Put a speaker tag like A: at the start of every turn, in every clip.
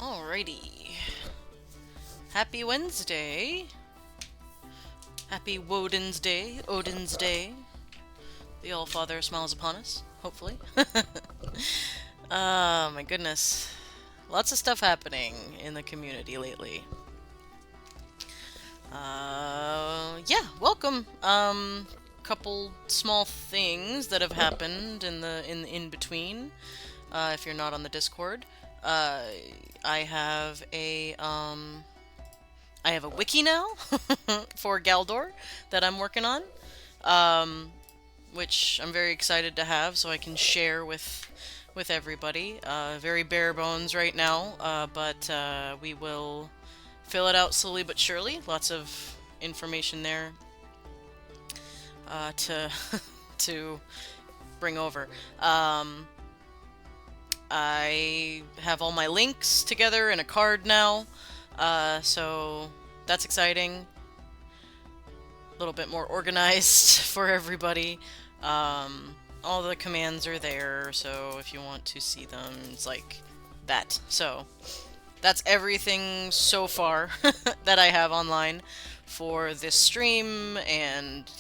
A: Alrighty. Happy Wednesday. Happy Woden's Day, Odin's Day. The All-Father smiles upon us, hopefully. My goodness. Lots of stuff happening in the community lately. Yeah, welcome. Couple small things that have happened in between. If you're not on the Discord, uh, I have a wiki now for Galdor that I'm working on, which I'm very excited to have, so I can share with everybody. Very bare bones right now, but we will fill it out slowly but surely. Lots of information there to to bring over. I have all my links together in a card now, so that's exciting. A little bit more organized for everybody. All the commands are there, so if you want to see them, it's like that. So that's everything so far that I have online for this stream and,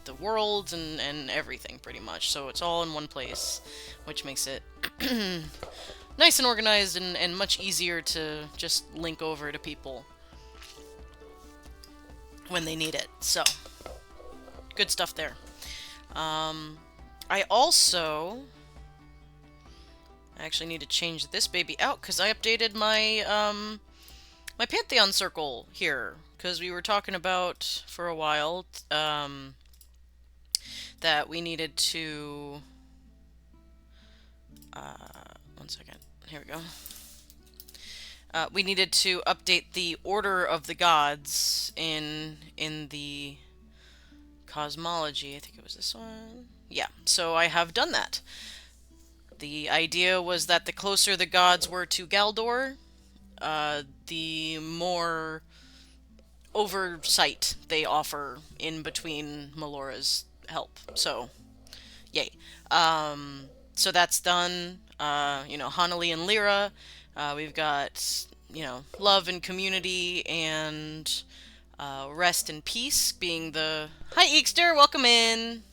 A: the world and everything pretty much. So it's all in one place, which makes it nice and organized and much easier to just link over to people when they need it. So, good stuff there. I also actually need to change this baby out because I updated my Pantheon circle here because we were talking about for a while that we needed to. One second. Here we go. We needed to update the order of the gods in the cosmology. I think it was this one. Yeah, so I have done that. The idea was that the closer the gods were to Galdor, the more oversight they offer in between Melora's help. So, yay. So that's done. Hanali and Lyra. We've got, love and community and rest and peace being the... Hi, Eekster! Welcome in!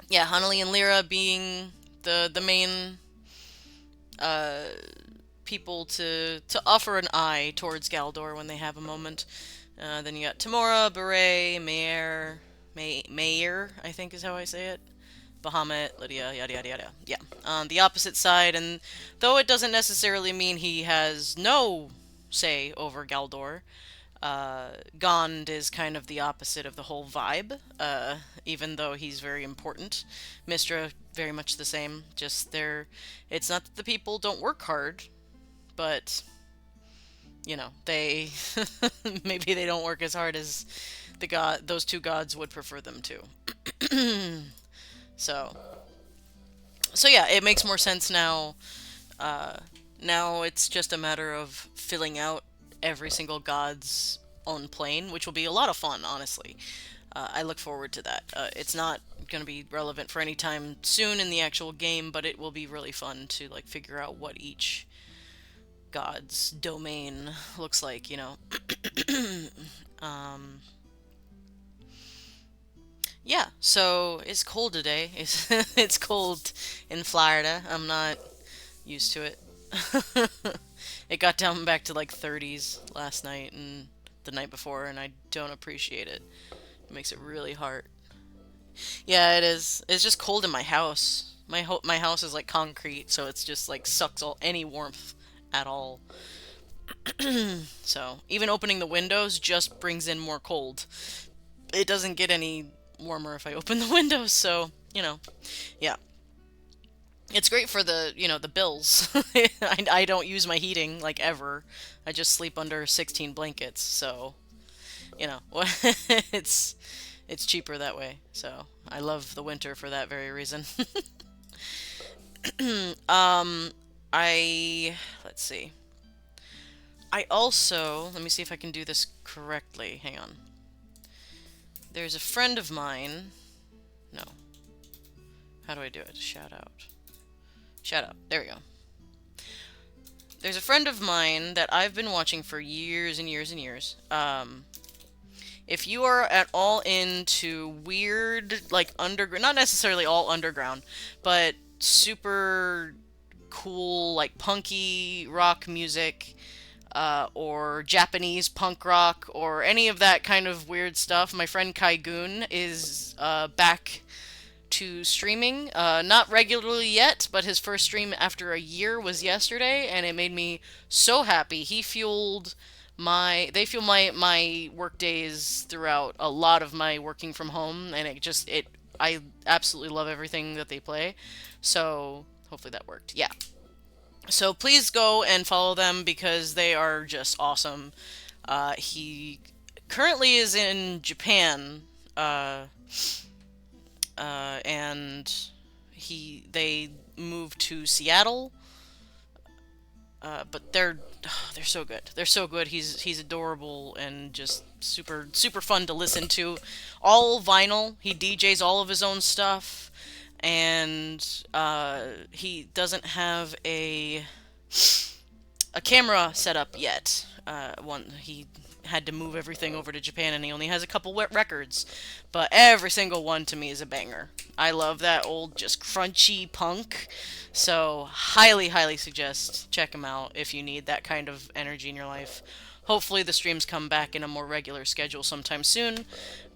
A: Yeah, Hanali and Lyra being the main uh, people to offer an eye towards Galdor when they have a moment. Then you got Tamora, Beret, Mayer, I think is how I say it. Bahamut, Lydia, yada yada yada. Yeah. On the opposite side, and though it doesn't necessarily mean he has no say over Galdor, Gond is kind of the opposite of the whole vibe, even though he's very important. Mistra, very much the same. Just it's not that the people don't work hard, but, they, maybe they don't work as hard as those two gods would prefer them to. So, so yeah, it makes more sense now. Now it's just a matter of filling out every single god's own plane, which will be a lot of fun, honestly. I look forward to that. It's not going to be relevant for any time soon in the actual game, but it will be really fun to figure out what each god's domain looks like. um, yeah, so it's cold today. It's cold in Florida. I'm not used to it. It got down back to 30s last night and the night before, and I don't appreciate it. It makes it really hard. Yeah, it is. It's just cold in my house. My house is concrete, so it's just sucks all any warmth at all. So even opening the windows just brings in more cold. It doesn't get any warmer if I open the windows, so yeah. It's great for the bills. I don't use my heating ever. I just sleep under 16 blankets, so you know, it's it's cheaper that way. So I love the winter for that very reason. um, let's see. I also let me see if I can do this correctly. Hang on. There's a friend of mine. No. How do I do it? Shout out. Shut up. There we go. There's a friend of mine that I've been watching for years and years and years. If you are at all into weird, like, underground, not necessarily all underground, but super cool, like, punky rock music, or Japanese punk rock, or any of that kind of weird stuff, my friend Kaigoon is back to streaming. Not regularly yet, but his first stream after a year was yesterday, and it made me so happy. They fuel my work days throughout a lot of my working from home, and I absolutely love everything that they play. So hopefully that worked. Yeah. So please go and follow them because they are just awesome. He currently is in Japan, uh, and they moved to Seattle. But they're so good. They're so good. He's adorable and just super super fun to listen to. All vinyl. He DJs all of his own stuff, and he doesn't have a camera set up yet. He had to move everything over to Japan, and he only has a couple wet records, but every single one to me is a banger. I love that old, just crunchy punk. So highly, highly suggest check him out if you need that kind of energy in your life. Hopefully the streams come back in a more regular schedule sometime soon,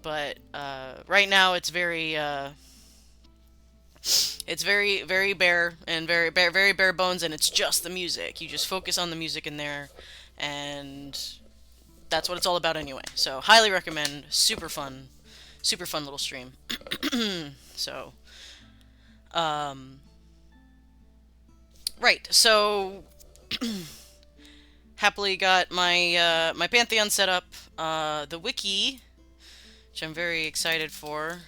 A: but right now it's very, very bare and very, bare, very bare bones, and it's just the music. You just focus on the music in there, and that's what it's all about anyway. So, highly recommend. Super fun little stream. So, um, right. So, happily got my Pantheon set up. The wiki, which I'm very excited for.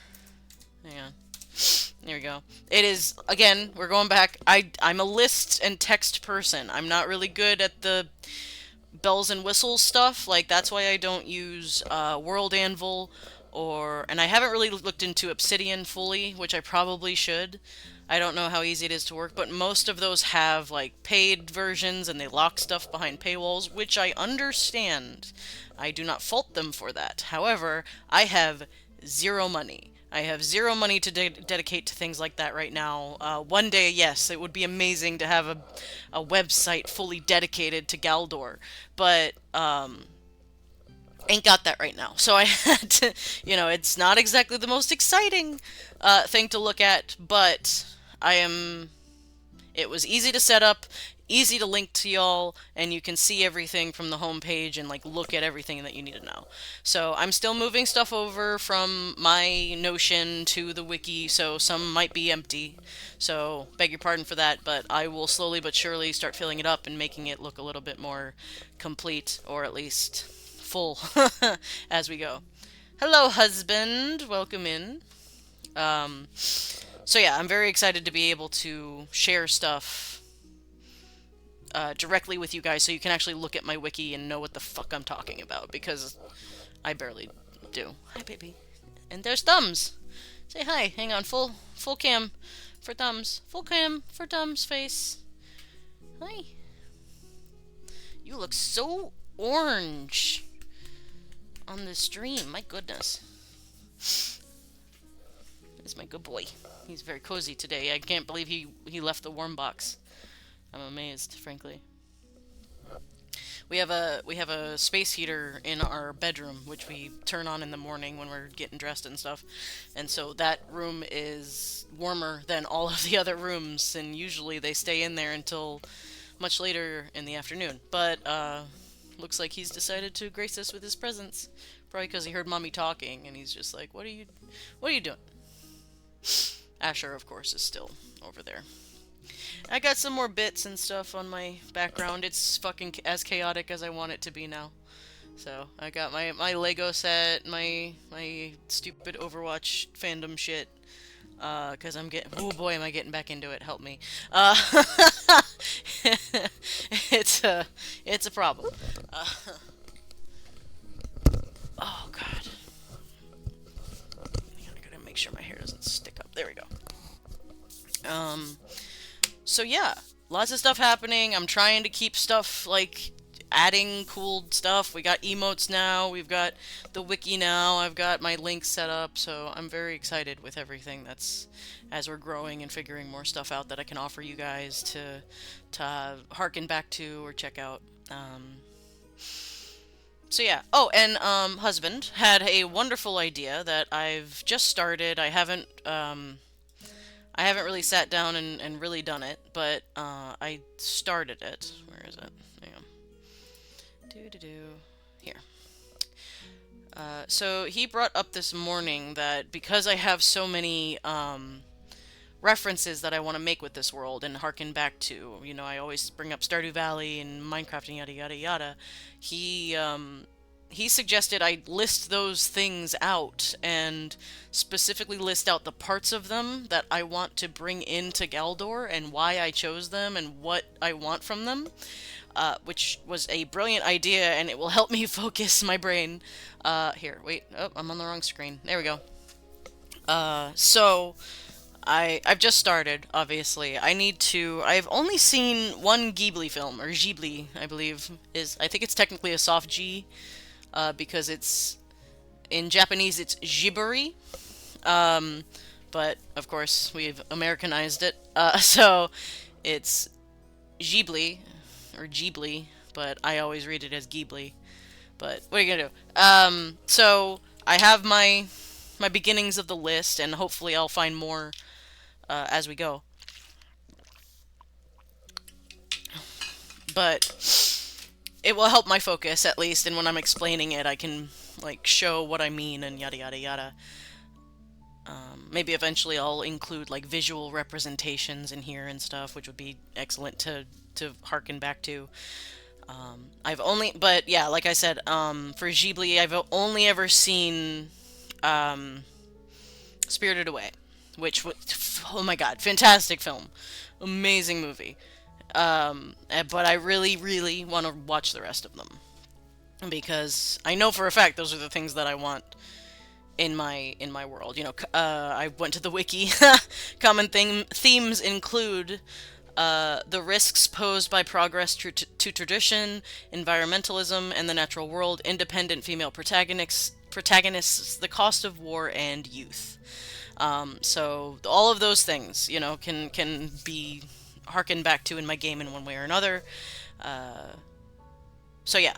A: Hang on. There we go. It is, again, we're going back. I'm a list and text person. I'm not really good at the bells and whistles stuff. Like, that's why I don't use World Anvil, and I haven't really looked into Obsidian fully, which I probably should. I don't know how easy it is to work, but most of those have, like, paid versions, and they lock stuff behind paywalls, which I understand. I do not fault them for that. However, I have zero money. I have zero money to dedicate to things like that right now. One day, yes, it would be amazing to have a website fully dedicated to Galdor, but ain't got that right now. So I had to, it's not exactly the most exciting thing to look at, but it was easy to set up, easy to link to y'all, and you can see everything from the home page and like look at everything that you need to know. So I'm still moving stuff over from my Notion to the wiki, so some might be empty. So beg your pardon for that, but I will slowly but surely start filling it up and making it look a little bit more complete, or at least full, as we go. Hello, husband. Welcome in. So yeah, I'm very excited to be able to share stuff directly with you guys, so you can actually look at my wiki and know what the fuck I'm talking about, because I barely do. Hi, baby. And there's Thumbs. Say hi. Hang on. Full cam for Thumbs. Full cam for Thumbs' face. Hi. You look so orange on the stream. My goodness. This is my good boy. He's very cozy today. I can't believe he left the warm box. I'm amazed, frankly. We have a space heater in our bedroom, which we turn on in the morning when we're getting dressed and stuff. And so that room is warmer than all of the other rooms, and usually they stay in there until much later in the afternoon. But looks like he's decided to grace us with his presence. Probably because he heard Mommy talking, and he's just like, what are you doing? Asher, of course, is still over there. I got some more bits and stuff on my background. It's fucking as chaotic as I want it to be now. So, I got my Lego set, my stupid Overwatch fandom shit. Cause I'm getting, oh boy, am I getting back into it, help me. It's a problem. Oh god. I gotta make sure my hair doesn't stick up. There we go. So yeah, lots of stuff happening. I'm trying to keep stuff like adding cool stuff. We got emotes now. We've got the wiki now. I've got my links set up, so I'm very excited with everything that's as we're growing and figuring more stuff out that I can offer you guys to harken back to or check out. So yeah. Oh, and husband had a wonderful idea that I've just started. I haven't really sat down and really done it, but I started it. Where is it? Hang on. Do do do. Here. So he brought up this morning that because I have so many references that I want to make with this world and harken back to, I always bring up Stardew Valley and Minecraft and yada yada yada. He he suggested I list those things out and specifically list out the parts of them that I want to bring into Galdor and why I chose them and what I want from them, which was a brilliant idea and it will help me focus my brain. Here, wait, oh, I'm on the wrong screen. There we go. So I've just started, obviously. I've only seen one Ghibli film, or Ghibli, I believe, I think it's technically a soft G, because in Japanese it's Ghibli, but of course we've Americanized it, so it's Ghibli, or Ghibli, but I always read it as Ghibli, but what are you gonna do? So I have my beginnings of the list, and hopefully I'll find more as we go. But it will help my focus at least, and when I'm explaining it, I can like show what I mean and yada yada yada. Maybe eventually I'll include like visual representations in here and stuff, which would be excellent to harken back to. But yeah, like I said, for Ghibli, I've only ever seen Spirited Away, which oh my god, fantastic film, amazing movie. But I really, really want to watch the rest of them because I know for a fact those are the things that I want in my world. I went to the wiki. Common themes include the risks posed by progress to tradition, environmentalism, and the natural world, independent female protagonists, the cost of war, and youth. So all of those things, can be harkened back to in my game in one way or another. So yeah,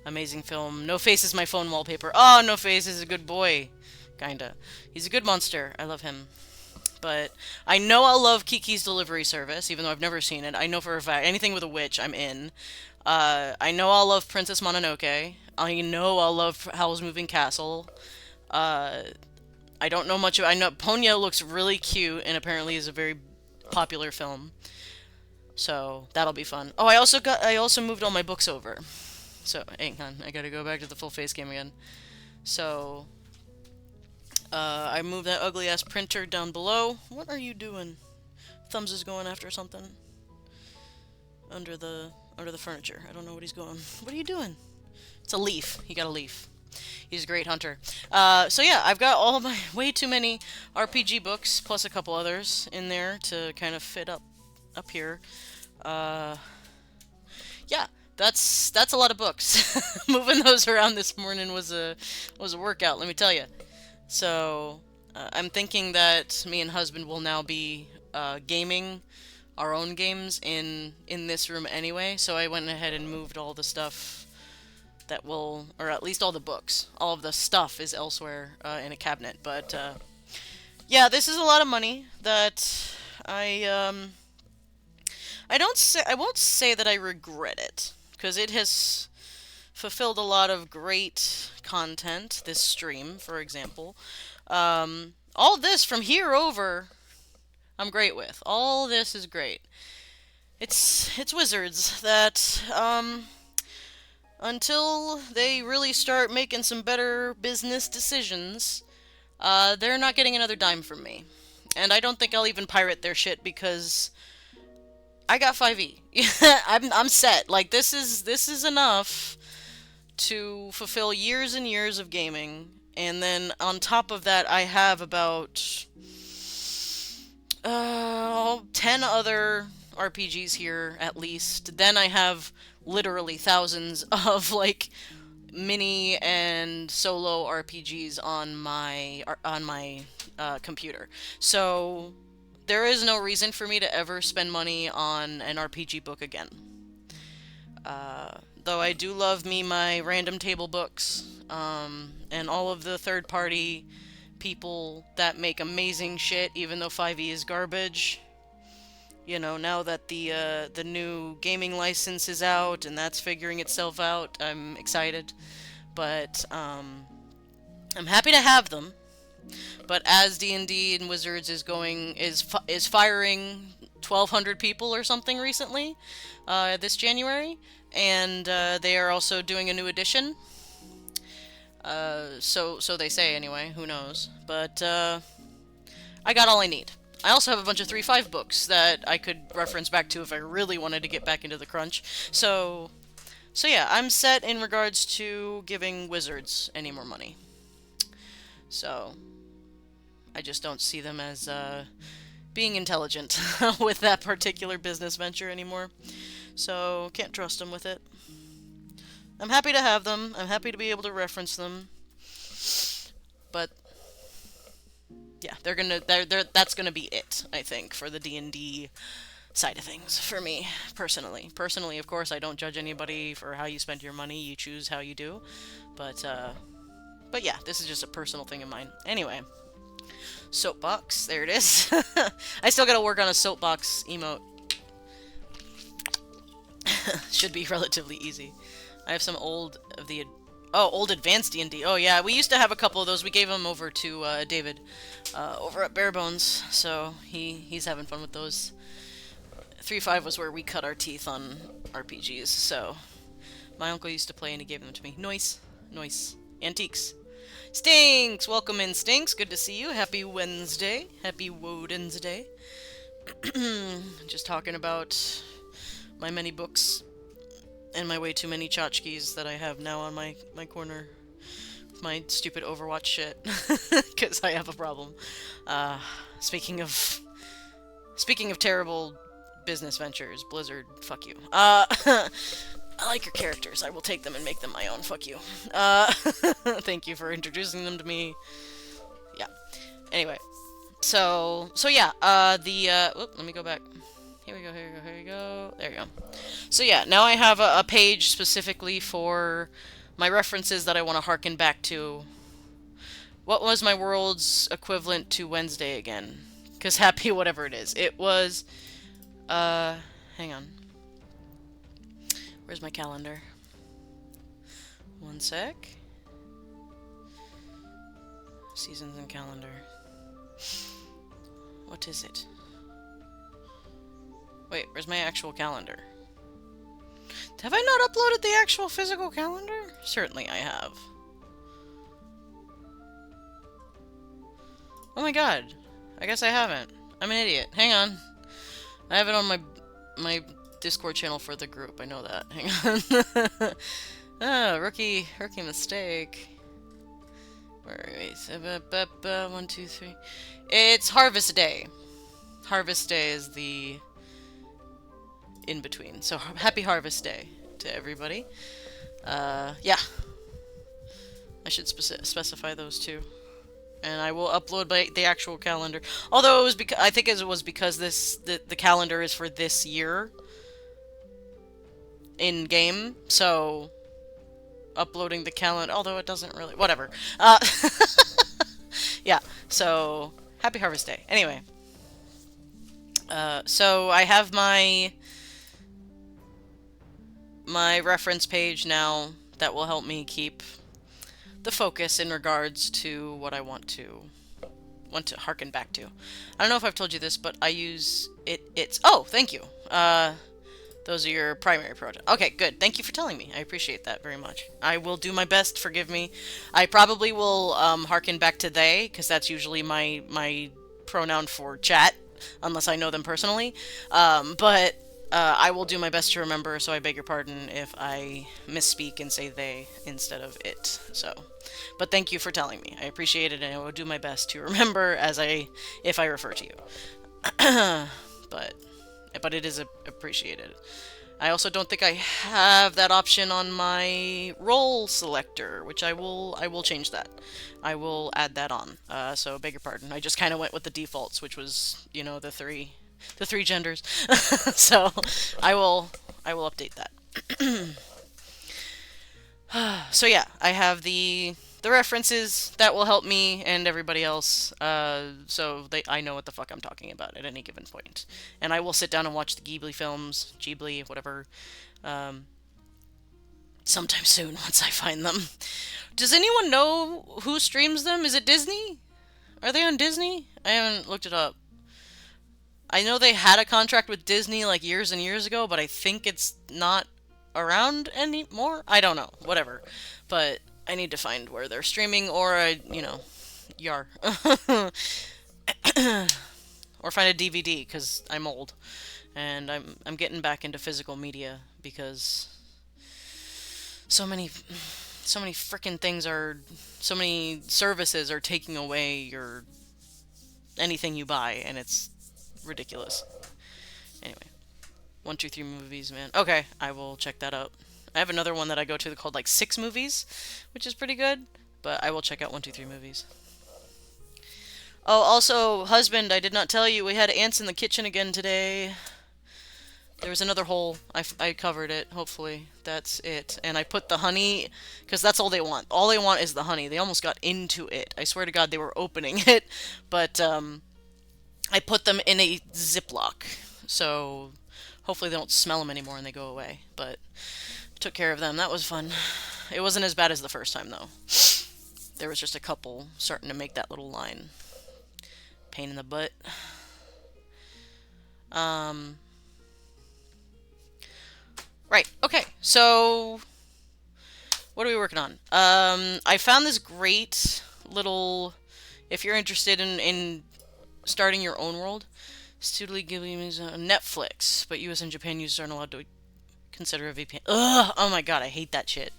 A: amazing film. No Face is my phone wallpaper. Oh, No Face is a good boy, kinda. He's a good monster. I love him. But I know I'll love Kiki's Delivery Service, even though I've never seen it. I know for a fact anything with a witch, I'm in. I know I'll love Princess Mononoke. I know I'll love Howl's Moving Castle. Uh, I don't know much. I know Ponyo looks really cute, and apparently is a very popular film. So that'll be fun. Oh, I also moved all my books over. So hang on, I gotta go back to the full face game again. So I moved that ugly ass printer down below. What are you doing? Thumbs is going after something under the furniture. I don't know what he's going. What are you doing? It's a leaf. He got a leaf. He's a great hunter. So yeah, I've got all my way too many RPG books plus a couple others in there to kind of fit up here. Yeah, that's a lot of books. Moving those around this morning was a workout, let me tell you. So I'm thinking that me and husband will now be gaming our own games in this room anyway. So I went ahead and moved all the stuff that will, or at least all the books. All of the stuff is elsewhere in a cabinet. But yeah, this is a lot of money that I won't say that I regret it because it has fulfilled a lot of great content. This stream, for example, all this from here over, I'm great with. All this is great. It's Wizards that until they really start making some better business decisions, they're not getting another dime from me. And I don't think I'll even pirate their shit because I got 5e. I'm set. Like this is enough to fulfill years and years of gaming. And then on top of that, I have about 10 other RPGs here at least. Then I have literally thousands of like mini and solo RPGs on my computer. So there is no reason for me to ever spend money on an RPG book again. Though I do love me my random table books, and all of the third party people that make amazing shit, even though 5e is garbage. You know, now that the new gaming license is out and that's figuring itself out, I'm excited. But I'm happy to have them. But as D&D and Wizards is firing 1,200 people or something recently, this January, and they are also doing a new edition. So they say anyway. Who knows? But I got all I need. I also have a bunch of 3.5 books that I could reference back to if I really wanted to get back into the crunch. So yeah, I'm set in regards to giving Wizards any more money. So I just don't see them as being intelligent with that particular business venture anymore. So can't trust them with it. I'm happy to have them. I'm happy to be able to reference them. But yeah, that's gonna be it, I think, for the D&D side of things for me personally. Personally, of course, I don't judge anybody for how you spend your money. You choose how you do. But yeah, this is just a personal thing of mine. Anyway, soapbox. There it is. I still gotta work on a soapbox emote. Should be relatively easy. I have some old advanced D&D. Oh yeah, we used to have a couple of those. We gave them over to David over at Barebones, so he's having fun with those. 3.5 was where we cut our teeth on RPGs, so my uncle used to play and he gave them to me. Noise. Antiques. Stinks! Welcome in, Stinks. Good to see you. Happy Wednesday. Happy Woden's Day. Just talking about my many books and my way too many tchotchkes that I have now on my corner. My stupid Overwatch shit. Because I have a problem. Speaking of terrible business ventures, Blizzard, fuck you. I like your characters. I will take them and make them my own. Fuck you. Thank you for introducing them to me. Yeah. Anyway. So yeah, let me go back. Here we go. There we go. So yeah, now I have a page specifically for my references that I want to harken back to. What was my world's equivalent to Wednesday again? Because happy whatever it is. It was, hang on. Where's my calendar? One sec. Seasons and calendar. What is it? Wait, where's my actual calendar? Have I not uploaded the actual physical calendar? Certainly I have. Oh my god. I guess I haven't. I'm an idiot. Hang on. I have it on my Discord channel for the group. I know that. Hang on. Oh, rookie mistake. Where is it? 1, 2, 3. It's Harvest Day. Harvest Day is the in between. So happy Harvest Day to everybody. Yeah. I should specify those too. And I will upload the actual calendar. Although it was I think it was because the calendar is for this year in game, so uploading the calendar, although it doesn't really, whatever. Yeah. So happy Harvest Day. Anyway, so I have my reference page now that will help me keep the focus in regards to what I want to harken back to. I don't know if I've told you this, but I use it's oh, thank you. Those are your primary projects. Okay, good. Thank you for telling me. I appreciate that very much. I will do my best. Forgive me. I probably will harken back to they, because that's usually my pronoun for chat, unless I know them personally. But I will do my best to remember, so I beg your pardon if I misspeak and say they instead of it. So, but thank you for telling me. I appreciate it, and I will do my best to remember if I refer to you. but it is appreciated. I also don't think I have that option on my role selector, which I will change that. I will add that on. So beg your pardon. I just kind of went with the defaults, which was, the three genders. So I will update that. So yeah, I have the references that will help me and everybody else, so I know what the fuck I'm talking about at any given point. And I will sit down and watch the Ghibli films, Ghibli, whatever, um, sometime soon once I find them. Does anyone know who streams them? Is it Disney? Are they on Disney? I haven't looked it up. I know they had a contract with Disney like years and years ago, but I think it's not around anymore. I don't know. Whatever. But I need to find where they're streaming, or Yar, or find a DVD because I'm old and I'm getting back into physical media because so many freaking things are so many services are taking away your anything you buy, and it's ridiculous. Anyway, 123 movies, man. Okay, I will check that out. I have another one that I go to called like Six Movies, which is pretty good, but I will check out 123 movies. Oh, also, husband, I did not tell you, we had ants in the kitchen again today. There was another hole. I covered it, hopefully. That's it. And I put the honey, because that's all they want. All they want is the honey. They almost got into it. I swear to God, they were opening it. But, I put them in a Ziploc. So, hopefully they don't smell them anymore and they go away. But, took care of them. That was fun. It wasn't as bad as the first time, though. There was just a couple starting to make that little line. Pain in the butt. Right, okay, so what are we working on? I found this great little, if you're interested in starting your own world, Studio Ghibli is on Netflix, but US and Japan users aren't allowed to consider a VPN. Ugh, oh my god, I hate that shit.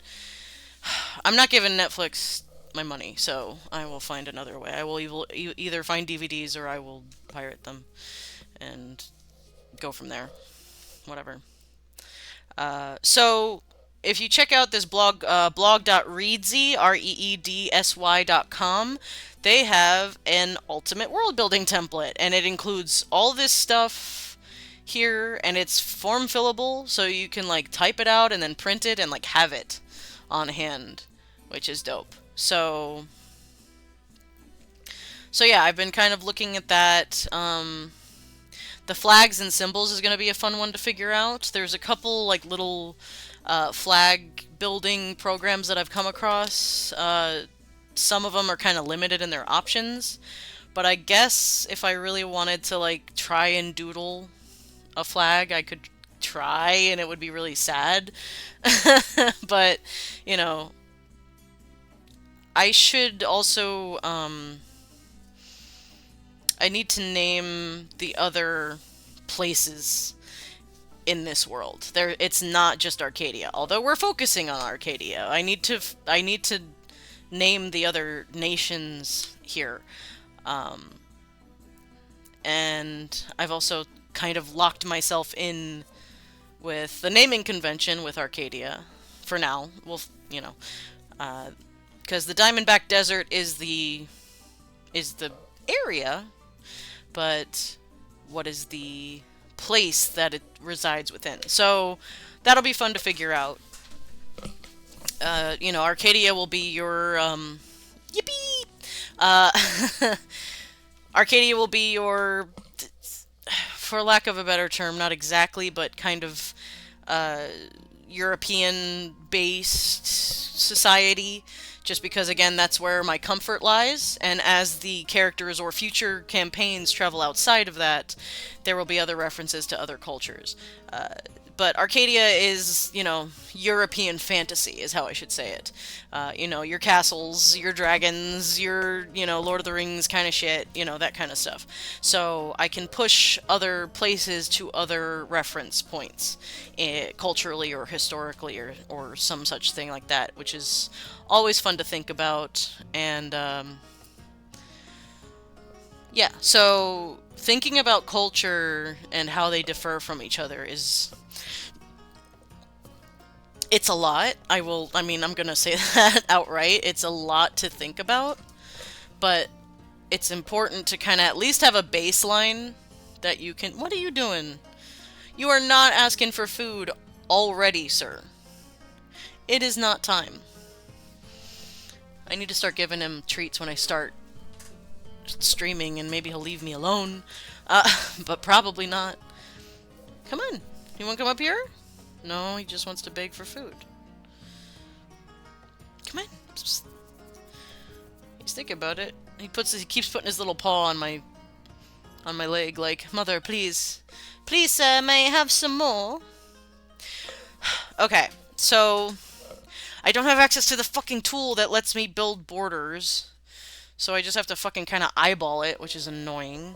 A: I'm not giving Netflix my money, so I will find another way. I will either find DVDs or I will pirate them and go from there. Whatever. So if you check out this blog, blog.reedsy, reedsy.com, they have an ultimate world building template, and it includes all this stuff here, and it's form fillable, so you can like type it out and then print it and like have it on hand, which is dope. So yeah, I've been kind of looking at that. The flags and symbols is going to be a fun one to figure out. There's a couple like little flag building programs that I've come across. Some of them are kind of limited in their options, but I guess if I really wanted to like try and doodle a flag, I could try, and it would be really sad. But you know, I should also I need to name the other places in this world. It's not just Arcadia. Although we're focusing on Arcadia, I need to name the other nations here. And I've also kind of locked myself in with the naming convention with Arcadia for now. Well, because the Diamondback Desert is the area, but what is the place that it resides within? So that'll be fun to figure out. Arcadia will be your yippee. Arcadia will be your, for lack of a better term, not exactly, but kind of European-based society. Just because, again, that's where my comfort lies, and as the characters or future campaigns travel outside of that, there will be other references to other cultures. But Arcadia is, European fantasy, is how I should say it. Your castles, your dragons, your, Lord of the Rings kind of shit, that kind of stuff. So I can push other places to other reference points, culturally or historically or some such thing like that, which is always fun to think about. And, Yeah, so thinking about culture and how they differ from each other is it's a lot. I mean, I'm going to say that outright. It's a lot to think about, but it's important to kind of at least have a baseline that you can. What are you doing? You are not asking for food already, sir. It is not time. I need to start giving him treats when I start streaming, and maybe he'll leave me alone. Uh, but probably not. Come on. You want to come up here? No, he just wants to beg for food. Come on. Just, he's thinking about it. He keeps putting his little paw on my leg, like, Mother, please. Please, sir, may I have some more? Okay, so I don't have access to the fucking tool that lets me build borders. So I just have to fucking kind of eyeball it, which is annoying.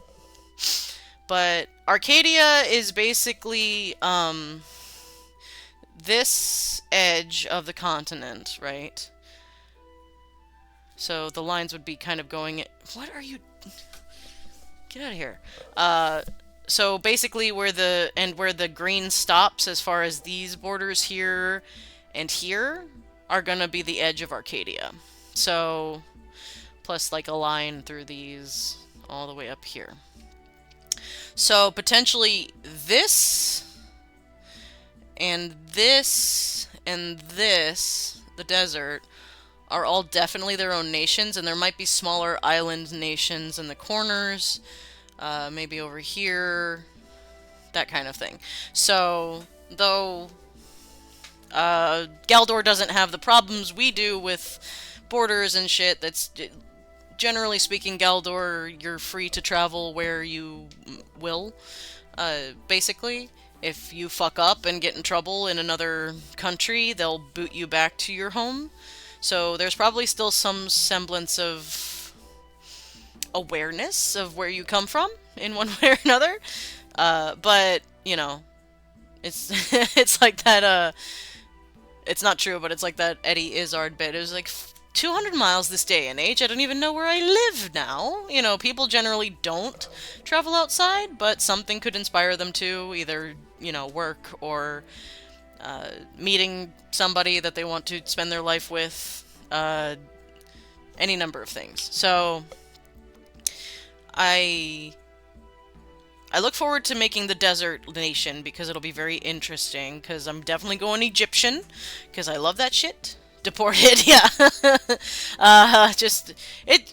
A: But Arcadia is basically, this edge of the continent, right? So the lines would be kind of going... What are you... Get out of here. So basically where the green stops as far as these borders here and here are gonna be the edge of Arcadia. So plus like a line through these all the way up here. So potentially this and this and this, the desert, are all definitely their own nations, and there might be smaller island nations in the corners, maybe over here, that kind of thing. So, though Galdor doesn't have the problems we do with borders and shit, that's generally speaking, Galdor, you're free to travel where you will, basically. If you fuck up and get in trouble in another country, they'll boot you back to your home. So there's probably still some semblance of awareness of where you come from in one way or another. But, you know, it's it's like that, it's not true, but it's like that Eddie Izzard bit. It was like 200 miles this day and age. I don't even know where I live now. You know, people generally don't travel outside, but something could inspire them to either, you know, work or meeting somebody that they want to spend their life with, any number of things. So, I look forward to making the desert nation because it'll be very interesting, because I'm definitely going Egyptian, because I love that shit. Deported, yeah.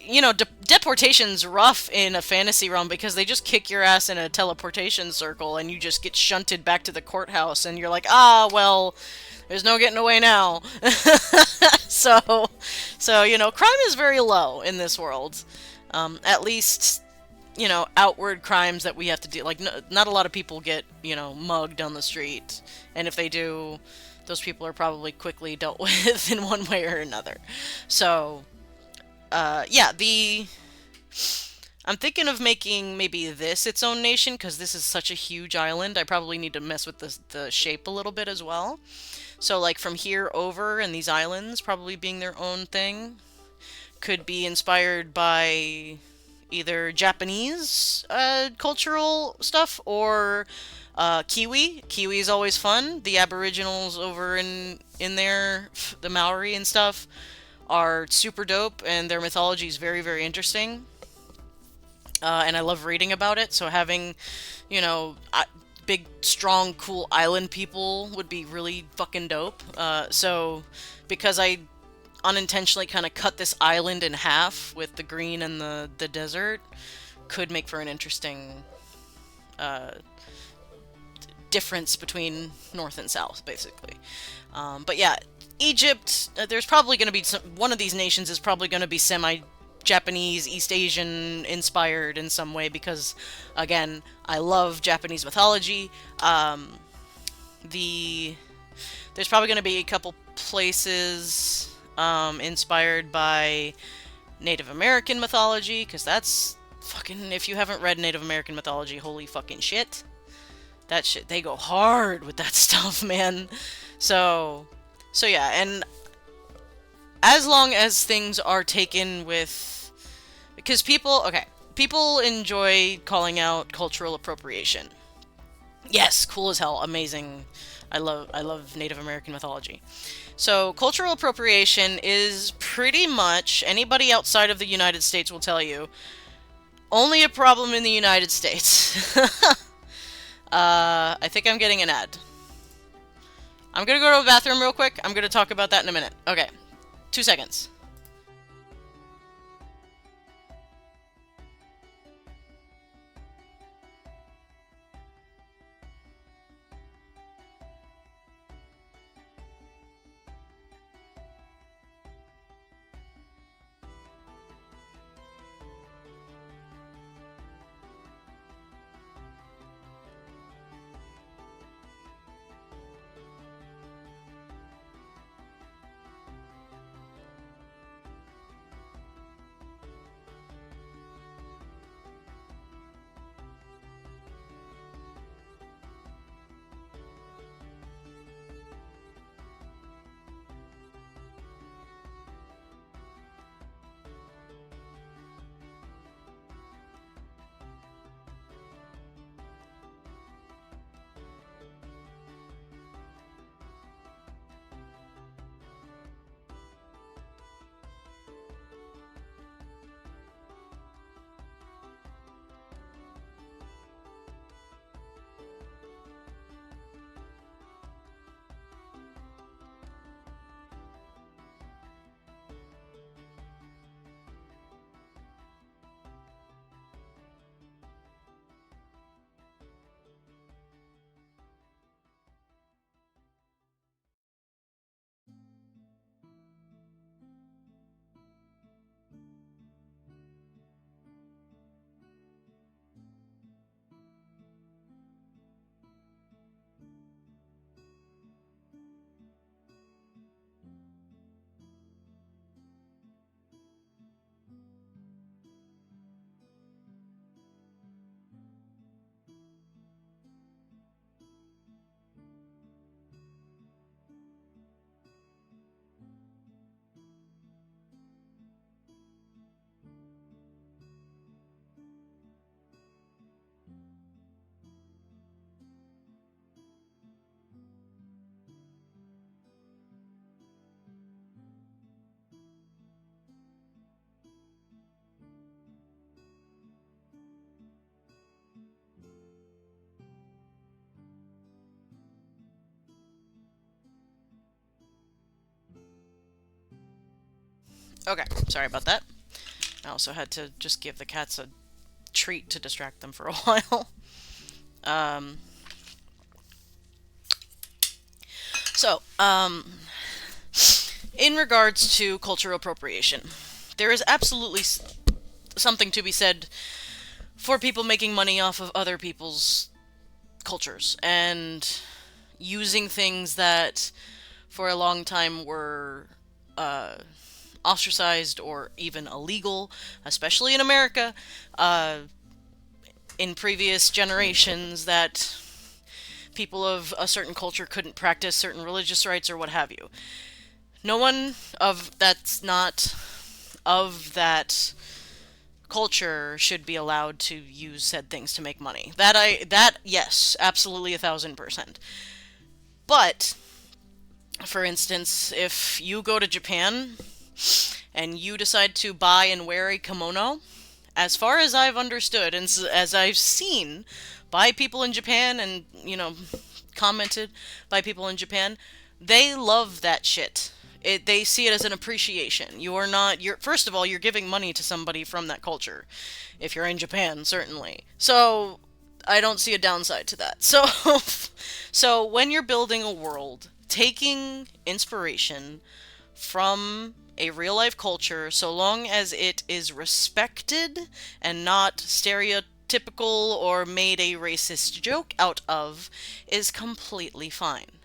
A: You know, deportation's rough in a fantasy realm because they just kick your ass in a teleportation circle and you just get shunted back to the courthouse and you're like, ah, well, there's no getting away now. so, you know, crime is very low in this world. At least, you know, outward crimes that we have to deal, like, not a lot of people get, you know, mugged on the street. And if they do, those people are probably quickly dealt with in one way or another. So, yeah, I'm thinking of making maybe this its own nation, because this is such a huge island. I probably need to mess with the shape a little bit as well. So, like, from here over, and these islands probably being their own thing, could be inspired by either Japanese cultural stuff or Kiwi. Kiwi is always fun. The Aboriginals over in there, the Maori and stuff, are super dope, and their mythology is very, very interesting. And I love reading about it, so having, you know, big, strong, cool island people would be really fucking dope. So, because I unintentionally kind of cut this island in half with the green and the desert, could make for an interesting difference between north and south, basically. But yeah, Egypt, there's probably going to be one of these nations is probably going to be semi-Japanese, East Asian inspired in some way, because, again, I love Japanese mythology. There's probably going to be a couple places inspired by Native American mythology, because that's fucking, if you haven't read Native American mythology, holy fucking shit. That shit, they go hard with that stuff, man. So yeah, and as long as things are taken with, because people, okay, people enjoy calling out cultural appropriation. Yes, cool as hell, amazing. I love Native American mythology. So, cultural appropriation is pretty much anybody outside of the United States will tell you only a problem in the United States. I think I'm getting an ad. I'm gonna go to the bathroom real quick. I'm gonna talk about that in a minute. Okay, 2 seconds. Okay, sorry about that. I also had to just give the cats a treat to distract them for a while. Um, so, in regards to cultural appropriation, there is absolutely something to be said for people making money off of other people's cultures and using things that for a long time were uh, ostracized or even illegal, especially in America, uh, in previous generations, that people of a certain culture couldn't practice certain religious rites or what have you. No one of that's not of that culture should be allowed to use said things to make money. That yes, absolutely 1,000%. But for instance, if you go to Japan and you decide to buy and wear a kimono, as far as I've understood and as I've seen by people in Japan and, commented by people in Japan, they love that shit. They see it as an appreciation. You're first of all, you're giving money to somebody from that culture. If you're in Japan, certainly. So, I don't see a downside to that. So, so when you're building a world, taking inspiration from a real life culture, so long as it is respected and not stereotypical or made a racist joke out of, is completely fine.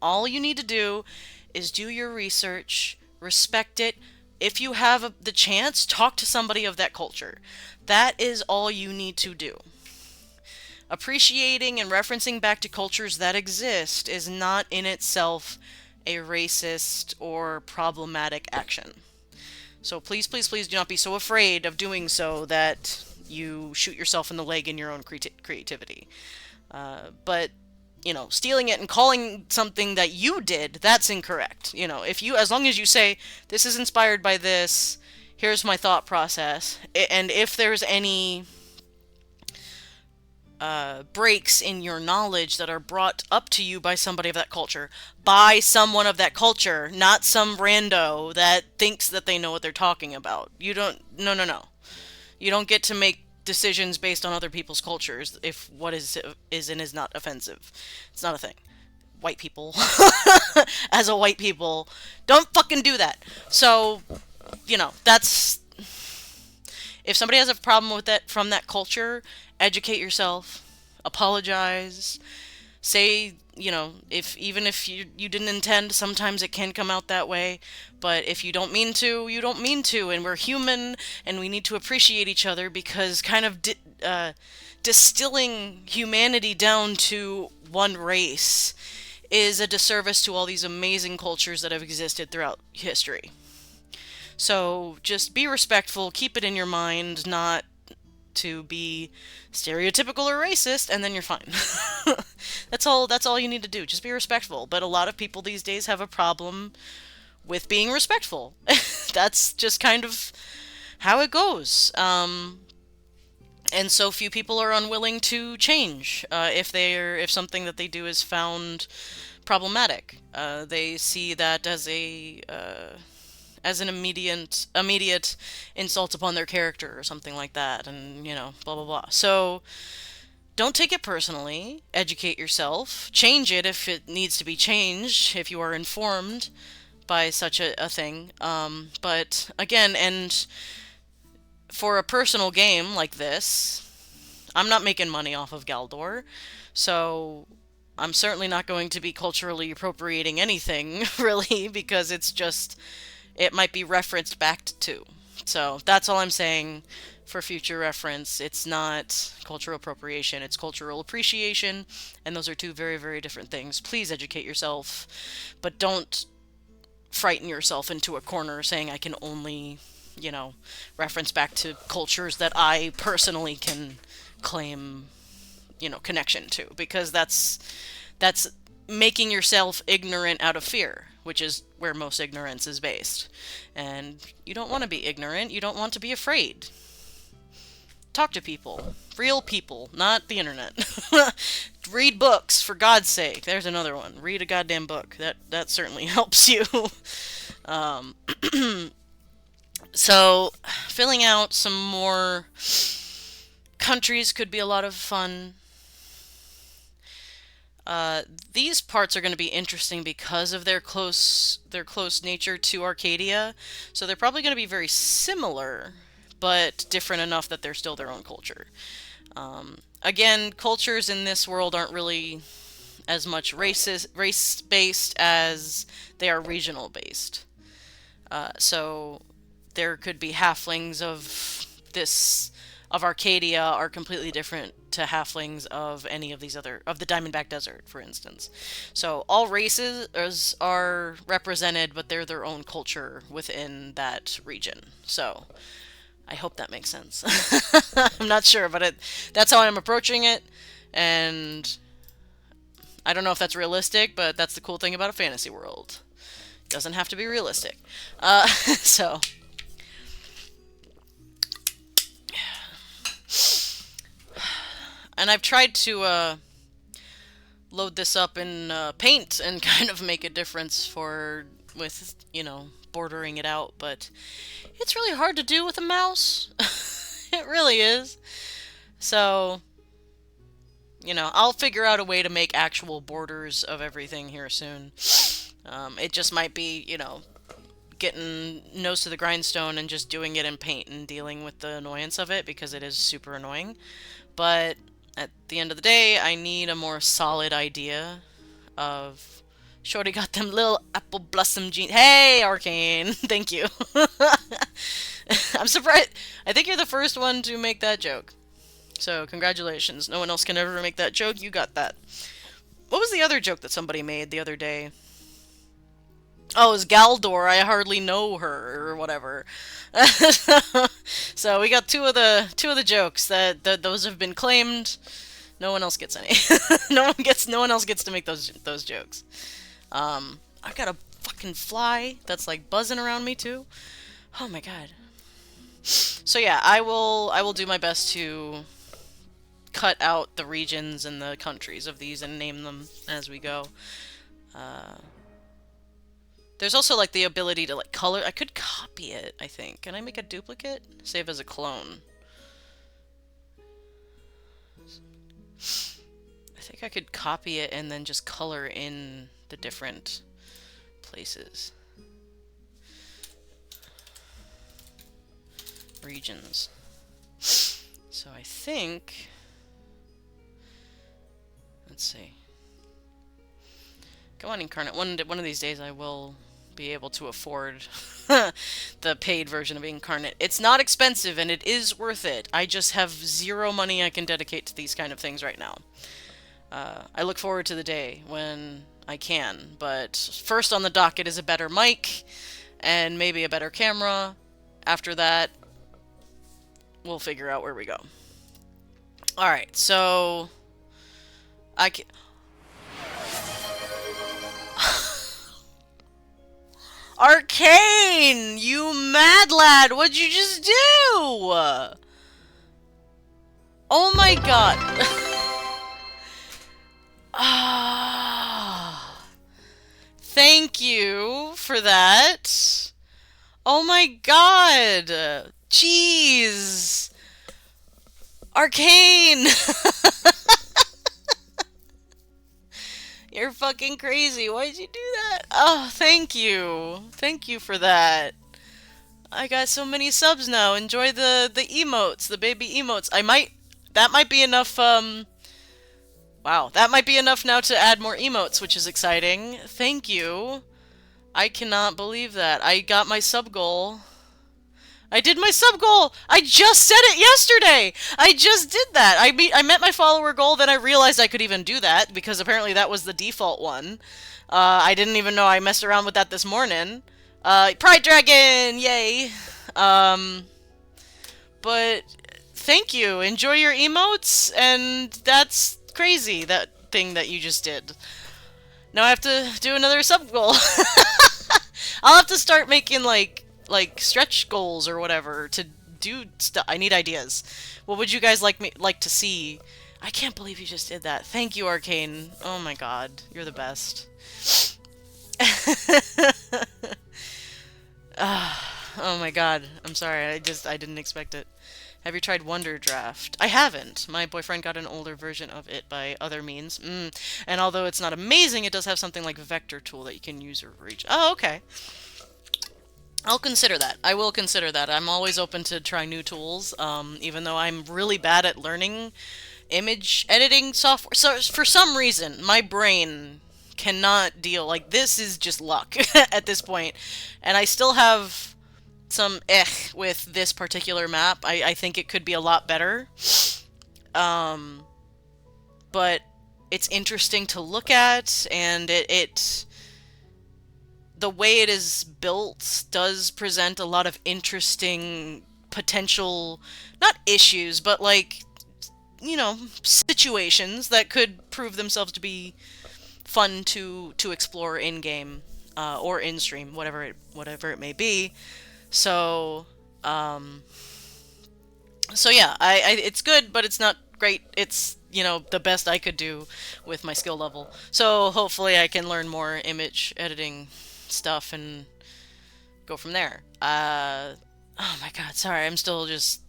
A: All you need to do is do your research, respect it. If you have the chance, talk to somebody of that culture. That is all you need to do. Appreciating and referencing back to cultures that exist is not in itself a racist or problematic action. So please, please, please do not be so afraid of doing so that you shoot yourself in the leg in your own creativity. But stealing it and calling something that you did, that's incorrect. If you, as long as you say, this is inspired by this, here's my thought process, and if there's any breaks in your knowledge that are brought up to you by somebody of that culture, by someone of that culture, not some rando that thinks that they know what they're talking about. You don't, no, no, no. You don't get to make decisions based on other people's cultures if what is and is not offensive. It's not a thing. White people, as a white people, don't fucking do that. So, that's, if somebody has a problem with that from that culture, educate yourself, apologize, say, if even if you didn't intend, sometimes it can come out that way, but if you don't mean to, you don't mean to, and we're human, and we need to appreciate each other, because kind of distilling humanity down to one race is a disservice to all these amazing cultures that have existed throughout history. So just be respectful, keep it in your mind, not to be stereotypical or racist, and then you're fine. That's all you need to do. Just be respectful. But a lot of people these days have a problem with being respectful. That's just kind of how it goes. And so few people are unwilling to change if something that they do is found problematic. They see that as an immediate insult upon their character or something like that, and blah blah blah. So don't take it personally. Educate yourself. Change it if it needs to be changed, if you are informed by such a thing. But again, and for a personal game like this, I'm not making money off of Galdor, so I'm certainly not going to be culturally appropriating anything, really, because it might be referenced back to. So that's all I'm saying for future reference. It's not cultural appropriation, it's cultural appreciation, and those are two very, very different things. Please educate yourself, but don't frighten yourself into a corner saying I can only, reference back to cultures that I personally can claim, connection to, because that's making yourself ignorant out of fear, which is where most ignorance is based. And you don't want to be ignorant, you don't want to be afraid. Talk to people. Real people, not the internet. Read books, for God's sake. There's another one. Read a goddamn book. That certainly helps you. So, filling out some more countries could be a lot of fun. These parts are going to be interesting because of their close nature to Arcadia. So they're probably going to be very similar, but different enough that they're still their own culture. Again, cultures in this world aren't really as much race-based as they are regional-based. So there could be halflings of Arcadia are completely different to halflings of any of these of the Diamondback Desert, for instance. So all races are represented, but they're their own culture within that region. So I hope that makes sense. I'm not sure, but that's how I'm approaching it, and I don't know if that's realistic, but that's the cool thing about a fantasy world. It doesn't have to be realistic. So... And I've tried to load this up in Paint and kind of make a difference with bordering it out, but it's really hard to do with a mouse. It really is. So, I'll figure out a way to make actual borders of everything here soon. It just might be, getting nose to the grindstone and just doing it in Paint and dealing with the annoyance of it, because it is super annoying. But at the end of the day, I need a more solid idea of... Shorty got them little apple blossom jeans. Hey, Arcane! Thank you. I'm surprised. I think you're the first one to make that joke. So, congratulations. No one else can ever make that joke. You got that. What was the other joke that somebody made the other day? Oh, it's Galdor. I hardly know her or whatever. So we got two of the jokes that those have been claimed. No one else gets any. No one else gets to make those jokes. I got a fucking fly that's like buzzing around me too. Oh my god. So yeah, I will do my best to cut out the regions and the countries of these and name them as we go. Uh, there's also like the ability to like color. I could copy it, I think. Can I make a duplicate? Save as a clone. I think I could copy it and then just color in the different places. Regions. So I think... Let's see. Go on, Incarnate. One of these days I will be able to afford the paid version of Incarnate. It's not expensive and it is worth it. I just have zero money I can dedicate to these kind of things right now. I look forward to the day when I can, but first on the docket is a better mic and maybe a better camera. After that, we'll figure out where we go. Alright, so... I can... Arcane! You mad lad! What'd you just do? Oh my god. Ah. Thank you for that. Oh my god. Jeez. Arcane! You're fucking crazy. Why'd you do that? Oh, thank you. Thank you for that. I got so many subs now. Enjoy the emotes, the baby emotes. That might be enough, wow, that might be enough now to add more emotes, which is exciting. Thank you. I cannot believe that. I got my sub goal. I did my sub goal! I just said it yesterday! I just did that! I met my follower goal, then I realized I could even do that, because apparently that was the default one. I didn't even know I messed around with that this morning. Pride Dragon! Yay! But thank you. Enjoy your emotes, and that's crazy, that thing that you just did. Now I have to do another sub goal. I'll have to start making, like stretch goals or whatever to do stuff. I need ideas. What would you guys like to see? I can't believe you just did that. Thank you, Arcane. Oh my god, you're the best. Oh my god, I'm sorry. I didn't expect it. Have you tried Wonder Draft? I haven't. My boyfriend got an older version of it by other means. And although it's not amazing, it does have something like Vector Tool that you can use or reach. Oh, okay. I'll consider that. I will consider that. I'm always open to try new tools, even though I'm really bad at learning image editing software. So for some reason, my brain cannot deal. Like, this is just luck at this point. And I still have some with this particular map. I think it could be a lot better. But it's interesting to look at, and the way it is built does present a lot of interesting potential, not issues, but like, you know, situations that could prove themselves to be fun to explore in game or in stream, whatever it may be. So so yeah, it's good, but it's not great. It's, you know, the best I could do with my skill level. So hopefully I can learn more image editing stuff and go from there. Oh my god, sorry, I'm still just...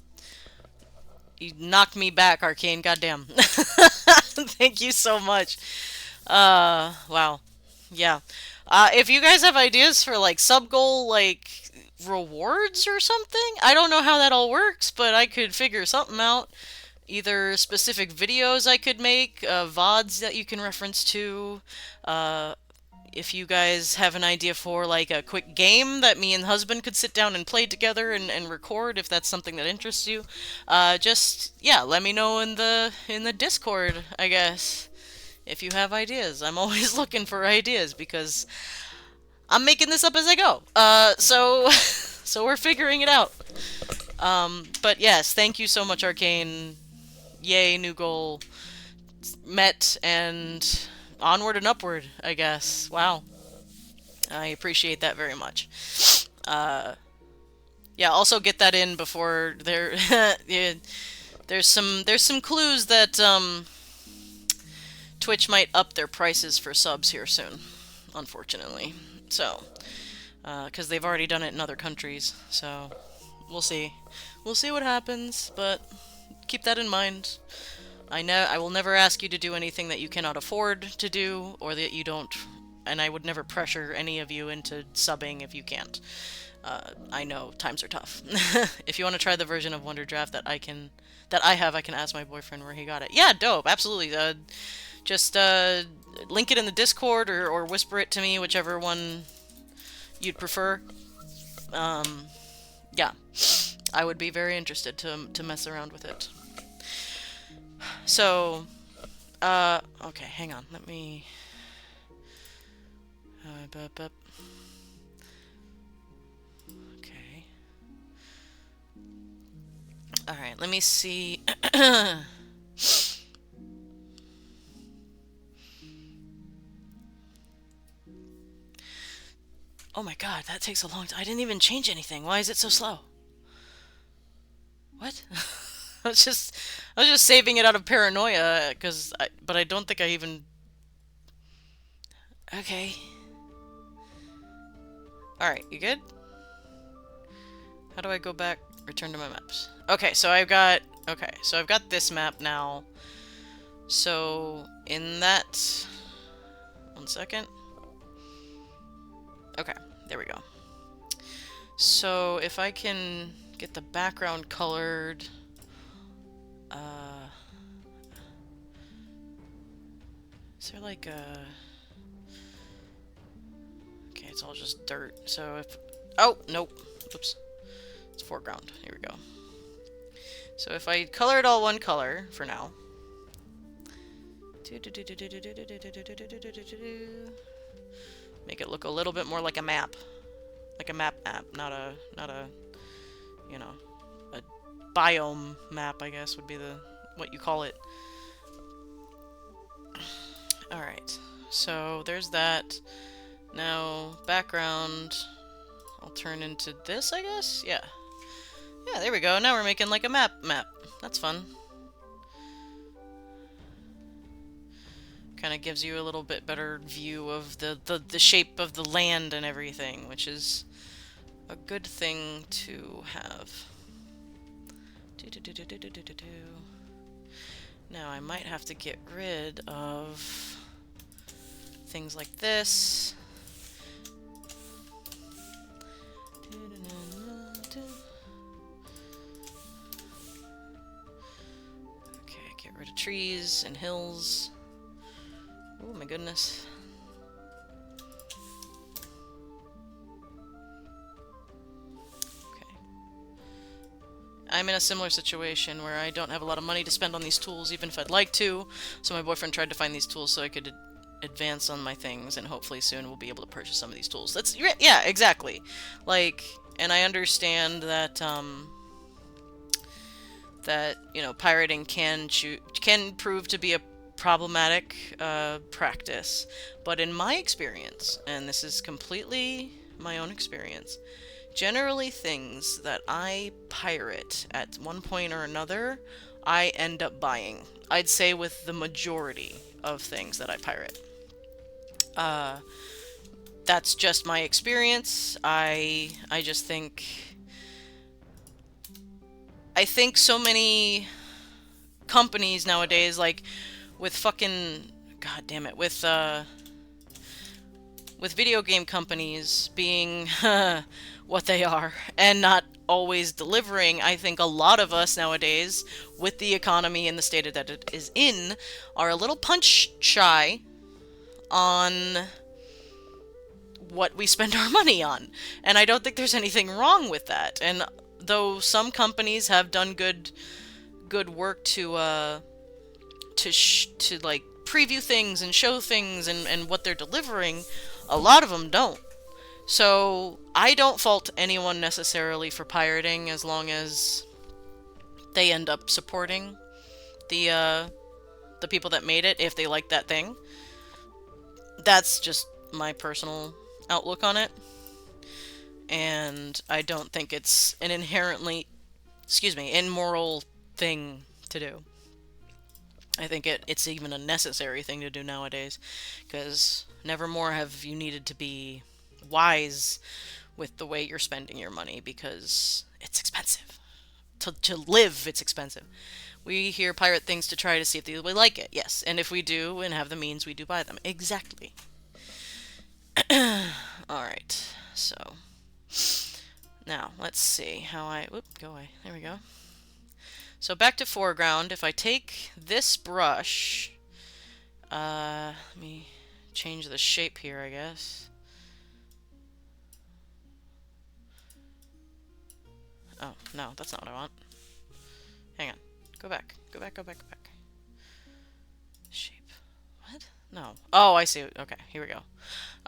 A: You knocked me back, Arcane, goddamn. Thank you so much. Wow. Yeah. If you guys have ideas for, like, sub-goal, like, rewards or something, I don't know how that all works, but I could figure something out. Either specific videos I could make, VODs that you can reference to, if you guys have an idea for, like, a quick game that me and husband could sit down and play together and record, if that's something that interests you, just, yeah, let me know in the Discord, I guess, if you have ideas. I'm always looking for ideas, because I'm making this up as I go. So so we're figuring it out. But yes, thank you so much, Arcane. Yay, new goal met, and onward and upward, I guess. Wow. I appreciate that very much. Uh, yeah, also get that in before there. Yeah, there's some clues that Twitch might up their prices for subs here soon, unfortunately. So, because they've already done it in other countries, so we'll see. We'll see what happens, but keep that in mind. I will never ask you to do anything that you cannot afford to do, or that you don't, and I would never pressure any of you into subbing if you can't. I know times are tough. If you want to try the version of Wonder Draft that I have, I can ask my boyfriend where he got it. Yeah, dope, absolutely. Just link it in the Discord, or whisper it to me, whichever one you'd prefer. Yeah, I would be very interested to mess around with it. So, okay, hang on. Let me. Okay. All right. Let me see. Oh my god, that takes a long time. I didn't even change anything. Why is it so slow? What? I was just saving it out of paranoia, but I don't think I even. Okay. All right, you good? How do I go back? Return to my maps. Okay, so I've got this map now. So in that, 1 second. Okay, there we go. So if I can get the background colored, is there like a? Okay, it's all just dirt. So if, oh nope, oops, it's foreground. Here we go. So if I color it all one color for now. Make it look a little bit more like a map. Like a map app, not a, you know, a biome map, I guess would be what you call it. Alright, so there's that. Now, background, I'll turn into this, I guess? Yeah. Yeah, there we go. Now we're making like a map. That's fun. Kind of gives you a little bit better view of the shape of the land and everything, which is a good thing to have. Now I might have to get rid of things like this. Okay, get rid of trees and hills. Oh my goodness. Okay. I'm in a similar situation where I don't have a lot of money to spend on these tools, even if I'd like to. So my boyfriend tried to find these tools so I could advance on my things, and hopefully soon we'll be able to purchase some of these tools. That's, yeah, exactly. Like, and I understand that, you know, pirating can prove to be a problematic practice, but in my experience, and this is completely my own experience, generally things that I pirate at one point or another, I end up buying. I'd say with the majority of things that I pirate. That's just my experience. I just think so many companies nowadays, like with fucking, god damn it, with video game companies being what they are and not always delivering, I think a lot of us nowadays, with the economy and the state that it is in, are a little punch shy on what we spend our money on. And I don't think there's anything wrong with that. And though some companies have done good work to like preview things and show things and what they're delivering, a lot of them don't. So I don't fault anyone necessarily for pirating as long as they end up supporting the people that made it if they like that thing. That's just my personal outlook on it. And I don't think it's an inherently, excuse me, immoral thing to do. I think it's even a necessary thing to do nowadays, because never more have you needed to be wise with the way you're spending your money, because it's expensive. To live, it's expensive. We hear pirate things to try to see if we like it, yes. And if we do and have the means, we do buy them. Exactly. Alright, so. Now, let's see how I... Whoop, go away. There we go. So back to foreground. If I take this brush... let me change the shape here, I guess. Oh, no, that's not what I want. Hang on. Go back. Go back, go back, go back. Shape. What? No. Oh, I see. Okay, here we go.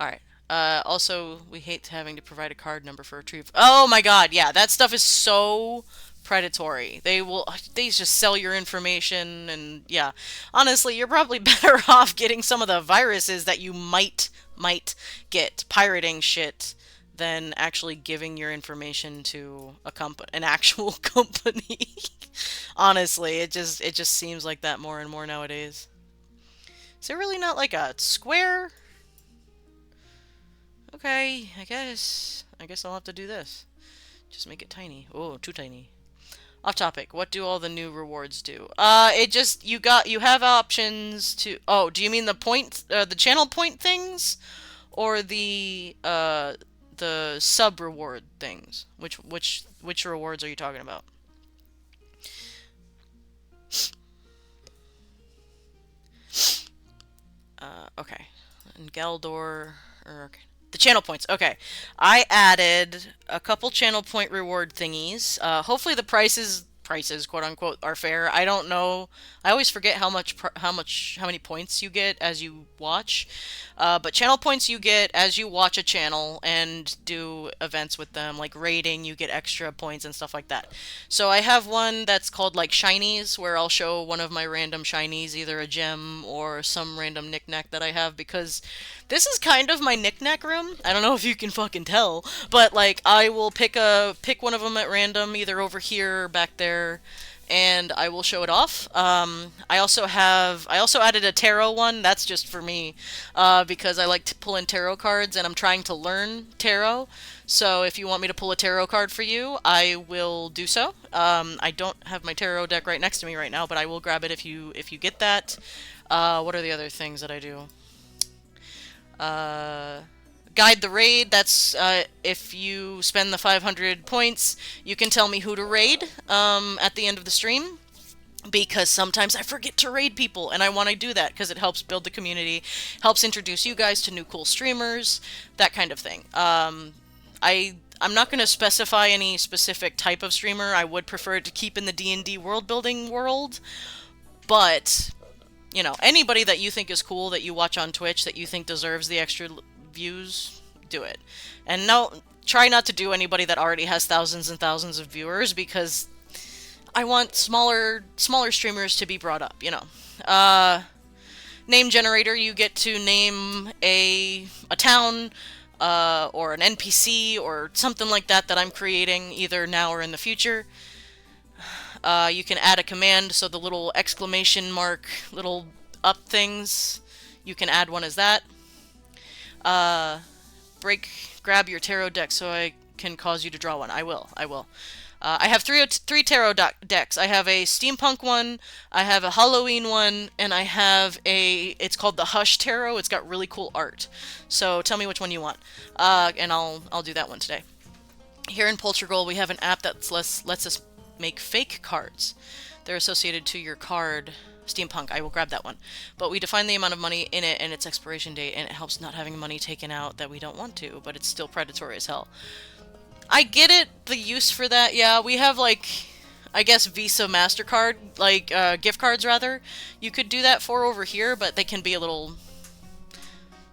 A: Alright. Also, we hate having to provide a card number for retrieve. Oh my god, yeah, that stuff is so predatory. They just sell your information, and yeah. Honestly, you're probably better off getting some of the viruses that you might get pirating shit than actually giving your information to an actual company. Honestly, it just seems like that more and more nowadays. Is there really not like a square? Okay, I guess. I guess I'll have to do this. Just make it tiny. Oh, too tiny. Off topic. What do all the new rewards do? It just you have options to. Oh, do you mean the channel point things, or the sub reward things? Which rewards are you talking about? Okay. And Galdor, or okay. The channel points. Okay. I added a couple channel point reward thingies. Hopefully the prices quote unquote are fair. I don't know. I always forget how many points you get as you watch. But channel points you get as you watch a channel and do events with them, like raiding, you get extra points and stuff like that. So I have one that's called like shinies, where I'll show one of my random shinies, either a gem or some random knickknack that I have, because this is kind of my knickknack room. I don't know if you can fucking tell, but like I will pick one of them at random, either over here or back there, and I will show it off. I also added a tarot one. That's just for me, because I like to pull in tarot cards, and I'm trying to learn tarot. So if you want me to pull a tarot card for you, I will do so. I don't have my tarot deck right next to me right now, but I will grab it if you get that. What are the other things that I do? Guide the raid. That's if you spend the 500 points, you can tell me who to raid at the end of the stream. Because sometimes I forget to raid people, and I want to do that because it helps build the community, helps introduce you guys to new cool streamers, that kind of thing. I'm not going to specify any specific type of streamer. I would prefer to keep in the D&D world building world, but you know, anybody that you think is cool that you watch on Twitch that you think deserves the extra views, do it. And no, try not to do anybody that already has thousands and thousands of viewers, because I want smaller streamers to be brought up, you know. Name generator, you get to name a town, or an NPC, or something like that I'm creating, either now or in the future. You can add a command, so the little exclamation mark, little up things, you can add one as that. Grab your tarot deck so I can cause you to draw one. I will. I have three tarot decks. I have a steampunk one, I have a Halloween one, and I have it's called the Hush Tarot. It's got really cool art. So tell me which one you want, and I'll do that one today. Here in Portugal, we have an app that lets us make fake cards. They're associated to your card. Steampunk, I will grab that one. But we define the amount of money in it and its expiration date, and it helps not having money taken out that we don't want to, but it's still predatory as hell. I get it, the use for that, yeah. We have, like, I guess Visa, MasterCard, like, gift cards, rather. You could do that for over here, but they can be a little,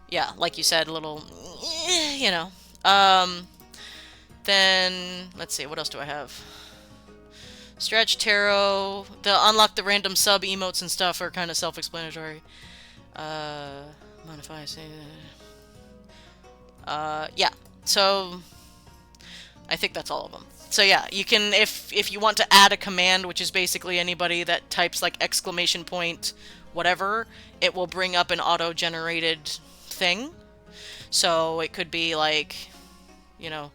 A: yeah, like you said, a little, you know. Um, then, let's see, what else do I have? Stretch Tarot, the unlock the random sub emotes and stuff are kind of self-explanatory. Mind if I say yeah. So, I think that's all of them. So yeah, you can, if you want to add a command, which is basically anybody that types like exclamation point, whatever, it will bring up an auto-generated thing. So it could be like, you know,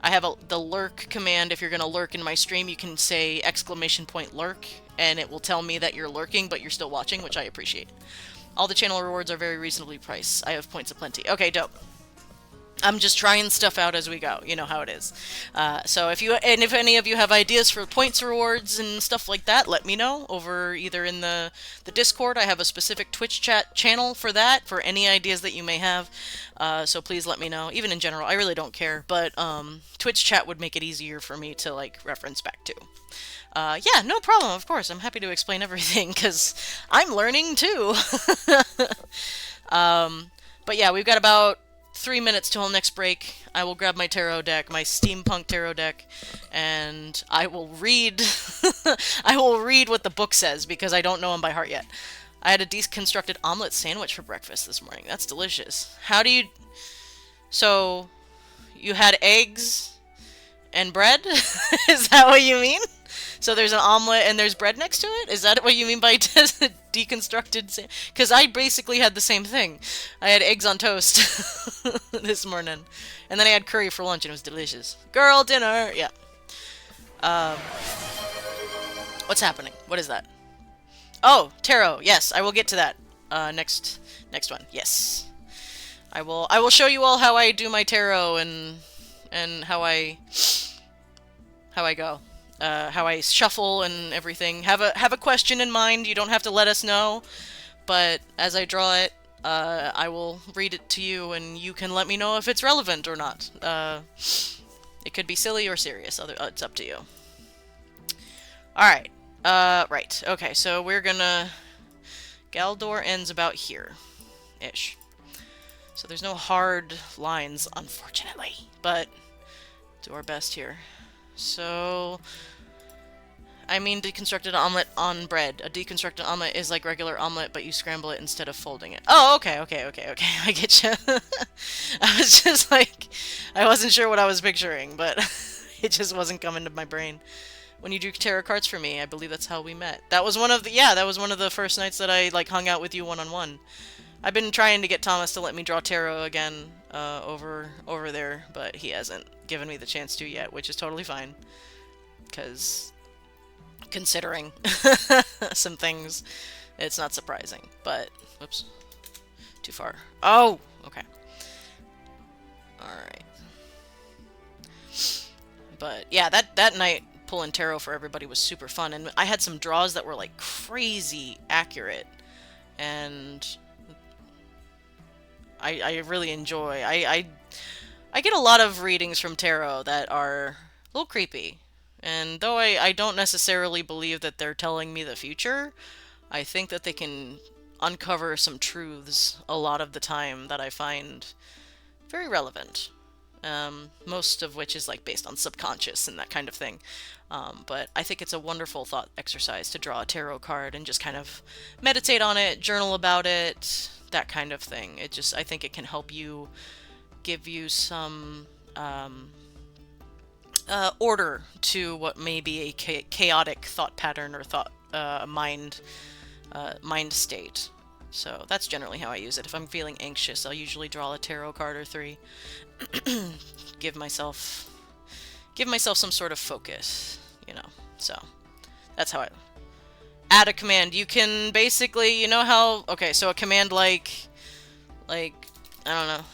A: I have the lurk command. If you're going to lurk in my stream, you can say exclamation point lurk, and it will tell me that you're lurking, but you're still watching, which I appreciate. All the channel rewards are very reasonably priced. I have points aplenty. Okay, dope. I'm just trying stuff out as we go. You know how it is. So if any of you have ideas for points rewards and stuff like that, let me know over either in the Discord. I have a specific Twitch chat channel for that, for any ideas that you may have. So please let me know. Even in general, I really don't care, but Twitch chat would make it easier for me to like reference back to. Yeah, no problem. Of course, I'm happy to explain everything because I'm learning too. But yeah, we've got about 3 minutes till next break. I will grab my tarot deck, my steampunk tarot deck, and I will read I will read what the book says because I don't know them by heart yet. I had a deconstructed omelet sandwich for breakfast this morning. That's delicious. How do you... So, you had eggs and bread? Is that what you mean? So there's an omelet and there's bread next to it? Is that what you mean by deconstructed? Because I basically had the same thing. I had eggs on toast this morning. And then I had curry for lunch and it was delicious. Girl dinner! Yeah. What's happening? What is that? Oh, tarot. Yes, I will get to that. Next one. Yes. I will show you all how I do my tarot and how I go. How I shuffle and everything. Have a question in mind. You don't have to let us know, but as I draw it, I will read it to you, and you can let me know if it's relevant or not. It could be silly or serious. It's up to you. All right. Right. Okay. So we're gonna. Galdor ends about here, ish. So there's no hard lines, unfortunately, but do our best here. So, I mean deconstructed omelet on bread. A deconstructed omelet is like regular omelet, but you scramble it instead of folding it. Oh, okay. I get you. I was just like, I wasn't sure what I was picturing, but it just wasn't coming to my brain. When you drew tarot cards for me, I believe that's how we met. That was one of the, yeah, that was one of the first nights that I, like, hung out with you one-on-one. I've been trying to get Thomas to let me draw tarot again over there, but he hasn't given me the chance to yet, which is totally fine. Because, considering some things, it's not surprising. But, whoops, too far. Oh, okay. Alright. But, yeah, that night, pulling tarot for everybody was super fun, and I had some draws that were, like, crazy accurate, and I really enjoy. I get a lot of readings from tarot that are a little creepy. And though I don't necessarily believe that they're telling me the future, I think that they can uncover some truths a lot of the time that I find very relevant. Most of which is like based on subconscious and that kind of thing. But I think it's a wonderful thought exercise to draw a tarot card and just kind of meditate on it, journal about it, that kind of thing. I think it can help you, give you some order to what may be a chaotic thought pattern or thought mind state. So that's generally how I use it. If I'm feeling anxious, I'll usually draw a tarot card or 3. give myself some sort of focus, you know. So that's how I add a command. You can basically, you know how, okay, so a command like I don't know.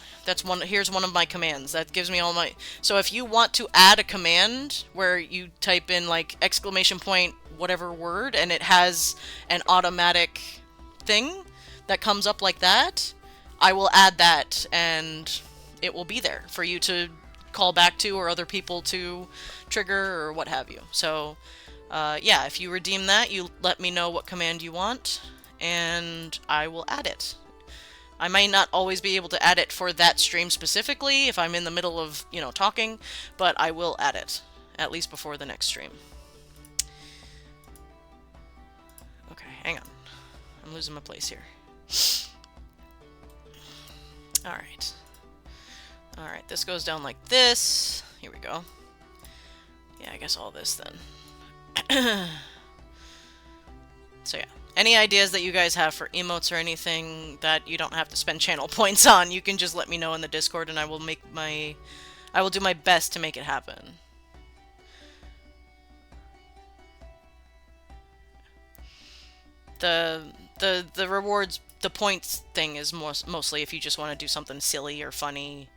A: Here's one of my commands. That gives me all my... So if you want to add a command where you type in, like, exclamation point, whatever word, and it has an automatic thing that comes up like that, I will add that, and it will be there for you to call back to or other people to trigger or what have you. So, yeah, if you redeem that, you let me know what command you want, and I will add it. I might not always be able to add it for that stream specifically if I'm in the middle of, talking, but I will add it, at least before the next stream. Okay, hang on. I'm losing my place here. Alright. Alright, this goes down like this. Here we go. Yeah, I guess all this then. So yeah. Any ideas that you guys have for emotes or anything that you don't have to spend channel points on, you can just let me know in the Discord and I will do my best to make it happen. The rewards, the points thing is mostly if you just want to do something silly or funny.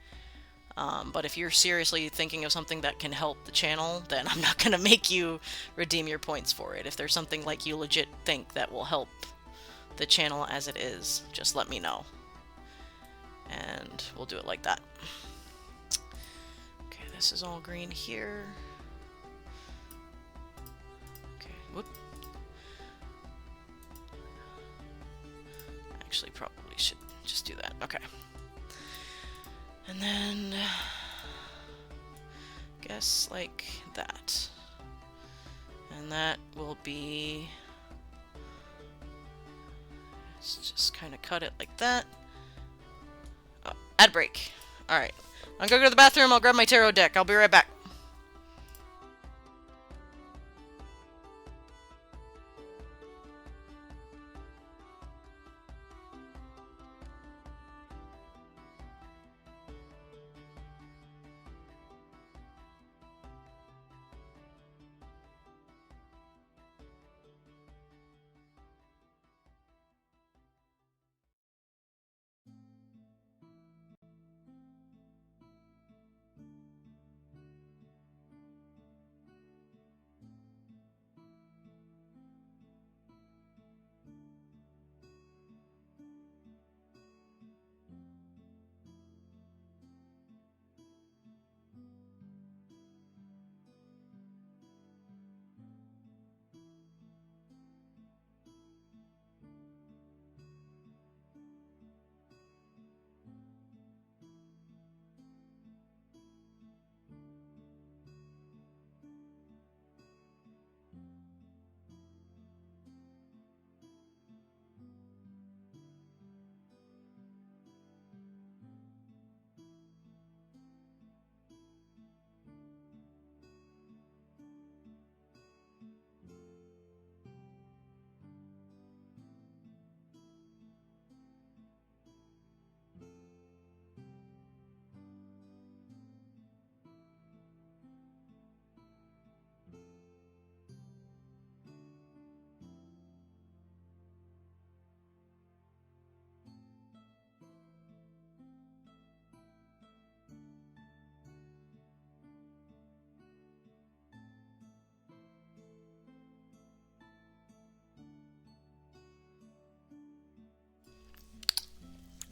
A: But if you're seriously thinking of something that can help the channel, then I'm not going to make you redeem your points for it. If there's something like you legit think that will help the channel as it is, just let me know. And we'll do it like that. Okay, this is all green here. Okay, whoop. Actually, probably should just do that. Okay. And then, guess like that. And that will be, let's just kind of cut it like that. Oh, ad break. Alright. I'm gonna go to the bathroom, I'll grab my tarot deck. I'll be right back.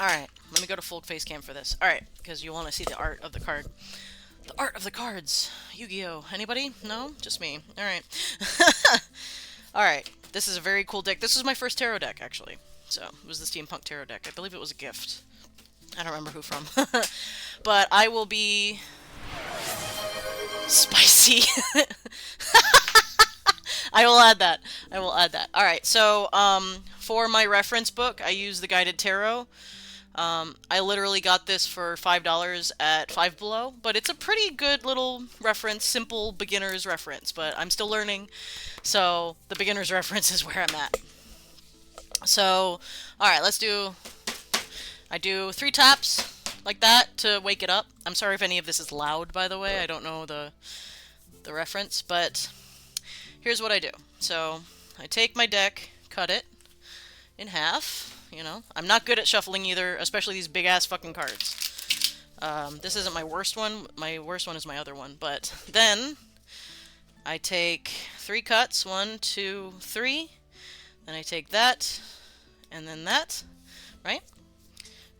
A: Alright, let me go to full face cam for this. Alright, because you want to see the art of the card. The art of the cards! Yu-Gi-Oh! Anybody? No? Just me. Alright. Alright, this is a very cool deck. This was my first tarot deck, actually. So, it was the Steampunk Tarot deck. I believe it was a gift. I don't remember who from. But I will be... spicy. I will add that. I will add that. Alright, so, for my reference book, I use the Guided Tarot. I literally got this for $5 at Five Below, but it's a pretty good little reference, simple beginner's reference, but I'm still learning, so the beginner's reference is where I'm at. So, alright, I do 3 taps, like that, to wake it up. I'm sorry if any of this is loud, by the way, I don't know the reference, but here's what I do. So, I take my deck, cut it in half. You know, I'm not good at shuffling either, especially these big-ass fucking cards. This isn't my worst one. My worst one is my other one. But then I take 3 cuts. 1, 2, 3. Then I take that, and then that, right?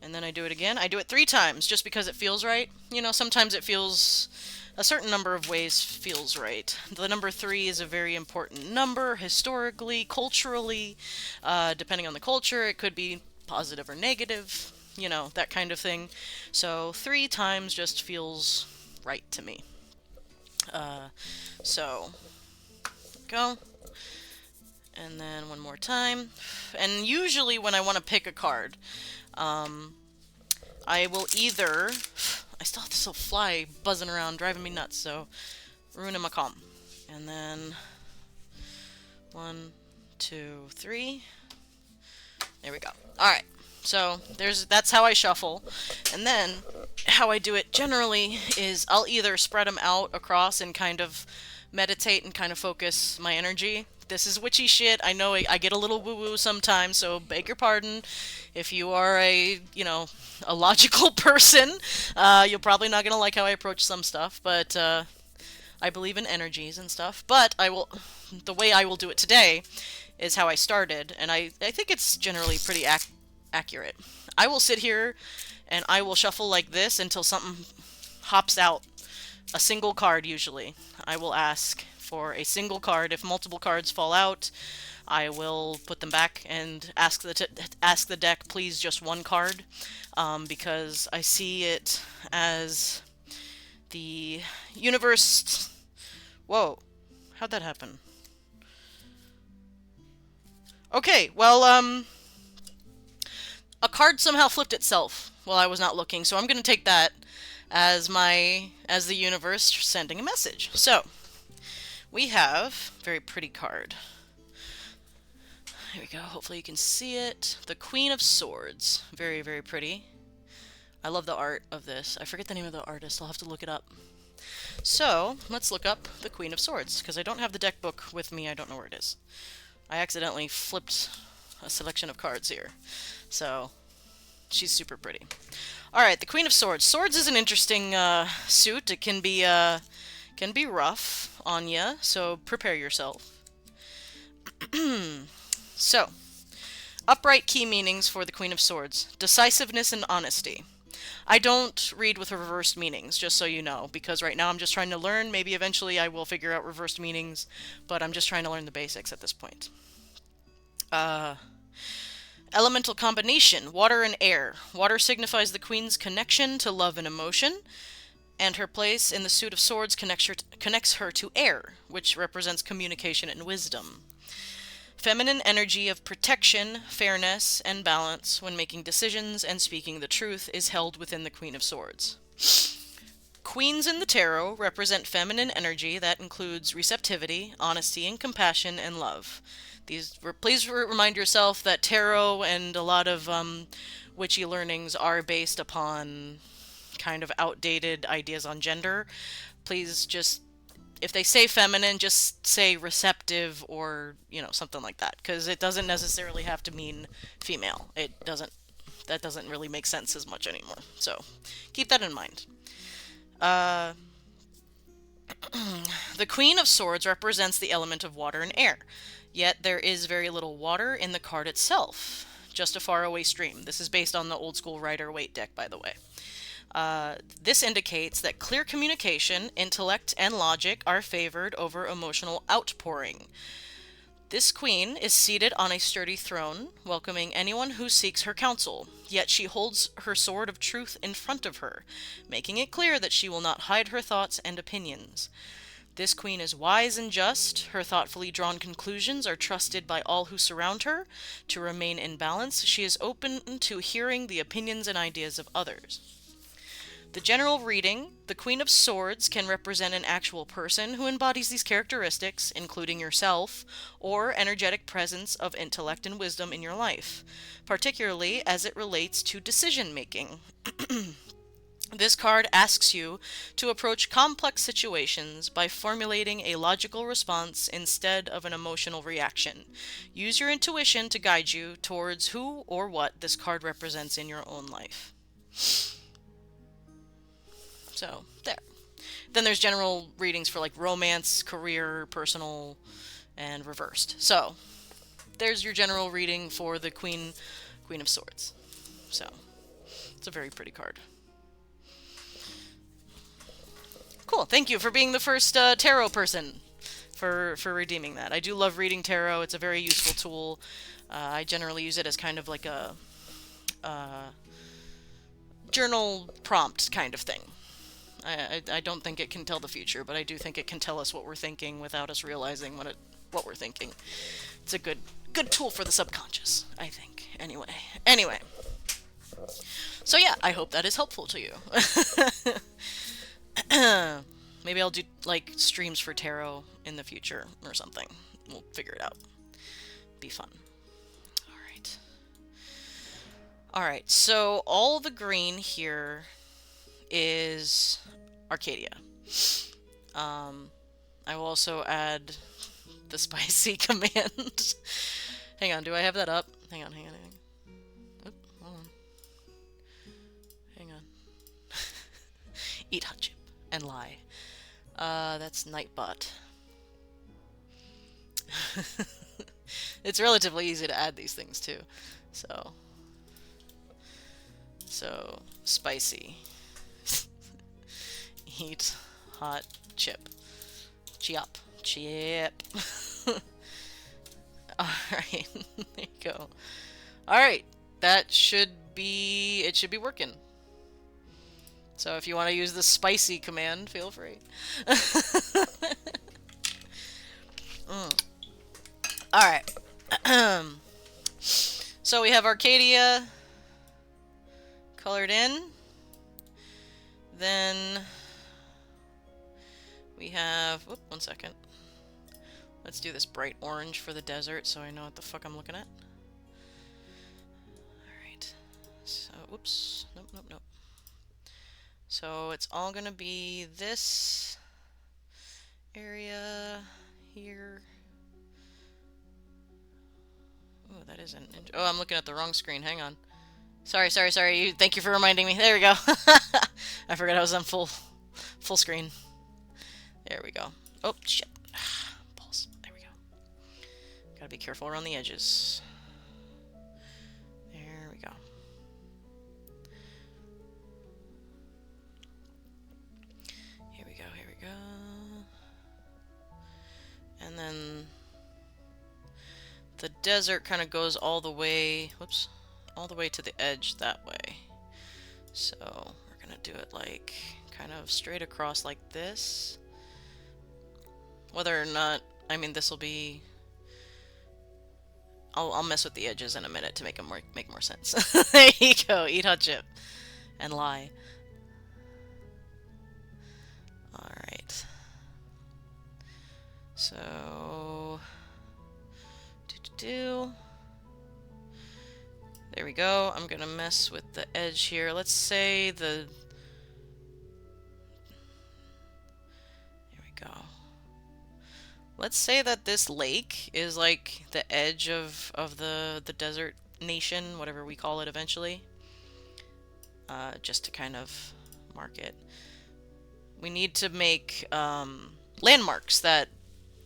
A: And then I do it again. I do it 3 times, just because it feels right. You know, sometimes it feels... a certain number of ways feels right. The number 3 is a very important number, historically, culturally. Depending on the culture, it could be positive or negative. you know, that kind of thing. So 3 times just feels right to me. So, go. And then one more time. And usually when I want to pick a card, I will either... I still have this little fly buzzing around, driving me nuts, so... Ruin my calm. And then... 1, 2, 3. There we go. Alright. So, that's how I shuffle. And then, how I do it generally is I'll either spread them out across and kind of meditate and kind of focus my energy. This is witchy shit. I know I get a little woo-woo sometimes, so beg your pardon. If you are a logical person, you're probably not gonna like how I approach some stuff, but I believe in energies and stuff. But the way I will do it today is how I started, and I think it's generally pretty accurate. I will sit here and I will shuffle like this until something hops out. A single card, usually. I will ask for a single card. If multiple cards fall out, I will put them back and ask the deck, please, just one card, because I see it as the universe... Whoa. How'd that happen? Okay, well, a card somehow flipped itself while I was not looking, so I'm going to take that as the universe sending a message. So, we have a very pretty card. Here we go. Hopefully you can see it. The Queen of Swords. Very, very pretty. I love the art of this. I forget the name of the artist. I'll have to look it up. So, let's look up the Queen of Swords, because I don't have the deck book with me. I don't know where it is. I accidentally flipped a selection of cards here. So, she's super pretty. Alright, the Queen of Swords. Swords is an interesting suit. It can be rough on ya, so prepare yourself. So, upright key meanings for the Queen of Swords. Decisiveness and honesty. I don't read with reversed meanings, just so you know, because right now I'm just trying to learn. Maybe eventually I will figure out reversed meanings, but I'm just trying to learn the basics at this point. Elemental combination, water and air. Water signifies the Queen's connection to love and emotion, and her place in the suit of swords connects her to air, which represents communication and wisdom. Feminine energy of protection, fairness, and balance when making decisions and speaking the truth is held within the Queen of Swords. Queens in the tarot represent feminine energy that includes receptivity, honesty, and compassion and love. Please remind yourself that tarot and a lot of witchy learnings are based upon kind of outdated ideas on gender. Please just, if they say feminine, just say receptive or, something like that, because it doesn't necessarily have to mean female. That doesn't really make sense as much anymore. So, keep that in mind. The Queen of Swords represents the element of water and air, yet there is very little water in the card itself. Just a faraway stream. This is based on the old school Rider-Waite deck, by the way. This indicates that clear communication, intellect, and logic are favored over emotional outpouring. This queen is seated on a sturdy throne, welcoming anyone who seeks her counsel, yet she holds her sword of truth in front of her, making it clear that she will not hide her thoughts and opinions. This queen is wise and just. Her thoughtfully drawn conclusions are trusted by all who surround her. To remain in balance, she is open to hearing the opinions and ideas of others. The general reading, the Queen of Swords can represent an actual person who embodies these characteristics, including yourself, or energetic presence of intellect and wisdom in your life, particularly as it relates to decision-making. This card asks you to approach complex situations by formulating a logical response instead of an emotional reaction. Use your intuition to guide you towards who or what this card represents in your own life. So, there. Then there's general readings for, like, romance, career, personal, and reversed. So, there's your general reading for the Queen of Swords. So, it's a very pretty card. Cool. Thank you for being the first tarot person for redeeming that. I do love reading tarot. It's a very useful tool. I generally use it as kind of like a journal prompt kind of thing. I don't think it can tell the future, but I do think it can tell us what we're thinking without us realizing what we're thinking. It's a good tool for the subconscious, I think. Anyway. So yeah, I hope that is helpful to you. Maybe I'll do like streams for tarot in the future or something. We'll figure it out. Be fun. Alright, so all the green here is Arcadia. I will also add the spicy command. Hang on, do I have that up? Hang on. Oop, hold on. Hang on. Eat hot chip and lie. That's Nightbot. It's relatively easy to add these things too. So spicy. Eat hot chip. Chip. Alright, there you go. Alright, it should be working. So if you want to use the spicy command, feel free. Alright. So we have Arcadia colored in. Then we have, whoop, one second. Let's do this bright orange for the desert so I know what the fuck I'm looking at. Alright. So, whoops. Nope. So it's all gonna be this area here. Oh, that isn't. Oh, I'm looking at the wrong screen. Hang on. Sorry. Thank you for reminding me. There we go. I forgot I was on full screen. There we go. Oh, shit. Pulse. There we go. Gotta be careful around the edges. There we go. Here we go. And then the desert kind of goes all the way, whoops, all the way to the edge that way. So we're gonna do it like kind of straight across like this. Whether or not, I mean, this will be, I'll mess with the edges in a minute to make them make more sense. There you go. Eat hot chip and lie. All right. So there we go. I'm gonna mess with the edge here. Let's say there we go. Let's say that this lake is like the edge of the desert nation, whatever we call it eventually. Just to kind of mark it. We need to make landmarks that,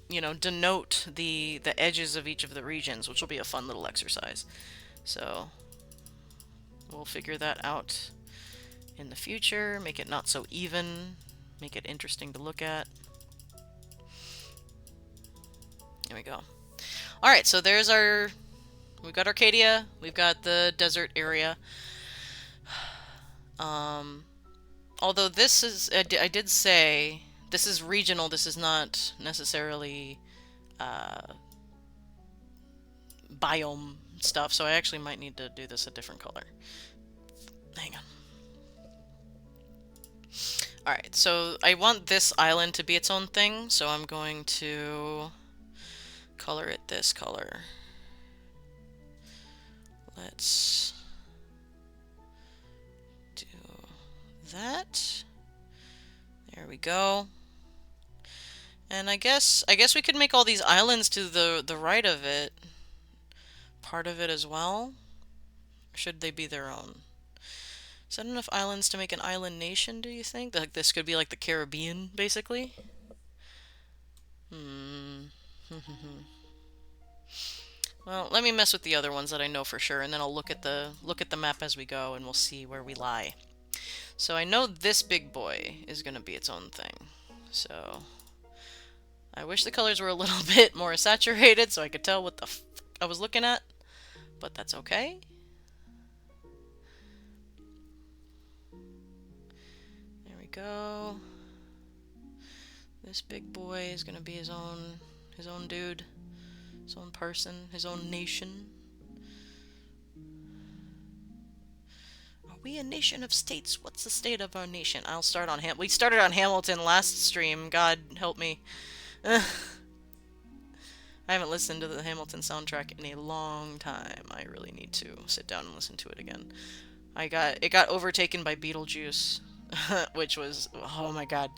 A: you know, denote the edges of each of the regions, which will be a fun little exercise. So we'll figure that out in the future, make it not so even, make it interesting to look at. There we go. Alright, so there's we've got Arcadia, we've got the desert area. Although this is, I did say, this is regional, this is not necessarily biome stuff, so I actually might need to do this a different color. Hang on. Alright, so I want this island to be its own thing, so I'm going to color it this color. Let's do that. There we go. And I guess we could make all these islands to the right of it part of it as well. Or should they be their own? Is that enough islands to make an island nation, do you think? Like this could be like the Caribbean, basically? Well, let me mess with the other ones that I know for sure, and then I'll look at the map as we go, and we'll see where we lie. So I know this big boy is gonna be its own thing. So I wish the colors were a little bit more saturated so I could tell what the f I was looking at, but that's okay. go. This big boy is gonna be his own dude, his own person, his own nation. Are we a nation of states? What's the state of our nation? I'll start on we started on Hamilton last stream. God help me. I haven't listened to the Hamilton soundtrack in a long time. I really need to sit down and listen to it again. It got overtaken by Beetlejuice, which was, oh my god,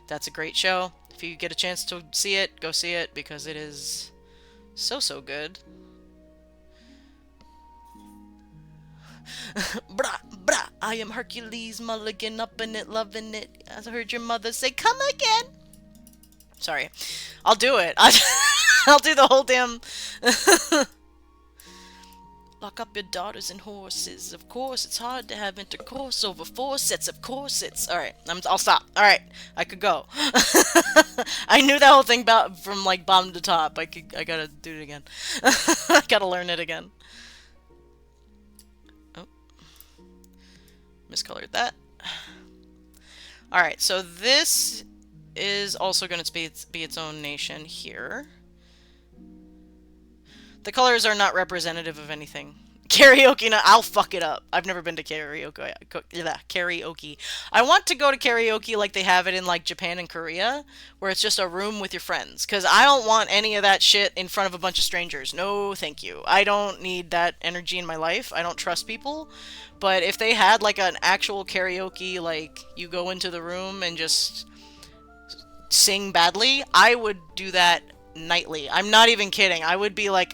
A: that's a great show. If you get a chance to see it, go see it, because it is so good. Brah, brah, I am Hercules Mulligan, up in it, loving it. I heard your mother say, come again. Sorry. I'll do it. I'll do the whole damn... Lock up your daughters and horses. Of course, it's hard to have intercourse over 4 sets of corsets. Alright, I'll stop. Alright, I could go. I knew that whole thing from, like, bottom to top. I gotta do it again. I gotta learn it again. Oh. Miscolored that. Alright, so this is also going to be its own nation here. The colors are not representative of anything. Karaoke, no, I'll fuck it up. I've never been to karaoke. Karaoke. I want to go to karaoke like they have it in like Japan and Korea, where it's just a room with your friends. Because I don't want any of that shit in front of a bunch of strangers. No, thank you. I don't need that energy in my life. I don't trust people. But if they had like an actual karaoke, like you go into the room and just sing badly, I would do that nightly. I'm not even kidding. I would be like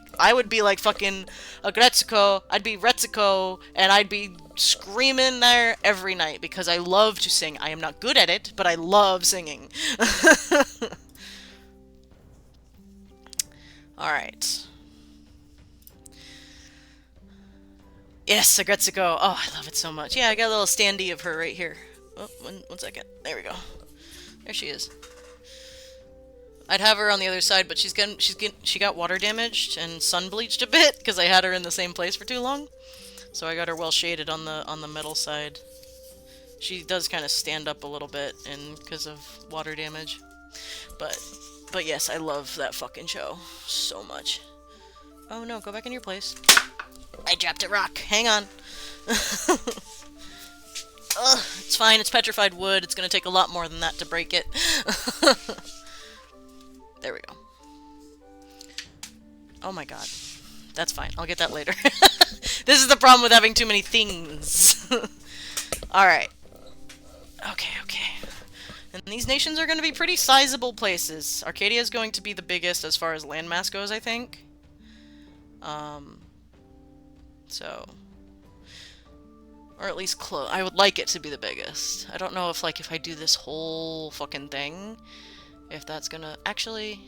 A: fucking a Gretzico. I'd be Retzico, and I'd be screaming there every night because I love to sing. I am not good at it, but I love singing. Alright. Yes, a Gretzico. Oh, I love it so much. Yeah, I got a little standee of her right here. Oh, one second. There we go. There she is. I'd have her on the other side, but she got water damaged and sun bleached a bit because I had her in the same place for too long. So I got her well shaded on the metal side. She does kind of stand up a little bit because of water damage. But yes, I love that fucking show so much. Oh no, go back in your place. I dropped a rock. Hang on. Ugh, it's fine. It's petrified wood. It's gonna take a lot more than that to break it. There we go. Oh my god. That's fine. I'll get that later. This is the problem with having too many things. Alright. Okay. And these nations are going to be pretty sizable places. Arcadia is going to be the biggest as far as landmass goes, I think. So... Or at least close. I would like it to be the biggest. I don't know if, like, if I do this whole fucking thing... If that's gonna... Actually,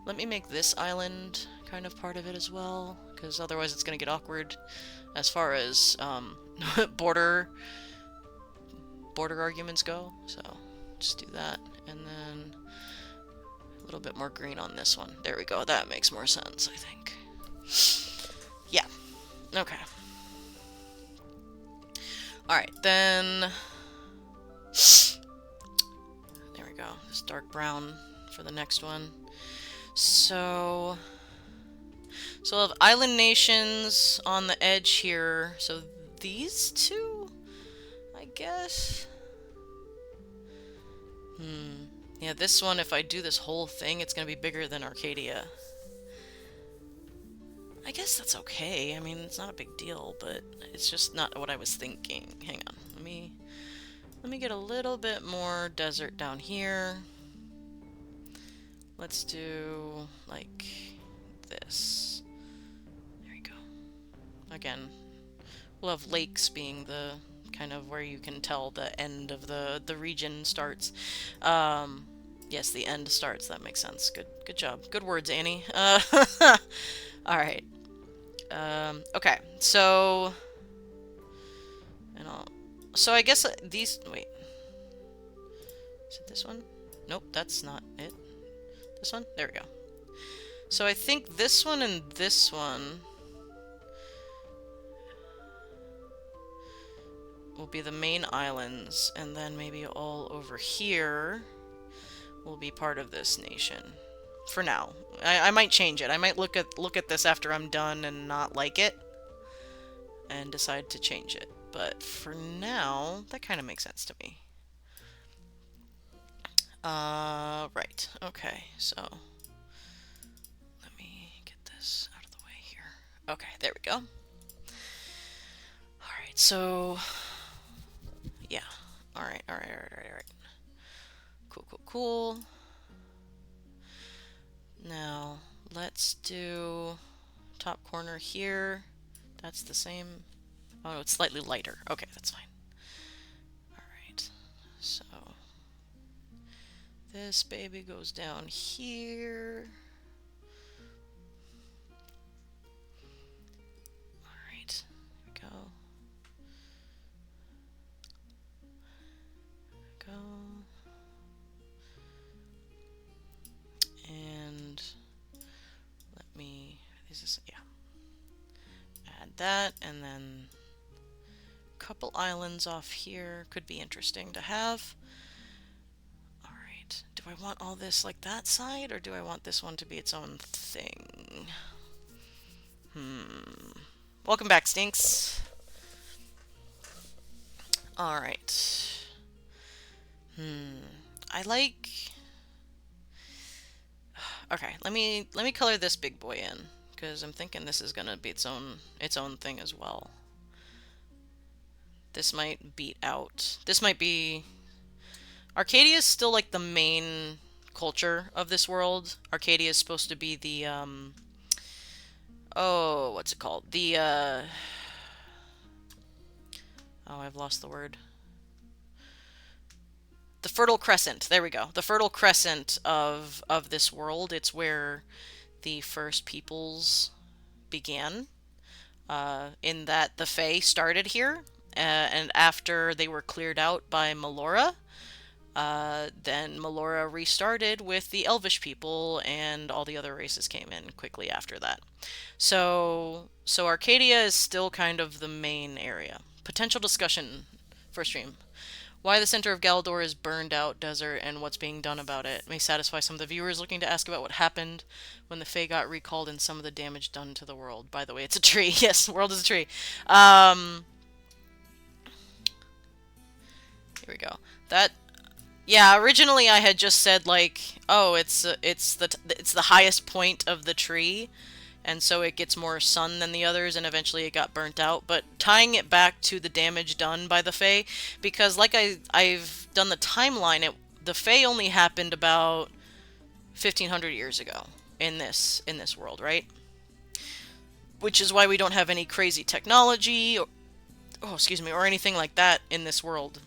A: let me make this island kind of part of it as well, because otherwise it's gonna get awkward as far as border arguments go. So just do that, and then a little bit more green on this one. There we go. That makes more sense, I think. Yeah. Okay. Alright, then... Go. This dark brown for the next one. So we'll have island nations on the edge here. So these two, I guess. Yeah, this one, if I do this whole thing, it's gonna be bigger than Arcadia. I guess that's okay. I mean, it's not a big deal, but it's just not what I was thinking. Hang on. Let me get a little bit more desert down here. Let's do, like, this. There we go. Again, we'll have lakes being the kind of where you can tell the end of the region starts. Yes, the end starts. That makes sense. Good job. Good words, Annie. Alright. Okay, so... So I guess these... Wait. Is it this one? Nope, that's not it. This one? There we go. So I think this one and this one will be the main islands, and then maybe all over here will be part of this nation. For now. I might change it. I might look at this after I'm done and not like it, and decide to change it. But for now, that kind of makes sense to me. Right. Okay, so let me get this out of the way here. Okay, there we go. Alright, so yeah. Alright. Cool. Now, let's do top corner here. That's the same. Oh, it's slightly lighter. Okay, that's fine. Alright, so this baby goes down here. Alright, here we go. And let me, add that, and then a couple islands off here could be interesting to have. Alright, do I want all this like that side, or do I want this one to be its own thing? Welcome back, Stinks. Alright. I like... Okay, let me color this big boy in, because I'm thinking this is gonna be its own thing as well. This might beat out. This might be... Arcadia is still like the main culture of this world. Arcadia is supposed to be the oh, what's it called? The oh, I've lost the word. The Fertile Crescent. There we go. The Fertile Crescent of this world. It's where the first peoples began. In that the Fae started here, and after they were cleared out by Melora, then Melora restarted with the Elvish people, and all the other races came in quickly after that. So Arcadia is still kind of the main area. Potential discussion for stream. Why the center of Galador is burned out desert and what's being done about it may satisfy some of the viewers looking to ask about what happened when the Fae got recalled and some of the damage done to the world. By the way, it's a tree. Yes, the world is a tree. Here we go. Yeah, originally I had just said like, oh, it's the highest point of the tree, and so it gets more sun than the others, and eventually it got burnt out. But tying it back to the damage done by the Fae, because like I've done the timeline, the Fae only happened about 1,500 years ago in this world, right? Which is why we don't have any crazy technology, or anything like that in this world.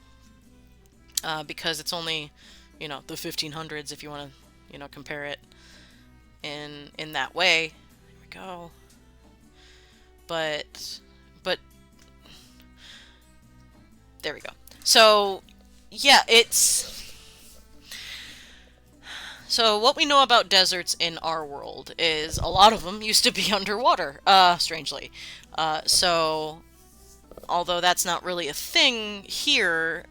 A: Because it's only, the 1500s if you want to, compare it in that way. There we go. But there we go. So yeah, so what we know about deserts in our world is a lot of them used to be underwater, strangely. So although that's not really a thing here,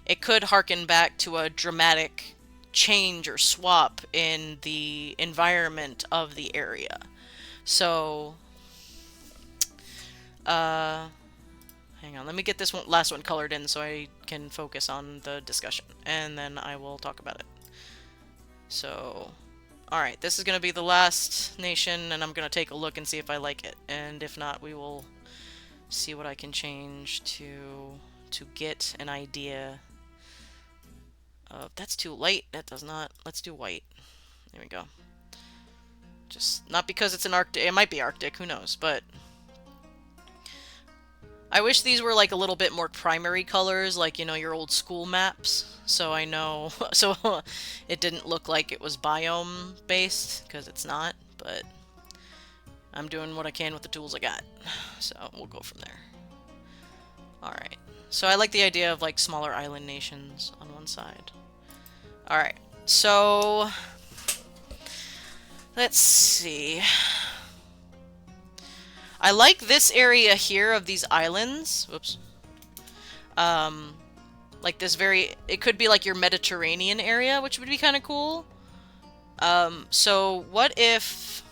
A: it could harken back to a dramatic change or swap in the environment of the area. So, hang on, let me get this last one colored in so I can focus on the discussion, and then I will talk about it. So, alright, this is going to be the last nation, and I'm going to take a look and see if I like it. And if not, we will see what I can change to get an idea. That's too light. That does not. Let's do white. There we go. Just not because it's an Arctic. It might be Arctic. Who knows? But I wish these were like a little bit more primary colors, like your old school maps. So I know. So it didn't look like it was biome based, because it's not. But I'm doing what I can with the tools I got. So we'll go from there. All right. So I like the idea of like smaller island nations on one side. Alright, so let's see. I like this area here of these islands. Whoops. Um, like this very, it could be like your Mediterranean area, which would be kind of cool. So what if,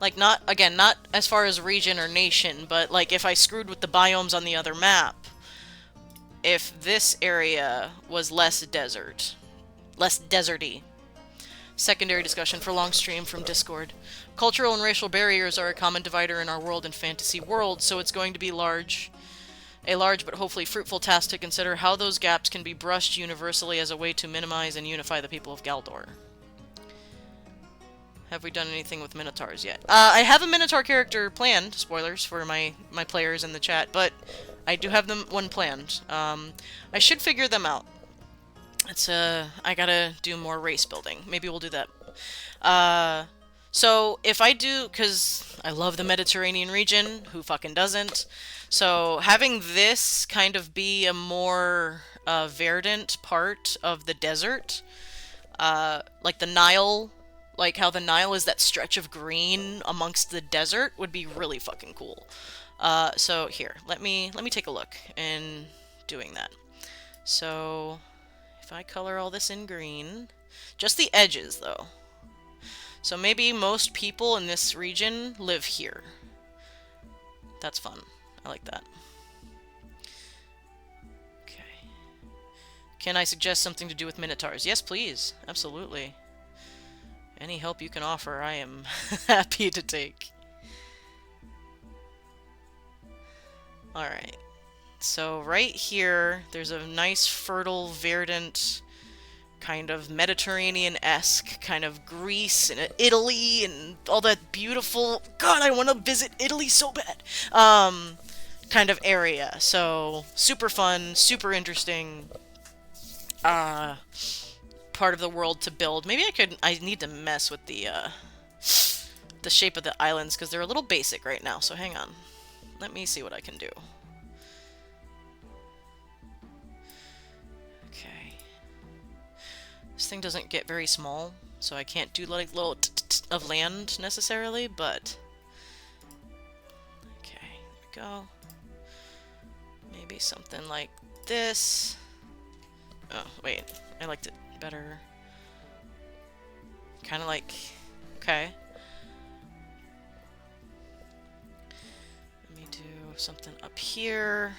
A: like not, again, not as far as region or nation, but like if I screwed with the biomes on the other map, if this area was less desert, less deserty. Secondary discussion for long stream from Discord. Cultural and racial barriers are a common divider in our world and fantasy world, so it's going to be a large but hopefully fruitful task to consider how those gaps can be brushed universally as a way to minimize and unify the people of Galdor. Have we done anything with Minotaurs yet? I have a Minotaur character planned, spoilers for my players in the chat, but I do have them one planned. I should figure them out. It's I gotta do more race building. Maybe we'll do that. So if I do, because I love the Mediterranean region, who fucking doesn't? So having this kind of be a more verdant part of the desert, like the Nile, like how the Nile is that stretch of green amongst the desert, would be really fucking cool. So here, let me take a look in doing that. So if I color all this in green, just the edges though. So maybe most people in this region live here. That's fun. I like that. Okay. Can I suggest something to do with Minotaurs? Yes, please. Absolutely. Any help you can offer, I am happy to take. Alright. So right here, there's a nice, fertile, verdant, kind of Mediterranean-esque, kind of Greece and Italy and all that beautiful... God, I want to visit Italy so bad! Kind of area. So, super fun, super interesting part of the world to build. Maybe I need to mess with the shape of the islands, because they're a little basic right now, so hang on. Let me see what I can do. This thing doesn't get very small, so I can't do like little of land necessarily, but... Okay, there we go. Maybe something like this. Oh, wait. I liked it better. Kind of like... Okay. Let me do something up here.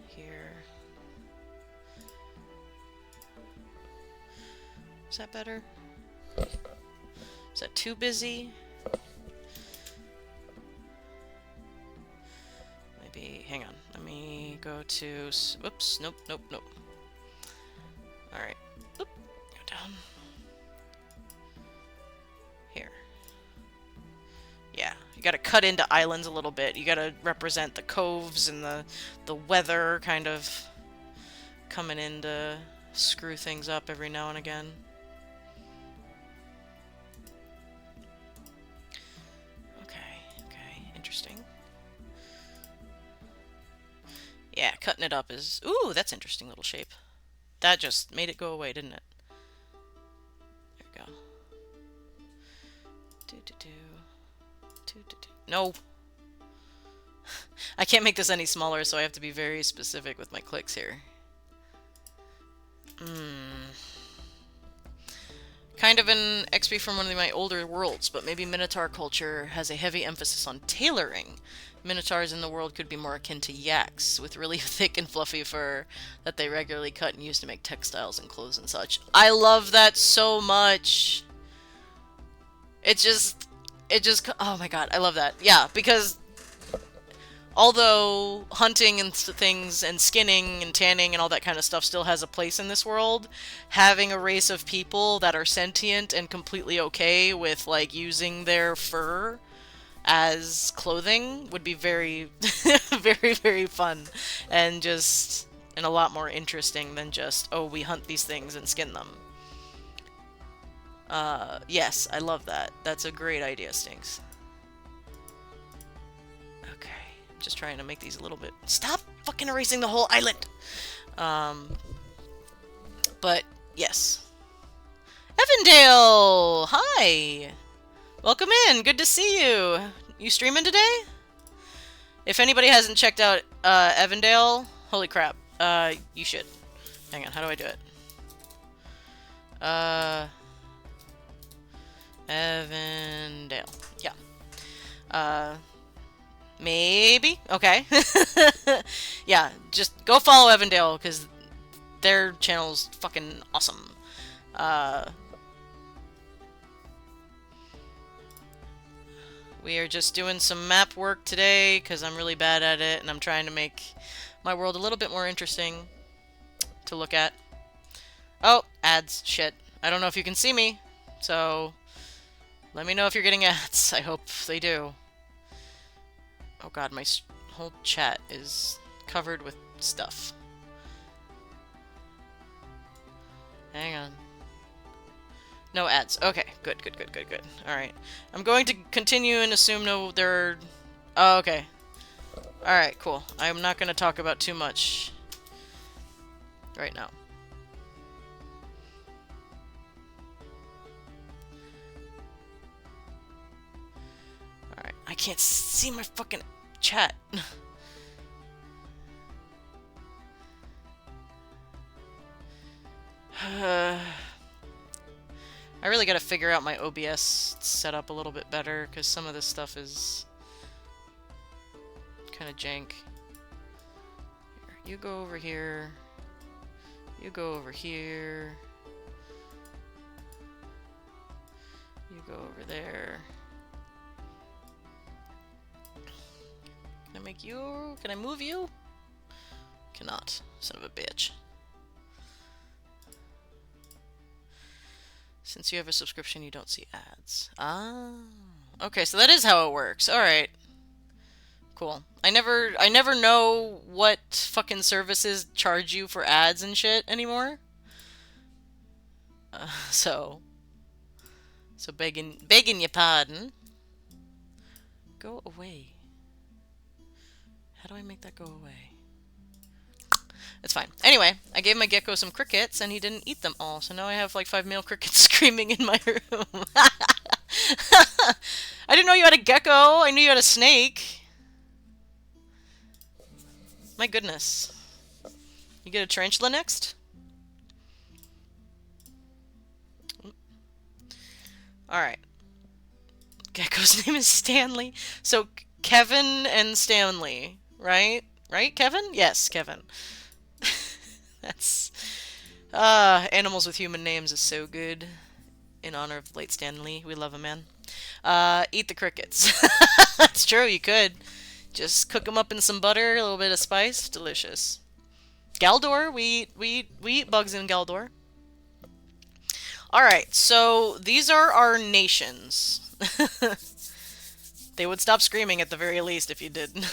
A: Here. Is that better? Is that too busy? Maybe, hang on. Let me go to, whoops, nope. Alright. Oop, go down. Here. Yeah, you gotta cut into islands a little bit. You gotta represent the coves and the weather kind of coming in to screw things up every now and again. Interesting. Yeah, cutting it up is... Ooh, that's interesting little shape. That just made it go away, didn't it? There we go. No! I can't make this any smaller, so I have to be very specific with my clicks here. Kind of an XP from one of my older worlds, but maybe Minotaur culture has a heavy emphasis on tailoring. Minotaurs in the world could be more akin to yaks, with really thick and fluffy fur that they regularly cut and use to make textiles and clothes and such. I love that so much! It just, oh my god, I love that. Yeah, because although hunting and things and skinning and tanning and all that kind of stuff still has a place in this world, having a race of people that are sentient and completely okay with, like, using their fur as clothing would be very, very, very fun. And just, and a lot more interesting than just, oh, we hunt these things and skin them. Yes, I love that. That's a great idea, Stinks. Just trying to make these a little bit... Stop fucking erasing the whole island! But, yes. Evandale! Hi! Welcome in! Good to see you! You streaming today? If anybody hasn't checked out Evandale, holy crap, you should. Hang on, how do I do it? Evandale. Yeah. Maybe? Okay. Yeah, just go follow Evandale, because their channel's fucking awesome. We are just doing some map work today, because I'm really bad at it, and I'm trying to make my world a little bit more interesting to look at. Oh, ads. Shit. I don't know if you can see me, so let me know if you're getting ads. I hope they do. Oh god, my whole chat is covered with stuff. Hang on. No ads. Okay, good, good, good, good, good. Alright. I'm going to continue and assume no, there are... Oh, okay. Alright, cool. I'm not going to talk about too much right now. Alright, I can't see my fucking chat. I really gotta figure out my OBS setup a little bit better, because some of this stuff is kind of jank. Here, you go over here. You go over here. You go over there. Can I make you? Can I move you? Cannot. Son of a bitch. Since you have a subscription, you don't see ads. Ah. Okay, so that is how it works. Alright. Cool. I never know what fucking services charge you for ads and shit anymore. So begging your pardon. Go away. How do I make that go away? It's fine. Anyway, I gave my gecko some crickets, and he didn't eat them all, so now I have like 5 male crickets screaming in my room. I didn't know you had a gecko. I knew you had a snake. My goodness. You get a tarantula next? Alright. Gecko's name is Stanley. So, Kevin and Stanley, right? Right, Kevin? Yes, Kevin. That's... Animals with human names is so good. In honor of late Stanley. We love him, man. Eat the crickets. That's true, you could. Just cook them up in some butter, a little bit of spice. Delicious. Galdor, we eat bugs in Galdor. Alright, so these are our nations. They would stop screaming at the very least if you did.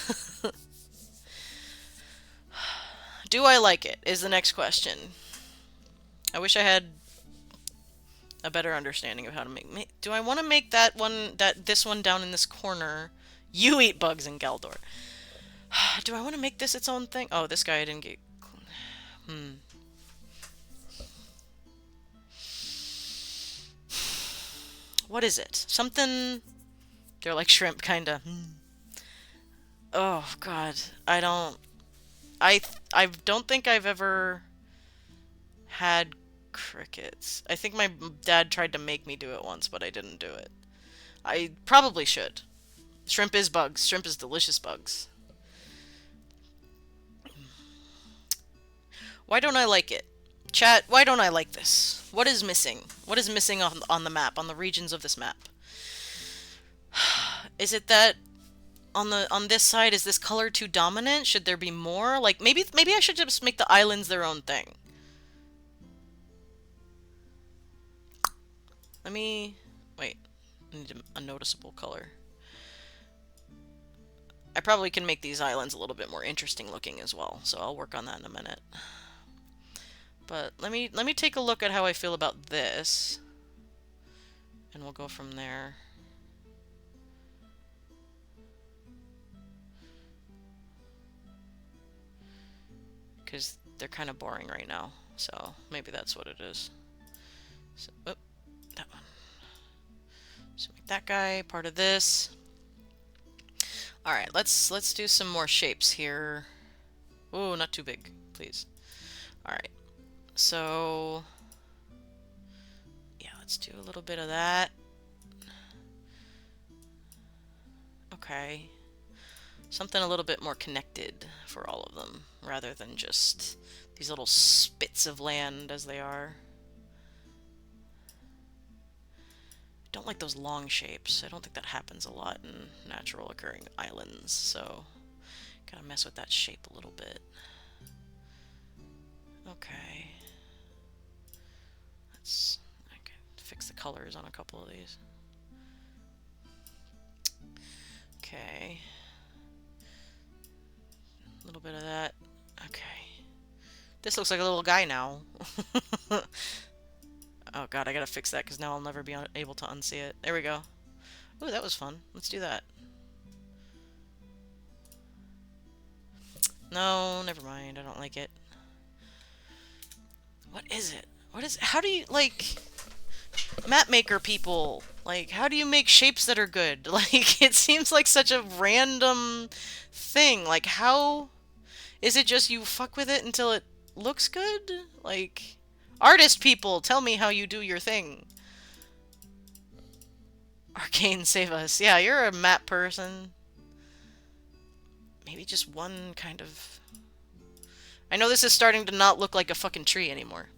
A: Do I like it, is the next question. I wish I had a better understanding of how to make... Do I want to make this one down in this corner? You eat bugs in Galdor. Do I want to make this its own thing? Oh, this guy I didn't get... What is it? Something... They're like shrimp, kinda. Oh, God. I don't think I've ever had crickets. I think my dad tried to make me do it once, but I didn't do it. I probably should. Shrimp is bugs. Shrimp is delicious bugs. Why don't I like it? Chat, why don't I like this? What is missing? What is missing on the map, on the regions of this map? Is it that on this side, is this color too dominant? Should there be more? Like, maybe I should just make the islands their own thing. Let me... Wait. I need a noticeable color. I probably can make these islands a little bit more interesting looking as well, so I'll work on that in a minute. But let me take a look at how I feel about this. And we'll go from there. Because they're kind of boring right now, so maybe that's what it is. So, oh, that one. So make that guy part of this. All right, let's do some more shapes here. Ooh, not too big, please. All right. So, yeah, let's do a little bit of that. Okay. Something a little bit more connected for all of them, rather than just these little spits of land as they are. Don't like those long shapes. I don't think that happens a lot in natural occurring islands, so gotta mess with that shape a little bit. Okay. I can fix the colors on a couple of these. Okay. A little bit of that. Okay. This looks like a little guy now. Oh god, I gotta fix that because now I'll never be able to unsee it. There we go. Ooh, that was fun. Let's do that. No, never mind. I don't like it. What is it? What is... How do you, like... Map maker people, like, how do you make shapes that are good? Like, it seems like such a random thing. Like, how... Is it just you fuck with it until it looks good? Like... Artist people, tell me how you do your thing. Arcane, save us. Yeah, you're a map person. Maybe just one kind of... I know this is starting to not look like a fucking tree anymore.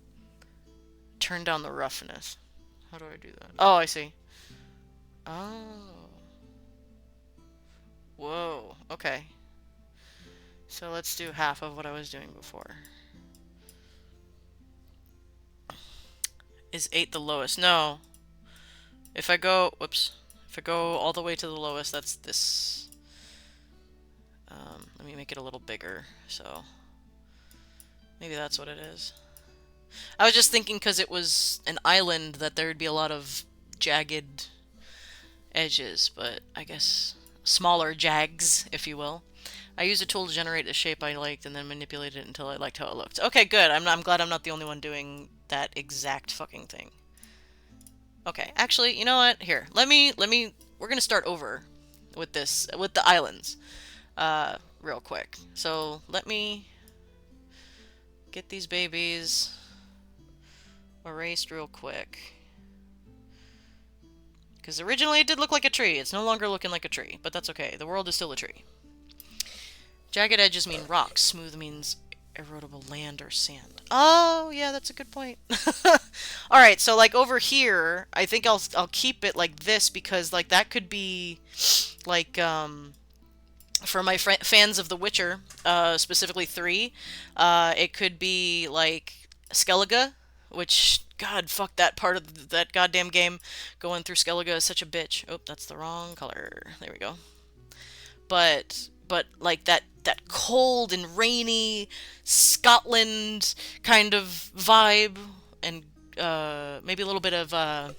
A: Turn down the roughness. How do I do that? Oh, I see. Oh. Whoa, okay. So let's do half of what I was doing before. Is 8 the lowest? No. If I go... Whoops. If I go all the way to the lowest, that's this. Let me make it a little bigger, so... Maybe that's what it is. I was just thinking because it was an island that there would be a lot of jagged edges, but I guess smaller jags, if you will. I used a tool to generate a shape I liked and then manipulated it until I liked how it looked. Okay, good. I'm glad I'm not the only one doing that exact fucking thing. Okay, actually, you know what? Here, we're gonna start over with this, with the islands, real quick. So, let me get these babies erased real quick. Because originally it did look like a tree. It's no longer looking like a tree, but that's okay. The world is still a tree. Jagged edges mean rocks. Smooth means erodible land or sand. Oh, yeah, that's a good point. Alright, so like over here, I think I'll keep it like this because like that could be like for my fans of The Witcher, specifically 3, it could be like Skellige, which, God, fuck that part of that goddamn game. Going through Skellige is such a bitch. Oh, that's the wrong color. There we go. But like that cold and rainy Scotland kind of vibe, and maybe a little bit of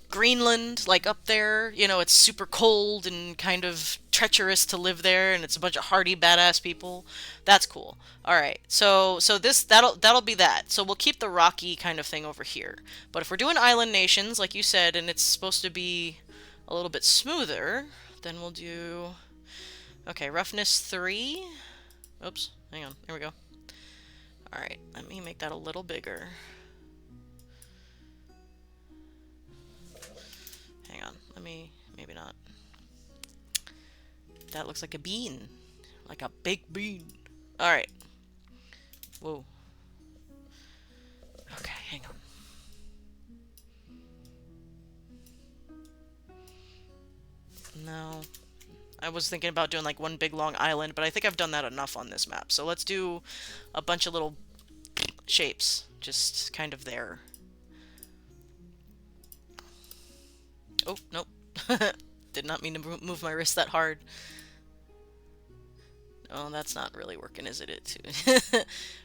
A: Greenland, like up there. You know, it's super cold and kind of treacherous to live there, and it's a bunch of hardy badass people. That's cool. All right, so that'll be that. So we'll keep the rocky kind of thing over here. But if we're doing island nations, like you said, and it's supposed to be a little bit smoother, then we'll do. Okay, roughness 3. Oops, hang on. Here we go. Alright, let me make that a little bigger. Hang on, maybe not. That looks like a bean. Like a baked bean. Alright. Whoa. Okay, hang on. No. I was thinking about doing like one big long island, but I think I've done that enough on this map. So let's do a bunch of little shapes, just kind of there. Oh, nope. Did not mean to move my wrist that hard. Oh, that's not really working, is it?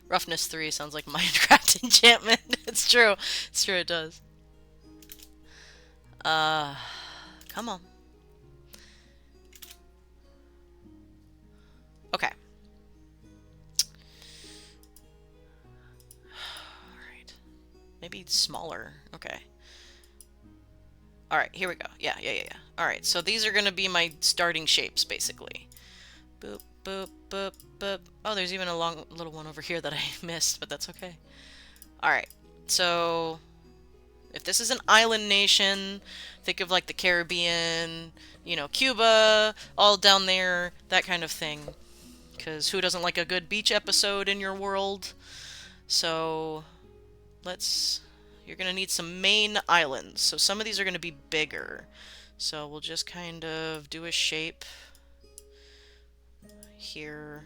A: Roughness 3 sounds like Minecraft enchantment. It's true. It's true, it does. Come on. Okay. Alright. Maybe smaller. Okay. Alright, here we go. Yeah. Alright, so these are going to be my starting shapes, basically. Boop, boop, boop, boop. Oh, there's even a long little one over here that I missed, but that's okay. Alright, so if this is an island nation, think of like the Caribbean, you know, Cuba, all down there, that kind of thing. Because who doesn't like a good beach episode in your world? So you're going to need some main islands. So some of these are going to be bigger. So we'll just kind of do a shape here.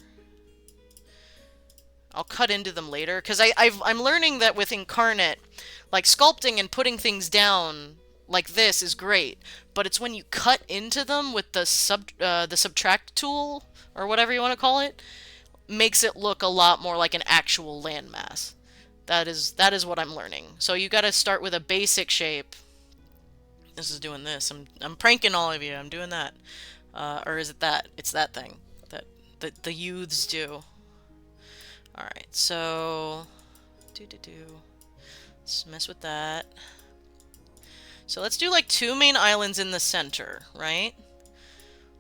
A: I'll cut into them later, because I'm learning that with Incarnate, like, sculpting and putting things down like this is great, but it's when you cut into them with the subtract tool, or whatever you want to call it, makes it look a lot more like an actual landmass. That is what I'm learning. So you gotta start with a basic shape. This is doing this. I'm pranking all of you. I'm doing that. Or is it that? It's that thing that the youths do. Alright, so let's mess with that. So let's do like 2 main islands in the center, right?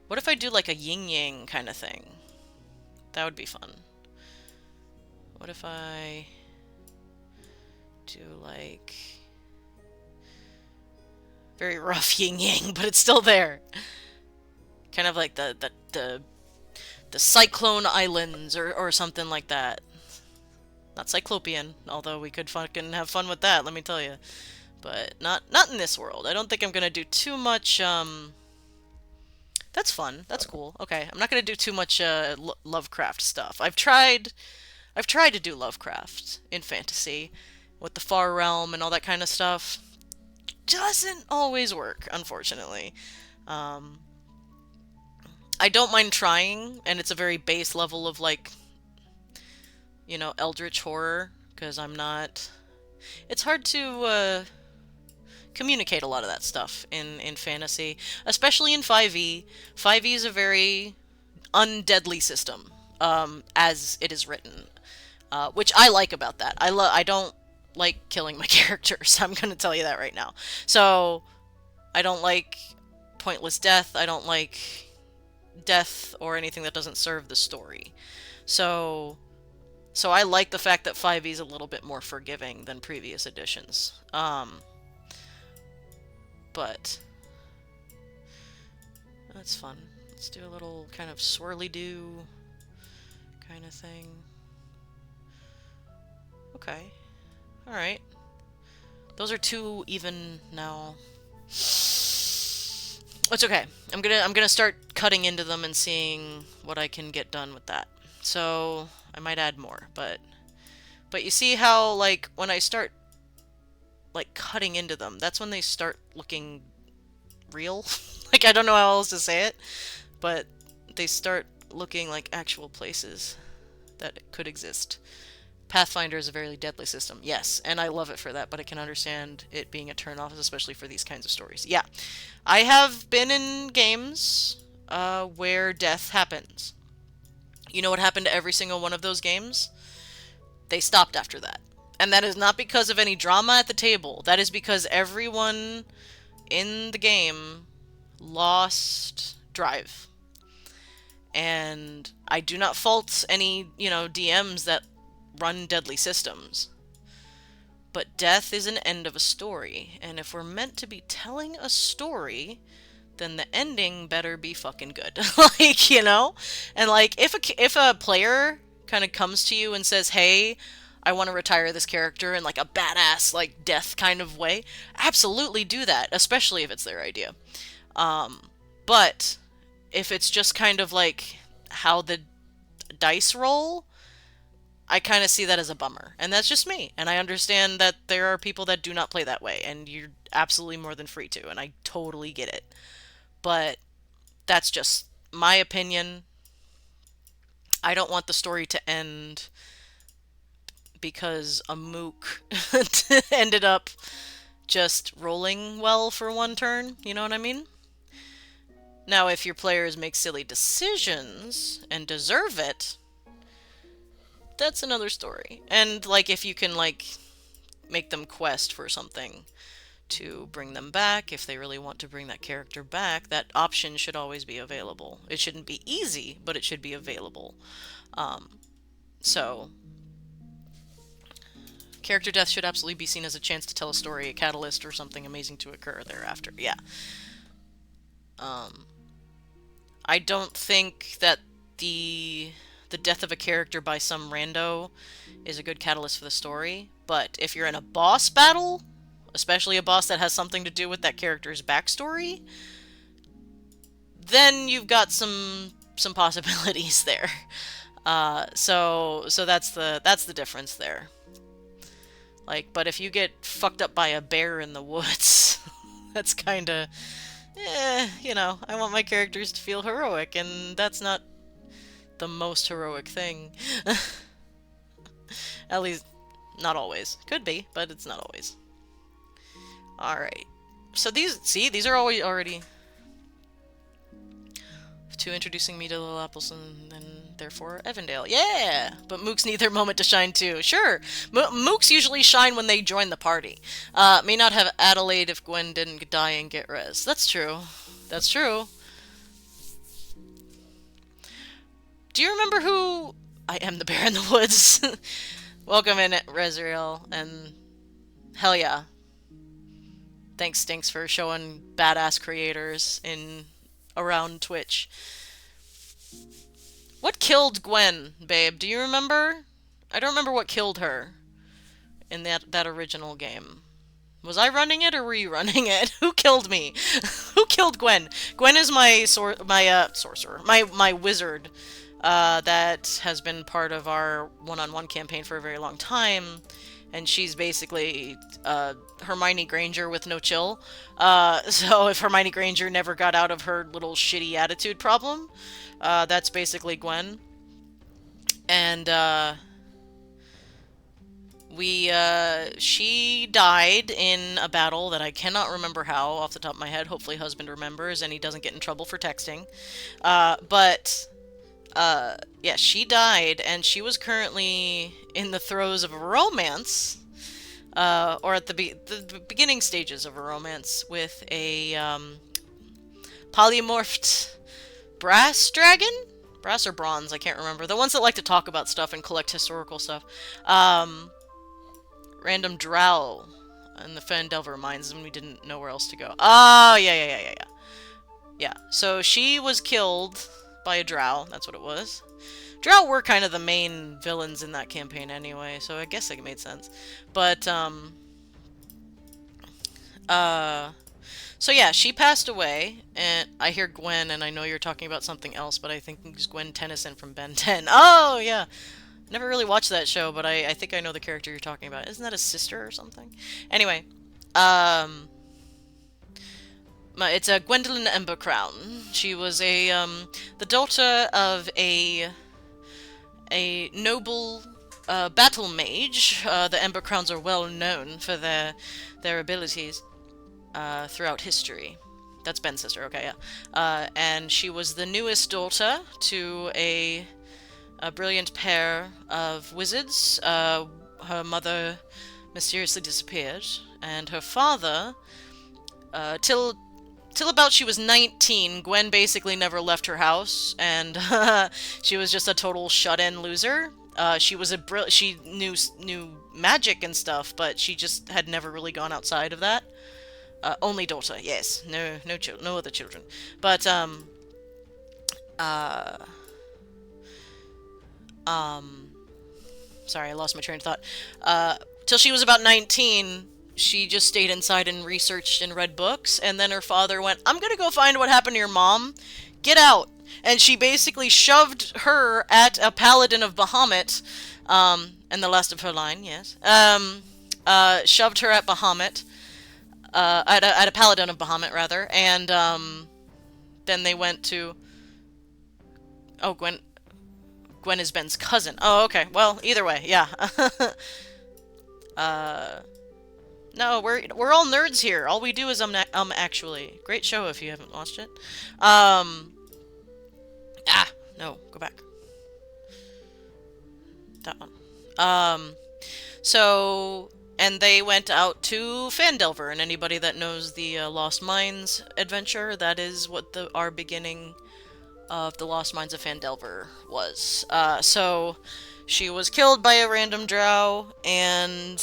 A: What if I do like a yin-yang kind of thing? That would be fun. What if I do like very rough yin-yang, but it's still there. Kind of like the Cyclone Islands or something like that. Not Cyclopean, although we could fucking have fun with that, let me tell you. But not in this world. I don't think I'm gonna do too much, That's fun. That's cool. Okay, I'm not gonna do too much, Lovecraft stuff. I've tried to do Lovecraft in fantasy, with the Far Realm and all that kind of stuff. Doesn't always work, unfortunately. I don't mind trying, and it's a very base level of, like, you know, eldritch horror, because I'm not... It's hard to, communicate a lot of that stuff in fantasy, especially in 5e. 5e is a very undeadly system, as it is written, which I like about that. I don't like killing my characters, I'm gonna tell you that right now. So, I don't like pointless death, I don't like death or anything that doesn't serve the story. So I like the fact that 5e is a little bit more forgiving than previous editions. But that's fun. Let's do a little kind of swirly-do kind of thing. Okay. Alright. Those are 2 even now. It's okay. I'm gonna start cutting into them and seeing what I can get done with that. So I might add more, but you see how, like, when I start like cutting into them, that's when they start looking real. Like, I don't know how else to say it, but they start looking like actual places that could exist. Pathfinder is a very deadly system, yes, and I love it for that, but I can understand it being a turnoff, especially for these kinds of stories. Yeah, I have been in games where death happens. You know what happened to every single one of those games? They stopped after that. And that is not because of any drama at the table. That is because everyone in the game lost drive. And I do not fault any, you know, DMs that run deadly systems. But death is an end of a story. And if we're meant to be telling a story, then the ending better be fucking good. Like, you know? And like, if a player kind of comes to you and says, hey, I want to retire this character in like a badass, like, death kind of way, absolutely do that, especially if it's their idea. But if it's just kind of like how the dice roll, I kind of see that as a bummer. And that's just me. And I understand that there are people that do not play that way, and you're absolutely more than free to, and I totally get it. But that's just my opinion. I don't want the story to end because a mook ended up just rolling well for one turn, you know what I mean? Now, if your players make silly decisions and deserve it, that's another story. And, like, if you can, like, make them quest for something to bring them back, if they really want to bring that character back, that option should always be available. It shouldn't be easy, but it should be available. So, character death should absolutely be seen as a chance to tell a story, a catalyst, or something amazing to occur thereafter. Yeah. I don't think that the death of a character by some rando is a good catalyst for the story, but if you're in a boss battle, especially a boss that has something to do with that character's backstory, then you've got some possibilities there. So that's the difference there. Like, but if you get fucked up by a bear in the woods, that's kind of, you know, I want my characters to feel heroic, and that's not the most heroic thing. At least, not always. Could be, but it's not always. Alright. So these are already to introducing me to Lil Appleson and therefore Evandale. Yeah! But mooks need their moment to shine too. Sure! Mooks usually shine when they join the party. May not have Adelaide if Gwen didn't die and get res. That's true. That's true. Do you remember who... I am the bear in the woods. Welcome in, Rezriel, and hell yeah. Thanks, Stinks, for showing badass creators in around Twitch. What killed Gwen, babe? Do you remember? I don't remember what killed her in that original game. Was I running it or were you running it? Who killed me? Who killed Gwen? Gwen is my sorcerer, my wizard. That has been part of our one-on-one campaign for a very long time, and she's basically Hermione Granger with no chill. So if Hermione Granger never got out of her little shitty attitude problem, that's basically Gwen. And she died in a battle that I cannot remember how off the top of my head. Hopefully husband remembers and he doesn't get in trouble for texting. Yeah, she died, and she was currently in the throes of a romance, or at the beginning stages of a romance with a polymorphed brass dragon? Brass or bronze, I can't remember. The ones that like to talk about stuff and collect historical stuff. Random drow in the Phandelver mines, and we didn't know where else to go. Oh, yeah. Yeah, so she was killed by a drow, that's what it was. Drow were kind of the main villains in that campaign anyway, so I guess it made sense. But, so yeah, she passed away, and I hear Gwen, and I know you're talking about something else, but I think it's Gwen Tennyson from Ben 10. Oh, yeah! Never really watched that show, but I think I know the character you're talking about. Isn't that a sister or something? Anyway, it's a Gwendolyn Embercrown. She was the daughter of a noble battle mage. The Embercrowns are well known for their abilities throughout history. That's Ben's sister, okay, yeah. And she was the newest daughter to a brilliant pair of wizards. Her mother mysteriously disappeared, and her father, till about she was 19, Gwen basically never left her house, and she was just a total shut-in loser. She was she knew magic and stuff, but she just had never really gone outside of that. Only daughter, yes. No other children. But, sorry, I lost my train of thought. Till she was about 19, she just stayed inside and researched and read books, and then her father went, "I'm gonna go find what happened to your mom. Get out." And she basically shoved her at a paladin of Bahamut, and the last of her line, yes. Shoved her at Bahamut, at a paladin of Bahamut, rather, and, then they went to... Oh, Gwen is Ben's cousin. Oh, okay. Well, either way, yeah. No, we're all nerds here. All we do is actually. Great show if you haven't watched it. No, go back. That one. So And they went out to Phandelver, and anybody that knows the Lost Mines adventure, that is what our beginning of the Lost Mines of Phandelver was. So she was killed by a random drow, and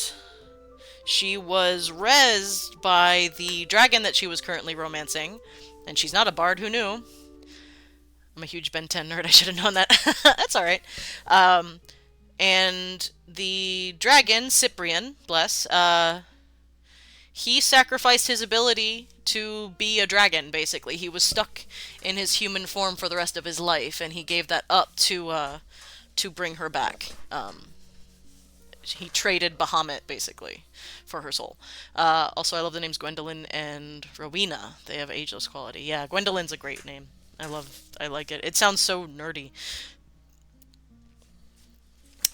A: she was rezzed by the dragon that she was currently romancing. And she's not a bard, who knew? I'm a huge Ben 10 nerd, I should have known that. That's alright. And the dragon, Cyprian, bless, he sacrificed his ability to be a dragon, basically. He was stuck in his human form for the rest of his life, and he gave that up to bring her back. He traded Bahamut, basically, for her soul. Also, I love the names Gwendolyn and Rowena. They have ageless quality. Yeah, Gwendolyn's a great name. I like it. It sounds so nerdy.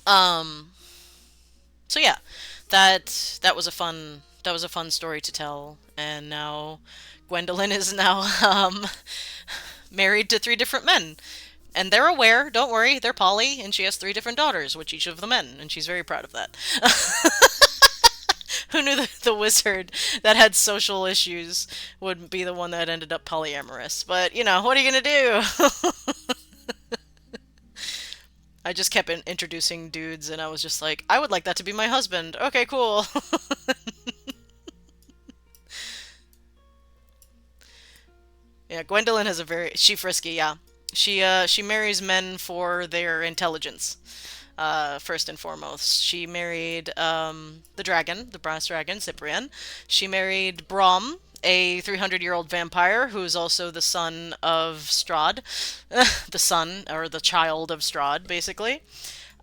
A: So yeah, that was a fun story to tell, and now Gwendolyn is now married to three different men. And they're aware, don't worry, they're poly, and she has three different daughters, which each of the men, and she's very proud of that. Who knew the wizard that had social issues would be the one that ended up polyamorous? But, what are you gonna do? I just kept introducing dudes, and I was just like, I would like that to be my husband. Okay, cool. Yeah, Gwendolyn has she frisky, yeah. She marries men for their intelligence. First and foremost, she married the dragon, the brass dragon, Cyprian. She married Brom, a 300-year-old vampire who's also the son of Strahd, the son or the child of Strahd, basically.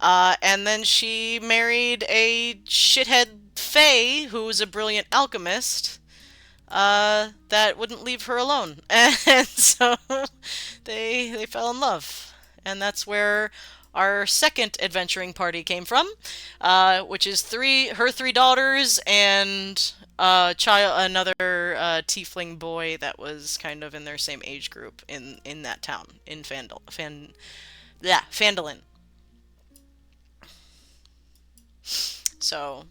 A: And then she married a shithead fae who was a brilliant alchemist that wouldn't leave her alone. And so they fell in love. And that's where our second adventuring party came from, which is her three daughters and another tiefling boy that was kind of in their same age group in that town in Phandalin. So,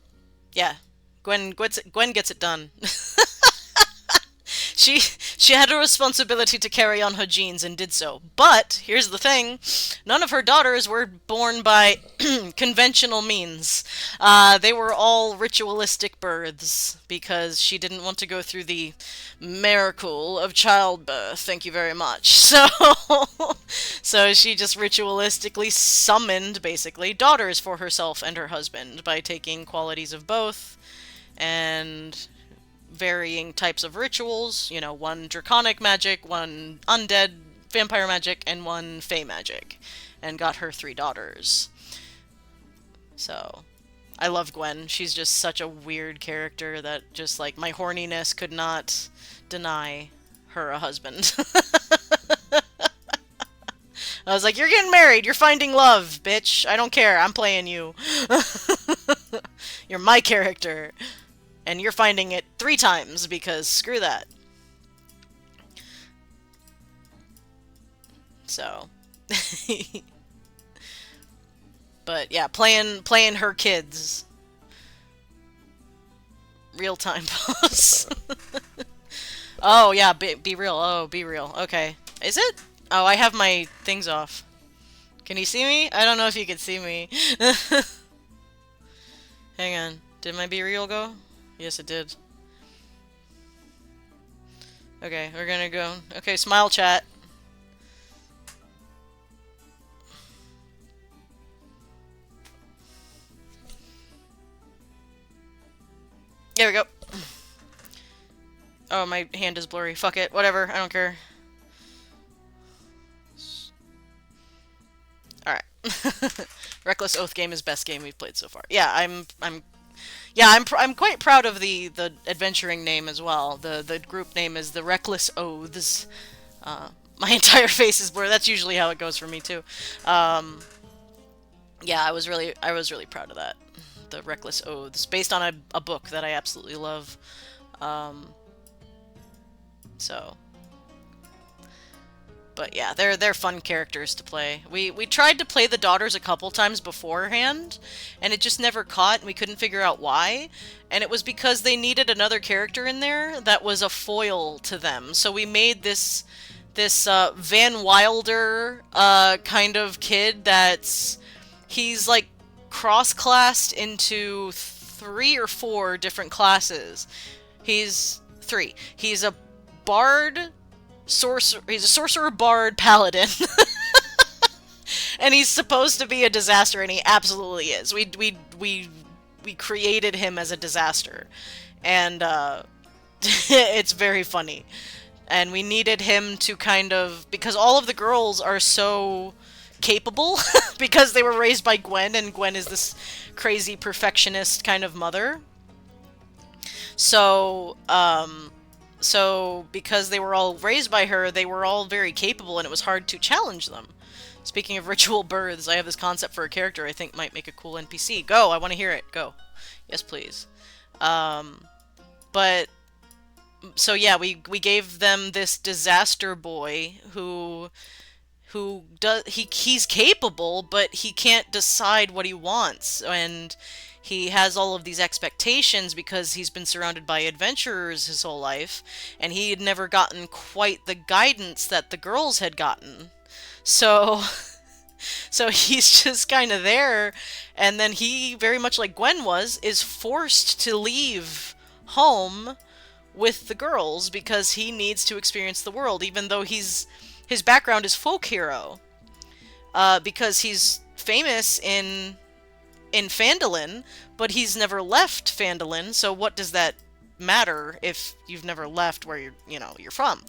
A: yeah, Gwen gets it done. She had a responsibility to carry on her genes and did so. But here's the thing: none of her daughters were born by conventional means. They were all ritualistic births because she didn't want to go through the miracle of childbirth. Thank you very much. So she just ritualistically summoned, basically, daughters for herself and her husband by taking qualities of both and varying types of rituals, one draconic magic, one undead vampire magic, and one fey magic, and got her three daughters. So, I love Gwen. She's just such a weird character that just, like, my horniness could not deny her a husband. I was like, you're getting married, you're finding love, bitch. I don't care, I'm playing you. You're my character. And you're finding it 3 times, because screw that. So. But yeah, playing her kids. Real time pause. Oh yeah, be real. Oh, be real. Okay. Is it? Oh, I have my things off. Can you see me? I don't know if you can see me. Hang on. Did my be real go? Yes, it did. Okay, we're gonna go. Okay, smile chat. There we go. Oh, my hand is blurry. Fuck it. Whatever. I don't care. Alright. Reckless Oath game is best game we've played so far. Yeah, I'm quite proud of the adventuring name as well. The group name is the Reckless Oaths. My entire face is blurred. That's usually how it goes for me too. Yeah, I was really proud of that. The Reckless Oaths, based on a book that I absolutely love. So, But yeah, they're fun characters to play. We tried to play the daughters a couple times beforehand, and it just never caught, and we couldn't figure out why. And it was because they needed another character in there that was a foil to them. So we made this Van Wilder kind of kid he's like cross-classed into 3 or 4 different classes. He's 3. He's a bard, he's a sorcerer, bard, paladin. And he's supposed to be a disaster, and he absolutely is. We created him as a disaster, and it's very funny. And we needed him to kind of, because all of the girls are so capable because they were raised by Gwen, and Gwen is this crazy perfectionist kind of mother. So because they were all raised by her, they were all very capable, and it was hard to challenge them. Speaking of ritual births, I have this concept for a character I think might make a cool NPC. Go, I want to hear it. Go. Yes, please. But so yeah, we gave them this disaster boy he's capable, but he can't decide what he wants, and he has all of these expectations because he's been surrounded by adventurers his whole life, and he had never gotten quite the guidance that the girls had gotten. So so he's just kind of there, and then he, very much like Gwen was, is forced to leave home with the girls because he needs to experience the world, even though his background is folk hero, because he's famous in Phandalin, but he's never left Phandalin. So what does that matter if you've never left where you're from?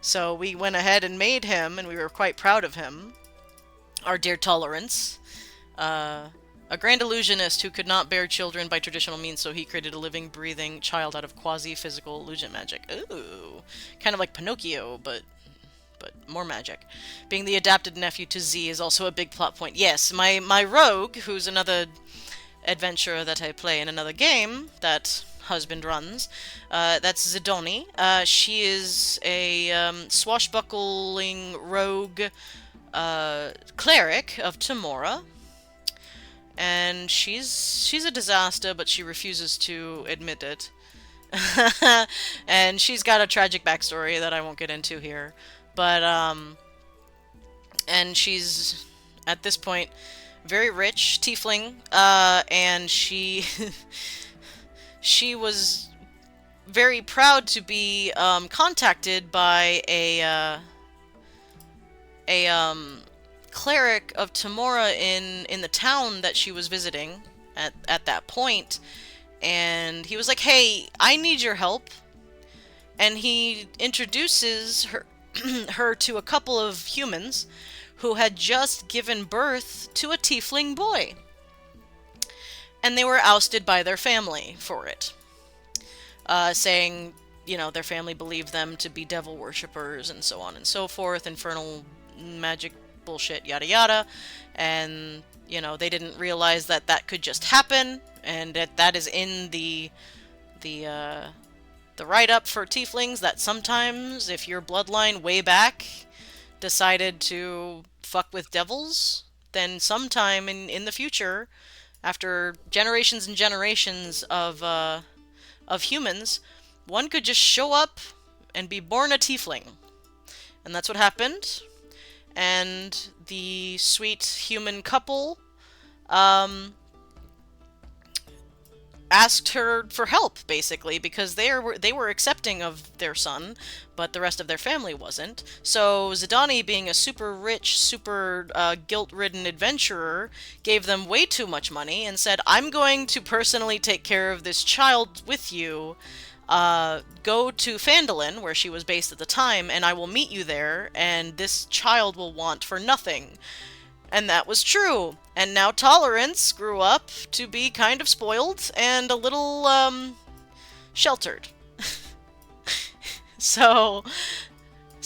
A: So we went ahead and made him, and we were quite proud of him, our dear Tolerance, a grand illusionist who could not bear children by traditional means, so he created a living, breathing child out of quasi-physical illusion magic. Ooh, kind of like Pinocchio, but more magic. Being the adapted nephew to Z is also a big plot point. Yes, my rogue, who's another adventurer that I play in another game that husband runs, that's Zidoni. She is a swashbuckling rogue cleric of Tamora. And she's a disaster, but she refuses to admit it. And she's got a tragic backstory that I won't get into here. But, and she's, at this point, very rich tiefling, and she, she was very proud to be, contacted by a cleric of Tamora in the town that she was visiting at that point, and he was like, "Hey, I need your help." And he introduces her to a couple of humans who had just given birth to a tiefling boy, and they were ousted by their family for it, saying, their family believed them to be devil worshippers and so on and so forth, infernal magic bullshit, yada yada. And they didn't realize that that could just happen, and that is in the write-up for tieflings, that sometimes if your bloodline way back decided to fuck with devils, then sometime in the future, after generations and generations of humans, one could just show up and be born a tiefling. And that's what happened. And the sweet human couple asked her for help, basically, because they were accepting of their son, but the rest of their family wasn't. So Zidani, being a super rich, super guilt-ridden adventurer, gave them way too much money and said, "I'm going to personally take care of this child with you. Go to Phandalin, where she was based at the time, and I will meet you there, and this child will want for nothing." And that was true. And now Tolerance grew up to be kind of spoiled and a little, sheltered. So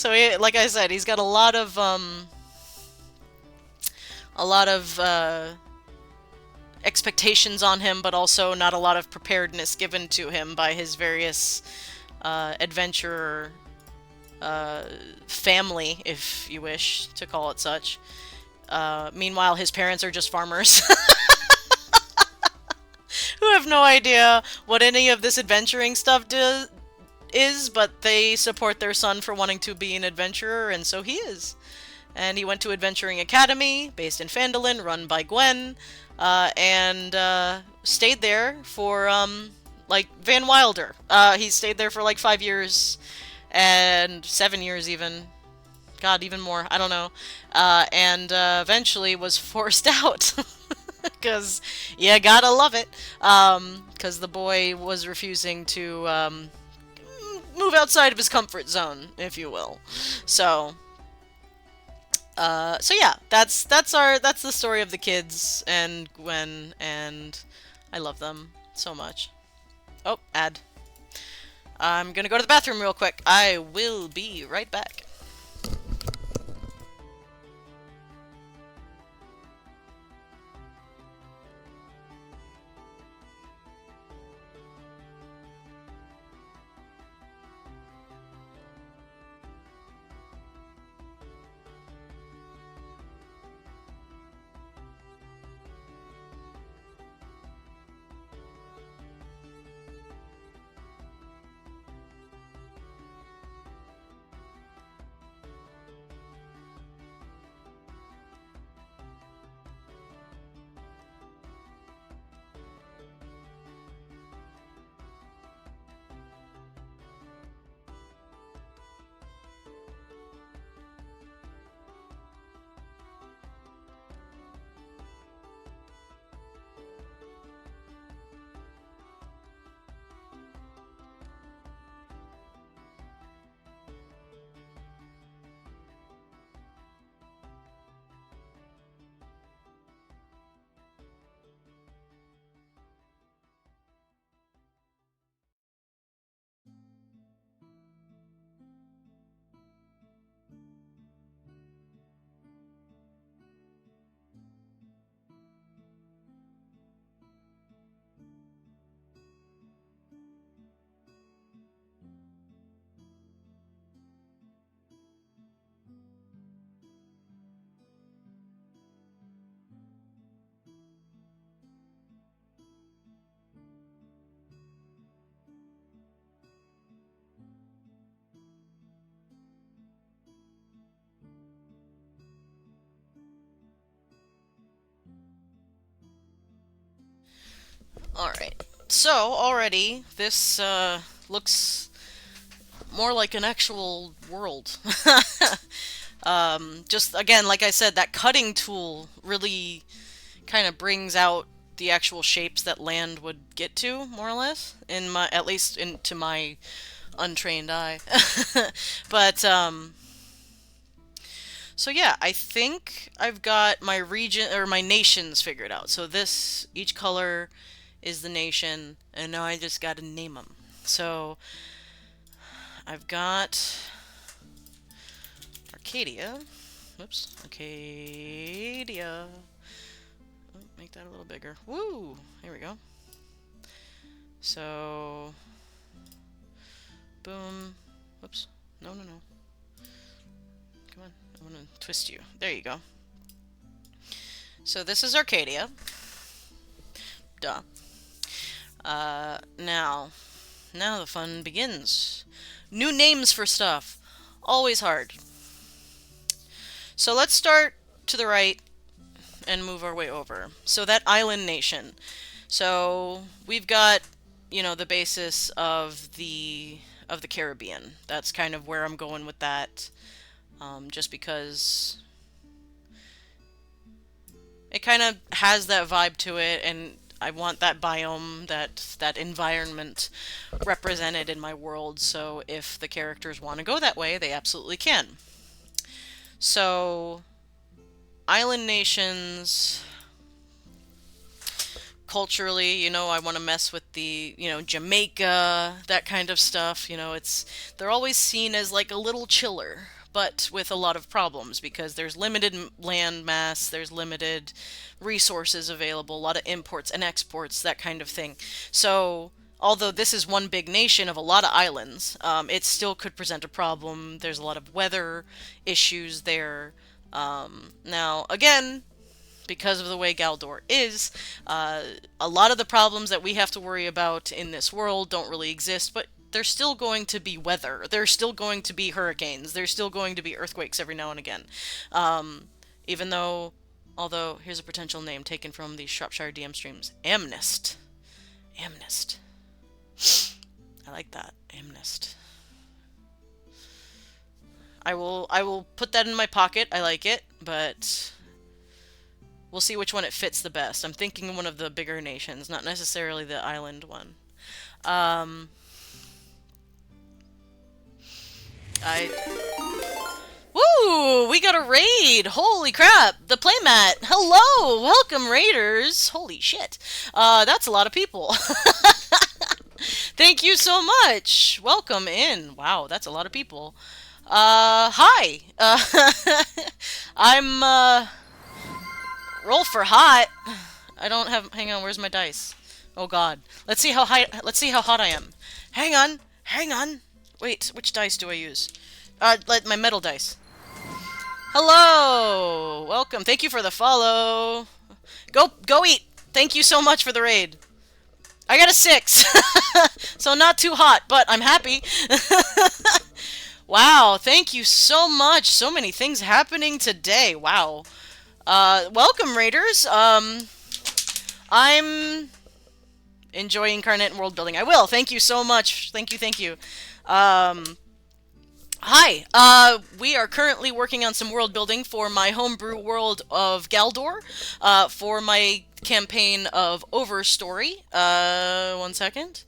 A: like I said, he's got a lot of expectations on him, but also not a lot of preparedness given to him by his various adventurer uh, family, if you wish to call it such. Meanwhile, his parents are just farmers who have no idea what any of this adventuring stuff is, but they support their son for wanting to be an adventurer, and so he is. And he went to Adventuring Academy, based in Phandalin, run by Gwen, and stayed there for, like, Van Wilder. He stayed there for like 5 years, and 7 years even. God, even more. I don't know. And eventually was forced out. Because you gotta love it. Because the boy was refusing to move outside of his comfort zone, if you will. So, so yeah, that's the story of the kids and Gwen, and I love them so much. Oh, ad. I'm gonna go to the bathroom real quick. I will be right back. Alright. So, already, this looks more like an actual world. Just, again, like I said, that cutting tool really kind of brings out the actual shapes that land would get to, more or less, in my, at least into my untrained eye. But, so yeah, I think I've got my region, or my nations figured out. So this, each color is the nation, and now I just gotta name them. So I've got Arcadia. Oops, Arcadia. Oh, make that a little bigger. Woo! Here we go. So, boom. Whoops. No, no, no. Come on. I want to twist you. There you go. So this is Arcadia. Duh. Now the fun begins. New names for stuff. Always hard. So let's start to the right and move our way over. So that island nation. So we've got, you know, the basis of the Caribbean. That's kind of where I'm going with that. Just because it kind of has that vibe to it, and I want that biome, that environment represented in my world. So if the characters want to go that way, they absolutely can. So island nations culturally, you know, I want to mess with the, you know, Jamaica, that kind of stuff. You know, they're always seen as like a little chiller, but with a lot of problems because there's limited land mass, there's limited resources available, a lot of imports and exports, that kind of thing. So although this is one big nation of a lot of islands, it still could present a problem. There's a lot of weather issues there. Now, again, because of the way Galdor is, a lot of the problems that we have to worry about in this world don't really exist, but there's still going to be weather. There's still going to be hurricanes. There's still going to be earthquakes every now and again. Even though, although, here's a potential name taken from the Shropshire DM streams. Amnest. Amnest. I like that. Amnest. I will put that in my pocket. I like it, but we'll see which one it fits the best. I'm thinking one of the bigger nations, not necessarily the island one. I Woo! We got a raid! Holy crap! The playmat! Hello! Welcome, raiders! Holy shit. That's a lot of people. Thank you so much! Welcome in. Wow, that's a lot of people. Hi! I'm, roll for hot. I don't have, hang on, where's my dice? Oh god. Let's see how hot I am. Hang on! Hang on! Wait, which dice do I use? My metal dice. Hello! Welcome. Thank you for the follow. Go eat! Thank you so much for the raid. I got a 6. So not too hot, but I'm happy. Wow, thank you so much. So many things happening today. Wow. Welcome, raiders. I'm enjoying Incarnate and world building. I will. Thank you so much. Thank you, thank you. Hi, we are currently working on some world building for my homebrew world of Galdor, for my campaign of Overstory. One second.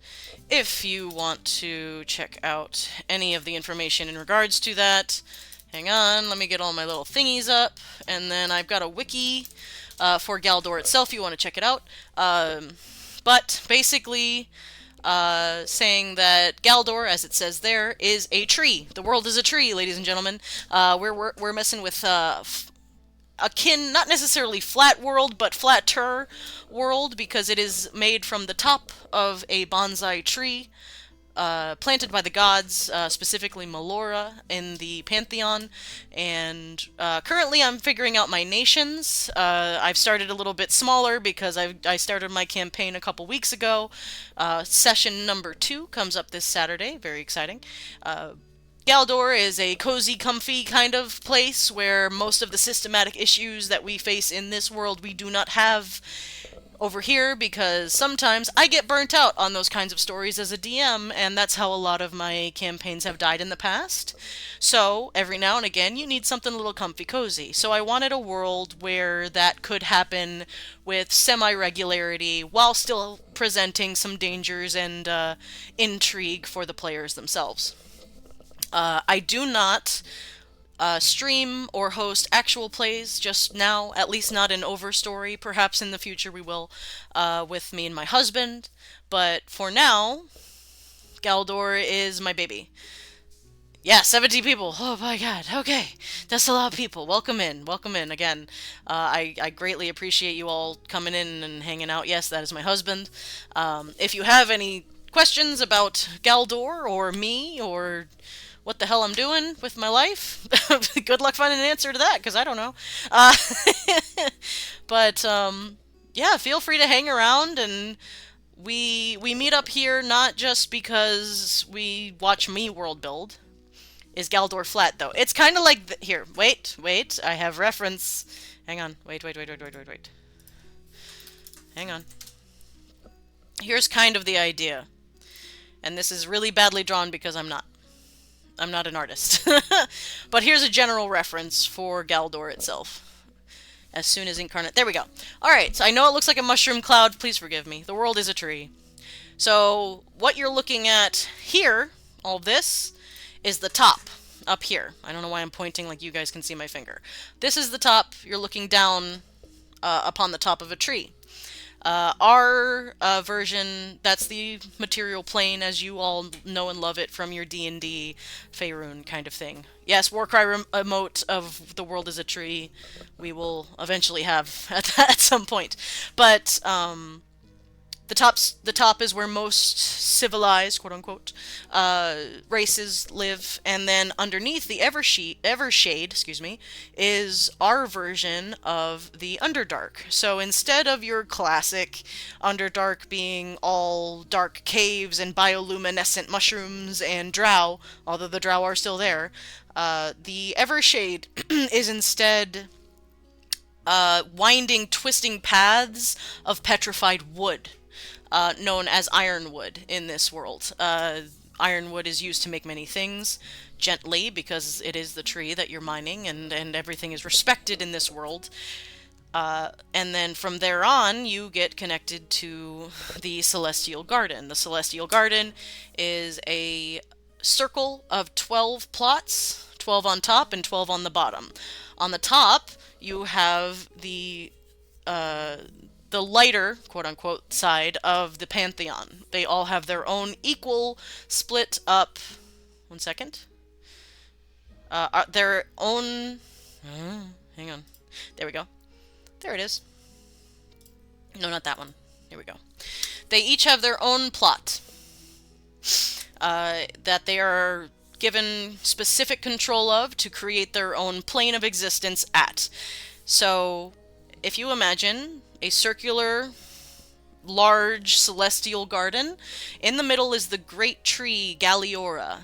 A: If you want to check out any of the information in regards to that, hang on, let me get all my little thingies up, and then I've got a wiki, for Galdor itself, you want to check it out. But basically, saying that Galdor, as it says there, is a tree. The world is a tree, ladies and gentlemen. We're messing with akin, not necessarily flat world, but flatter world, because it is made from the top of a bonsai tree, planted by the gods, specifically Melora in the Pantheon, and currently I'm figuring out my nations. I've started a little bit smaller because I started my campaign a couple weeks ago. Session number 2 comes up this Saturday, very exciting. Galdor is a cozy, comfy kind of place where most of the systematic issues that we face in this world we do not have over here, because sometimes I get burnt out on those kinds of stories as a DM, and that's how a lot of my campaigns have died in the past. So, every now and again, you need something a little comfy cozy. So I wanted a world where that could happen with semi-regularity, while still presenting some dangers and intrigue for the players themselves. I do not stream or host actual plays just now, at least not in Overstory. Perhaps in the future we will, with me and my husband. But for now, Galdor is my baby. Yeah, 70 people. Oh my god. Okay. That's a lot of people. Welcome in. Welcome in again. I greatly appreciate you all coming in and hanging out. Yes, that is my husband. If you have any questions about Galdor or me or what the hell I'm doing with my life, good luck finding an answer to that, because I don't know. But, yeah, feel free to hang around, and we meet up here not just because we watch me world build. Is Galdor flat, though? It's kind of like... Here, wait, I have reference. Hang on, wait. Hang on. Here's kind of the idea. And this is really badly drawn because I'm not an artist. But here's a general reference for Galdor itself. As soon as Incarnate... There we go. Alright, so I know it looks like a mushroom cloud. Please forgive me. The world is a tree. So, what you're looking at here, all of this, is the top. Up here. I don't know why I'm pointing like you guys can see my finger. This is the top. You're looking down upon the top of a tree. Our version, that's the material plane as you all know and love it from your D&D Faerun kind of thing. Yes, Warcry emote of the world is a tree we will eventually have at some point. But the top is where most civilized, quote unquote, races live, and then underneath the Evershade, excuse me, is our version of the Underdark. So instead of your classic Underdark being all dark caves and bioluminescent mushrooms and drow, although the drow are still there, the Evershade is instead winding, twisting paths of petrified wood, known as ironwood in this world. Ironwood is used to make many things gently because it is the tree that you're mining, and everything is respected in this world. And then from there on, you get connected to the Celestial Garden. The Celestial Garden is a circle of 12 plots, 12 on top and 12 on the bottom. On the top, you have the lighter, quote unquote, side of the Pantheon. They all have their own equal split up. One second. Their own. Hang on. There we go. There it is. No, not that one. Here we go. They each have their own plot that they are given specific control of to create their own plane of existence at. So, if you imagine a circular, large celestial garden, in the middle is the great tree Galliora.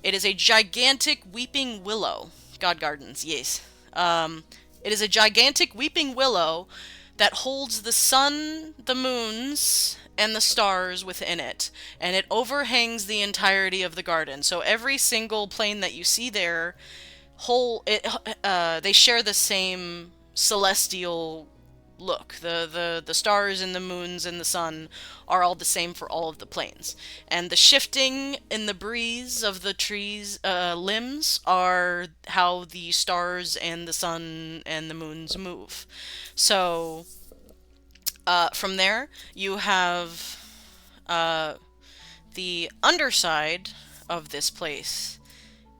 A: It is a gigantic weeping willow. God Gardens, yes. It is a gigantic weeping willow that holds the sun, the moons, and the stars within it, and it overhangs the entirety of the garden. So every single plane that you see there, they share the same celestial look. The stars and the moons and the sun are all the same for all of the planes. And the shifting in the breeze of the trees' limbs are how the stars and the sun and the moons move. So from there, you have the underside of this place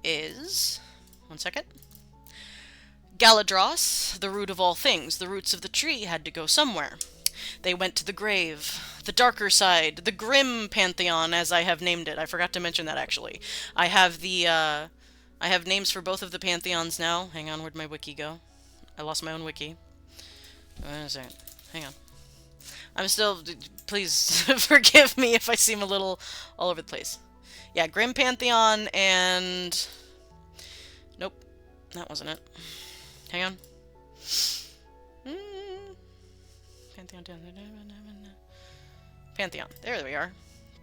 A: is... One second. Galadros, the root of all things. The roots of the tree had to go somewhere. They went to the grave. The darker side, the grim pantheon, as I have named it. I forgot to mention that, actually. I have names for both of the pantheons now. Hang on, where'd my wiki go? I lost my own wiki. Wait a second. Hang on. I'm still... Please forgive me if I seem a little all over the place. Yeah, Grim Pantheon and... Nope. That wasn't it. Hang on. Pantheon. There we are.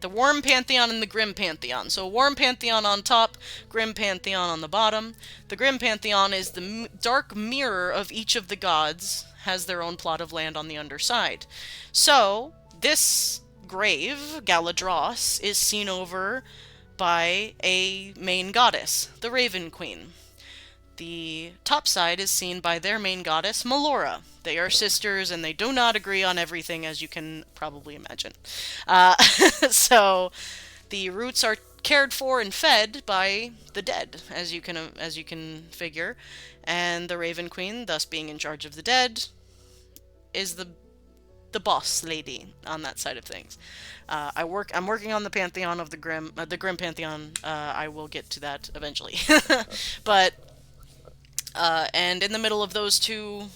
A: The Warm Pantheon and the Grim Pantheon. So Warm Pantheon on top, Grim Pantheon on the bottom. The Grim Pantheon is the dark mirror of each of the gods, has their own plot of land on the underside. So, this grave, Galadros, is seen over by a main goddess, the Raven Queen. The top side is seen by their main goddess, Melora. They are sisters, and they do not agree on everything, as you can probably imagine. So, the roots are cared for and fed by the dead, as you can figure, and the Raven Queen, thus being in charge of the dead, is the boss lady on that side of things. I'm working on the pantheon of the Grim Pantheon. I will get to that eventually, but. And in the middle of those two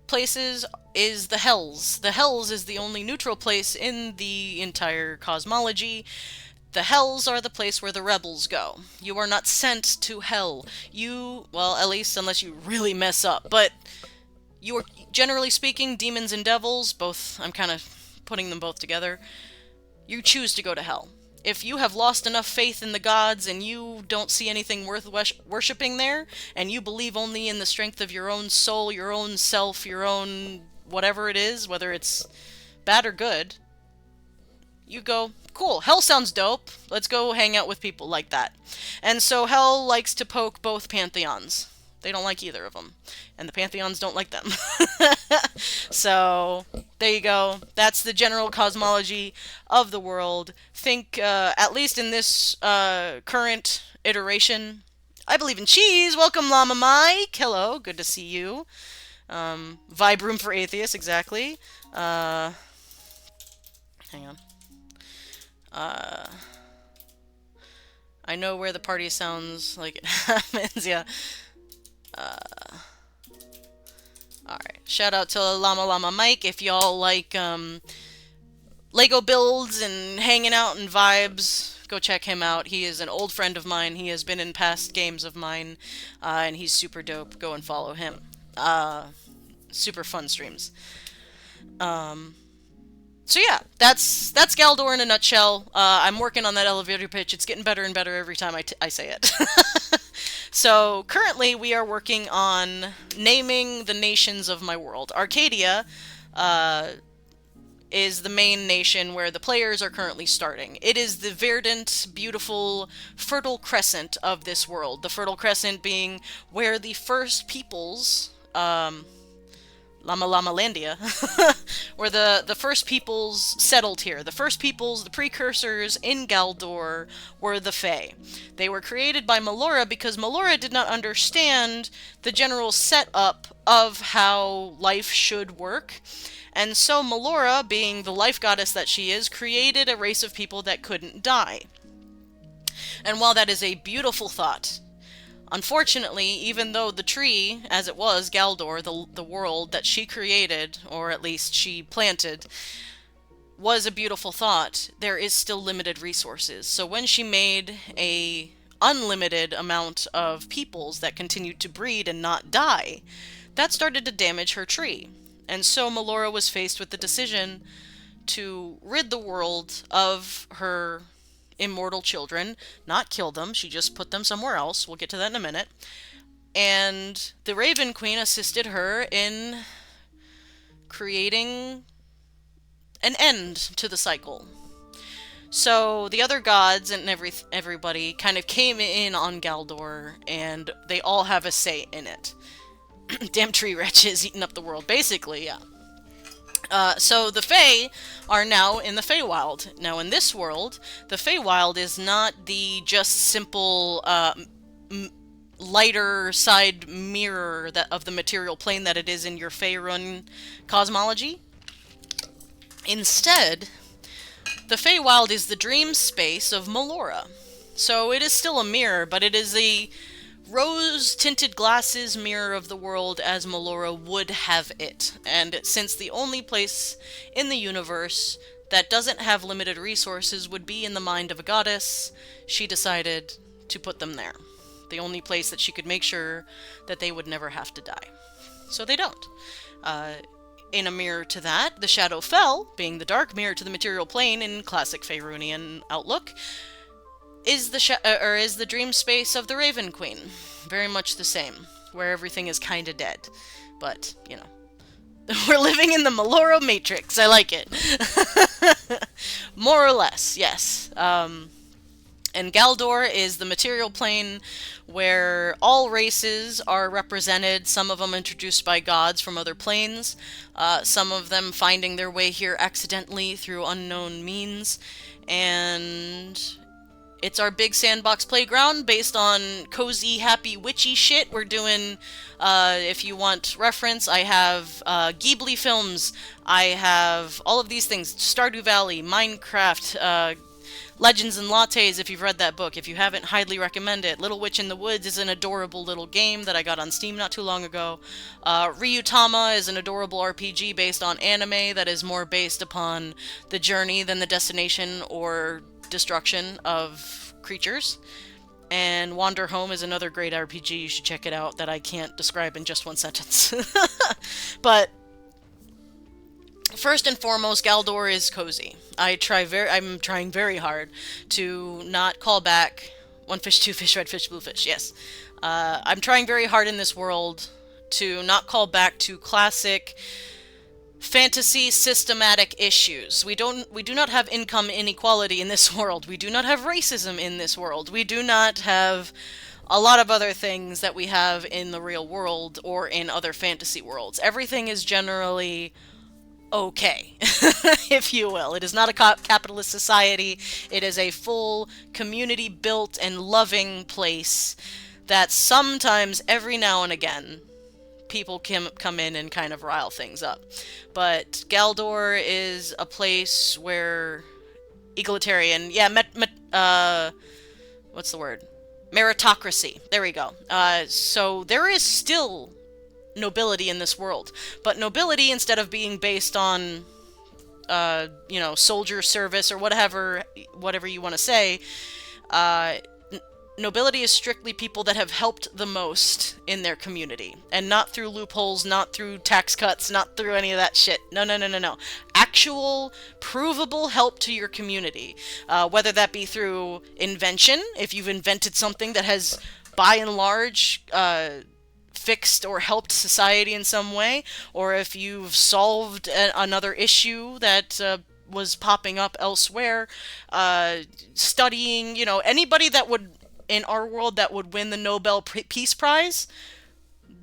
A: places is the Hells. The Hells is the only neutral place in the entire cosmology. The Hells are the place where the rebels go. You are not sent to Hell. Well, at least unless you really mess up, but you are, generally speaking, demons and devils, both, I'm kind of putting them both together, you choose to go to Hell. If you have lost enough faith in the gods and you don't see anything worth worshipping there, and you believe only in the strength of your own soul, your own self, your own whatever it is, whether it's bad or good, you go, cool, Hell sounds dope, let's go hang out with people like that. And so Hell likes to poke both pantheons. They don't like either of them. And the pantheons don't like them. So, there you go. That's the general cosmology of the world. Think, at least in this current iteration, I believe in cheese. Welcome, Llama Mike. Hello, good to see you. Vibe Room for Atheists, exactly. Uh, hang on. Uh, I know where the party sounds like it happens, yeah. Alright. Shout out to Llama Llama Mike if y'all like, Lego builds and hanging out and vibes. Go check him out. He is an old friend of mine. He has been in past games of mine, and he's super dope. Go and follow him. Super fun streams. So yeah, that's Galdor in a nutshell. I'm working on that elevator pitch. It's getting better and better every time I say it. So currently we are working on naming the nations of my world. Arcadia is the main nation where the players are currently starting. It is the verdant, beautiful, fertile crescent of this world. The Fertile Crescent being where the first peoples, Lama Lama Landia, where the first peoples settled here. The first peoples, the precursors in Galdor, were the Fae. They were created by Melora because Melora did not understand the general setup of how life should work. And so Melora, being the life goddess that she is, created a race of people that couldn't die. And while that is a beautiful thought, unfortunately, even though the tree, as it was, Galdor, the world that she created, or at least she planted, was a beautiful thought, there is still limited resources. So when she made a unlimited amount of peoples that continued to breed and not die, that started to damage her tree. And so Melora was faced with the decision to rid the world of her immortal children, not kill them, she just put them somewhere else. We'll get to that in a minute. And the Raven Queen assisted her in creating an end to the cycle. So the other gods and everybody kind of came in on Galdor, and they all have a say in it. Damn tree wretches eating up the world, basically, yeah. So the Fae are now in the Feywild. Now in this world, the Feywild is not the just simple lighter side mirror of the material plane that it is in your Faerun cosmology. Instead, the Feywild is the dream space of Melora. So it is still a mirror, but it is a rose-tinted glasses mirror of the world as Melora would have it. And since the only place in the universe that doesn't have limited resources would be in the mind of a goddess, she decided to put them there. The only place that she could make sure that they would never have to die. So they don't. In a mirror to that, the Shadowfell, being the dark mirror to the material plane in classic Faerunian outlook, is the dream space of the Raven Queen. Very much the same, where everything is kinda dead. But, you know. We're living in the Melora Matrix. I like it. More or less, yes. And Galdor is the material plane where all races are represented, some of them introduced by gods from other planes, some of them finding their way here accidentally through unknown means, and it's our big sandbox playground based on cozy, happy, witchy shit. We're doing, if you want reference, I have Ghibli films, I have all of these things, Stardew Valley, Minecraft, Legends and Lattes, if you've read that book. If you haven't, highly recommend it. Little Witch in the Woods is an adorable little game that I got on Steam not too long ago. Ryutama is an adorable RPG based on anime that is more based upon the journey than the destination or destruction of creatures. And Wander Home is another great RPG, you should check it out, that I can't describe in just one sentence. But first and foremost, Galdor is cozy. I'm trying very hard to not call back one fish, two fish, red fish, blue fish. Yes. I'm trying very hard in this world to not call back to classic fantasy systematic issues. We do not have income inequality in this world. We do not have racism in this world. We do not have a lot of other things that we have in the real world or in other fantasy worlds. Everything is generally okay, if you will. It is not a capitalist society. It is a full community-built and loving place that sometimes, every now and again, people can come in and kind of rile things up. But Galdor is a place where egalitarian, yeah, what's the word? Meritocracy. There we go. So there is still nobility in this world, but nobility, instead of being based on soldier service or whatever you want to say, uh, nobility is strictly people that have helped the most in their community, and not through loopholes, not through tax cuts, not through any of that shit. No, no, no, no, no. Actual, provable help to your community, whether that be through invention, if you've invented something that has, by and large, fixed or helped society in some way, or if you've solved another issue that was popping up elsewhere, studying, anybody that would, in our world, that would win the Nobel Peace Prize,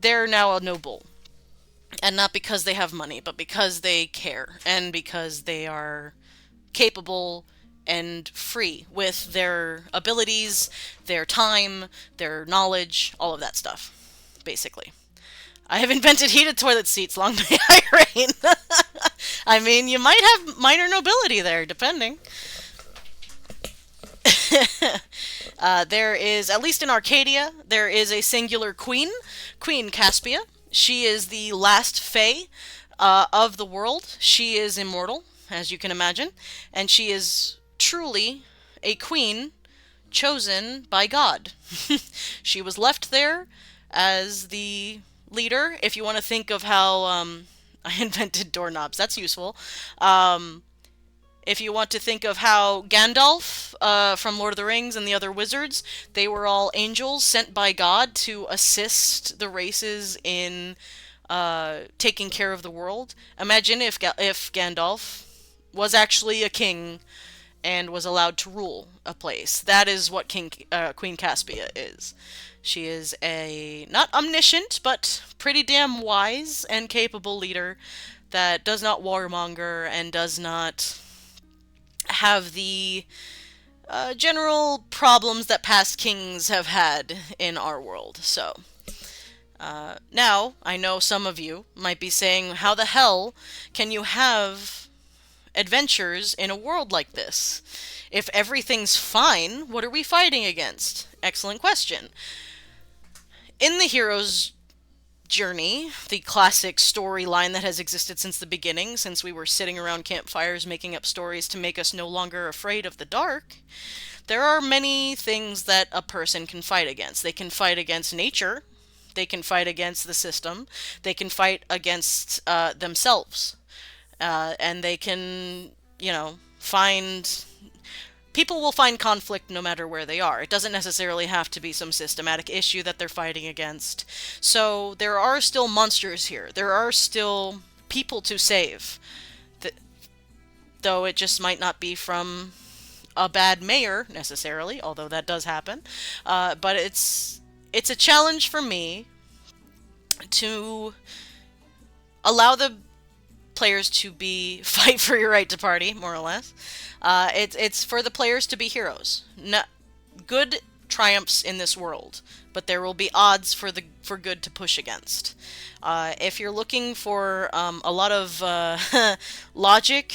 A: they're now a noble. And not because they have money, but because they care, and because they are capable and free with their abilities, their time, their knowledge, all of that stuff, basically. I have invented heated toilet seats, long may I reign. I mean, you might have minor nobility there, depending. There is, at least in Arcadia, there is a singular queen, Queen Caspia. She is the last fae of the world. She is immortal, as you can imagine, and she is truly a queen chosen by God. She was left there as the leader. If you want to think of how I invented doorknobs, that's useful. If you want to think of how Gandalf from Lord of the Rings and the other wizards, they were all angels sent by God to assist the races in taking care of the world. Imagine if Gandalf was actually a king and was allowed to rule a place. That is what Queen Caspia is. She is a not omniscient, but pretty damn wise and capable leader that does not warmonger and does not have the general problems that past kings have had in our world. So, now, I know some of you might be saying, how the hell can you have adventures in a world like this? If everything's fine, what are we fighting against? Excellent question. In the hero's journey, the classic storyline that has existed since the beginning, since we were sitting around campfires making up stories to make us no longer afraid of the dark, there are many things that a person can fight against. They can fight against nature, they can fight against the system, they can fight against themselves, and they can, find people will find conflict no matter where they are. It doesn't necessarily have to be some systematic issue that they're fighting against. So there are still monsters here. There are still people to save. Though it just might not be from a bad mayor, necessarily, although that does happen. But it's a challenge for me to allow the players to fight for your right to party, more or less. It's for the players to be heroes. Good triumphs in this world, but there will be odds for good to push against. If you're looking for a lot of logic,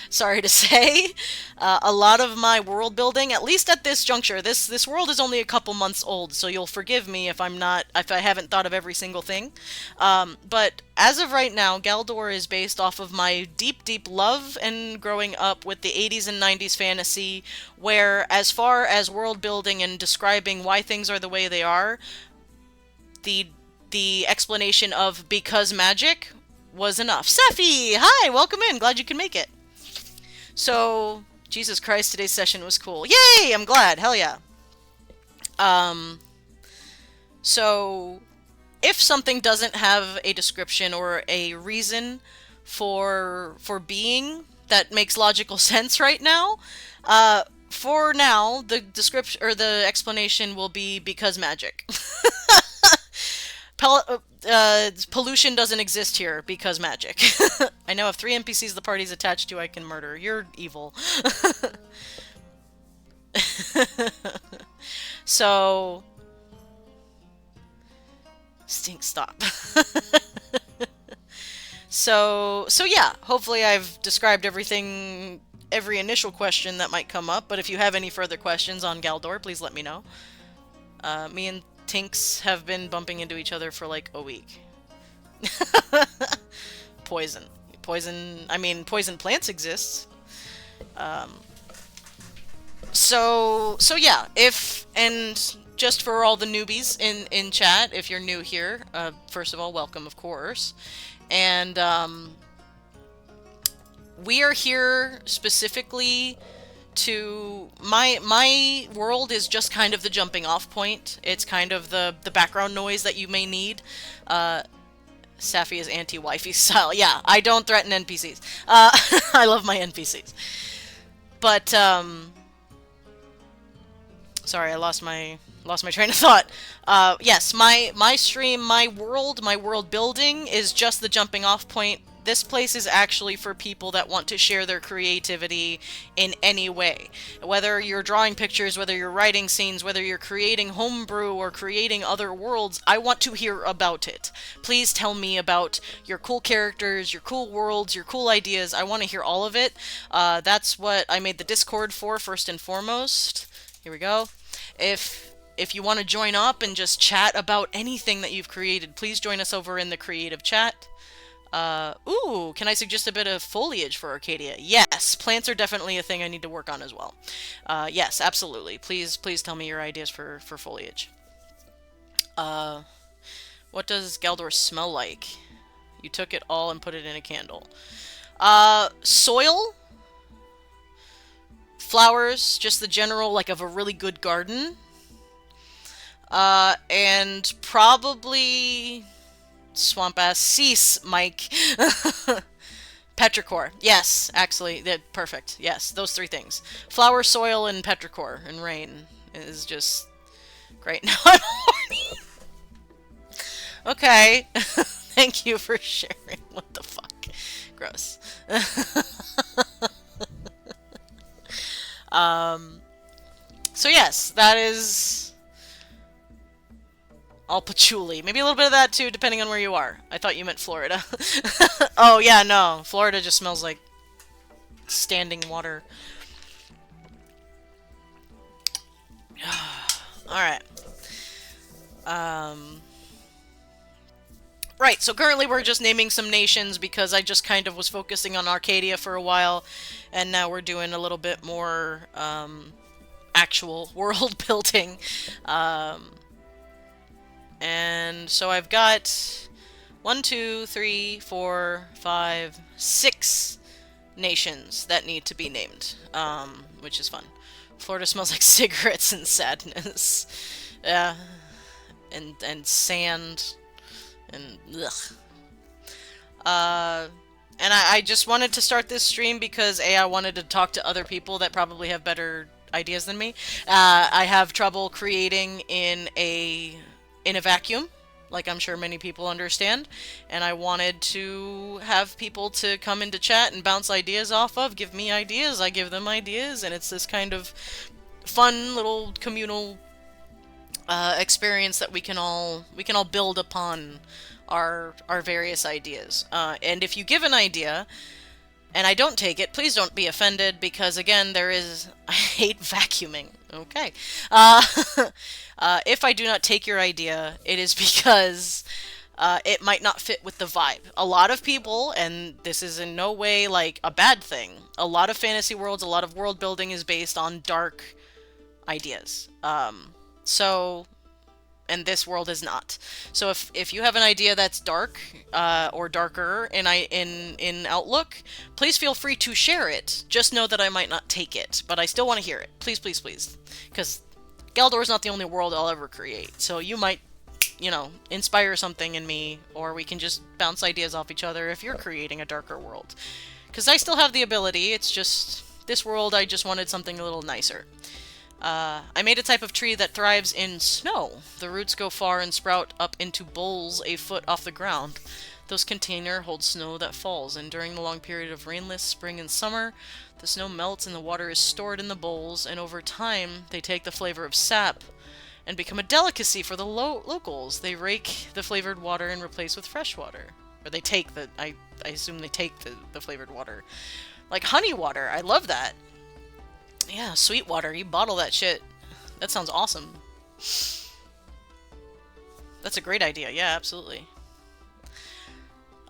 A: sorry to say, a lot of my world building, at least at this juncture, this world is only a couple months old, so you'll forgive me if I haven't thought of every single thing. But as of right now, Galdor is based off of my deep, deep love and growing up with the 80s and 90s fantasy, where as far as world building and describing why things are the way they are, the explanation of because magic was enough. Sephi! Hi! Welcome in! Glad you can make it. So, Jesus Christ, today's session was cool. Yay! I'm glad. Hell yeah. So, if something doesn't have a description or a reason for being that makes logical sense right now, for now, the description or the explanation will be because magic. Pollution doesn't exist here because magic. I now have 3 NPCs the party's attached to I can murder. You're evil. So Stink, stop. So yeah, hopefully I've described everything, every initial question that might come up, but if you have any further questions on Galdor, please let me know. Me and Tinks have been bumping into each other for like a week. Poison. I mean, poison plants exist. Um, so yeah, and just for all the newbies in chat, if you're new here, first of all, welcome, of course. And we are here specifically to my world is just kind of the jumping off point. It's kind of the background noise that you may need. Safi is anti-wifey style. Yeah, I don't threaten NPCs. I love my NPCs. But sorry, I lost my train of thought. Yes, my stream, my world building is just the jumping off point. This place is actually for people that want to share their creativity in any way. Whether you're drawing pictures, whether you're writing scenes, whether you're creating homebrew or creating other worlds, I want to hear about it. Please tell me about your cool characters, your cool worlds, your cool ideas. I want to hear all of it. That's what I made the Discord for, first and foremost. Here we go. If you want to join up and just chat about anything that you've created, please join us over in the creative chat. Ooh, can I suggest a bit of foliage for Arcadia? Yes, plants are definitely a thing I need to work on as well. Yes, absolutely. Please tell me your ideas for foliage. What does Galdor smell like? You took it all and put it in a candle. Soil? Flowers, just the general, like, of a really good garden. And probably... Swamp ass. Cease, Mike. Petrichor. Yes, actually, perfect. Yes, those three things. Flower, soil, and petrichor, and rain is just great. Now I'm horny. Okay. Thank you for sharing. What the fuck? Gross. So yes, that is all patchouli. Maybe a little bit of that too, depending on where you are. I thought you meant Florida. Oh yeah, no. Florida just smells like standing water. Alright. Right, so currently we're just naming some nations because I just kind of was focusing on Arcadia for a while, and now we're doing a little bit more, actual world building. And so I've got 1, 2, 3, 4, 5, 6 nations that need to be named, which is fun. Florida smells like cigarettes and sadness. Yeah. And sand. And ugh. And I just wanted to start this stream because I wanted to talk to other people that probably have better ideas than me. I have trouble creating in a vacuum, like I'm sure many people understand, and I wanted to have people to come into chat and bounce ideas off of, give me ideas, I give them ideas, and it's this kind of fun little communal experience that we can all build upon our various ideas. And if you give an idea and I don't take it, please don't be offended, because again, I hate vacuuming. Okay. If I do not take your idea, it is because it might not fit with the vibe. A lot of people, and this is in no way like a bad thing, a lot of fantasy worlds, a lot of world building is based on dark ideas. And this world is not. So if you have an idea that's dark or darker in Outlook, please feel free to share it. Just know that I might not take it, but I still want to hear it. Please, please, please. Because Galdor is not the only world I'll ever create. So you might, inspire something in me, or we can just bounce ideas off each other if you're creating a darker world. Because I still have the ability, it's just, this world I just wanted something a little nicer. I made a type of tree that thrives in snow. The roots go far and sprout up into bowls a foot off the ground. Those container hold snow that falls, and during the long period of rainless spring and summer, the snow melts and the water is stored in the bowls, and over time they take the flavor of sap and become a delicacy for the locals. They rake the flavored water and replace with fresh water. Or they take the, I assume they take the flavored water. Like honey water, I love that. Yeah, sweet water, you bottle that shit. That sounds awesome. That's a great idea, yeah, absolutely.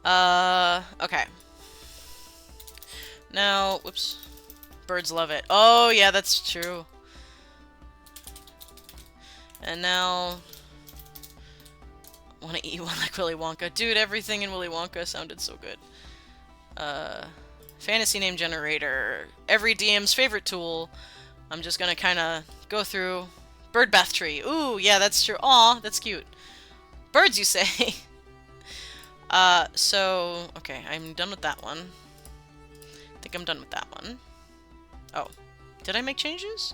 A: Okay. Now, whoops. Birds love it. Oh, yeah, that's true. And now... want to eat one like Willy Wonka. Dude, everything in Willy Wonka sounded so good. Fantasy name generator. Every DM's favorite tool. I'm just gonna kind of go through. Bird bath tree. Ooh, yeah, that's true. Aw, that's cute. Birds, you say? So... okay, I'm done with that one. I think I'm done with that one. Oh. Did I make changes?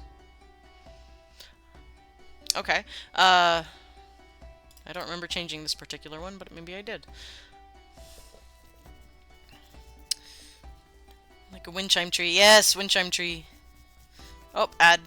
A: Okay. I don't remember changing this particular one, but maybe I did. Like a wind chime tree. Yes, wind chime tree. Oh, add.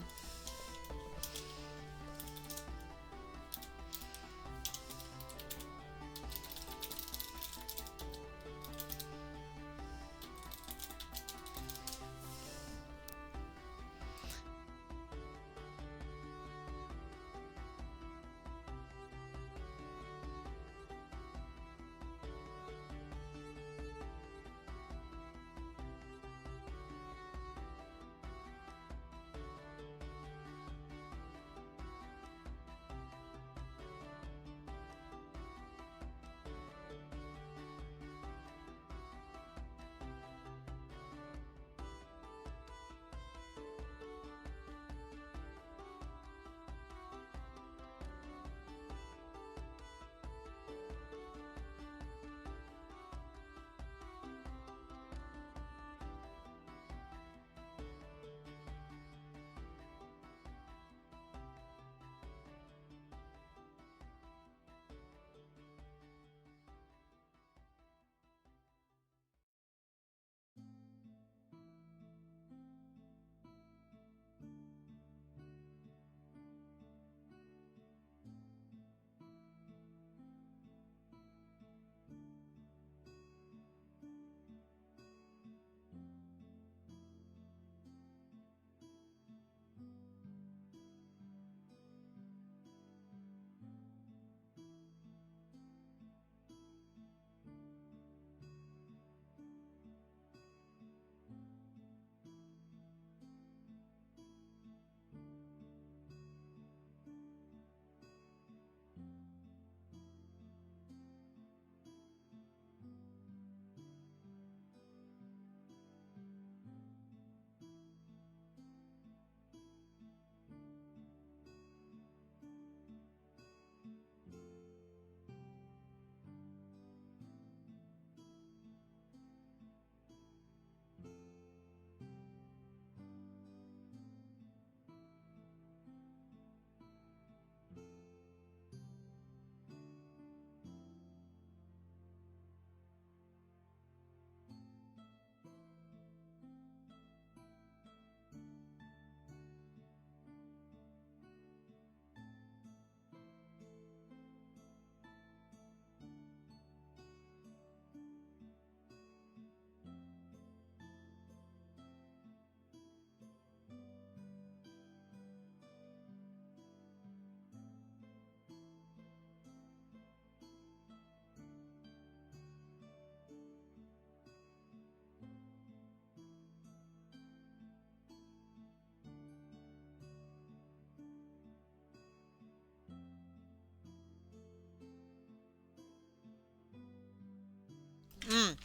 A: Mm.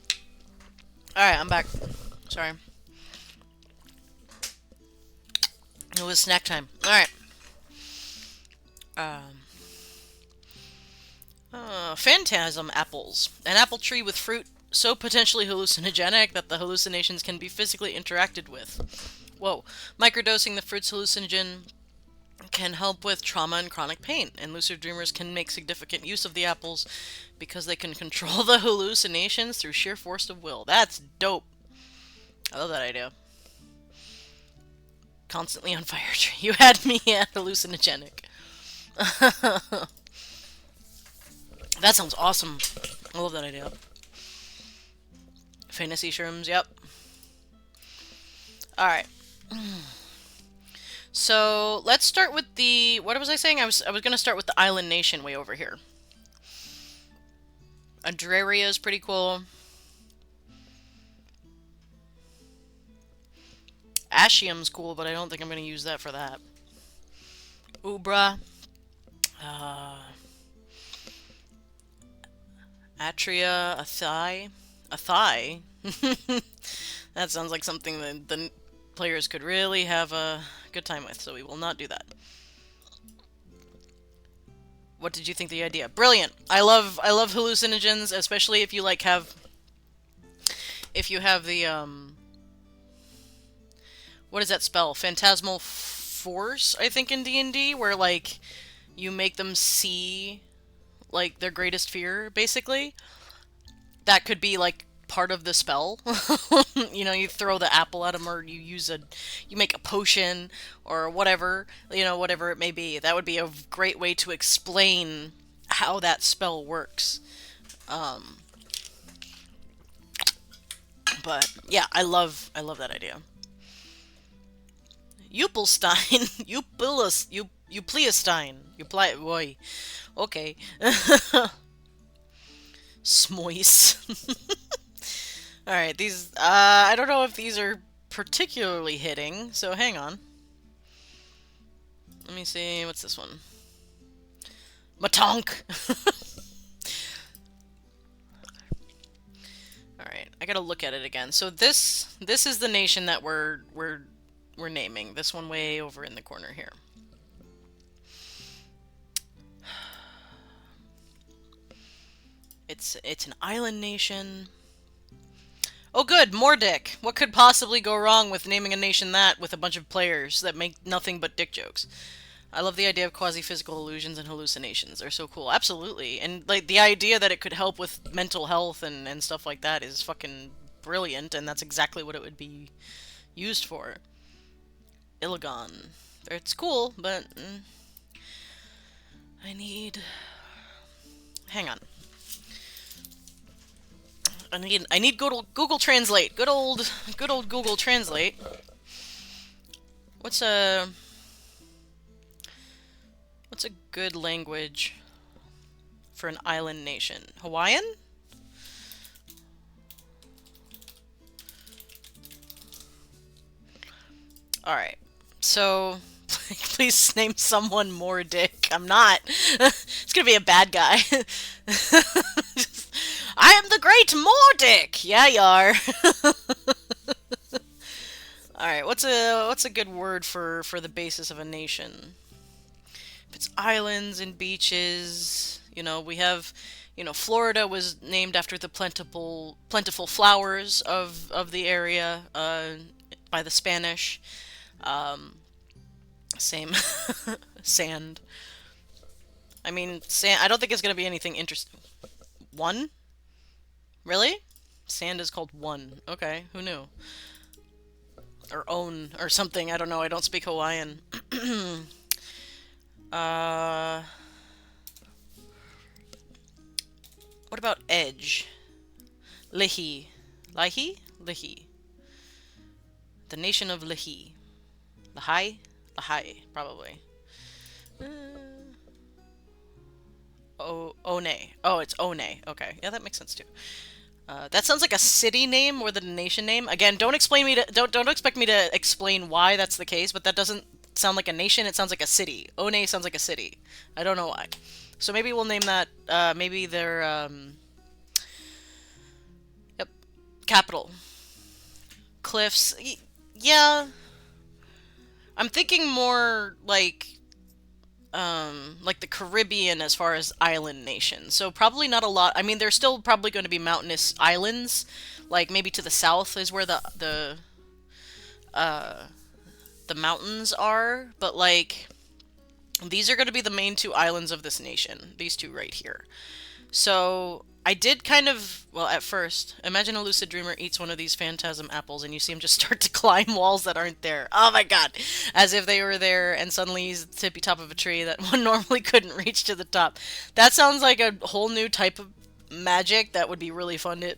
A: Alright, I'm back. Sorry. It was snack time. Alright. Phantasm apples. An apple tree with fruit so potentially hallucinogenic that the hallucinations can be physically interacted with. Whoa. Microdosing the fruit's hallucinogen can help with trauma and chronic pain, and lucid dreamers can make significant use of the apples because they can control the hallucinations through sheer force of will. That's dope. I love that idea. Constantly on fire tree. You had me at hallucinogenic. That sounds awesome. I love that idea. Fantasy shrooms, yep. Alright. So let's start with the what was I saying? I was gonna start with the island nation way over here. Adraria is pretty cool. Ashium's cool, but I don't think I'm gonna use that for that. Ubra. Atria, Athai. Athai? That sounds like something that the players could really have a good time with, so we will not do that. What did you think of the idea? Brilliant! I love hallucinogens, especially if you like have if you have the what is that spell? Phantasmal Force, I think, in D&D, where like you make them see like their greatest fear, basically. That could be like part of the spell. You know, you throw the apple at them, or you make a potion, or whatever, you know, whatever it may be. That would be a great way to explain how that spell works. Um, but yeah, I love that idea. Upelstein, Upleestein, boy. Okay. Smois. Alright, these, I don't know if these are particularly hitting, so hang on. Let me see, what's this one? Matonk! Alright, I gotta look at it again. So this is the nation that we're naming. This one way over in the corner here. It's an island nation. Oh good, Mordic! What could possibly go wrong with naming a nation that with a bunch of players that make nothing but dick jokes? I love the idea of quasi-physical illusions and hallucinations. They're so cool. Absolutely. And like the idea that it could help with mental health and stuff like that is fucking brilliant, and that's exactly what it would be used for. Ilagon. It's cool, but I need hang on. I need Google Translate. Good old Google Translate. What's a good language for an island nation? Hawaiian? Alright. So, please name someone more dick. I'm not. It's gonna be a bad guy. I am the great Mordic! Yeah, you are. Alright, what's a good word for the basis of a nation? If it's islands and beaches, you know, we have, you know, Florida was named after the plentiful flowers of the area by the Spanish. Um, Same. Sand. I mean, sand. I don't think it's gonna be anything interesting. One? Really? Sand is called one. Okay, who knew? Or own or something. I don't know. I don't speak Hawaiian. uh, what about edge? Lihi. Lihi? Lihi. The nation of Lihi. Lahai? Lahai, probably. Uh, One. Oh, it's One. Okay. Yeah, that makes sense too. That sounds like a city name more than a nation name. Again, don't expect me to explain why that's the case, but that doesn't sound like a nation. It sounds like a city. One sounds like a city. I don't know why. So maybe we'll name that. Maybe their yep, capital. Cliffs. Yeah, I'm thinking more like the Caribbean as far as island nations. So probably not a lot. I mean, there's still probably going to be mountainous islands, like maybe to the south is where uh the mountains are, but like these are going to be the main two islands of this nation. These two right here. So I did kind of, well, at first, imagine a lucid dreamer eats one of these phantasm apples and you see him just start to climb walls that aren't there. Oh my god. As if they were there and suddenly he's at the tippy top of a tree that one normally couldn't reach to the top. That sounds like a whole new type of magic that would be really fun to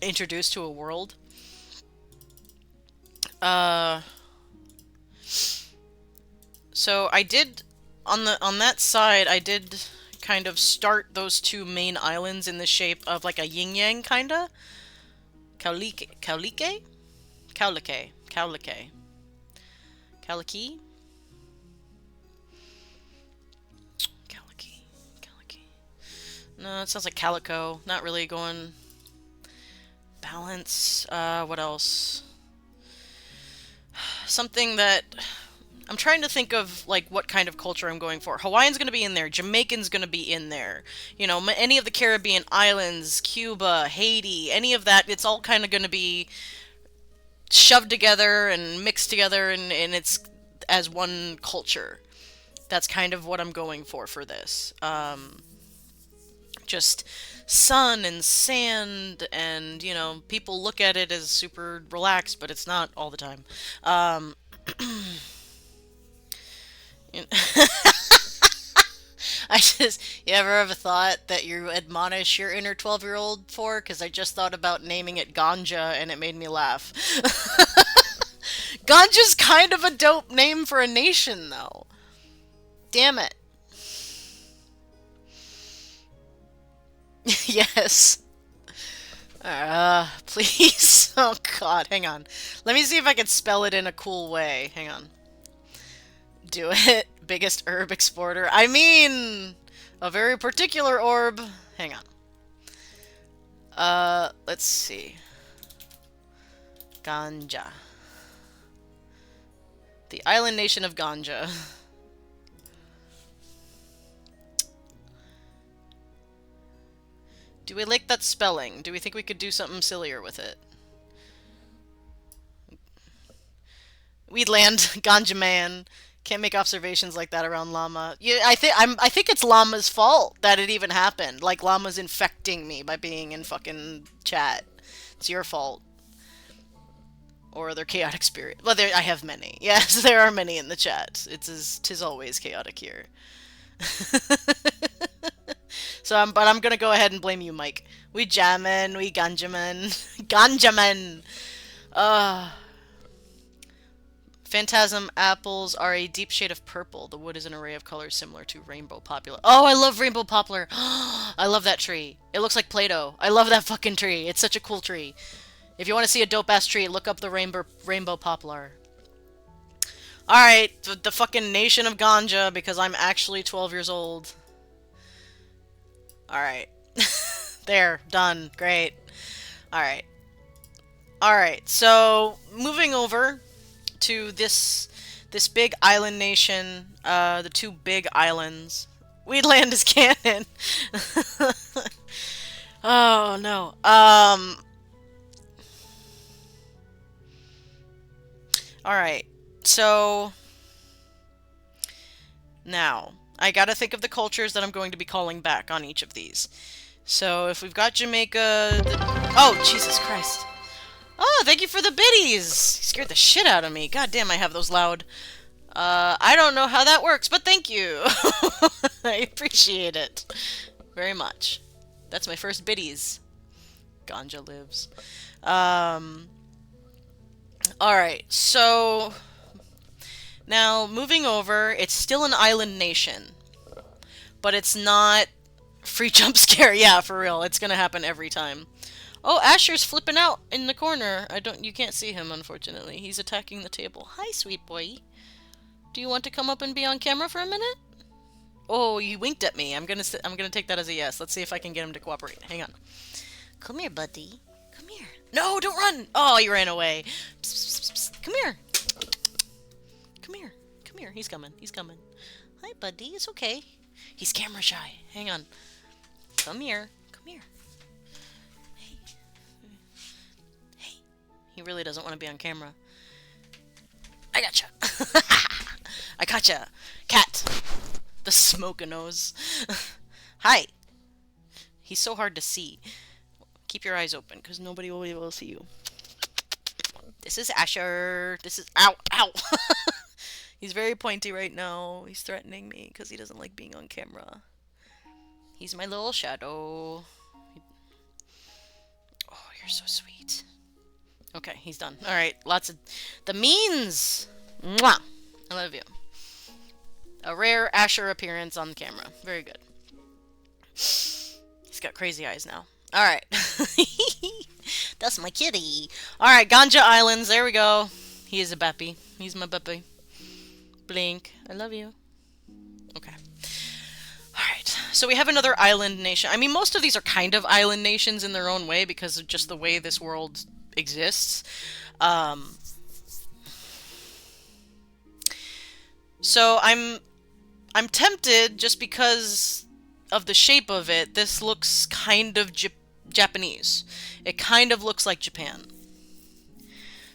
A: introduce to a world. Uh, so I did on that side, I did kind of start those two main islands in the shape of like a yin yang kinda. Kaulike, Kaulike, Kaulike, Kaulike, Kaulike, Kaulike, Kaulike. No, it sounds like calico. Not really going balance. What else? Something that I'm trying to think of, like, what kind of culture I'm going for. Hawaiian's going to be in there. Jamaican's going to be in there. You know, any of the Caribbean islands, Cuba, Haiti, any of that, it's all kind of going to be shoved together and mixed together, and it's as one culture. That's kind of what I'm going for this. Just sun and sand, and, you know, people look at it as super relaxed, but it's not all the time. Um, I just, you ever thought that you admonish your inner 12-year-old for? Because I just thought about naming it Ganja and it made me laugh. Ganja's kind of a dope name for a nation, though. Damn it. Yes. Please. Oh, God, hang on. Let me see if I can spell it in a cool way. Hang on. Do it. Biggest herb exporter. I mean, a very particular orb. Hang on. Let's see. Ganja. The island nation of Ganja. Do we like that spelling? Do we think we could do something sillier with it? We'd land Ganja man. Can't make observations like that around Llama. Yeah, I think it's Llama's fault that it even happened. Like Llama's infecting me by being in fucking chat. It's your fault. Or their chaotic spirit. Well, I have many. Yes, there are many in the chat. Tis always chaotic here. But I'm gonna go ahead and blame you, Mike. We jammin', we ganjaman, ganjaman. Uh, Phantasm apples are a deep shade of purple. The wood is an array of colors similar to rainbow poplar. Oh, I love rainbow poplar. I love that tree. It looks like Play-Doh. I love that fucking tree. It's such a cool tree. If you want to see a dope-ass tree, look up the rainbow poplar. Alright, the fucking nation of ganja, because I'm actually 12 years old. Alright. There, done. Great. Alright. Alright, so moving over to this big island nation, the two big islands. Weedland is canon. Oh no. Alright, so now I gotta think of the cultures that I'm going to be calling back on each of these. So if we've got Jamaica, oh Jesus Christ. Oh, thank you for the biddies! You scared the shit out of me. God damn, I have those loud. I don't know how that works, but thank you! I appreciate it very much. That's my first biddies. Ganja lives. Alright, so... Now, moving over, it's still an island nation. But it's not free jump scare. Yeah, for real. It's gonna happen every time. Oh, Asher's flipping out in the corner. You can't see him, unfortunately. He's attacking the table. Hi, sweet boy. Do you want to come up and be on camera for a minute? Oh, he winked at me. I'm gonna take that as a yes. Let's see if I can get him to cooperate. Hang on. Come here, buddy. Come here. No, don't run! Oh, he ran away. Psst, psst, psst. Come here. Come here. Come here. He's coming. He's coming. Hi, buddy. It's okay. He's camera shy. Hang on. Come here. Come here. He really doesn't want to be on camera. I gotcha. I gotcha. Cat. The smoke-a-nose. Hi. He's so hard to see. Keep your eyes open, because nobody will be able to see you. This is Asher. This is... Ow! Ow! He's very pointy right now. He's threatening me, because he doesn't like being on camera. He's my little shadow. Oh, you're so sweet. Okay, he's done. Alright, lots of... The means! Mwah! I love you. A rare Asher appearance on the camera. Very good. He's got crazy eyes now. Alright. That's my kitty. Alright, Ganja Islands. There we go. He is a Beppy. He's my Beppy. Blink. I love you. Okay. Alright. So we have another island nation. I mean, most of these are kind of island nations in their own way because of just the way this world exists. So I'm tempted just because of the shape of it. This looks kind of Japanese. It kind of looks like Japan.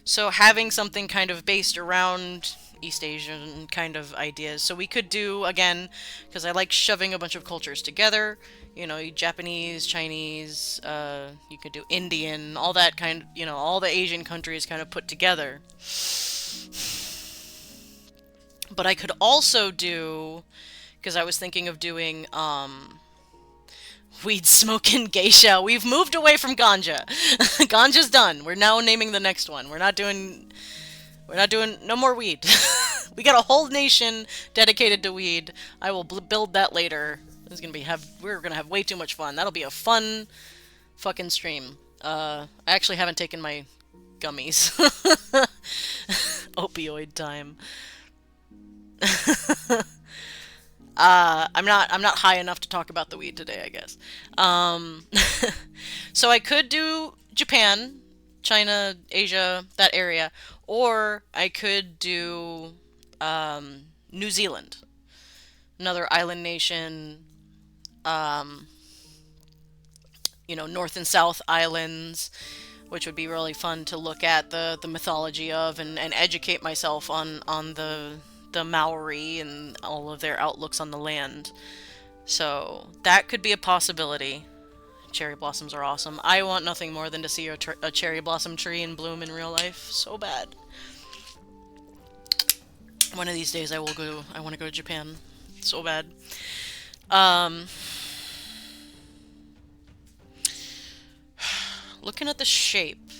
A: So having something kind of based around East Asian kind of ideas. So we could do, again, because I like shoving a bunch of cultures together, you know, Japanese, Chinese, you could do Indian, all that kind of, you know, all the Asian countries kind of put together. But I could also do, because I was thinking of doing, weed smoking geisha. We've moved away from ganja. Ganja's done. We're now naming the next one. We're not doing no more weed. We got a whole nation dedicated to weed. I will build that later. We're gonna have way too much fun. That'll be a fun fucking stream. I actually haven't taken my gummies. Opioid time. I'm not high enough to talk about the weed today, I guess. So I could do Japan, China, Asia, that area, or I could do New Zealand, another island nation. You know, North and South Islands, which would be really fun to look at the mythology of and educate myself on the Maori and all of their outlooks on the land. So that could be a possibility. Cherry blossoms are awesome. I want nothing more than to see a cherry blossom tree in bloom in real life. So bad. One of these days I want to go to Japan. So bad. Looking at the shape.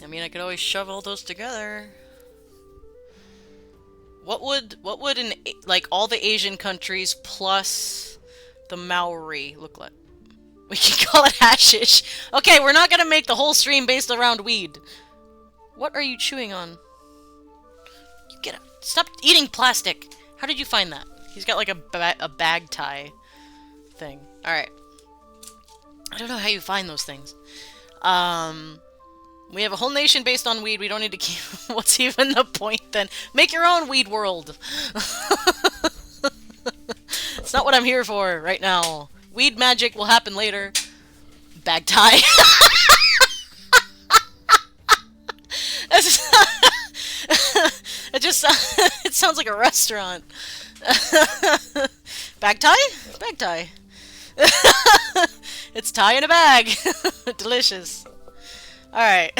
A: I mean, I could always shove all those together. What would like all the Asian countries plus the Maori look like? We can call it hashish. Okay, we're not gonna make the whole stream based around weed. What are you chewing on? You get up. Stop eating plastic. How did you find that? He's got like a bag tie thing. All right. I don't know how you find those things. We have a whole nation based on weed. We don't need to keep... What's even the point, then? Make your own weed world! It's not what I'm here for right now. Weed magic will happen later. Bag tie. It just... It sounds like a restaurant. Bag tie? Bag tie. It's tie in a bag. Delicious. Alright.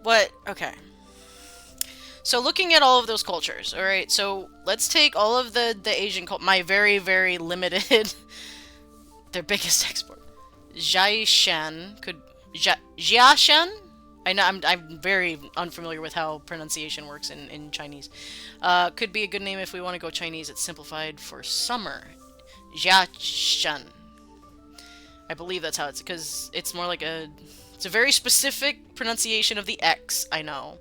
A: What? Okay. So looking at all of those cultures, alright, so let's take all of the Asian my very, very limited, their biggest export. Jiashan could... Jiashan? I know, I'm very unfamiliar with how pronunciation works in Chinese. Could be a good name if we want to go Chinese. It's simplified for summer. Jiashan. I believe that's how it's... Because it's more like a... It's a very specific pronunciation of the X, I know.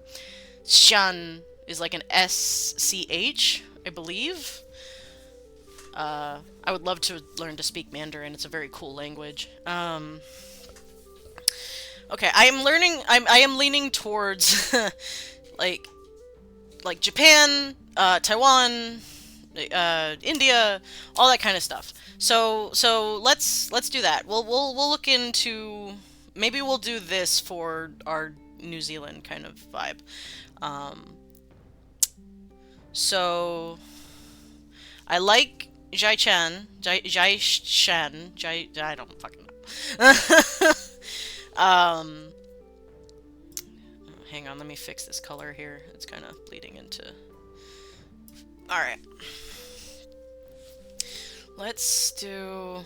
A: Shan is like an SCH, I believe. I would love to learn to speak Mandarin. It's a very cool language. Okay, I am leaning towards like Japan, Taiwan, India, all that kind of stuff. So let's do that. We'll look into Maybe we'll do this for our New Zealand kind of vibe. Um, so I like Jai Chan, Jai Shan, I don't fucking know. um, hang on, let me fix this color here. It's kind of bleeding into. All right, let's do.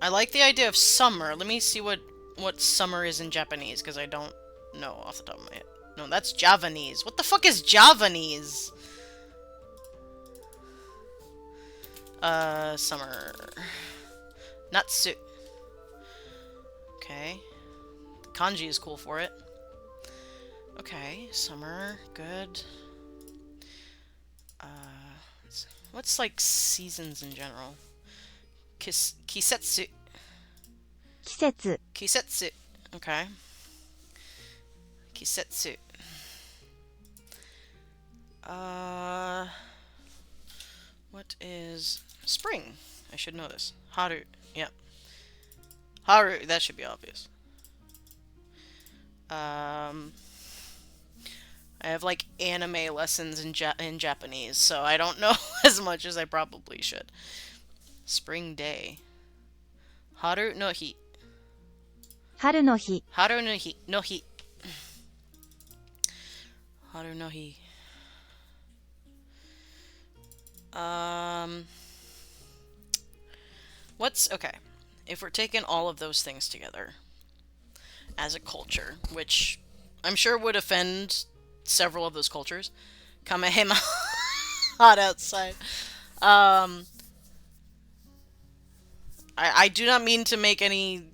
A: I like the idea of summer. Let me see what summer is in Japanese because I don't know off the top of my head. No, that's Javanese. What the fuck is Javanese? Summer. Natsu. Okay. The kanji is cool for it. Okay, summer, good. Uh, what's like seasons in general? Kisetsu.
B: 季節
A: Kisetsu. Okay. Kisetsu. What is spring? I should know this. Haru. Yep. Haru. That should be obvious. I have like anime lessons in Japanese, so I don't know as much as I probably should. Spring day. Haru no hi.
B: 春の日
A: Haru no hi. No hi. Haru no hi. What's okay? If we're taking all of those things together as a culture, which I'm sure would offend several of those cultures. Kamehema. Hot outside. I do not mean to make any,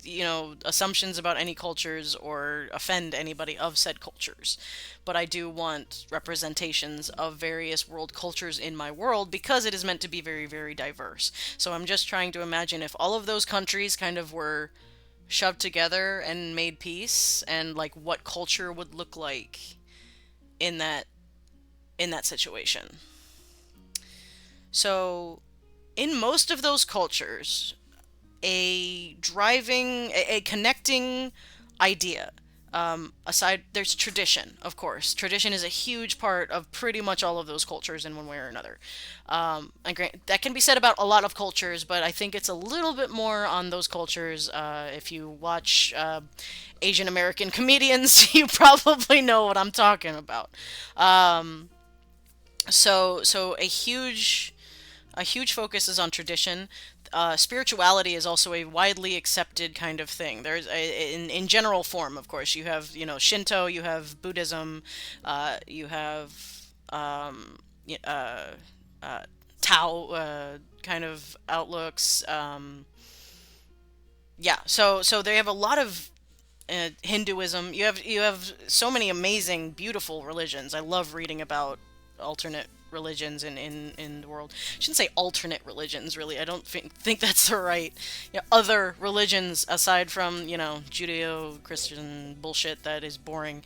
A: assumptions about any cultures or offend anybody of said cultures. But I do want representations of various world cultures in my world because it is meant to be very, very diverse. So I'm just trying to imagine if all of those countries kind of were shoved together and made peace and like what culture would look like in that situation. So in most of those cultures, a connecting idea. Aside, there's tradition, of course. Tradition is a huge part of pretty much all of those cultures in one way or another. That can be said about a lot of cultures, but I think it's a little bit more on those cultures. If you watch Asian American comedians, you probably know what I'm talking about. So a huge focus is on tradition. Spirituality is also a widely accepted kind of thing. In general form, of course, you have Shinto, you have Buddhism, you have Tao kind of outlooks. Yeah, so they have a lot of Hinduism. You have so many amazing, beautiful religions. I love reading about alternate religions in the world. I shouldn't say alternate religions, really. I don't think that's the right. Other religions aside from Judeo-Christian bullshit that is boring.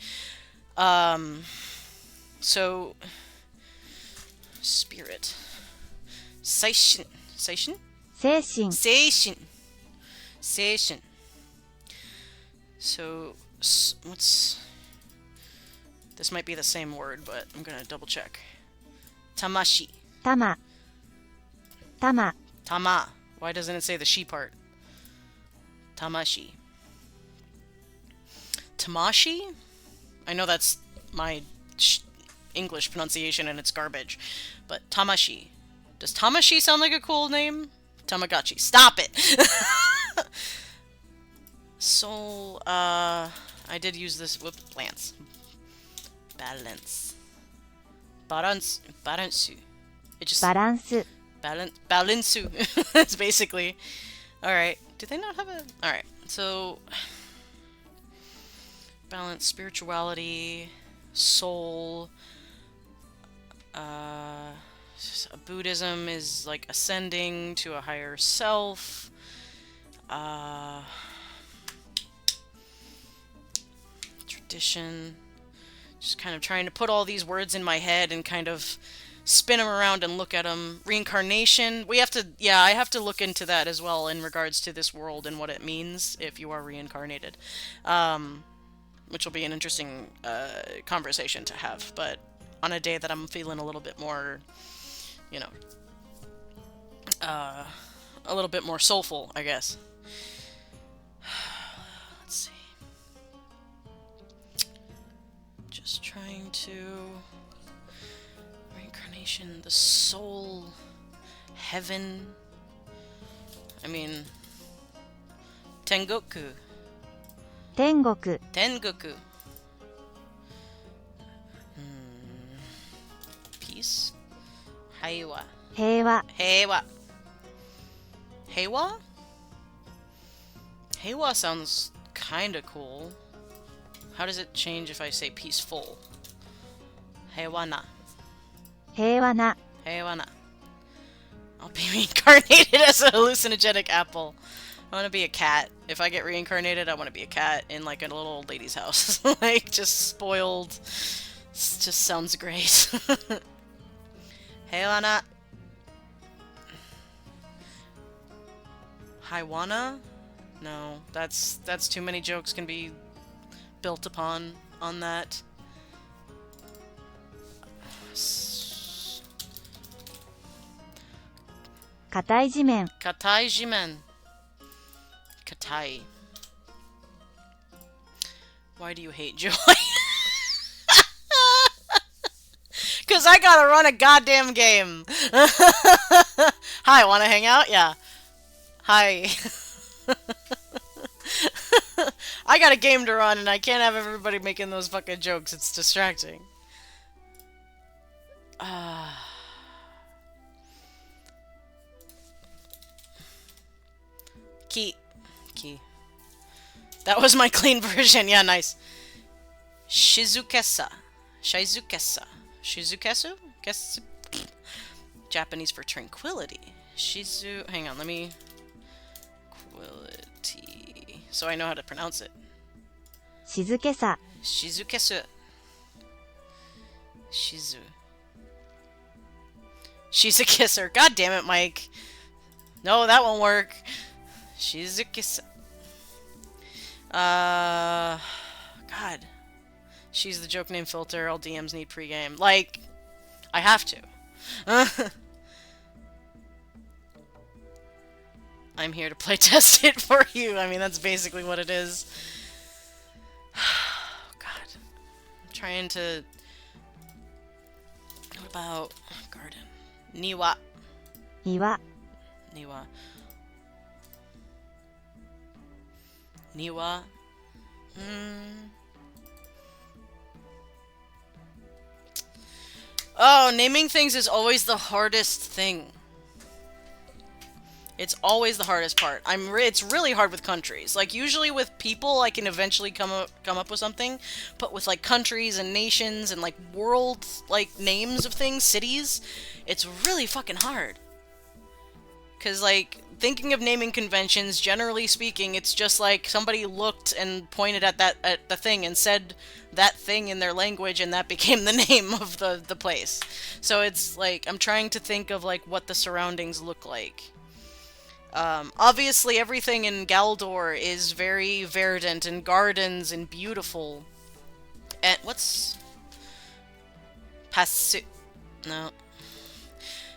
A: So spirit, seishin, seishin,
B: 精神
A: seishin, seishin. So what's this might be the same word, but I'm gonna double check. Tamashi.
B: 玉玉
A: Tama. Why doesn't it say the she part? Tamashi. Tamashi? I know that's my English pronunciation and it's garbage. But Tamashi. Does Tamashi sound like a cool name? Tamagotchi. Stop it! Soul, I did use this. Whoop, Lance. Balance. Baransu. It just
B: バランス
A: balansu. It's basically. All right. Do they not have a? All right. So balance, spirituality, soul. Buddhism is like ascending to a higher self. Tradition. Just kind of trying to put all these words in my head and kind of spin them around and look at them. Reincarnation, we have to, yeah, I have to look into that as well in regards to this world and what it means if you are reincarnated. Which will be an interesting conversation to have, but on a day that I'm feeling a little bit more, you know, a little bit more soulful, I guess. Let's see. Just trying to... Reincarnation, the soul, heaven. I mean... Tengoku.
B: 天国、
A: Tengoku. Peace. Heiwa.
B: 平和、
A: Heiwa. Heiwa? Heiwa sounds kinda cool. How does it change if I say peaceful? Heiwana.
B: 平和な、
A: Heiwana. I'll be reincarnated as a hallucinogenic apple. I want to be a cat. If I get reincarnated, I want to be a cat in like a little old lady's house. Like, just spoiled. It just sounds great. Heiwana. Haiwana? No, that's too many jokes can be built upon on that.
B: 硬い地面、
A: Katai jimen. Katai. Why do you hate joy? Cause I gotta run a goddamn game. Hi, wanna hang out? Yeah. Hi. I got a game to run and I can't have everybody making those fucking jokes. It's distracting. Key. Key. That was my clean version. Yeah, nice. Shizukesa. Shizukesa. Shizukesu? Guess. Japanese for tranquility. Shizu. Hang on, let me. Quility. So I know how to pronounce it.
B: 静けさ、
A: Shizukesu. Shizu. She's a kisser. God damn it, Mike. No, that won't work. She's a kisser. God. She's the joke name filter. All DMs need pregame. Like, I have to. I'm here to play test it for you. I mean, that's basically what it is. God. I'm trying to... What about garden? Niwa.
B: 岩、
A: Niwa. Niwa. Oh, naming things is always the hardest thing. It's always the hardest part. It's really hard with countries. Like, usually with people, I can eventually come up with something, but with like countries and nations and like world like names of things, cities, it's really fucking hard. Cause like thinking of naming conventions, generally speaking, it's just like somebody looked and pointed at the thing and said that thing in their language, and that became the name of the place. So it's like I'm trying to think of like what the surroundings look like. Obviously, everything in Galdor is very verdant and gardens and beautiful. And what's... Passu... No.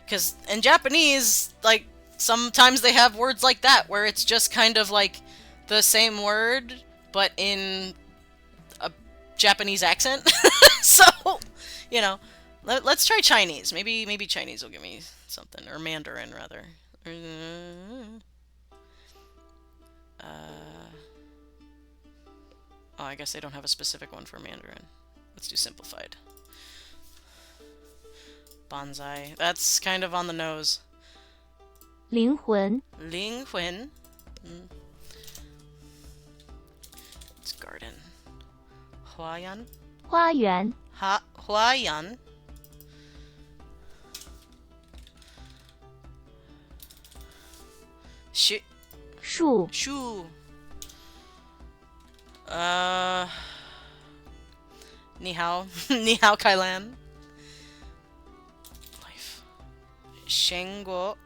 A: Because in Japanese, like, sometimes they have words like that, where it's just kind of like the same word, but in a Japanese accent. So, you know, let's try Chinese. Maybe Chinese will give me something. Or Mandarin, rather. Oh, I guess they don't have a specific one for Mandarin. Let's do simplified. Bonsai. That's kind of on the nose.
B: 灵魂、
A: Linghuan. It's garden. Huayan.
B: 花園、
A: Huayan. Shu.
B: 树、
A: Shu. Ni hao. Ni hao, Kailan. Shenguo.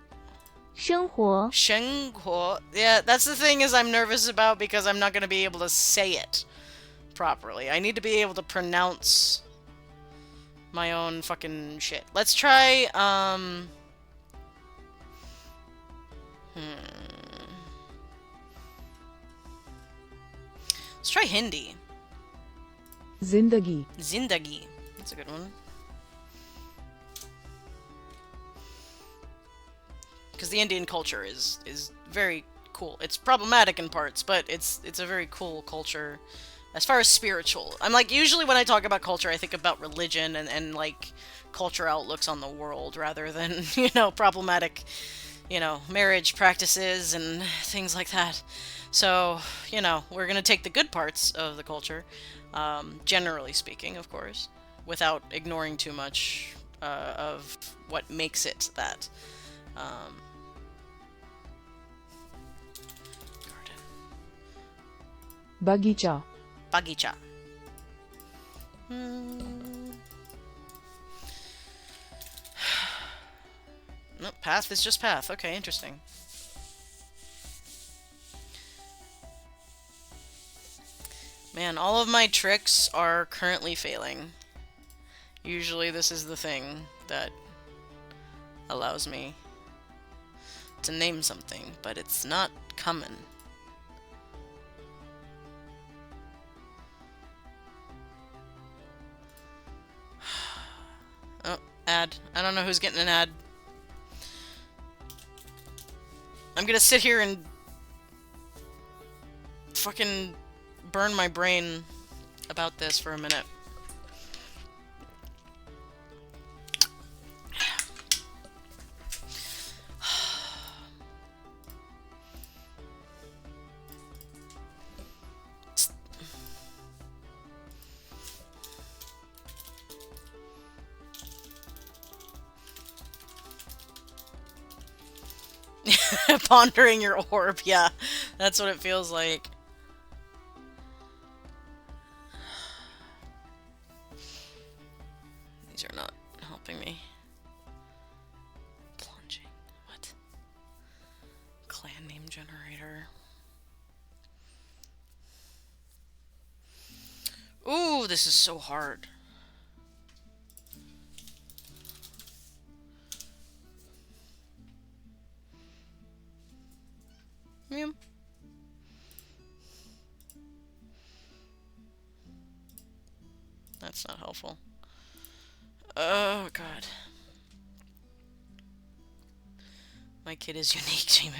B: 生活
A: Shenguo. Yeah, that's the thing is I'm nervous about because I'm not going to be able to say it properly. I need to be able to pronounce my own fucking shit. Let's try, Let's try Hindi.
C: जिंदगी
A: Zindagi. That's a good one. Because the Indian culture is very cool. It's problematic in parts, but it's a very cool culture. As far as spiritual, I'm like, usually when I talk about culture, I think about religion and like culture outlooks on the world rather than, problematic, marriage practices and things like that. So, we're gonna take the good parts of the culture, generally speaking, of course, without ignoring too much of what makes it that. Garden.
C: बगीचा
A: Bagicha. No, path is just path. Okay, interesting. Man, all of my tricks are currently failing. Usually this is the thing that allows me to name something, but it's not coming. Oh, ad. I don't know who's getting an ad. I'm gonna sit here and fucking burn my brain about this for a minute. Pondering your orb, yeah. That's what it feels like. These are not helping me. Plunging. What? Clan name generator. Ooh, this is so hard. Yeah. That's not helpful. Oh, God. My kid is unique.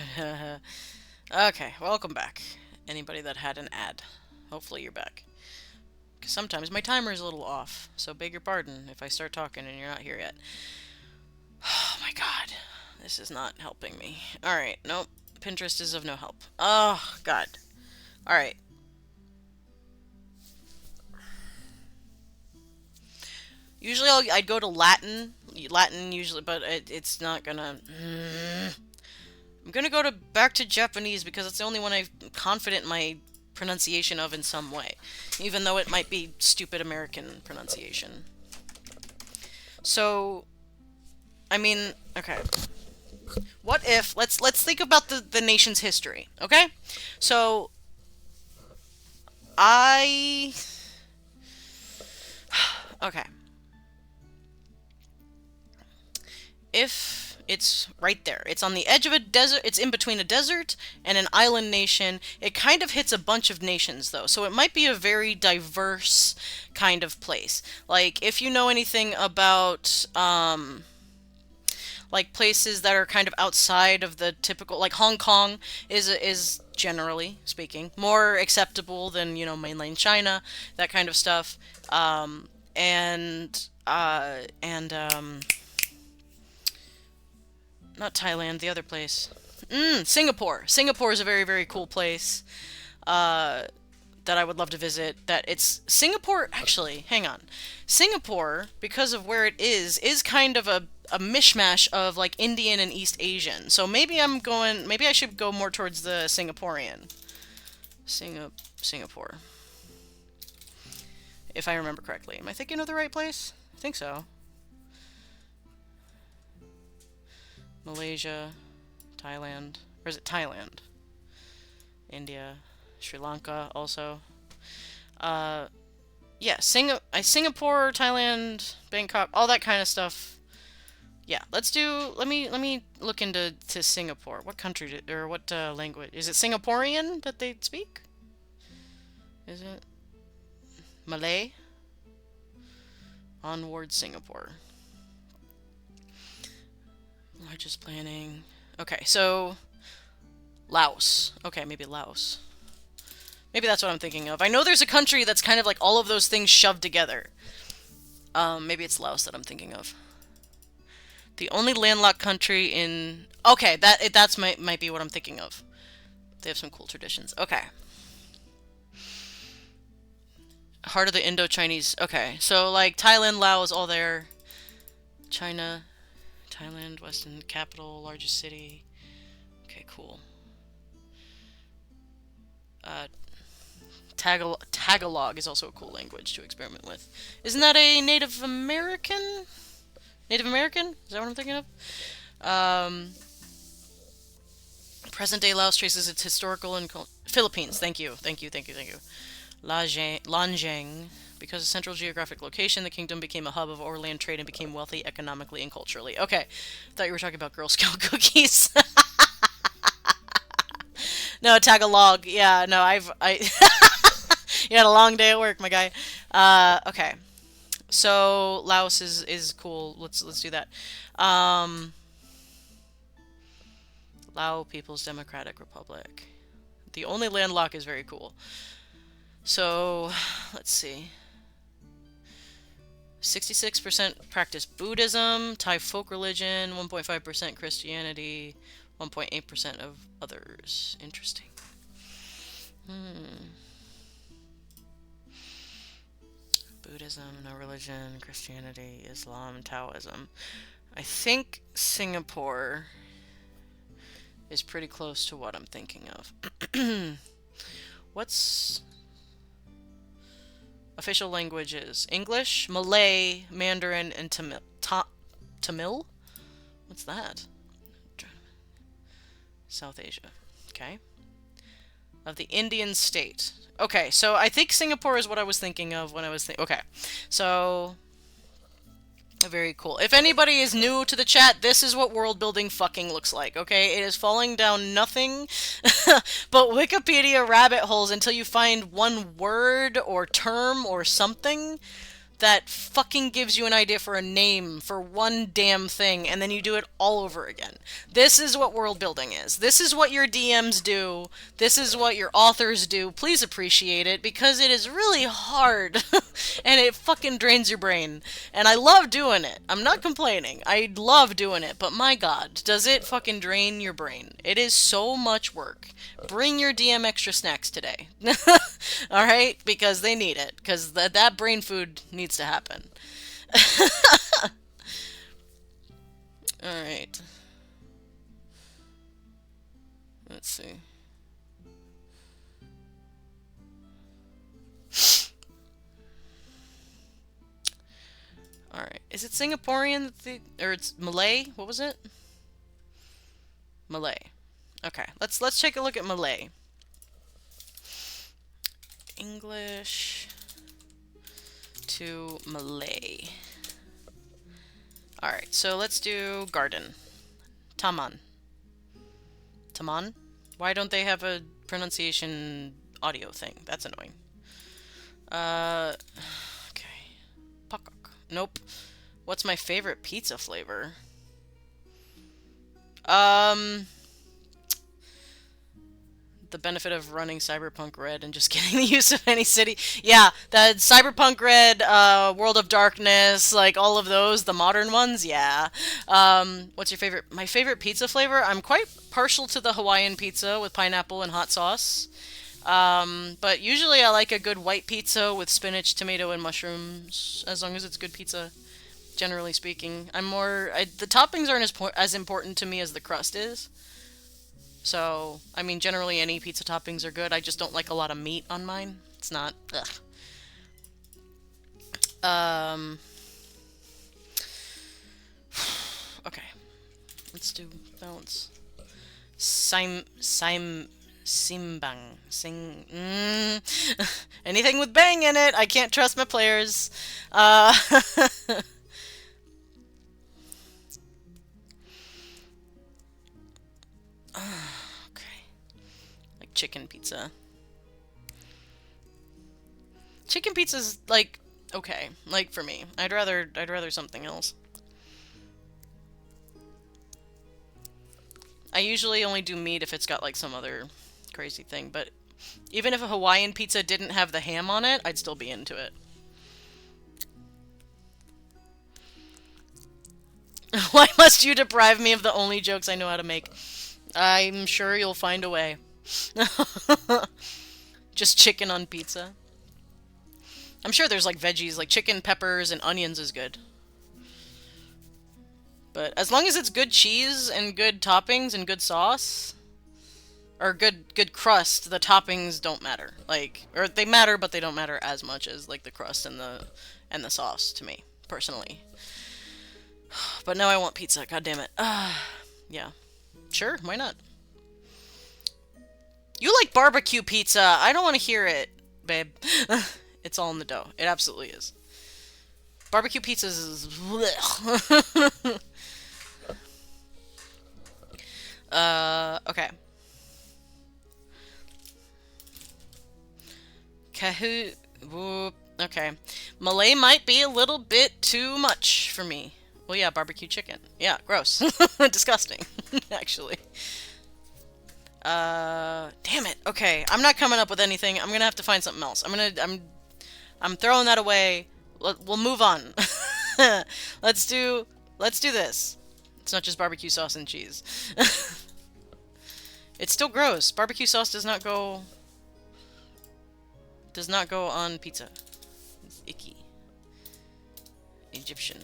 A: Okay, welcome back. Anybody that had an ad. Hopefully you're back. Because sometimes my timer is a little off, so beg your pardon if I start talking and you're not here yet. Oh my God. This is not helping me. Alright, nope. Pinterest is of no help. Oh, God. Alright. Usually I'd go to Latin. Latin usually, but it's not gonna... I'm gonna go back to Japanese because it's the only one I'm confident in my pronunciation of in some way. Even though it might be stupid American pronunciation. So... I mean, okay. What if... Let's think about the nation's history, okay? So... Okay. If it's right there, it's on the edge of a desert, it's in between a desert and an island nation. It kind of hits a bunch of nations, though, so it might be a very diverse kind of place. Like, if you know anything about, like, places that are kind of outside of the typical, like, Hong Kong is generally speaking, more acceptable than, mainland China, that kind of stuff. Not Thailand, the other place. Singapore. Singapore is a very, very cool place that I would love to visit. Singapore, actually, hang on. Singapore, because of where it is kind of a mishmash of, like, Indian and East Asian. So maybe I should go more towards the Singaporean. Singapore. If I remember correctly. Am I thinking of the right place? I think so. Malaysia, Thailand, or is it Thailand? India, Sri Lanka also. Yeah, Singapore, Thailand, Bangkok, all that kind of stuff. Yeah, let's do. Let me look into Singapore. What country or what language is it? Singaporean that they speak? Is it Malay? Onward Singapore. Largest planning. Okay, so Laos. Okay, maybe Laos. Maybe that's what I'm thinking of. I know there's a country that's kind of like all of those things shoved together. Maybe it's Laos that I'm thinking of. The only landlocked country in... Okay, that's might be what I'm thinking of. They have some cool traditions. Okay. Heart of the Indo-Chinese. Okay, so like Thailand, Laos, all there. China, Thailand, Western capital, largest city. Okay, cool. Tagalog is also a cool language to experiment with. Isn't that a Native American? Native American? Is that what I'm thinking of? Present-day Laos traces its historical and Philippines. Thank you. Lanjang. Because of central geographic location, the kingdom became a hub of overland trade and became wealthy economically and culturally. Okay, thought you were talking about Girl Scout cookies. No, Tagalog. Yeah, no, You had a long day at work, my guy. Okay. So Laos is cool. Let's do that. Lao People's Democratic Republic. The only landlock is very cool. So let's see. 66% practice Buddhism, Thai folk religion, 1.5% Christianity, 1.8% of others. Interesting. Buddhism, no religion, Christianity, Islam, Taoism. I think Singapore is pretty close to what I'm thinking of. What's official languages? English, Malay, Mandarin, and Tamil? What's that? South Asia. Okay. Of the Indian state. Okay, so I think Singapore is what I was thinking of when I was okay. So very cool. If anybody is new to the chat, this is what world building fucking looks like, okay? It is falling down nothing but Wikipedia rabbit holes until you find one word or term or something that fucking gives you an idea for a name for one damn thing, and then you do it all over again. This is what world building is. This is what your DMs do. This is what your authors do. Please appreciate it, because it is really hard, and it fucking drains your brain. And I love doing it. I'm not complaining. I love doing it, but my god, does it fucking drain your brain. It is so much work. Bring your DM extra snacks today. Alright? Because they need it. Because that brain food needs to happen. Alright. Let's see. Alright. Is it Singaporean? Or it's Malay? What was it? Malay. Okay. Let's take a look at Malay. English to Malay. Alright, so let's do garden. Taman. Taman? Why don't they have a pronunciation audio thing? That's annoying. Okay. Pakak. Nope. What's my favorite pizza flavor? The benefit of running Cyberpunk Red and just getting the use of any city. Yeah, that Cyberpunk Red, World of Darkness, like all of those, the modern ones, yeah. What's your favorite? My favorite pizza flavor? I'm quite partial to the Hawaiian pizza with pineapple and hot sauce. But usually I like a good white pizza with spinach, tomato, and mushrooms, as long as it's good pizza, generally speaking. The toppings aren't as important to me as the crust is. So, I mean, generally any pizza toppings are good. I just don't like a lot of meat on mine. It's not... Ugh. Okay. Let's do balance. Simbang. Anything with bang in it, I can't trust my players. Okay. Like chicken pizza. Chicken pizza's like okay, like for me. I'd rather something else. I usually only do meat if it's got like some other crazy thing, but even if a Hawaiian pizza didn't have the ham on it, I'd still be into it. Why must you deprive me of the only jokes I know how to make? I'm sure you'll find a way. Just chicken on pizza. I'm sure there's like veggies, like chicken, peppers, and onions is good. But as long as it's good cheese and good toppings and good sauce, or good crust, the toppings don't matter. Like, or they matter, but they don't matter as much as like the crust and the sauce to me personally. But now I want pizza. God damn it. Yeah, sure, why not? You like barbecue pizza? I don't want to hear it, babe. It's all in the dough. It absolutely is. Barbecue pizzas is. Okay. Kahoot. Okay. Malay might be a little bit too much for me. Well, yeah, barbecue chicken. Yeah, gross. Disgusting, actually. Damn it. Okay, I'm not coming up with anything. I'm gonna have to find something else. I'm throwing that away. We'll move on. Let's do this. It's not just barbecue sauce and cheese. It's still gross. Barbecue sauce does not go on pizza. It's icky. Egyptian.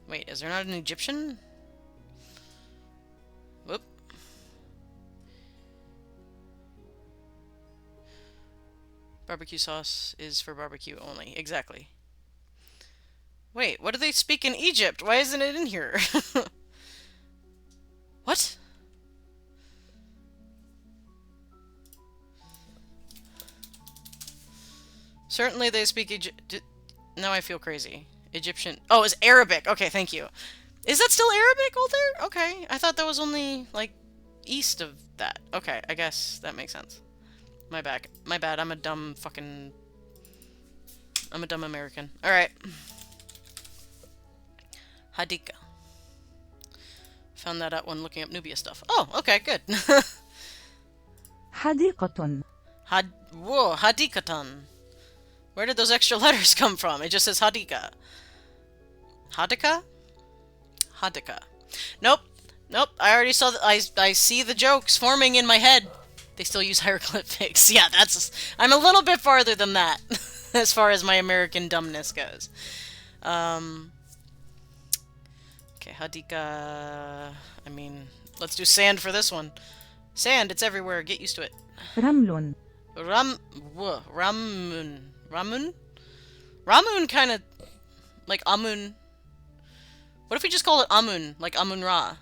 A: Wait, is there not an Egyptian? Whoop. Barbecue sauce is for barbecue only. Exactly. Wait, what do they speak in Egypt? Why isn't it in here? What? Certainly they speak Now I feel crazy. Egyptian. Oh, it's Arabic. Okay, thank you. Is that still Arabic out there? Okay. I thought that was only, like, east of that. Okay, I guess that makes sense. My bad. My bad. I'm a dumb American. Alright. Hadika. Found that out when looking up Nubia stuff. Oh, okay, good.
C: حديقة.
A: Whoa, Hadikatan. Where did those extra letters come from? It just says Hadika. Hadika? Hadika. Nope. Nope. I already saw I see the jokes forming in my head. They still use hieroglyphics. Yeah, I'm a little bit farther than that as far as my American dumbness goes. Okay, Hadika. I mean, let's do sand for this one. Sand, it's everywhere. Get used to it.
C: رمل.
A: Ramun. Ramun? Ramun kind of like Amun. What if we just call it Amun, like Amun Ra?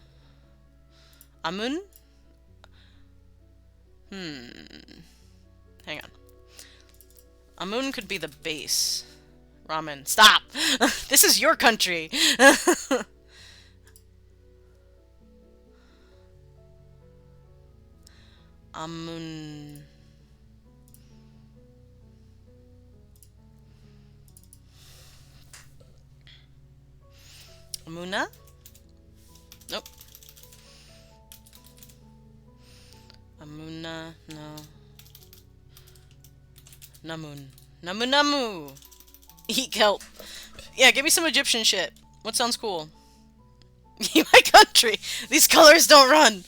A: Amun? Hang on. Amun could be the base. Ramen. Stop! This is your country! Amun. Amuna? Nope. Amuna, no. Namun. Namu. Eat kelp. Yeah, give me some Egyptian shit. What sounds cool? My country! These colors don't run!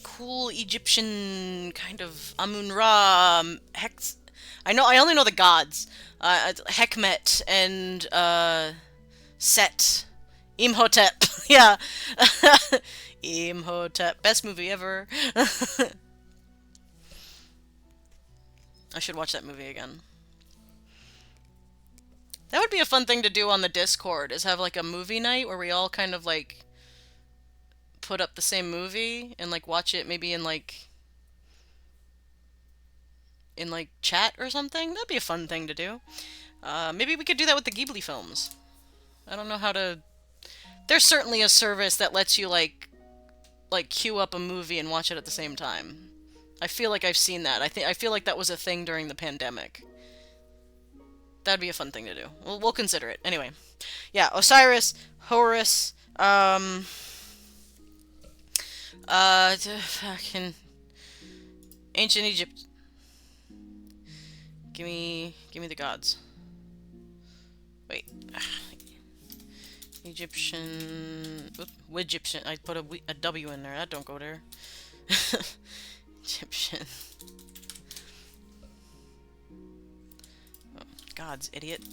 A: Cool Egyptian kind of Amun-Ra, Hex. I only know the gods. Hekmet and Set. Imhotep. Yeah. Imhotep. Best movie ever. I should watch that movie again. That would be a fun thing to do on the Discord, is have like a movie night where we all kind of like put up the same movie and like watch it maybe in like chat or something. That'd be a fun thing to do. Maybe we could do that with the Ghibli films. I don't know how to. There's certainly a service that lets you like queue up a movie and watch it at the same time. I feel like I've seen that. I feel like that was a thing during the pandemic. That'd be a fun thing to do. We'll consider it. Anyway. Yeah, Osiris, Horus, fucking ancient Egypt. Give me the gods. Wait. Egyptian. Egyptian. I put a W in there. That don't go there. Egyptian. Oh, gods, idiot.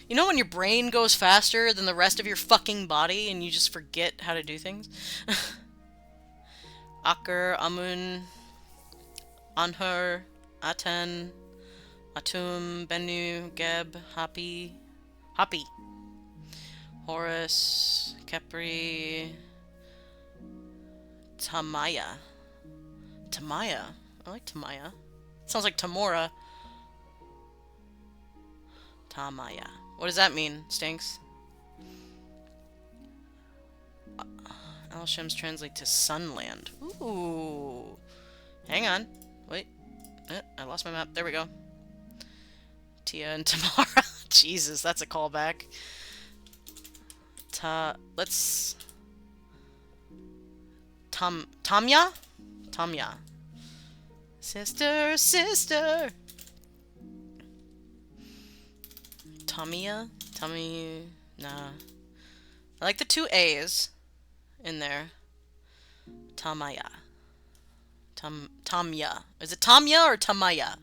A: You know when your brain goes faster than the rest of your fucking body and you just forget how to do things? Aker, Amun, Anhur, Aten, Atum, Bennu, Geb, Hapi, Horus, Kepri, Tamaya. Tamaya? I like Tamaya. Sounds like Tamora. Tamaya. What does that mean, Stinks? Al-Shems translate to Sunland. Ooh. Hang on. Wait. I lost my map. There we go. Tia and Tamara. Jesus, that's a callback. Let's... Tamya? Tamya. Sister, sister! Tamiya? Nah. I like the two A's in there. Tamaya. Tamya. Is it Tamya or Tamaya?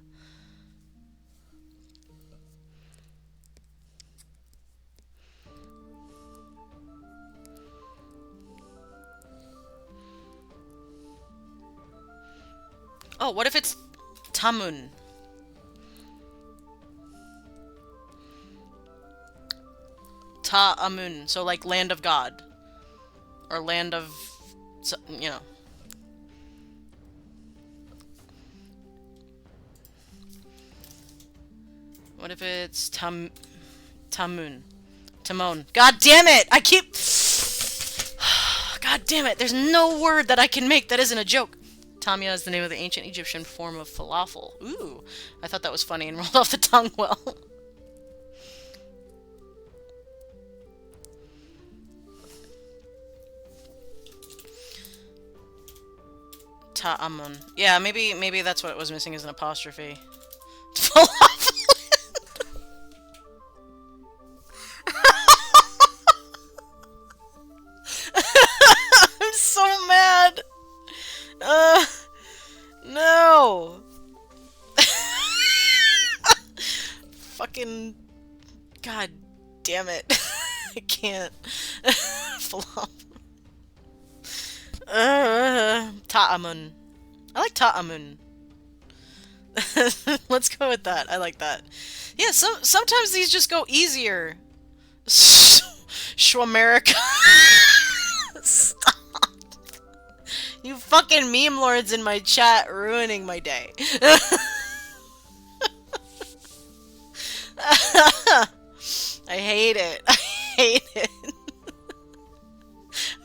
A: Oh, what if it's Tamun? Ta-amun, so like land of God. Or land of, you know. What if it's Tamun? Timon. God damn it! I keep... God damn it, there's no word that I can make that isn't a joke. Tamya is the name of the ancient Egyptian form of falafel. Ooh, I thought that was funny and rolled off the tongue well. Ta'amun. Yeah, maybe that's what it was missing, is an apostrophe. Falafel. I'm so mad. No. Fucking. God damn it. I can't. Falafel. Ta'amun. I like Ta'amun. Let's go with that. I like that. Yeah, sometimes these just go easier. Schwamerica. Stop. You fucking meme lords in my chat ruining my day. I hate it. I hate it.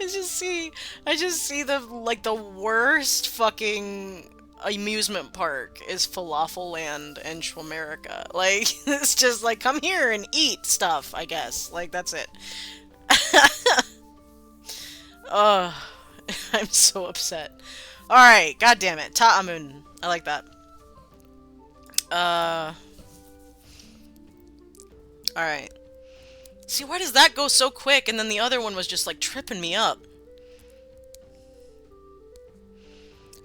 A: I just see the worst fucking amusement park is Falafel Land and Schwamerica. Like, it's just like, come here and eat stuff, I guess. Like, that's it. Ugh. I'm so upset. Alright, god damn it. Ta'amun. I like that. Alright. See, why does that go so quick and then the other one was just like tripping me up?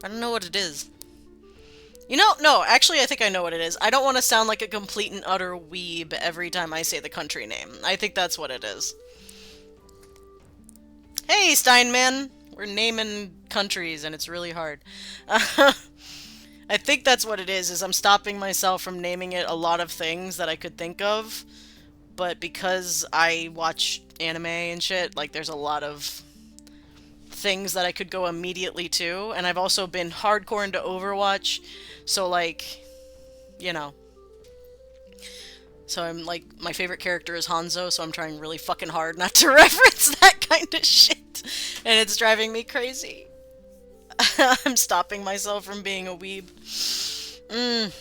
A: I don't know what it is. You know, no, actually I think I know what it is. I don't want to sound like a complete and utter weeb every time I say the country name. I think that's what it is. Hey, Steinman! We're naming countries and it's really hard. I think that's what it is I'm stopping myself from naming it a lot of things that I could think of, but because I watch anime and shit, like there's a lot of things that I could go immediately to, and I've also been hardcore into Overwatch, so like, you know. So I'm like, my favorite character is Hanzo, so I'm trying really fucking hard not to reference that kind of shit, and it's driving me crazy. I'm stopping myself from being a weeb. Mm.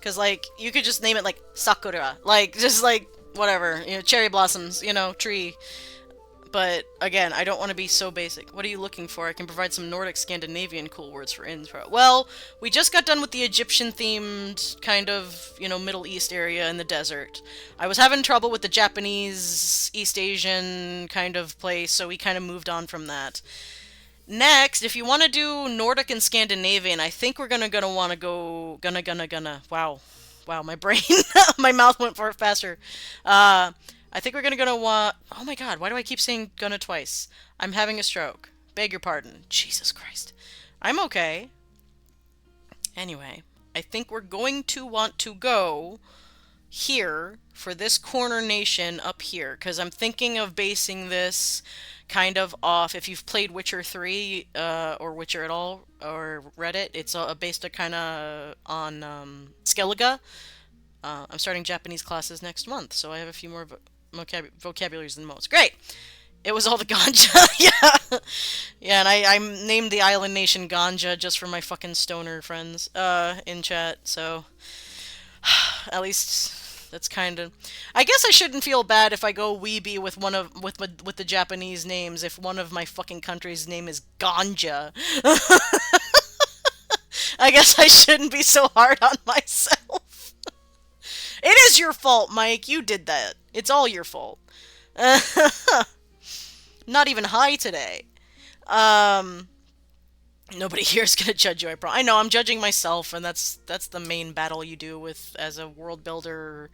A: Cause like you could just name it like Sakura, like just like whatever, you know, cherry blossoms, you know, tree. But again, I don't want to be so basic. What are you looking for? I can provide some Nordic Scandinavian cool words for intro. Well, we just got done with the Egyptian themed kind of, you know, Middle East area in the desert. I was having trouble with the Japanese East Asian kind of place, so we kind of moved on from that. Next, if you want to do Nordic and Scandinavian, I think we're gonna want to go gonna. Wow, wow, my brain, my mouth went far faster. I think we're gonna want. Oh my God, why do I keep saying gonna twice? I'm having a stroke. Beg your pardon. Jesus Christ. I'm okay. Anyway, I think we're going to want to go here for this corner nation up here because I'm thinking of basing this kind of off if you've played Witcher 3 or Witcher at all or read it. It's based kind of on Skellige. I'm starting Japanese classes next month, so I have a few more vocabularies than most. Great! It was all the ganja, yeah. Yeah, and I named the island nation Ganja just for my fucking stoner friends in chat, so at least that's kind of. I guess I shouldn't feel bad if I go weeby with one of with the Japanese names if one of my fucking country's name is Ganja. I guess I shouldn't be so hard on myself. It is your fault, Mike. You did that. It's all your fault. Not even high today. Um, Nobody here is gonna judge you. I know I'm judging myself, and that's the main battle you do with as a world builder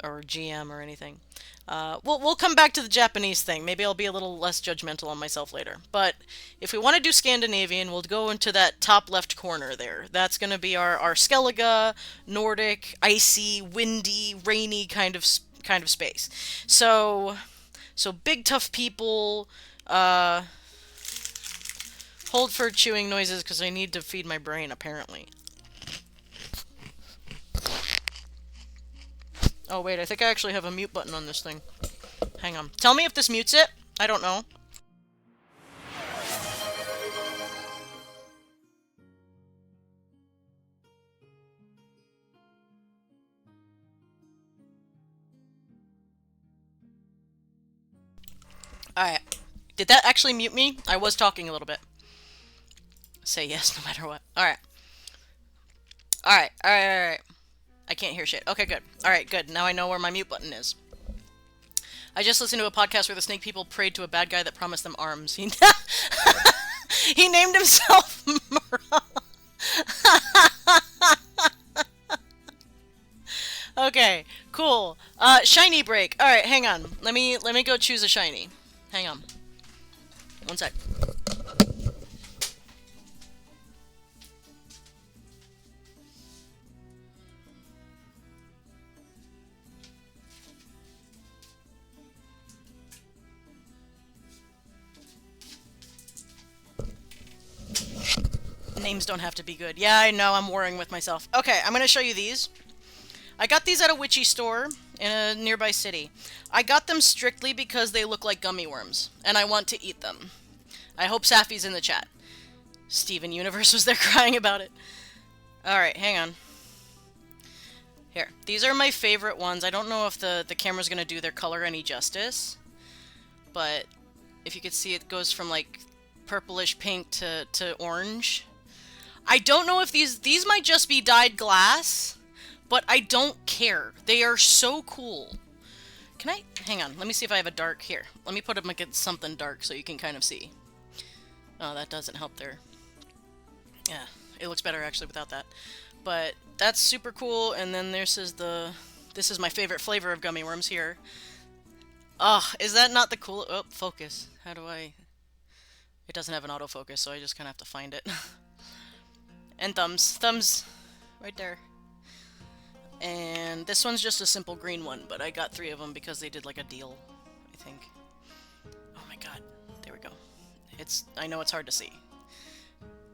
A: or GM or anything. We'll come back to the Japanese thing. Maybe I'll be a little less judgmental on myself later. But if we want to do Scandinavian, we'll go into that top left corner there. That's going to be our Skellige, Nordic, icy, windy, rainy kind of space. So big tough people. Hold for chewing noises because I need to feed my brain apparently. Oh wait, I think I actually have a mute button on this thing. Hang on. Tell me if this mutes it. I don't know. Alright. Did that actually mute me? I was talking a little bit. Say yes no matter what. Alright. Alright. I can't hear shit. Okay, good. Alright, good. Now I know where my mute button is. I just listened to a podcast where the snake people prayed to a bad guy that promised them arms. He named himself Murrah. Okay, cool. Shiny break. Alright, hang on. Let me go choose a shiny. Hang on. One sec. Names don't have to be good. Yeah, I know, I'm warring with myself. Okay, I'm gonna show you these. I got these at a witchy store in a nearby city. I got them strictly because they look like gummy worms, and I want to eat them. I hope Safi's in the chat. Steven Universe was there crying about it. Alright, hang on. Here, these are my favorite ones. I don't know if the camera's gonna do their color any justice, but if you could see, it goes from like purplish pink to orange. I don't know if these might just be dyed glass, but I don't care. They are so cool. Can I? Hang on. Let me see if I have a dark here. Let me put them against something dark so you can kind of see. Oh, that doesn't help there. Yeah, it looks better actually without that. But that's super cool. And then this is my favorite flavor of gummy worms here. Oh, is that not the cool? Oh, focus. How do I? It doesn't have an autofocus, so I just kind of have to find it. And thumbs. Thumbs! Right there. And this one's just a simple green one, but I got 3 of them because they did like a deal, I think. Oh my god. There we go. I know it's hard to see.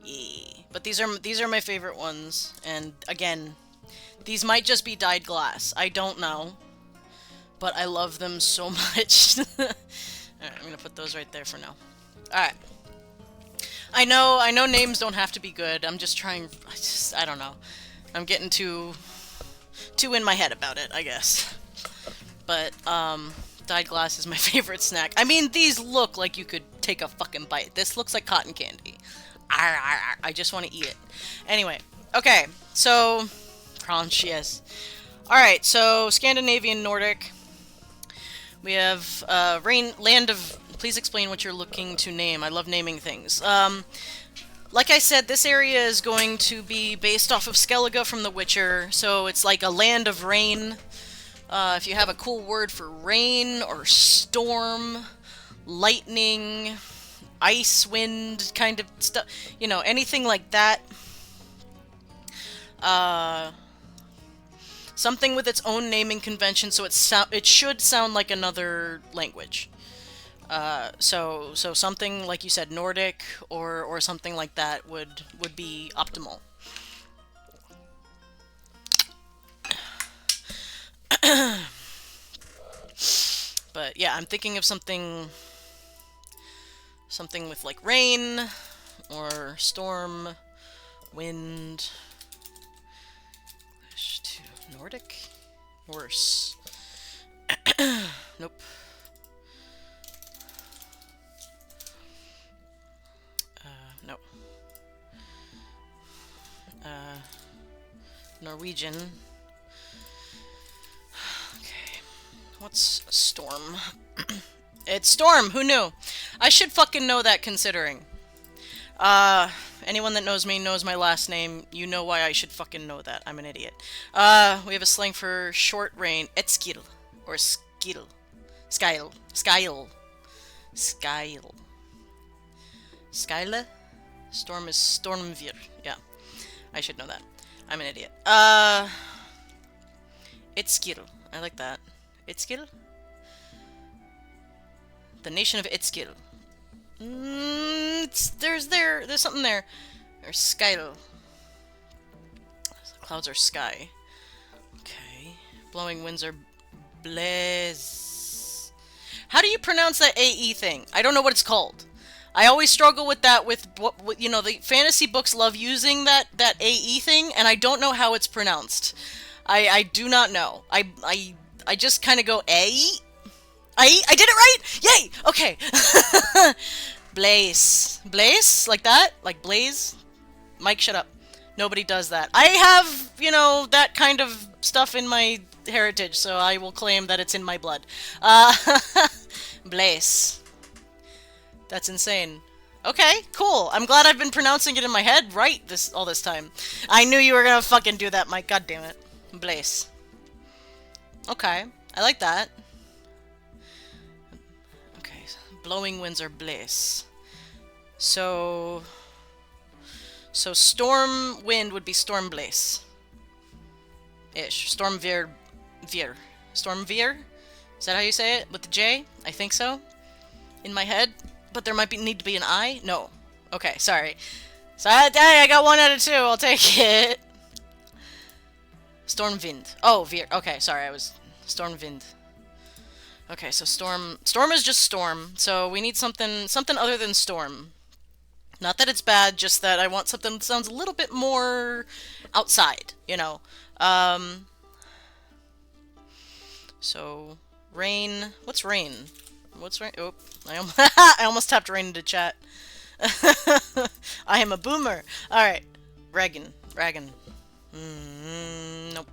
A: Yeah. But these are my favorite ones, and again, these might just be dyed glass. I don't know. But I love them so much. Alright, I'm gonna put those right there for now. Alright. I know names don't have to be good. I'm just trying, I don't know. I'm getting too in my head about it, I guess. But, dyed glass is my favorite snack. I mean, these look like you could take a fucking bite. This looks like cotton candy. Arr, arr, arr. I just want to eat it. Anyway, okay, so, crunch, yes. Alright, so, Scandinavian, Nordic. We have, land of... Please explain what you're looking to name. I love naming things. Like I said, this area is going to be based off of Skellige from The Witcher, so it's like a land of rain. If you have a cool word for rain or storm, lightning, ice, wind, kind of stuff, you know, anything like that. Something with its own naming convention, so it should sound like another language. So something like you said, Nordic or something like that would be optimal. But yeah, I'm thinking of something with like rain or storm, wind. Nordic? Worse. Nope. No. Norwegian. Okay. What's storm? It's storm! Who knew? I should fucking know that considering. Anyone that knows me knows my last name. You know why I should fucking know that. I'm an idiot. We have a slang for short rain. Etskil. Or skil. Skyle. Skyle. Skyle. Skyle? Storm is Stormvir. Yeah. I should know that. I'm an idiot. Itskil. I like that. Itskil? The nation of Itskil. There's something there. There's Skyle. Clouds are sky. Okay. Blowing winds are blaze. How do you pronounce that AE thing? I don't know what it's called. I always struggle with that with what you know, the fantasy books love using that AE thing, and I don't know how it's pronounced. I do not know. I just kind of go AE. I did it right! Yay! Okay. Blaze. Blaze? Like that? Like blaze? Mike, shut up. Nobody does that. I have, you know, that kind of stuff in my heritage, so I will claim that it's in my blood. Blaze. That's insane. Okay, cool. I'm glad I've been pronouncing it in my head right all this time. I knew you were gonna fucking do that, Mike. God damn it. Blaze. Okay, I like that. Blowing winds are blaze. So storm wind would be storm blaze. Ish. Stormveer. Stormveer? Is that how you say it? With the J? I think so. In my head. But there might need to be an I? No. Okay, sorry. So I got 1 out of 2. I'll take it. Stormwind. Oh, veer. Okay, sorry. I was... Stormwind. Okay, so storm is just storm, so we need something other than storm. Not that it's bad, just that I want something that sounds a little bit more outside, you know. So rain. What's rain? What's rain? Oh, I almost tapped rain into chat. I am a boomer. All right, Ragan. Nope.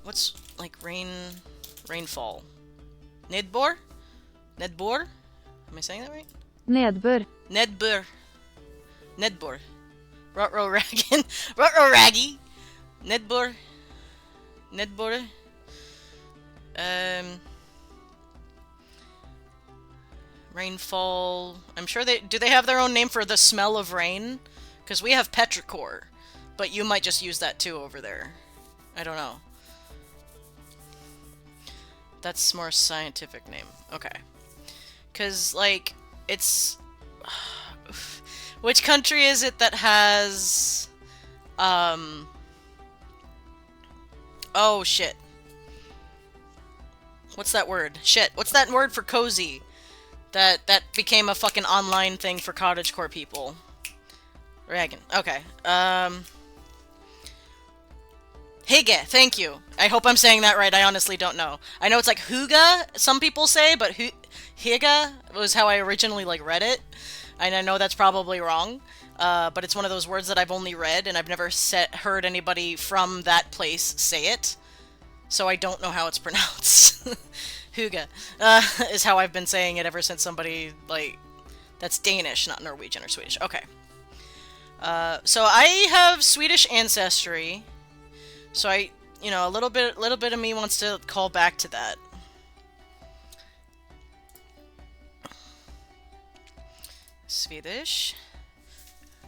A: What's like rainfall? Nedbor? Nedbor? Am I saying that right?
B: Nedbør.
A: Nedbor. Rutro Ragan. Rutro Raggy. Nedbor. Rainfall. I'm sure they do. They have their own name for the smell of rain, because we have petrichor, but you might just use that too over there. I don't know. That's more scientific name. Okay. Because, like, it's... Which country is it that has... Oh, shit. What's that word? Shit. What's that word for cozy? That became a fucking online thing for cottagecore people. Dragon. Okay. Hygge, thank you. I hope I'm saying that right. I honestly don't know. I know it's like Huga, some people say, but Hygge was how I originally like read it. And I know that's probably wrong. But it's one of those words that I've only read, and I've never heard anybody from that place say it. So I don't know how it's pronounced. Hygge is how I've been saying it ever since somebody, like, that's Danish, not Norwegian or Swedish. Okay. So I have Swedish ancestry. So you know, a little bit of me wants to call back to that. Swedish.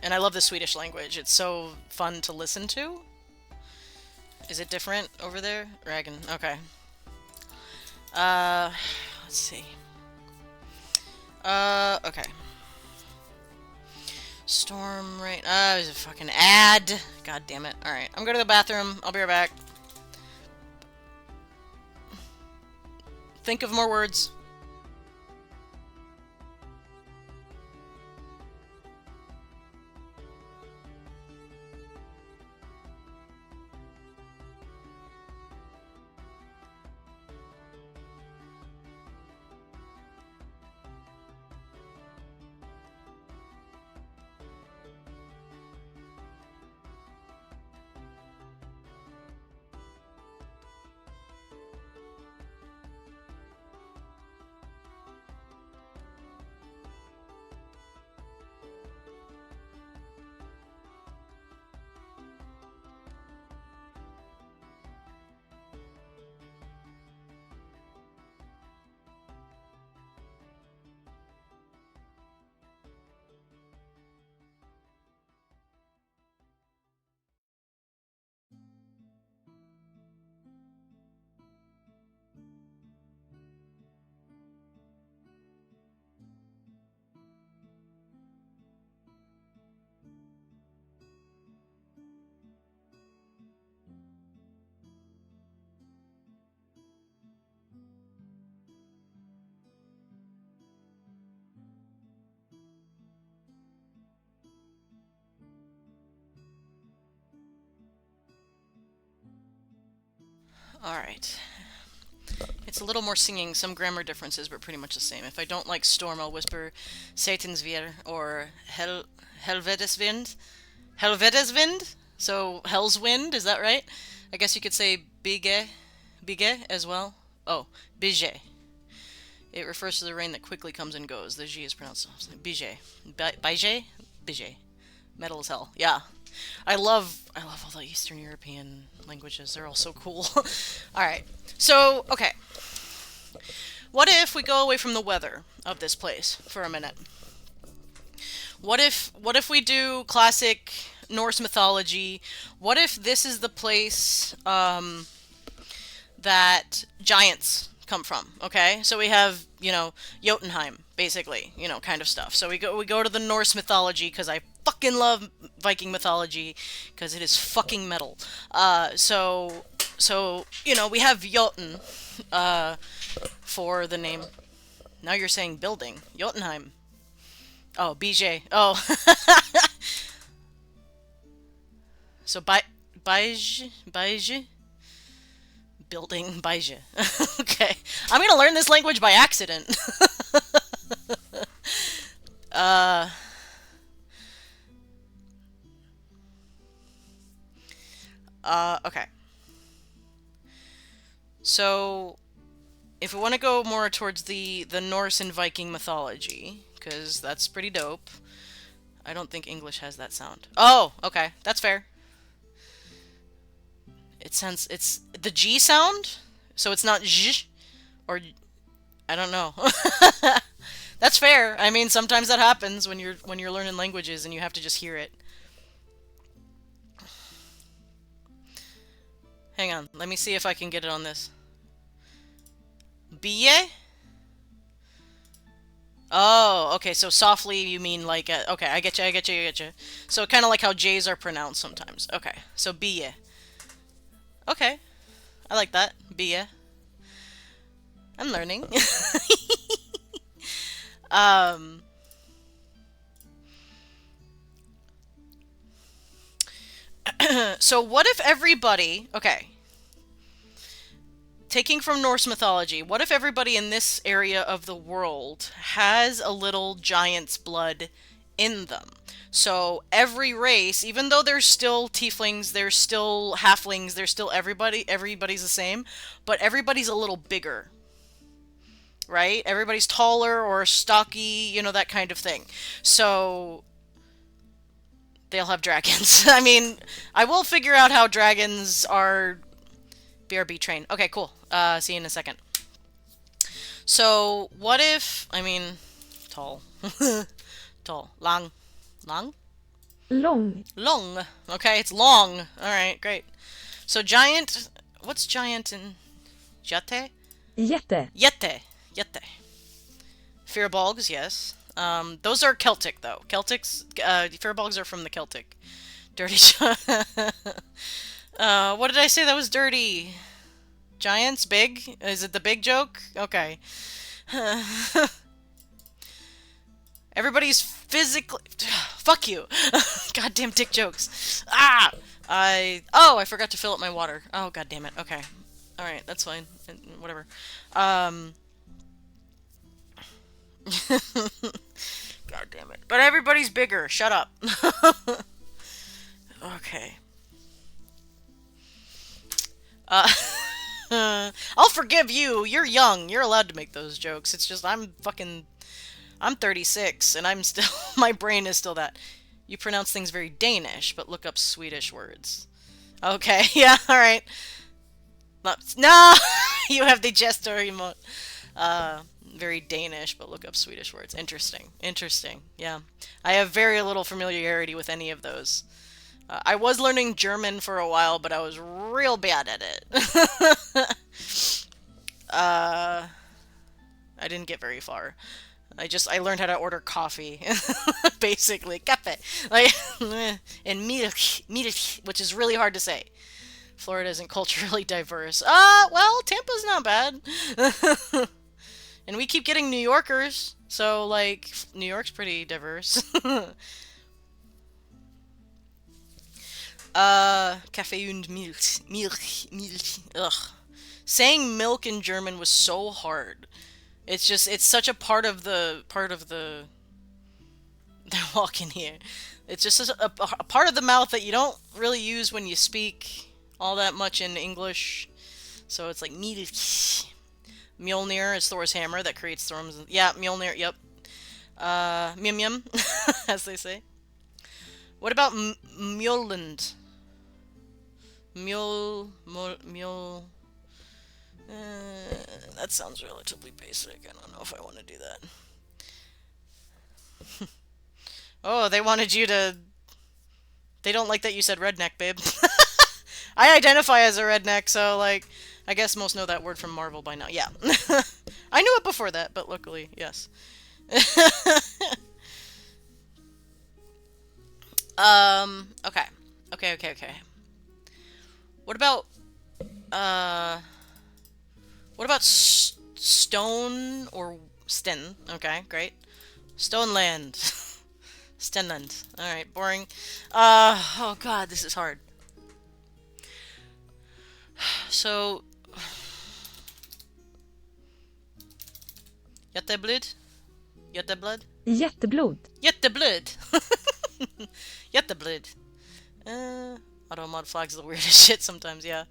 A: And I love the Swedish language. It's so fun to listen to. Is it different over there? Dragon. Okay. Let's see. Okay. Storm rain. There's a fucking ad. God damn it. Alright, I'm going to the bathroom. I'll be right back. Think of more words. Alright. It's a little more singing, some grammar differences, but pretty much the same. If I don't like storm, I'll whisper Satansvier or Helvedesvind. Helvedesvind? So, Hell's Wind, is that right? I guess you could say Bige as well. Oh, Bige. It refers to the rain that quickly comes and goes. The G is pronounced Bige. Bige? Bige. Metal as hell. Yeah. I love all the Eastern European languages. They're all so cool. Alright. So, okay. What if we go away from the weather of this place for a minute? What if we do classic Norse mythology? What if this is the place that giants come from? Okay? So we have, you know, Jotunheim, basically, you know, kind of stuff. So we go to the Norse mythology because I fucking love Viking mythology because it is fucking metal. So you know, we have Jotun for the name. Now you're saying building. Jotunheim. Oh, BJ. Oh. So Baije? Building Baije. Okay. I'm gonna learn this language by accident. Okay. So, if we want to go more towards the Norse and Viking mythology, because that's pretty dope. I don't think English has that sound. Oh, okay, that's fair. It's the G sound, so it's not zh, or I don't know. That's fair. I mean, sometimes that happens when you're learning languages and you have to just hear it. Hang on, let me see if I can get it on this. Bie? Oh, okay, so softly you mean like, okay, I get you, I get you, I get you. So kind of like how J's are pronounced sometimes. Okay, so bie. Okay, I like that. Bie. I'm learning. um, so what if everybody, okay, taking from Norse mythology, what if everybody in this area of the world has a little giant's blood in them? So every race, even though there's still tieflings, there's still halflings, there's still everybody's the same, but everybody's a little bigger, right? Everybody's taller or stocky, you know, that kind of thing. So they'll have dragons. I mean, I will figure out how dragons are BRB train. Okay, cool. See you in a second. So, what if, I mean, tall. Tall. Long. Long?
C: Lång.
A: Long. Okay, it's long. Alright, great. So, giant, what's giant in Jate?
C: Jätte.
A: Yete. Yete. Firbolgs, yes. Those are Celtic, though. Celtics, Firbolgs are from the Celtic. Dirty. What did I say that was dirty? Giants? Big? Is it the big joke? Okay. Everybody's physically... Fuck you. Goddamn dick jokes. Ah! Oh, I forgot to fill up my water. Oh, god damn it. Okay. Alright, that's fine. Whatever. God damn it. But everybody's bigger. Shut up. Okay. I'll forgive you. You're young. You're allowed to make those jokes. It's just I'm 36 and I'm still my brain is still that. You pronounce things very Danish, but look up Swedish words. Okay, yeah, all right. No, you have the gesture emote. Very Danish, but look up Swedish words. Interesting. Interesting. Yeah. I have very little familiarity with any of those. I was learning German for a while, but I was real bad at it. I didn't get very far. I learned how to order coffee. Basically. Café. Like, and milk, which is really hard to say. Florida isn't culturally diverse. Well, Tampa's not bad. And we keep getting New Yorkers, so, like, New York's pretty diverse. Café und Milch. Milch. Ugh. Saying milk in German was so hard. It's such a part of the they're walking here. It's just a part of the mouth that you don't really use when you speak all that much in English. So it's like Milch. Mjolnir is Thor's hammer that creates storms. Yeah, Mjolnir, yep. Mjum Mjum, as they say. What about Mjolland? Mjol... that sounds relatively basic. I don't know if I want to do that. Oh, they wanted you to... They don't like that you said redneck, babe. I identify as a redneck, so, like, I guess most know that word from Marvel by now. Yeah. I knew it before that, but luckily, yes. Okay. Okay. What about, stone or Sten? Okay, great. Stoneland. Stenland. Alright, boring. Oh god, this is hard. So... Jätteblod? Jätteblod?
C: Jätteblod.
A: Jätteblod! Jätteblod. Auto mod flags are the weirdest shit sometimes, yeah.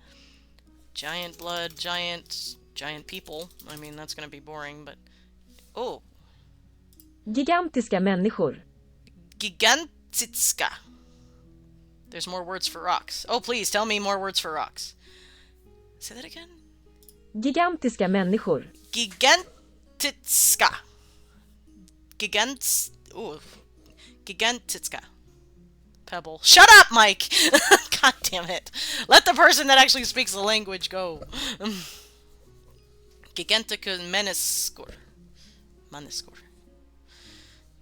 A: Giant blood, giant people. I mean, that's gonna be boring, but... Oh.
C: Gigantiska människor.
A: Gigantitska. There's more words for rocks. Oh, please, tell me more words for rocks. Say that again?
C: Gigantiska människor.
A: Gigantitska. Gigants. Ooh. Gigantitska. Pebble. Shut up, Mike! God damn it. Let the person that actually speaks the language go. Gigantica Meniskor. Maniskor.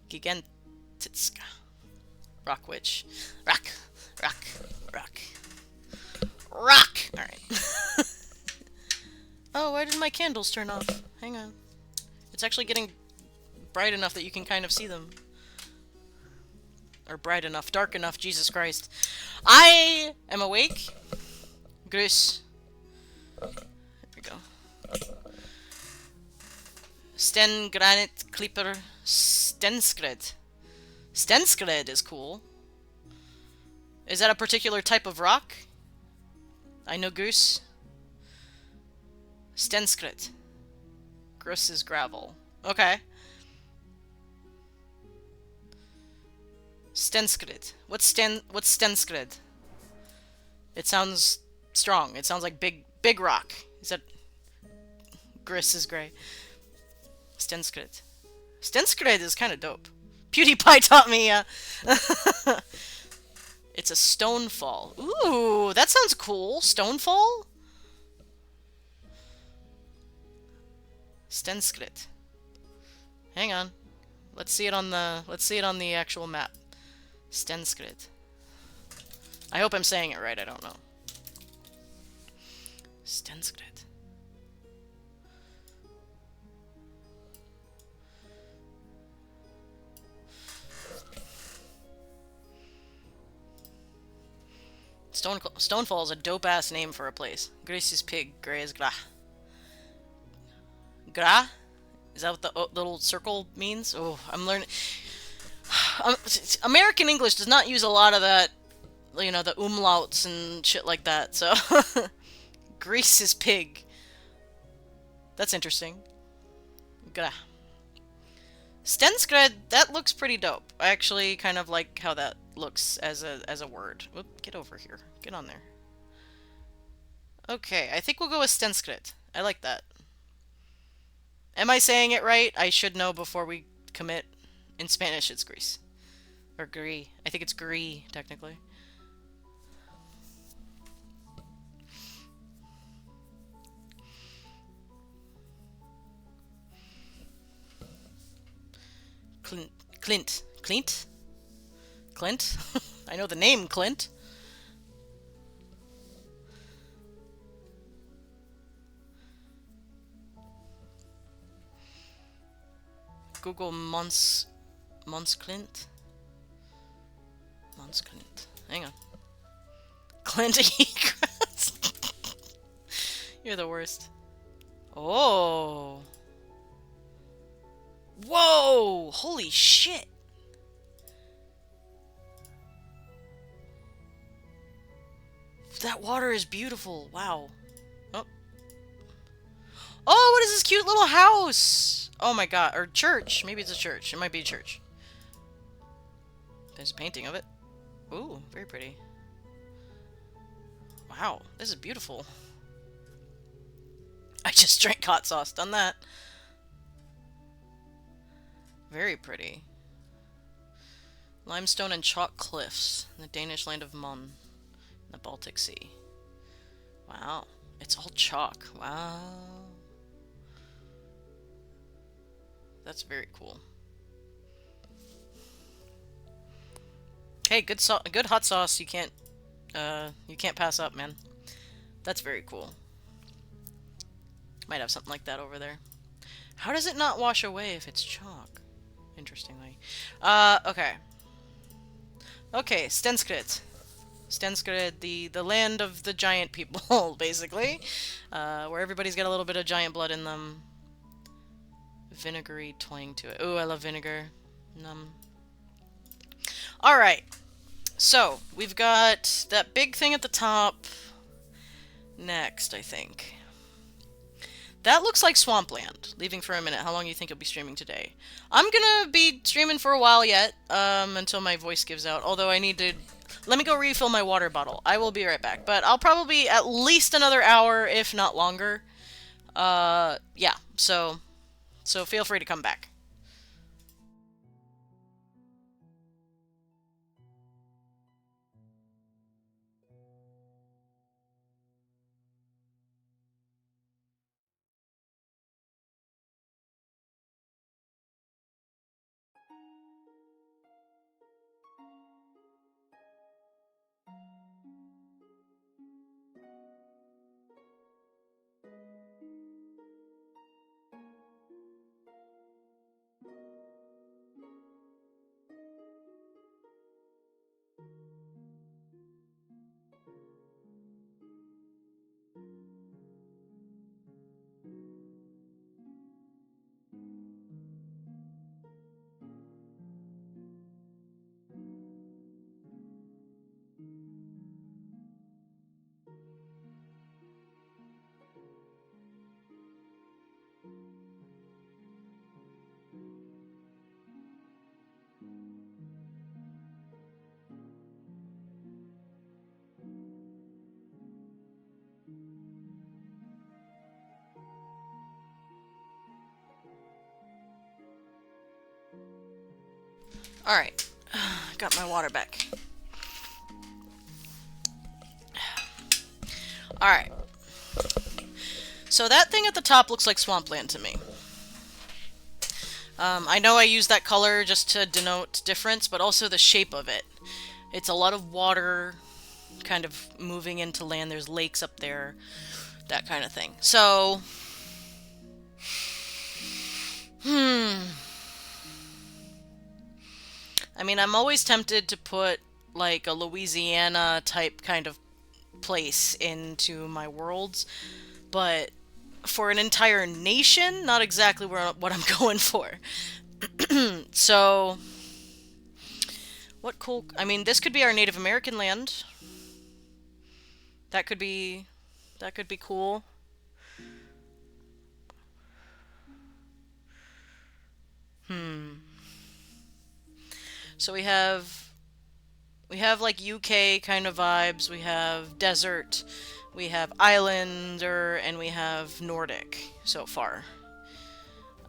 A: Gigantitska. Rock Witch. Rock. Rock. Rock. Rock! Alright. Oh, why did my candles turn off? Hang on. It's actually getting bright enough that you can kind of see them. Or bright enough, dark enough, Jesus Christ. I am awake. Grüß. There we go. Sten Granite Clipper Stenskred. Stenskred is cool. Is that a particular type of rock? I know Goose. Stenskred. Grus is gravel. Okay. Stenskred. What's Stenskred? It sounds strong. It sounds like big rock. Is that Gris is gray. Stenskred. Stenskred is kind of dope. PewDiePie taught me. It's a stonefall. Ooh, that sounds cool. Stonefall? Stenskred. Hang on. Let's see it on the actual map. Stenskred. I hope I'm saying it right, I don't know. Stenskred. Stonefall is a dope-ass name for a place. Grace's pig. Gray is gra. Gra? Is that what the little circle means? Oh, I'm learning. American English does not use a lot of that, you know, the umlauts and shit like that, so... Grace's pig. That's interesting. Gra. Stenskred, that looks pretty dope. I actually kind of like how that looks as a word. Whoop, get over here. Get on there. Okay, I think we'll go with Stenskred. I like that. Am I saying it right? I should know before we commit. In Spanish, it's Greece. Or Gris. I think it's Gris, technically. Clint. Clint? Clint? I know the name Clint. Google Mons Clint? Mons Clint. Hang on. Clint Egress. You're the worst. Oh. Whoa! Holy shit! That water is beautiful. Wow. Oh. Oh, what is this cute little house? Oh my god. Or church. Maybe it's a church. It might be a church. There's a painting of it. Ooh, very pretty. Wow, this is beautiful. I just drank hot sauce. Done that. Very pretty. Limestone and chalk cliffs in the Danish land of Mon, in the Baltic Sea. Wow, it's all chalk. Wow. That's very cool. Hey, good hot sauce. You can't pass up, man. That's very cool. Might have something like that over there. How does it not wash away if it's chalk? Interestingly. Okay. Okay, Stenskred. Stenskred, the land of the giant people, basically. Where everybody's got a little bit of giant blood in them. Vinegary twang to it. Ooh, I love vinegar. Alright. So, we've got that big thing at the top. Next, I think. That looks like Swampland. Leaving for a minute. How long do you think you'll be streaming today? I'm gonna be streaming for a while yet, until my voice gives out. Although I need to... Let me go refill my water bottle. I will be right back. But I'll probably at least another hour, if not longer. Yeah. So feel free to come back. Alright. Got my water back. Alright. So that thing at the top looks like swampland to me. I know I use that color just to denote difference, but also the shape of it. It's a lot of water kind of moving into land. There's lakes up there. That kind of thing. So... I mean, I'm always tempted to put, like, a Louisiana type kind of place into my worlds, but for an entire nation, not exactly what I'm going for. So, what cool... I mean, this could be our Native American land. That could be cool. So we have like UK kind of vibes, we have desert, we have islander, and we have Nordic so far.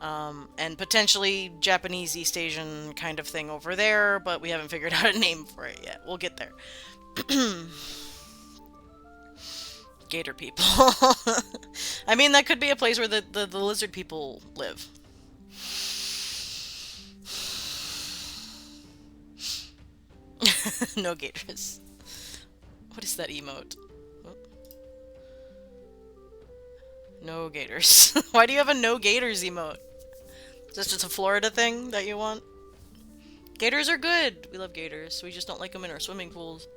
A: And potentially Japanese East Asian kind of thing over there, but we haven't figured out a name for it yet. We'll get there. Gator people. I mean, that could be a place where the lizard people live. No gators. What is that emote? No gators. Why do you have a no gators emote? Is this just a Florida thing that you want? Gators are good! We love gators. We just don't like them in our swimming pools.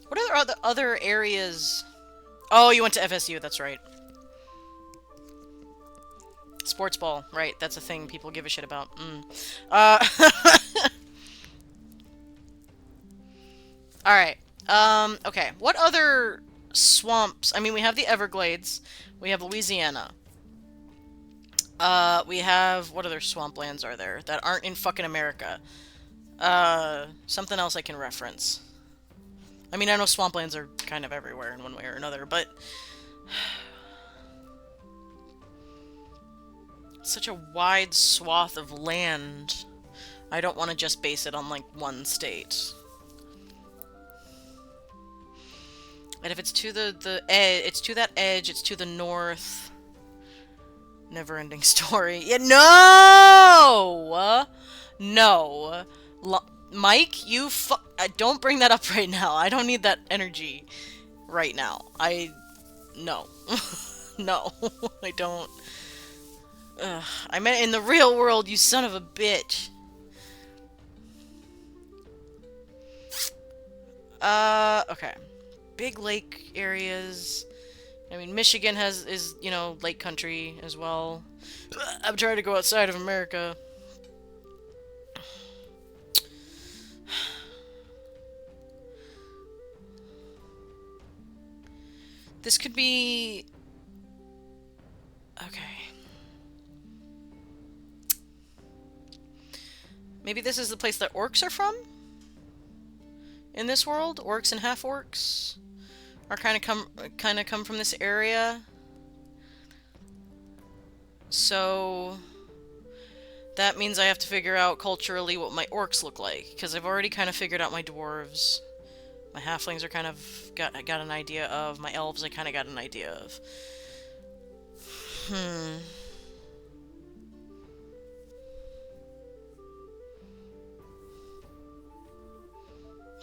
A: What are the other areas? Oh, you went to FSU, that's right. Sports ball, right, that's a thing people give a shit about. Alright, okay. What other swamps? I mean, we have the Everglades. We have Louisiana. We have... What other swamplands are there that aren't in fucking America? Something else I can reference. I mean, I know swamplands are kind of everywhere in one way or another, but... Such a wide swath of land. I don't want to just base it on, like, one state. And if it's to the edge, it's to that edge, it's to the north. Never-ending story. Yeah, no! No. Mike, you don't bring that up right now. I don't need that energy right now. No. No. I don't. Ugh. I meant in the real world, you son of a bitch. Okay. Big lake areas. I mean, Michigan is, you know, lake country as well. I'm trying to go outside of America. This could be... Okay. Maybe this is the place that orcs are from? In this world? Orcs and half-orcs are kind of come from this area. So... that means I have to figure out culturally what my orcs look like, because I've already kind of figured out my dwarves. My halflings are kind of got an idea of. My elves I kind of got an idea of.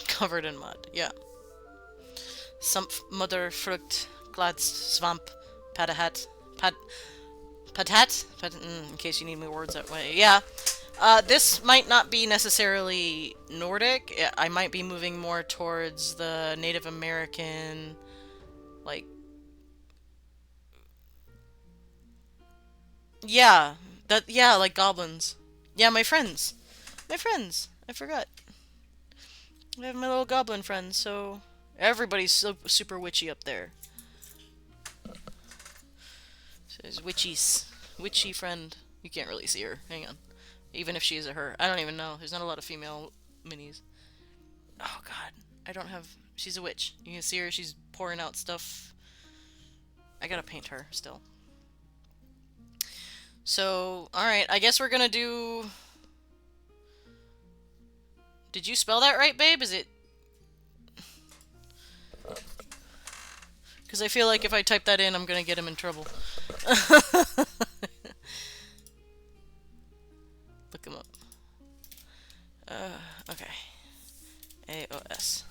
A: Covered in mud, yeah. Sumpf, Mudder, Frucht, Glads, Swamp, Padahat, Patat? In case you need me words that way. Yeah. This might not be necessarily Nordic. I might be moving more towards the Native American, like... Yeah. Yeah, like goblins. Yeah, my friends. My friends. I forgot. I have my little goblin friends, so... Everybody's so super witchy up there. Says witchies. Witchy friend. You can't really see her. Hang on. Even if she is a her. I don't even know. There's not a lot of female minis. Oh god. I don't have... She's a witch. You can see her. She's pouring out stuff. I gotta paint her still. So, alright. I guess we're gonna do... Did you spell that right, babe? Is it... Because I feel like if I type that in, I'm gonna get him in trouble. Look him up. Okay. AOS.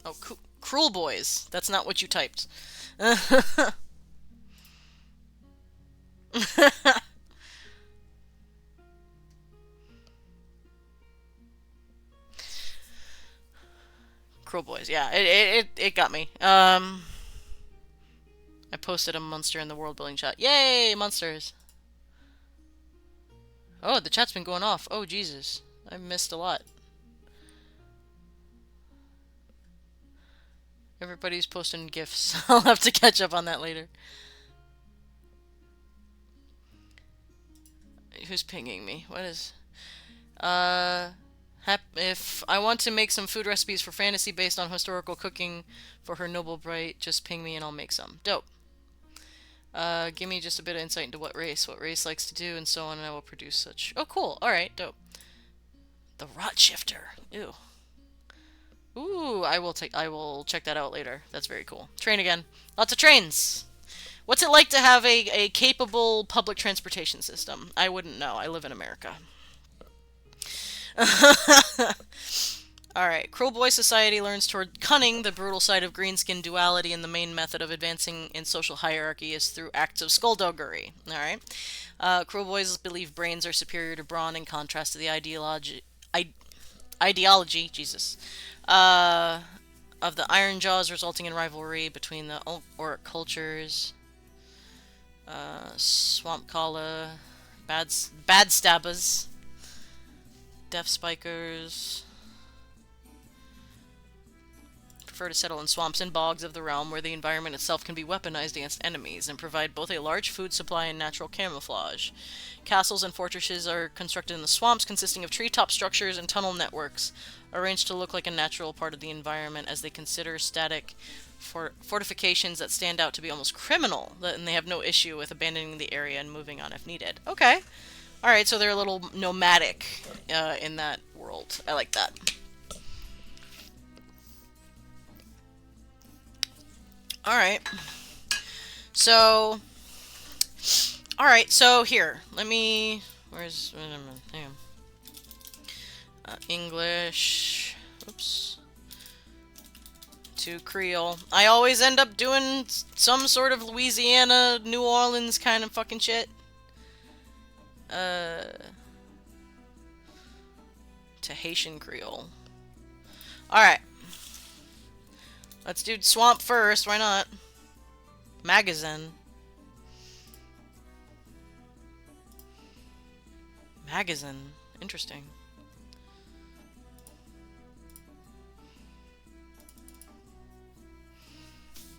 A: Oh, Cruel Boys. That's not what you typed. Cruel Boys. Yeah, it got me. I posted a monster in the world building chat. Yay, monsters! Oh, the chat's been going off. Oh, Jesus. I missed a lot. Everybody's posting GIFs. I'll have to catch up on that later. Who's pinging me? What is... if I want to make some food recipes for fantasy based on historical cooking for her noble bright, just ping me and I'll make some. Dope. Give me just a bit of insight into what race likes to do, and so on, and I will produce such. Oh, cool. Alright, dope. The Rot Shifter. Ew. Ooh, I will check that out later. That's very cool. Train again. Lots of trains! What's it like to have a capable public transportation system? I wouldn't know. I live in America. Alright. Cruel Boy Society learns toward cunning, the brutal side of greenskin duality, and the main method of advancing in social hierarchy is through acts of skullduggery. Alright. Cruel Boys believe brains are superior to brawn in contrast to the ideology, Jesus, of the Iron Jaws, resulting in rivalry between the orc cultures. Swamp Kala, bad stabbers, deaf spikers prefer to settle in swamps and bogs of the realm where the environment itself can be weaponized against enemies and provide both a large food supply and natural camouflage. Castles and fortresses are constructed in the swamps, consisting of treetop structures and tunnel networks, arranged to look like a natural part of the environment, as they consider static fortifications that stand out to be almost criminal, and they have no issue with abandoning the area and moving on if needed. Okay. Alright, so they're a little nomadic in that world. I like that. Alright. So... Alright, so here. Let me... Where's... Damn. English... Oops. To Creole. I always end up doing some sort of Louisiana, New Orleans kind of fucking shit. To Haitian Creole. Alright. Let's do swamp first, why not? Magazine. Magazine. Interesting.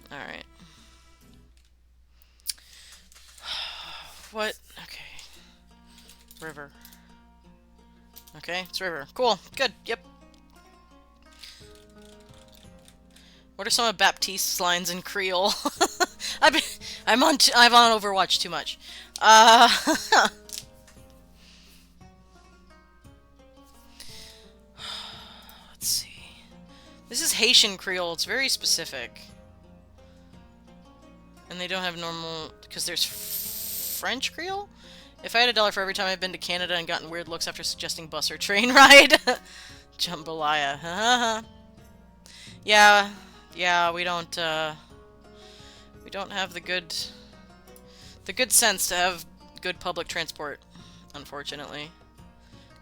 A: Alright. What? Okay. River. Okay, it's river. Cool. Good. Yep. What are some of Baptiste's lines in Creole? I'm on Overwatch too much. Let's see. This is Haitian Creole. It's very specific. And they don't have normal... Because there's French Creole? If I had $1 for every time I've been to Canada and gotten weird looks after suggesting bus or train ride. Jambalaya. Yeah, we don't have the good sense to have good public transport, unfortunately.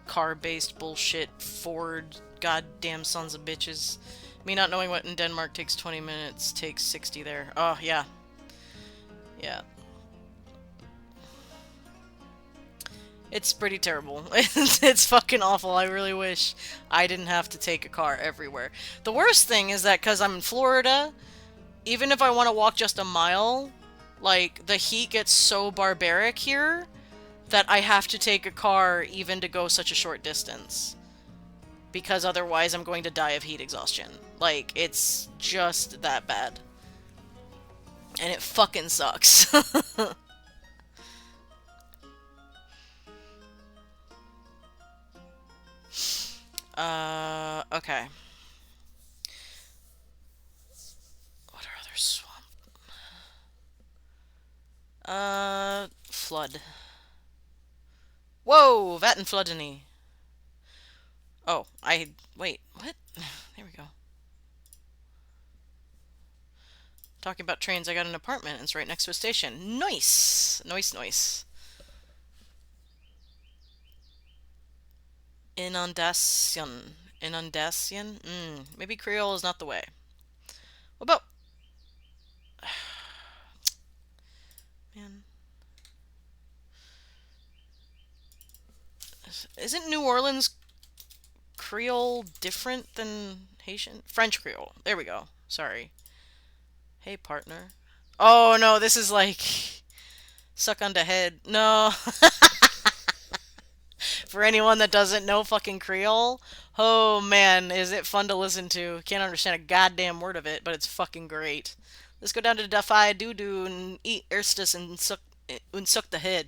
A: Car-based bullshit, Ford, goddamn sons of bitches. Me not knowing what in Denmark takes 20 minutes takes 60 there. Oh, yeah. Yeah. It's pretty terrible. It's fucking awful. I really wish I didn't have to take a car everywhere. The worst thing is that because I'm in Florida, even if I want to walk just a mile, like, the heat gets so barbaric here that I have to take a car even to go such a short distance. Because otherwise I'm going to die of heat exhaustion. Like, it's just that bad. And it fucking sucks. Okay. What are other swamp? Flood. Whoa! Vattenfloodeny. Oh, wait, what? There we go. Talking about trains, I got an apartment. It's right next to a station. Nice! Nice, nice. Inundation. Inundation? Maybe Creole is not the way. What about... Man. Isn't New Orleans Creole different than Haitian? French Creole. There we go. Sorry. Hey, partner. Oh, no, this is like... Suck on the head. No. For anyone that doesn't know fucking Creole, oh man, is it fun to listen to. Can't understand a goddamn word of it, but it's fucking great. Let's go down to Defy Doo and eat erstus and suck the head.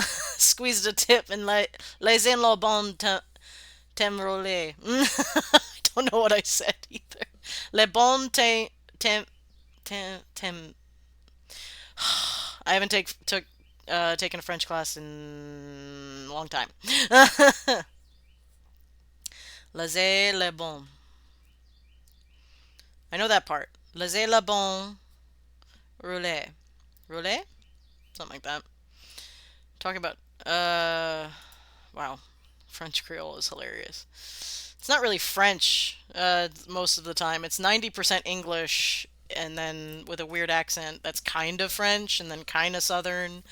A: Squeeze the tip and les in le bon tem roulé. I don't know what I said either. Le bon tem. I haven't taken a French class in a long time. Laissez le bon. I know that part. Laissez le bon rouler. Rouler? Something like that. Talking about, wow. French Creole is hilarious. It's not really French, most of the time. It's 90% English, and then with a weird accent that's kind of French, and then kind of Southern.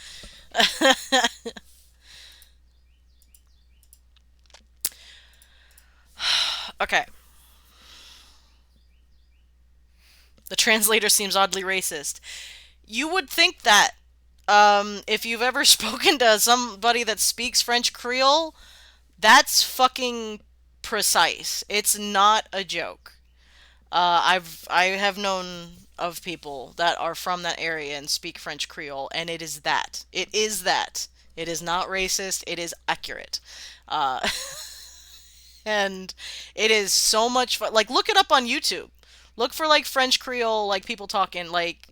A: Okay. The translator seems oddly racist. You would think that. If you've ever spoken to somebody that speaks French Creole, that's fucking precise. It's not a joke. I have known of people that are from that area and speak French Creole, and it is that. It is that. It is not racist. It is accurate. Uh, and it is so much fun. Like, look it up on YouTube. Look for like French Creole, like people talking, like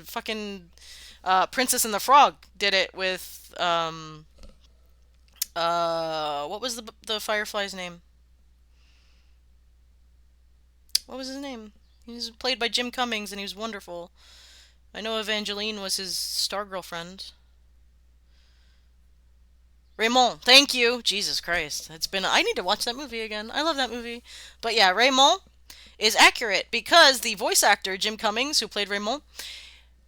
A: fucking Princess and the Frog did it with what was the Firefly's name? What was his name? He was played by Jim Cummings, and he was wonderful. I know Evangeline was his star girlfriend. Raymond, thank you. Jesus Christ, it's been. I need to watch that movie again. I love that movie. But yeah, Raymond is accurate because the voice actor Jim Cummings, who played Raymond,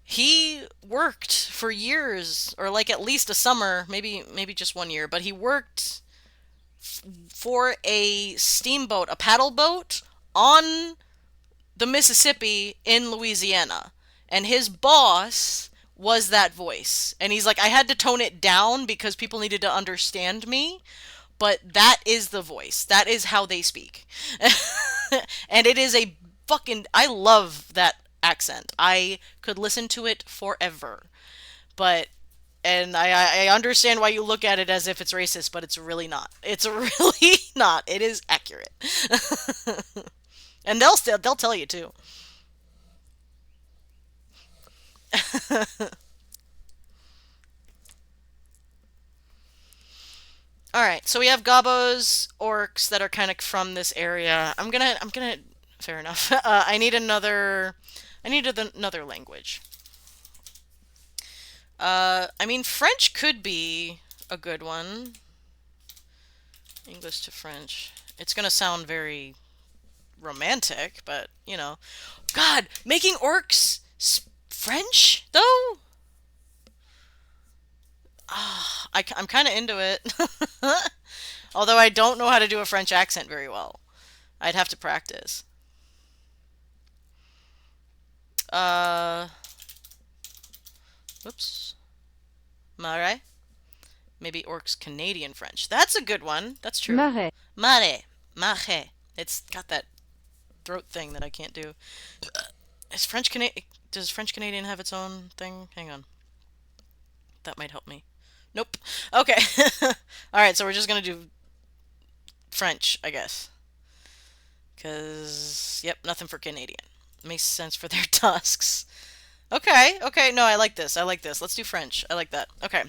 A: he worked for years, or like at least a summer, maybe just 1 year, but he worked for a steamboat, a paddle boat on the Mississippi in Louisiana. And his boss was that voice. And he's like, I had to tone it down because people needed to understand me, but that is the voice. That is how they speak. And it is a fucking. I love that accent. I could listen to it forever. But. And I understand why you look at it as if it's racist, but it's really not. It's really not. It is accurate. And they'll tell you too. All right, so we have gobos, orcs that are kind of from this area. I'm gonna. Fair enough. I need another. I need another language. I mean, French could be a good one. English to French. It's gonna sound very romantic, but you know. God, making orcs French though. I'm kind of into it. Although I don't know how to do a French accent very well. I'd have to practice. Uh, Whoops. Am I right? Maybe orcs Canadian French. That's a good one. That's true.
C: Marais.
A: Mare. Mare. It's got that throat thing that I can't do. Is French Canadian... Does French Canadian have its own thing? Hang on. That might help me. Nope. Okay. Alright, so we're just gonna do French, I guess. Because, yep, nothing for Canadian. Makes sense for their tusks. Okay, okay, no, I like this. I like this. Let's do French. I like that. Okay.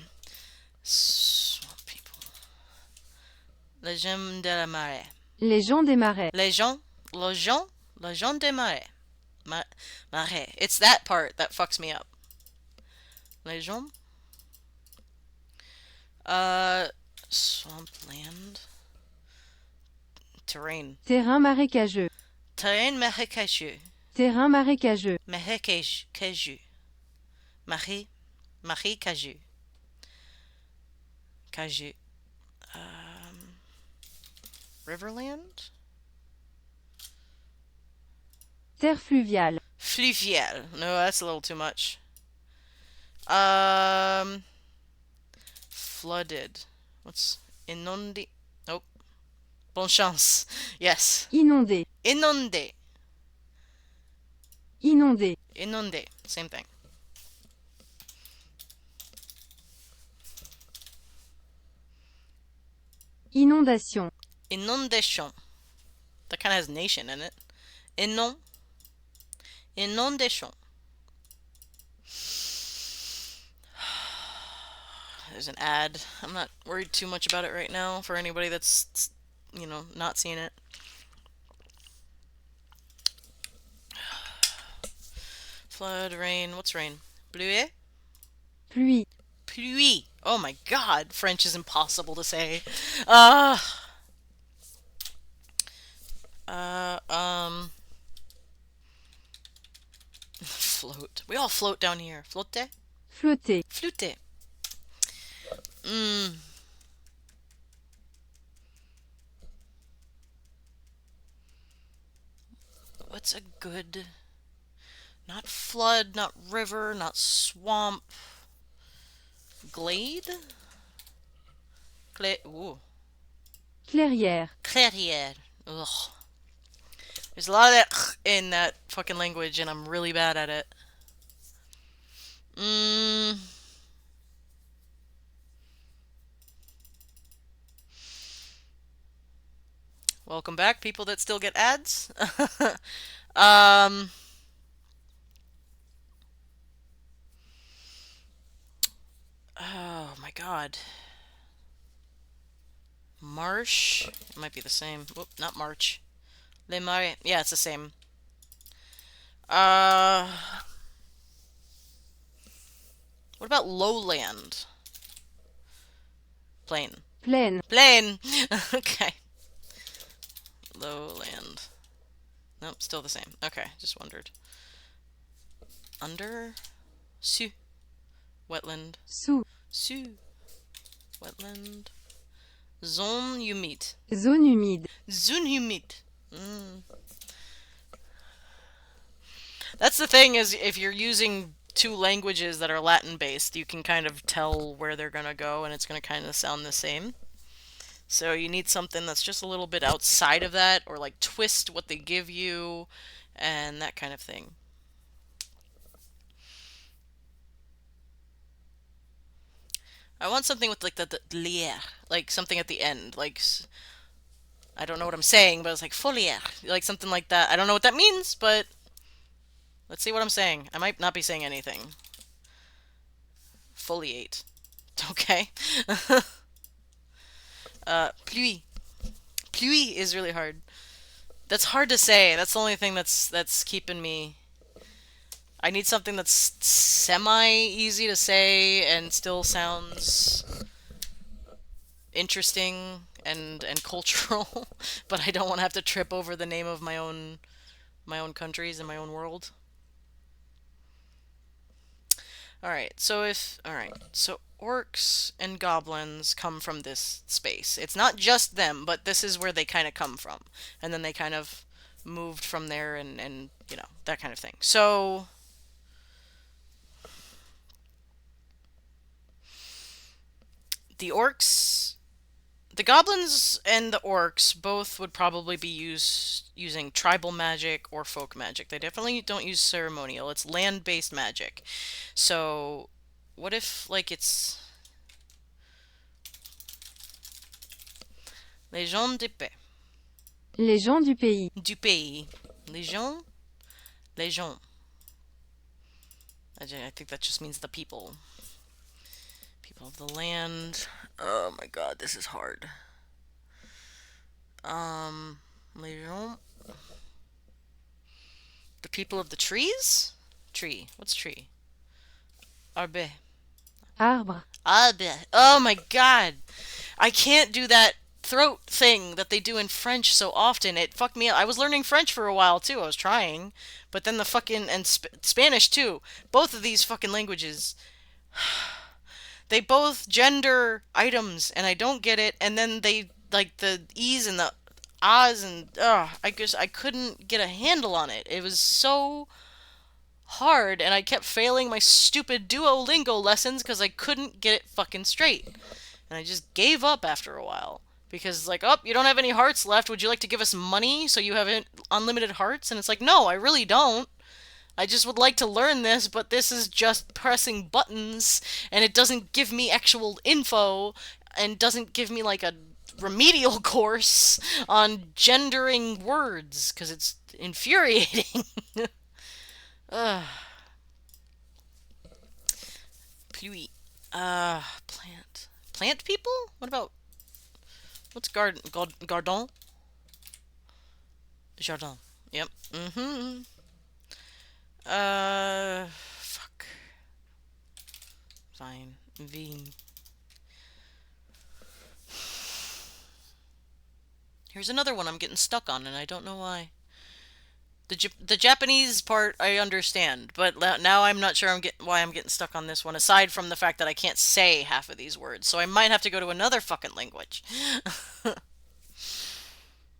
A: Swamp people. Les gens de la marée.
C: Les gens des marais.
A: Les gens des marais. Marais. It's that part that fucks me up. Les gens. Swampland. Terrain.
C: Terrain marécageux.
A: Terrain marécageux.
C: Terrain marécageux.
A: Marécageux. Marécageux. Cageux. Riverland?
C: Terre fluviale.
A: Fluvial. No, that's a little too much. Flooded. What's inondé? Nope. Bonne chance. Yes.
C: Inondé.
A: Inondé.
C: Inondé.
A: Inondé. Same thing.
C: Inondation.
A: Inondation. That kind of has nation in it. Inondation. There's an ad. I'm not worried too much about it right now for anybody that's, you know, not seen it. Flood, rain. What's rain? Pluie?
C: Pluie.
A: Pluie. Oh my god. French is impossible to say. Float. We all float down here. Flotte?
C: Flotter.
A: Flute. What's a good... Not flood, not river, not swamp. Glade? Ooh.
C: Clairière.
A: Clairière. Ugh. There's a lot of that in that fucking language, and I'm really bad at it. Welcome back, people that still get ads. Oh my god. Marsh? It might be the same. Whoop, not March. Les Marais. Yeah, it's the same. What about lowland? Plain.
C: Plaine.
A: Plain! Okay. Lowland. Nope, still the same. Okay, just wondered. Under? Su. Wetland.
C: Sous.
A: Su. Wetland. Zone humide.
C: Zone humide.
A: Zone humide. That's the thing, is if you're using two languages that are Latin based, you can kind of tell where they're gonna go and it's gonna kind of sound the same. So you need something that's just a little bit outside of that, or like twist what they give you and that kind of thing. I want something with like the lier, like something at the end, like I don't know what I'm saying, but it's like folier, like something like that. I don't know what that means, but let's see what I'm saying. I might not be saying anything. Foliate. Okay. Pluie. Pluie is really hard. That's hard to say. That's the only thing that's keeping me. I need something that's semi-easy to say and still sounds interesting and cultural, but I don't want to have to trip over the name of my own countries and my own world. Alright, so orcs and goblins come from this space. It's not just them, but this is where they kind of come from. And then they kind of moved from there and you know, that kind of thing. So The orcs, the goblins and the orcs both would probably be using tribal magic or folk magic. They definitely don't use ceremonial. It's land-based magic. So, what if like it's les gens de paix,
C: Les gens du pays.
A: du pays, les gens, les gens. I think that just means the people. People of the land. Oh my god, this is hard. Les gens. The people of the trees? Tree. What's tree? Arbe.
C: Arbre.
A: Arbe. Oh my god. I can't do that throat thing that they do in French so often. It fucked me up. I was learning French for a while too. I was trying. But then the fucking. And Spanish too. Both of these fucking languages. They both gender items, and I don't get it. And then they like the e's and the ahs, and I guess I couldn't get a handle on it. It was so hard, and I kept failing my stupid Duolingo lessons because I couldn't get it fucking straight. And I just gave up after a while because it's like, oh, you don't have any hearts left. Would you like to give us money so you have unlimited hearts? And it's like, no, I really don't. I just would like to learn this, but this is just pressing buttons, and it doesn't give me actual info, and doesn't give me like a remedial course on gendering words, because it's infuriating. Ugh. Pluie. Plant. Plant people? What about... What's garden? Gardon? Jardin. Yep. Mm-hmm. Fuck. Fine. V. Here's another one I'm getting stuck on, and I don't know why. The Japanese part I understand, but now I'm not sure why I'm getting stuck on this one, aside from the fact that I can't say half of these words, so I might have to go to another fucking language.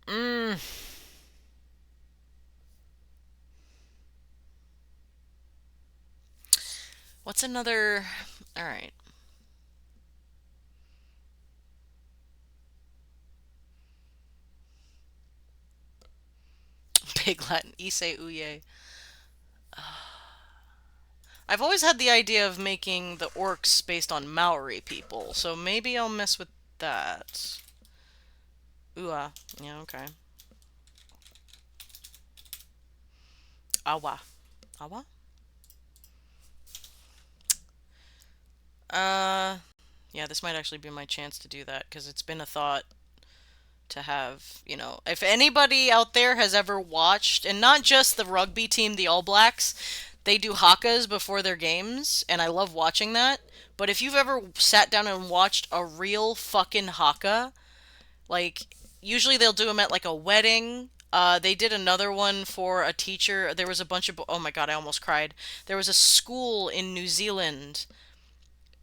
A: mm. What's another... Alright. Big Latin. Ise uye. I've always had the idea of making the orcs based on Maori people, so maybe I'll mess with that. Ua. Yeah, okay. Awa. Awa? Yeah, this might actually be my chance to do that, because it's been a thought to have, if anybody out there has ever watched, and not just the rugby team, the All Blacks, they do hakas before their games, and I love watching that, but if you've ever sat down and watched a real fucking haka, like, usually they'll do them at, like, a wedding. They did another one for a teacher. There was a bunch of... Oh my god, I almost cried. There was a school in New Zealand,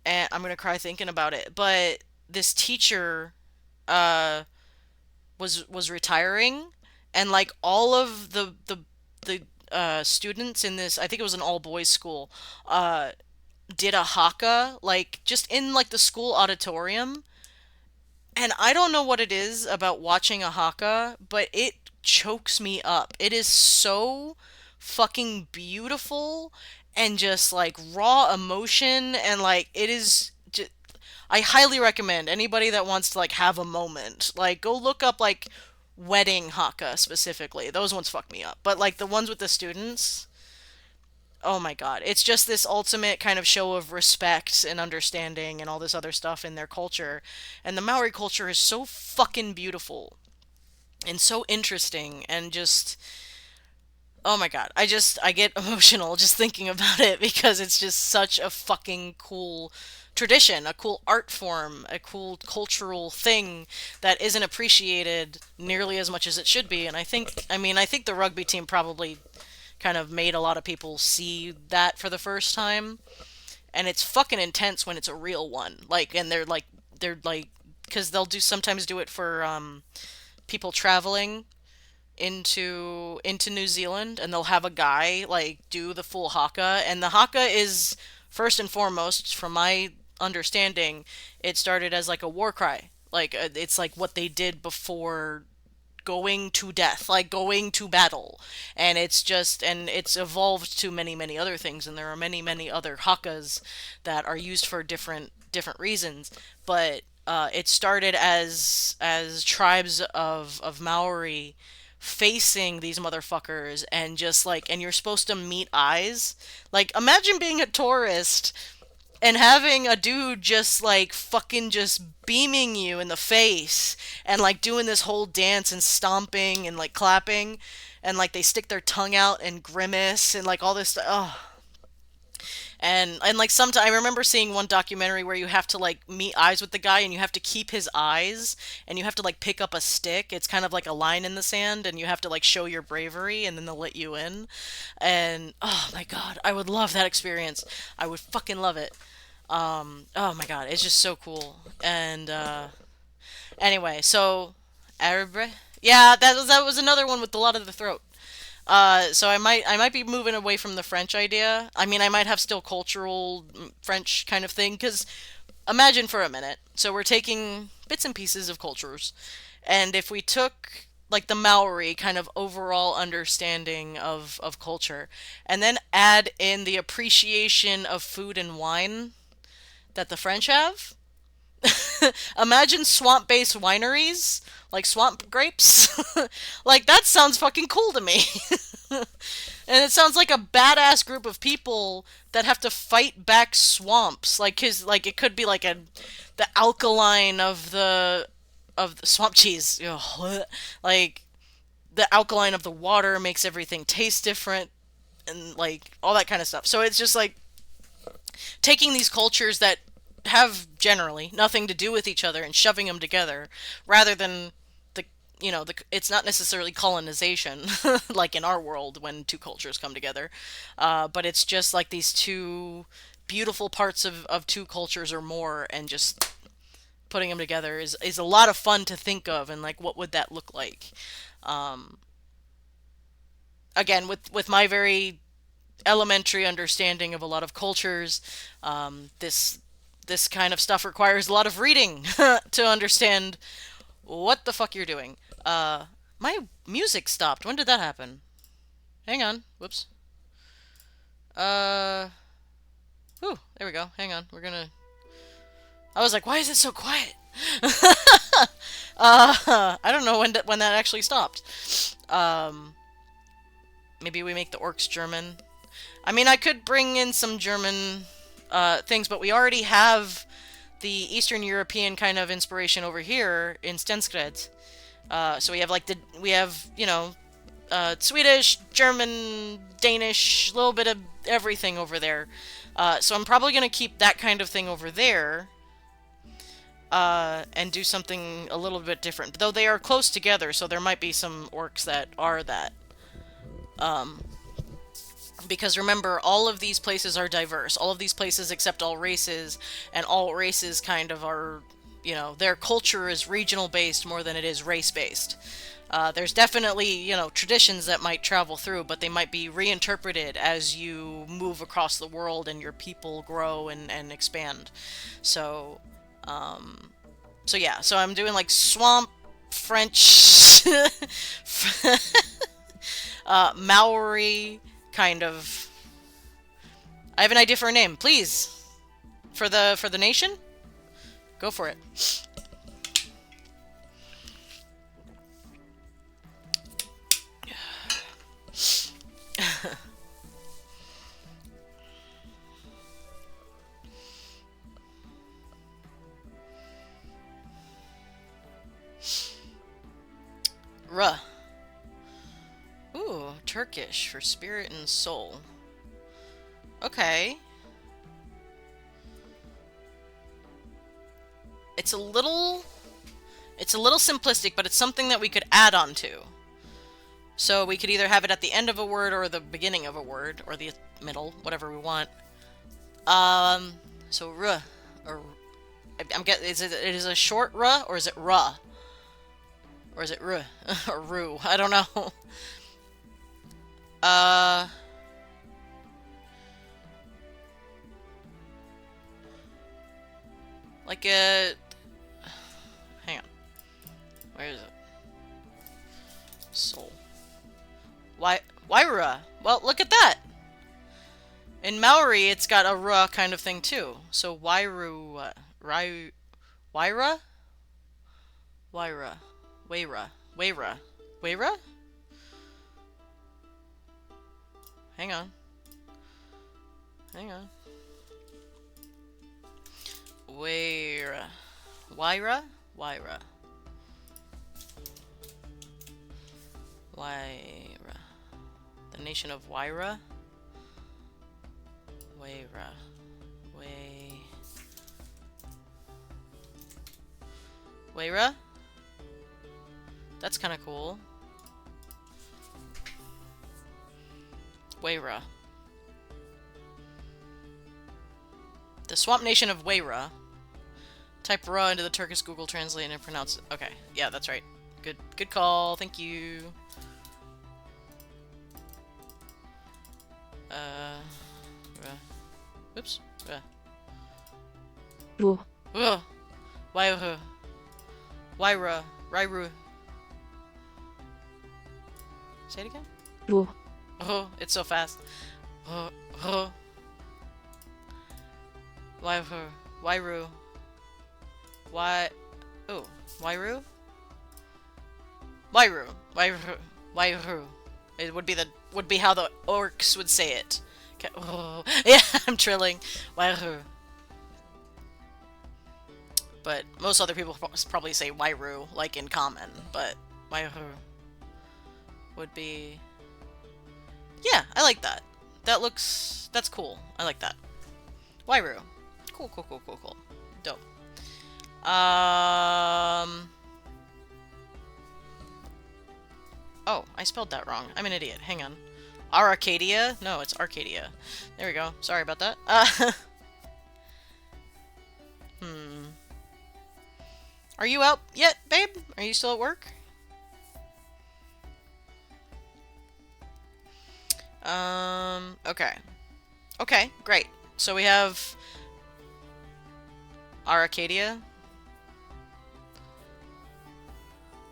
A: and I'm gonna cry thinking about it. But this teacher was retiring, and like all of the students in this, I think it was an all boys school, did a haka like just in like the school auditorium. And I don't know what it is about watching a haka, but it chokes me up. It is so fucking beautiful and just like raw emotion, and like it is just, I highly recommend anybody that wants to like have a moment, like go look up like wedding haka specifically. Those ones fuck me up. But like the ones with the students, oh my god, it's just this ultimate kind of show of respect and understanding and all this other stuff in their culture. And the Maori culture is so fucking beautiful and so interesting, and just oh my god, I get emotional just thinking about it, because it's just such a fucking cool tradition, a cool art form, a cool cultural thing that isn't appreciated nearly as much as it should be. And I think the rugby team probably kind of made a lot of people see that for the first time. And it's fucking intense when it's a real one. Like, and they're like, because they'll sometimes do it for people traveling into New Zealand, and they'll have a guy like do the full haka. And the haka is first and foremost, from my understanding, it started as like a war cry. Like it's like what they did before going to death, like going to battle. And it's evolved to many, many other things, and there are many, many other hakas that are used for different reasons. But it started as tribes of Maori facing these motherfuckers, and just like, and you're supposed to meet eyes. Like, imagine being a tourist and having a dude just like fucking just beaming you in the face, and like doing this whole dance and stomping and like clapping, and like they stick their tongue out and grimace and like all this stuff. Oh. And like sometimes I remember seeing one documentary where you have to like meet eyes with the guy, and you have to keep his eyes, and you have to like pick up a stick. It's kind of like a line in the sand, and you have to like show your bravery, and then they'll let you in. And oh my god, I would love that experience. I would fucking love it. Oh my god, it's just so cool. And anyway, so Arabre, yeah, that was another one with a lot of the throat. So I might be moving away from the French idea. I mean, I might have still cultural French kind of thing, because imagine for a minute. So we're taking bits and pieces of cultures, and if we took like the Maori kind of overall understanding of culture, and then add in the appreciation of food and wine that the French have. Imagine swamp-based wineries, like swamp grapes. Like, that sounds fucking cool to me. And it sounds like a badass group of people that have to fight back swamps. Like, cause like it could be like the alkaline of the swamp cheese. Ugh. Like, the alkaline of the water makes everything taste different, and like all that kind of stuff. So it's just like taking these cultures that have generally nothing to do with each other and shoving them together, rather than the it's not necessarily colonization like in our world when two cultures come together, but it's just like these two beautiful parts of two cultures or more, and just putting them together is a lot of fun to think of, and like what would that look like. um, Again, with my very elementary understanding of a lot of cultures, this kind of stuff requires a lot of reading to understand what the fuck you're doing. My music stopped. When did that happen? Hang on. Whoops. Uh, there we go. Hang on. We're gonna. I was like, why is it so quiet? I don't know when that actually stopped. Um, Maybe we make the orcs German. I mean, I could bring in some German things, but we already have the Eastern European kind of inspiration over here in Stenskred. So we have like Swedish, German, Danish, a little bit of everything over there. So I'm probably gonna keep that kind of thing over there, and do something a little bit different. Though they are close together, so there might be some orcs that are that. Um, because remember, all of these places are diverse. All of these places accept all races, and all races kind of are, their culture is regional based more than it is race based. There's definitely, traditions that might travel through, but they might be reinterpreted as you move across the world and your people grow and expand. So, so I'm doing like swamp French, Maori kind of. I have an idea for a name, please. For the nation, go for it. Ruh. Ooh, Turkish for spirit and soul. Okay. It's a little simplistic, but it's something that we could add on to. So we could either have it at the end of a word or the beginning of a word, or the middle, whatever we want. So ruh, or I'm guessing, it is a short ruh, or is it ruh? Or is it ruh? Or rue? I don't know. Like a... Hang on. Where is it? Soul. Waira. Well, look at that! In Maori, it's got a ra kind of thing too. So Wairu... Waira? Waira. Waira. Waira. Waira? Hang on. Hang on. Waira. Waira? Waira. Waira. The nation of Waira? Waira. Waira? That's kind of cool. Waira. The swamp nation of Waira. Type Ra into the Turkish Google Translate and pronounce it. Okay, yeah, that's right. Good call. Thank you. Oops.
C: Ru.
A: Waira. Waira. Rairu. Say it again?
C: Ru.
A: Oh, it's so fast. Wairu. Wairu. Why? Oh, Wairu. Wairu. Wairu. Wairu. It would be how the orcs would say it. Okay. Oh. Yeah, I'm trilling. Wairu. But most other people probably say Wairu, like in common. But Wairu would be. Yeah, I like that. That's cool. I like that. Wairu. Cool. Dope. Oh, I spelled that wrong. I'm an idiot. Hang on. Arcadia? No, it's Arcadia. There we go. Sorry about that. Are you out yet, babe? Are you still at work? Okay. Okay, great. So we have Arcadia.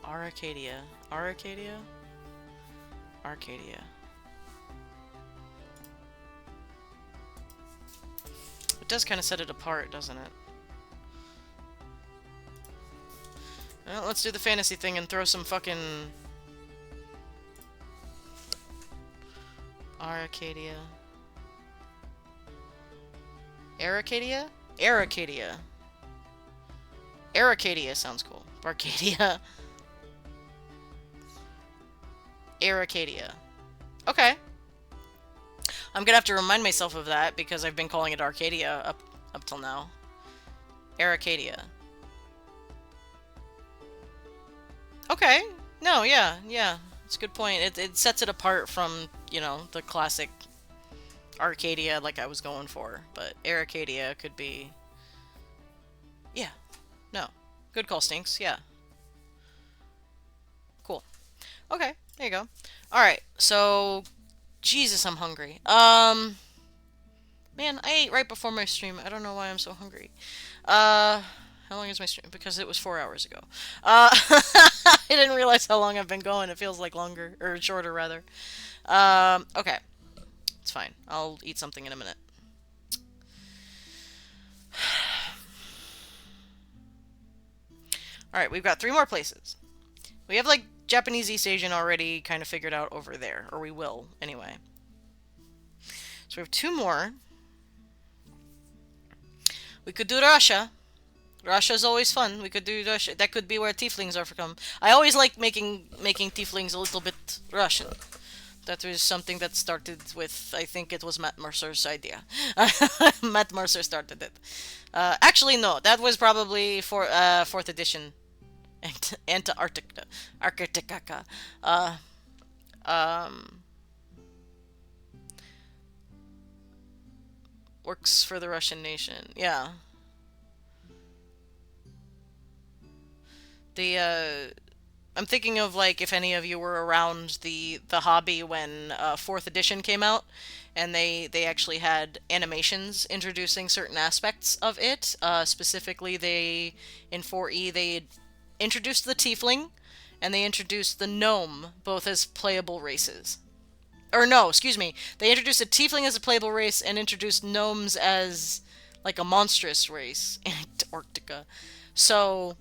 A: Arcadia. Arcadia? Arcadia. It does kind of set it apart, doesn't it? Well, let's do the fantasy thing and throw some fucking... Arcadia. Arcadia? Arcadia. Arcadia sounds cool. Arcadia. Arcadia. Okay. I'm gonna have to remind myself of that because I've been calling it Arcadia up till now. Arcadia. Okay. No, yeah. It's a good point. It sets it apart from, you know, the classic Arcadia like I was going for. But Arcadia could be... Yeah. No. Good call, Stinks. Yeah. Cool. Okay. There you go. Alright. So... Jesus, I'm hungry. Man, I ate right before my stream. I don't know why I'm so hungry. How long is my stream? Because it was 4 hours ago. I didn't realize how long I've been going. It feels like longer, or shorter rather. Okay. It's fine. I'll eat something in a minute. Alright, we've got 3 more places. We have, like, Japanese East Asian already kind of figured out over there. Or we will, anyway. So we have 2 more. We could do Russia. Russia's always fun. We could do Russia. That could be where tieflings are from. I always like making tieflings a little bit Russian. That was something that started with, I think it was Matt Mercer's idea. Matt Mercer started it. Actually, no. That was probably for 4th edition. Antarctica. Works for the Russian nation. Yeah. The I'm thinking of like if any of you were around the hobby when fourth edition came out, and they actually had animations introducing certain aspects of it. Specifically, they in 4E they introduced the tiefling, and they introduced the gnome both as playable races. Or no, excuse me, they introduced a tiefling as a playable race and introduced gnomes as like a monstrous race in Antarctica. So,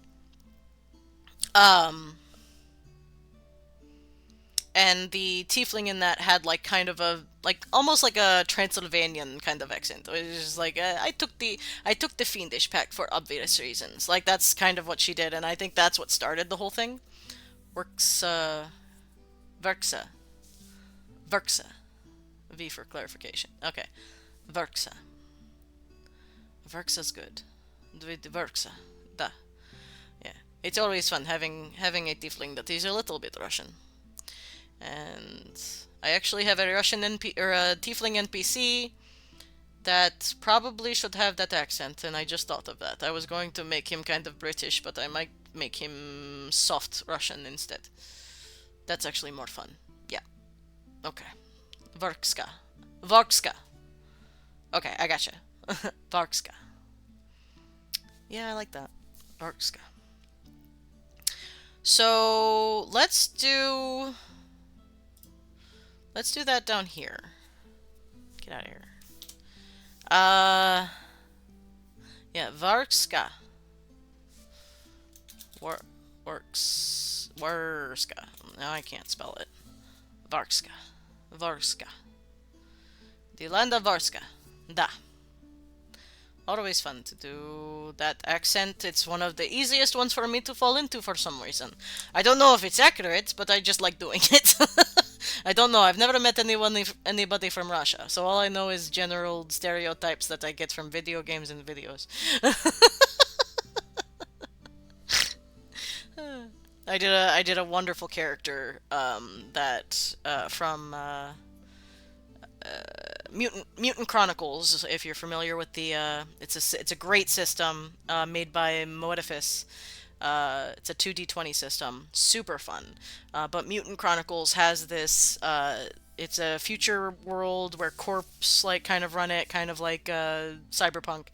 A: um, and the tiefling in that had like kind of a like almost like a Transylvanian kind of accent. It was just like I took the fiendish pact for obvious reasons. Like that's kind of what she did, and I think that's what started the whole thing. Works Verxa Verxa V for clarification. Okay, Verxa Verxa's good. Verxa da yeah. It's always fun having a tiefling that is a little bit Russian. And I actually have a Russian NP or a Tiefling NPC that probably should have that accent, and I just thought of that. I was going to make him kind of British, but I might make him soft Russian instead. That's actually more fun. Yeah. Okay. Vorkska. Vorkska. Okay, I gotcha. Vorkska. Yeah, I like that. Vorkska. So let's do that down here. Get out of here. Yeah, Varska. Warska. Now I can't spell it. Varska. Varska. The land of Varska. Da. Always fun to do that accent. It's one of the easiest ones for me to fall into for some reason. I don't know if it's accurate, but I just like doing it. I don't know. I've never met anybody from Russia, so all I know is general stereotypes that I get from video games and videos. I did a wonderful character that from Mutant Chronicles. If you're familiar with the it's a great system made by Moedifice. It's a 2d20 system, super fun. But Mutant Chronicles has this. It's a future world where corps like kind of run it, kind of like Cyberpunk,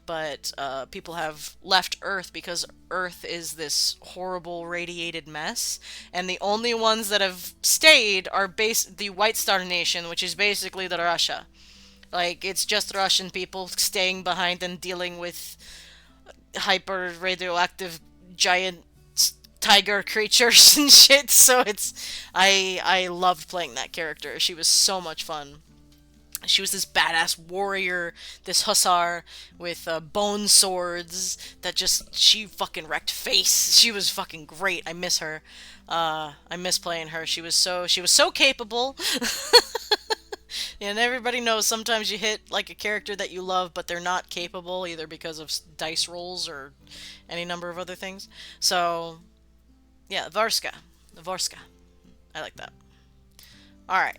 A: but people have left Earth because Earth is this horrible radiated mess, and the only ones that have stayed are the White Star Nation, which is basically the Russia. Like it's just Russian people staying behind and dealing with hyper radioactive giant tiger creatures and shit. So I loved playing that character. She was so much fun. She was this badass warrior, this hussar with bone swords that she fucking wrecked face. She was fucking great. I miss her. I miss playing her. She was so capable. And everybody knows sometimes you hit like a character that you love, but they're not capable either because of dice rolls or any number of other things. So, yeah, Varska. Vorska. I like that. Alright,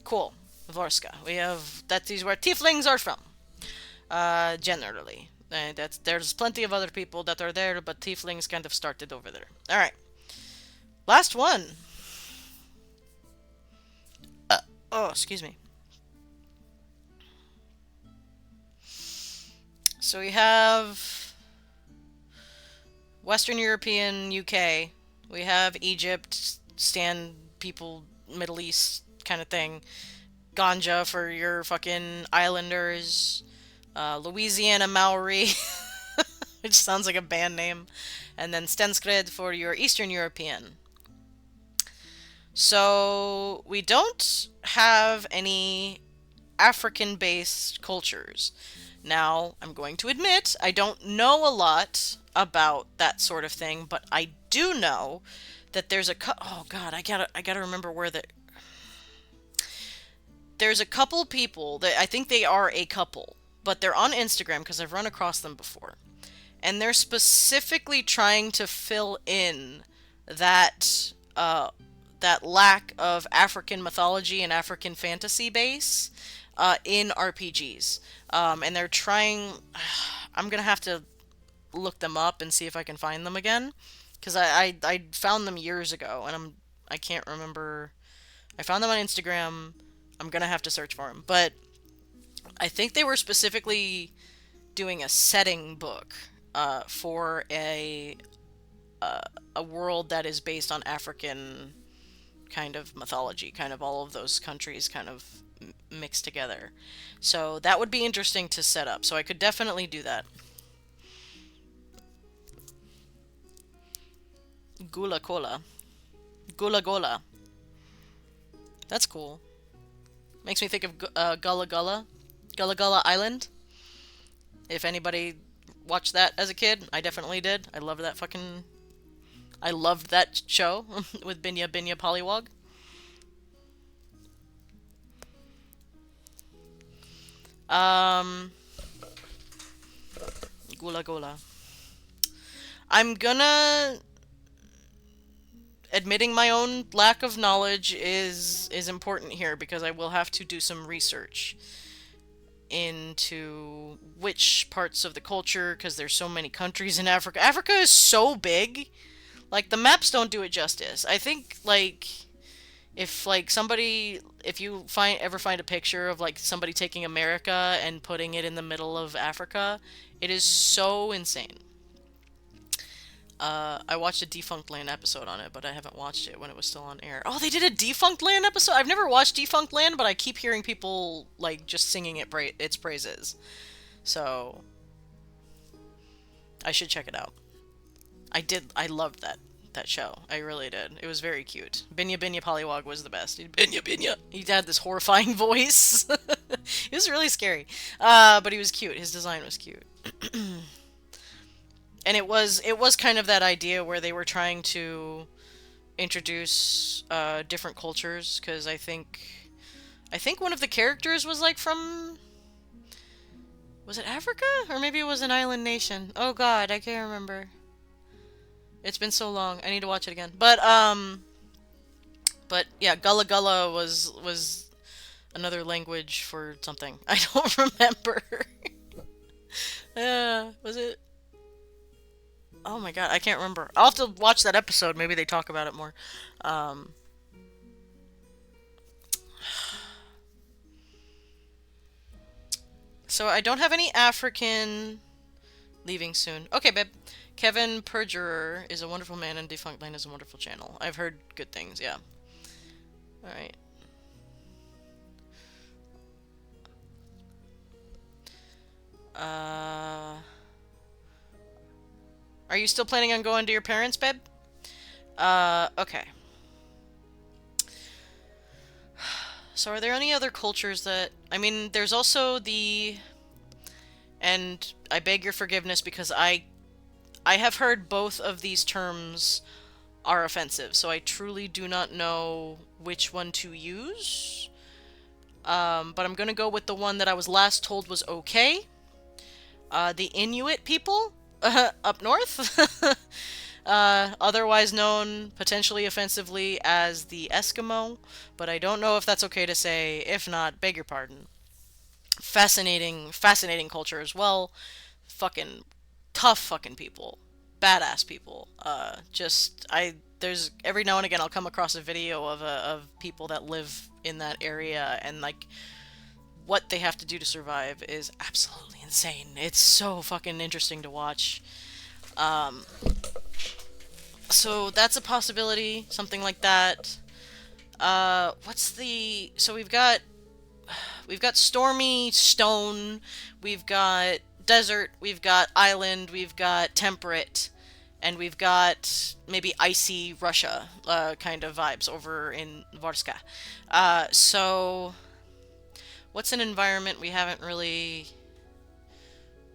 A: cool. Vorska. We have, that is where tieflings are from. Generally. There's plenty of other people that are there, but tieflings kind of started over there. Alright. Last one. Oh, excuse me. So we have Western European, UK. We have Egypt, Stan people, Middle East kind of thing. Ganja for your fucking islanders. Louisiana Maori, which sounds like a band name. And then Stenskred for your Eastern European. So we don't have any African-based cultures. Now, I'm going to admit, I don't know a lot about that sort of thing, but I do know that there's oh god, I gotta remember where there's a couple people that I think they are a couple, but they're on Instagram because I've run across them before. And they're specifically trying to fill in that that lack of African mythology and African fantasy base in RPGs. And they're trying... I'm going to have to look them up and see if I can find them again, because I found them years ago, and I can't remember. I found them on Instagram. I'm gonna have to search for them, but I think they were specifically doing a setting book for a world that is based on African kind of mythology, kind of all of those countries kind of mixed together. So that would be interesting to set up. So I could definitely do that. Gula Cola. Gula Gola. That's cool. Makes me think of Gullah Gullah. Gullah Gullah Island. If anybody watched that as a kid, I definitely did. I loved that fucking... I loved that show with Binya Binya Pollywog. Gula Gola. I'm gonna... Admitting my own lack of knowledge is important here because I will have to do some research into which parts of the culture, because there's so many countries in Africa. Africa is so big. Like, the maps don't do it justice. I think, like, if, like, somebody... If you ever find a picture of, like, somebody taking America and putting it in the middle of Africa, it is so insane. I watched a Defunct Land episode on it, but I haven't watched it when it was still on air. Oh, they did a Defunct Land episode? I've never watched Defunct Land, but I keep hearing people, like, just singing its praises. So, I should check it out. I loved that show. I really did. It was very cute. Binya Binya Pollywog was the best. Binya Binya! He had this horrifying voice. It was really scary. But he was cute. His design was cute. And it was kind of that idea where they were trying to introduce different cultures, because I think one of the characters was like from... Was it Africa? Or maybe it was an island nation. Oh god, I can't remember. It's been so long. I need to watch it again. But yeah, Gullah Gullah was another language for something. I don't remember. Was it? Oh my god, I can't remember. I'll have to watch that episode. Maybe they talk about it more. So I don't have any African leaving soon. Okay, babe. Kevin Perjurer is a wonderful man and Defunct Land is a wonderful channel. I've heard good things, yeah. Alright. Are you still planning on going to your parents' babe? Okay. So are there any other cultures that... I mean, there's also the... And I beg your forgiveness because I have heard both of these terms are offensive, so I truly do not know which one to use. But I'm gonna go with the one that I was last told was okay. The Inuit people up north. Otherwise known potentially offensively as the Eskimo, but I don't know if that's okay to say. If not, beg your pardon. Fascinating culture as well. Fucking tough fucking people. Badass people. There's every now and again I'll come across a video of people that live in that area, and like what they have to do to survive is absolutely insane. It's so fucking interesting to watch. So that's a possibility, something like that. So we've got stormy stone, we've got desert, we've got island, we've got temperate, and we've got maybe icy Russia kind of vibes over in Vorska. So what's an environment we haven't really...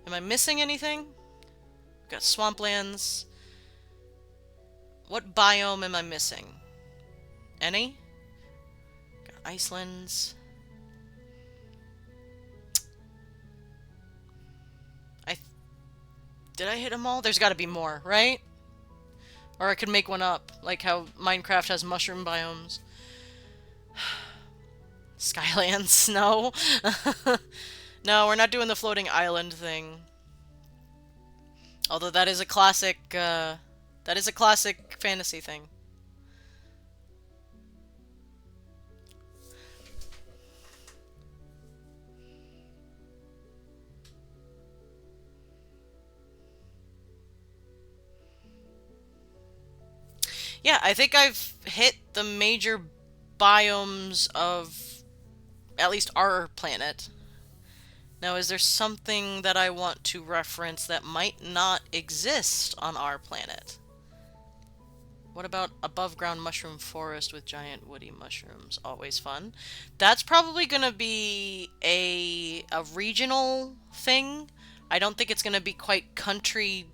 A: Am I missing anything? We've got swamplands. What biome am I missing? Any? Got Icelands. Did I hit them all? There's got to be more, right? Or I could make one up, like how Minecraft has mushroom biomes. Skylands, no. No, we're not doing the floating island thing. Although that is a classic That is a classic fantasy thing. Yeah, I think I've hit the major biomes of at least our planet. Now, is there something that I want to reference that might not exist on our planet? What about above ground mushroom forest with giant woody mushrooms? Always fun. That's probably going to be a regional thing. I don't think it's going to be quite country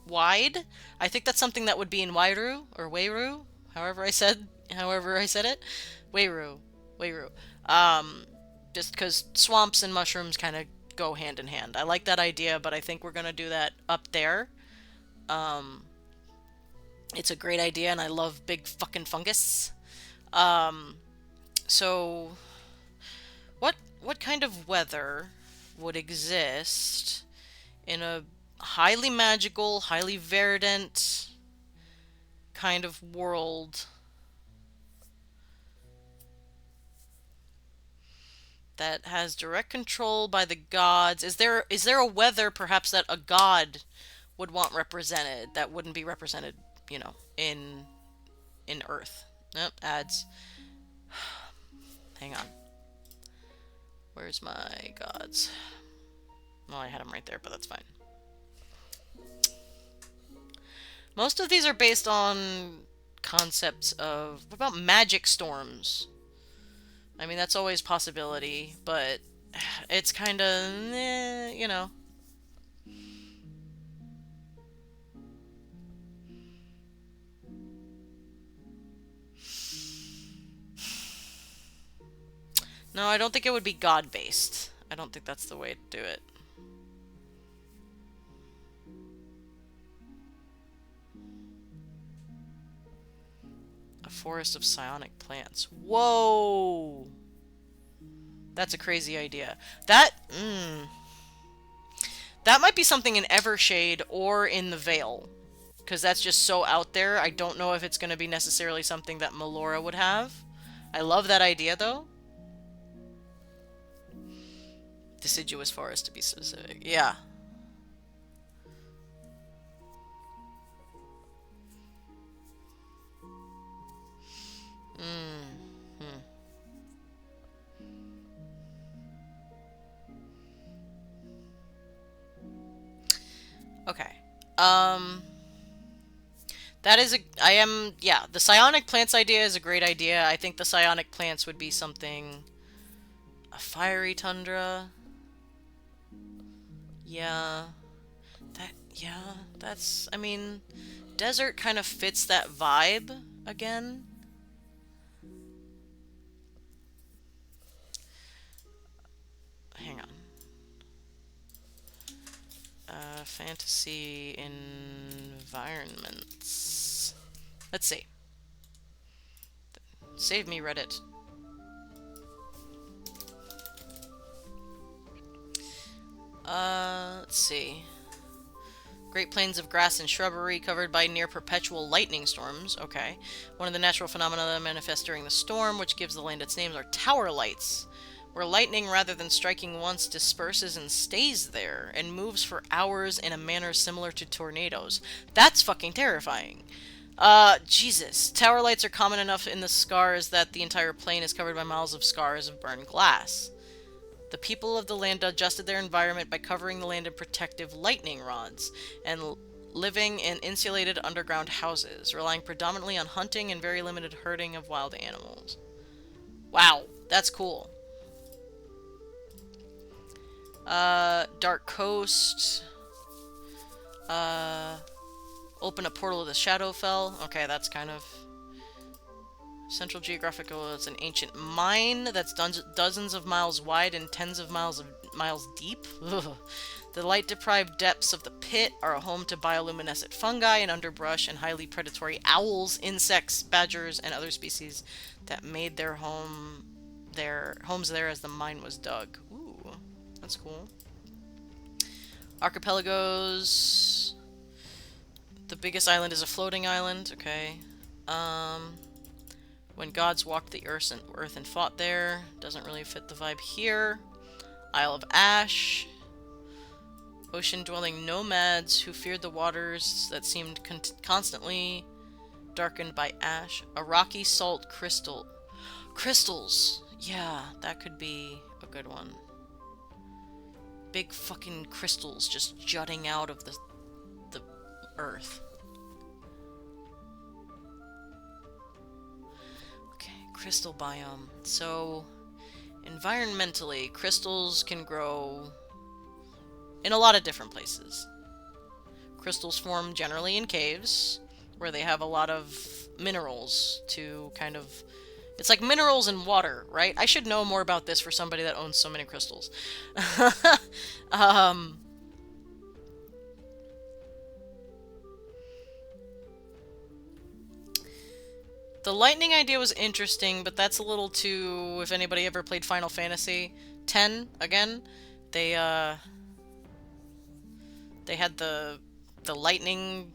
A: wide. I think that's something that would be in Wairu or Weiru, however I said it. Weiru. Weiru. Just because swamps and mushrooms kind of go hand in hand. I like that idea, but I think we're gonna do that up there. Um, it's a great idea, and I love big fucking fungus. Um, so what kind of weather would exist in a highly magical, highly verdant kind of world that has direct control by the gods? Is there a weather perhaps that a god would want represented that wouldn't be represented, in Earth? Nope, ads. Hang on. Where's my gods? Well, I had them right there, but that's fine. Most of these are based on concepts of... What about magic storms? I mean, that's always a possibility, but it's kind of, No, I don't think it would be god-based. I don't think that's the way to do it. A forest of psionic plants. Whoa! That's a crazy idea. That might be something in Evershade or in the Vale. Because that's just so out there. I don't know if it's going to be necessarily something that Melora would have. I love that idea, though. Deciduous forest, to be specific. Yeah. Okay. That is yeah, the psionic plants idea is a great idea. I think the psionic plants would be something... A fiery tundra. Yeah. I mean, desert kind of fits that vibe again. Hang on. Fantasy environments. Let's see. Save me, Reddit. Let's see. Great plains of grass and shrubbery covered by near-perpetual lightning storms. Okay. One of the natural phenomena that manifest during the storm, which gives the land its name, are tower lights, where lightning, rather than striking once, disperses and stays there, and moves for hours in a manner similar to tornadoes. That's fucking terrifying. Jesus. Tower lights are common enough in the scars that the entire plain is covered by miles of scars of burned glass. The people of the land adjusted their environment by covering the land in protective lightning rods and living in insulated underground houses, relying predominantly on hunting and very limited herding of wild animals. Wow, that's cool. Dark Coast. Open a portal to the Shadowfell. Okay, that's kind of... Central Geographical is an ancient mine that's dozens of miles wide and tens of miles deep. Ugh. The light-deprived depths of the pit are a home to bioluminescent fungi and underbrush and highly predatory owls, insects, badgers, and other species that made their homes there as the mine was dug. Ooh, that's cool. Archipelagos. The biggest island is a floating island. Okay. When gods walked the earth and fought there. Doesn't really fit the vibe here. Isle of Ash. Ocean-dwelling nomads who feared the waters that seemed constantly darkened by ash. A rocky salt crystal. Crystals! Yeah, that could be a good one. Big fucking crystals just jutting out of the earth. Okay, crystal biome. So, environmentally, crystals can grow in a lot of different places. Crystals form generally in caves, where they have a lot of minerals to kind of... It's like minerals and water, right? I should know more about this for somebody that owns so many crystals. The lightning idea was interesting, but that's a little too... If anybody ever played Final Fantasy X, again, they had the lightning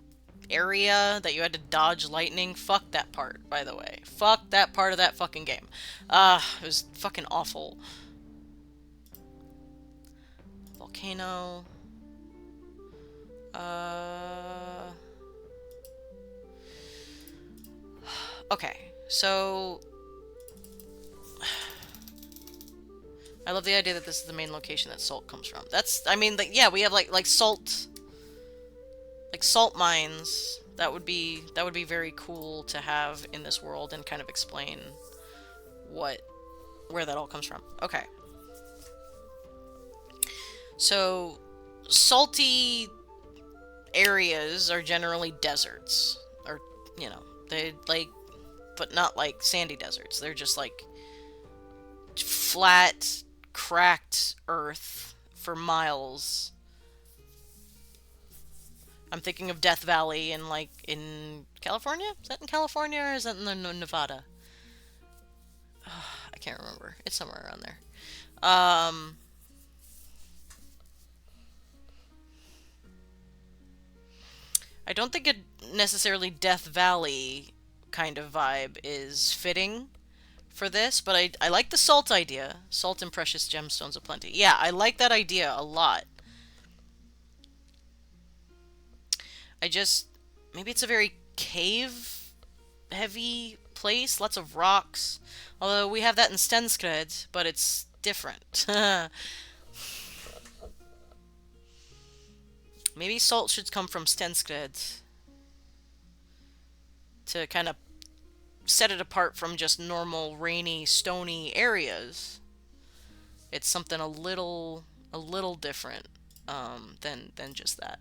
A: area that you had to dodge lightning. Fuck that part, by the way. Fuck that part of that fucking game. It was fucking awful. Volcano. Okay, so... I love the idea that this is the main location that salt comes from. That's, I mean, like, yeah, we have like salt mines. That would be very cool to have in this world and kind of explain where that all comes from. Okay. So, salty areas are generally deserts, or, you know, they like, but not like sandy deserts. They're just like flat, cracked earth for miles. I'm thinking of Death Valley in, like, in California? Is that in California or is that in Nevada? I can't remember. It's somewhere around there. I don't think a necessarily Death Valley kind of vibe is fitting for this, but I like the salt idea. Salt and precious gemstones aplenty. Yeah, I like that idea a lot. Maybe it's a very cave-heavy place, lots of rocks. Although we have that in Stenskred, but it's different. Maybe salt should come from Stenskred to kind of set it apart from just normal rainy, stony areas. It's something a little different than just that.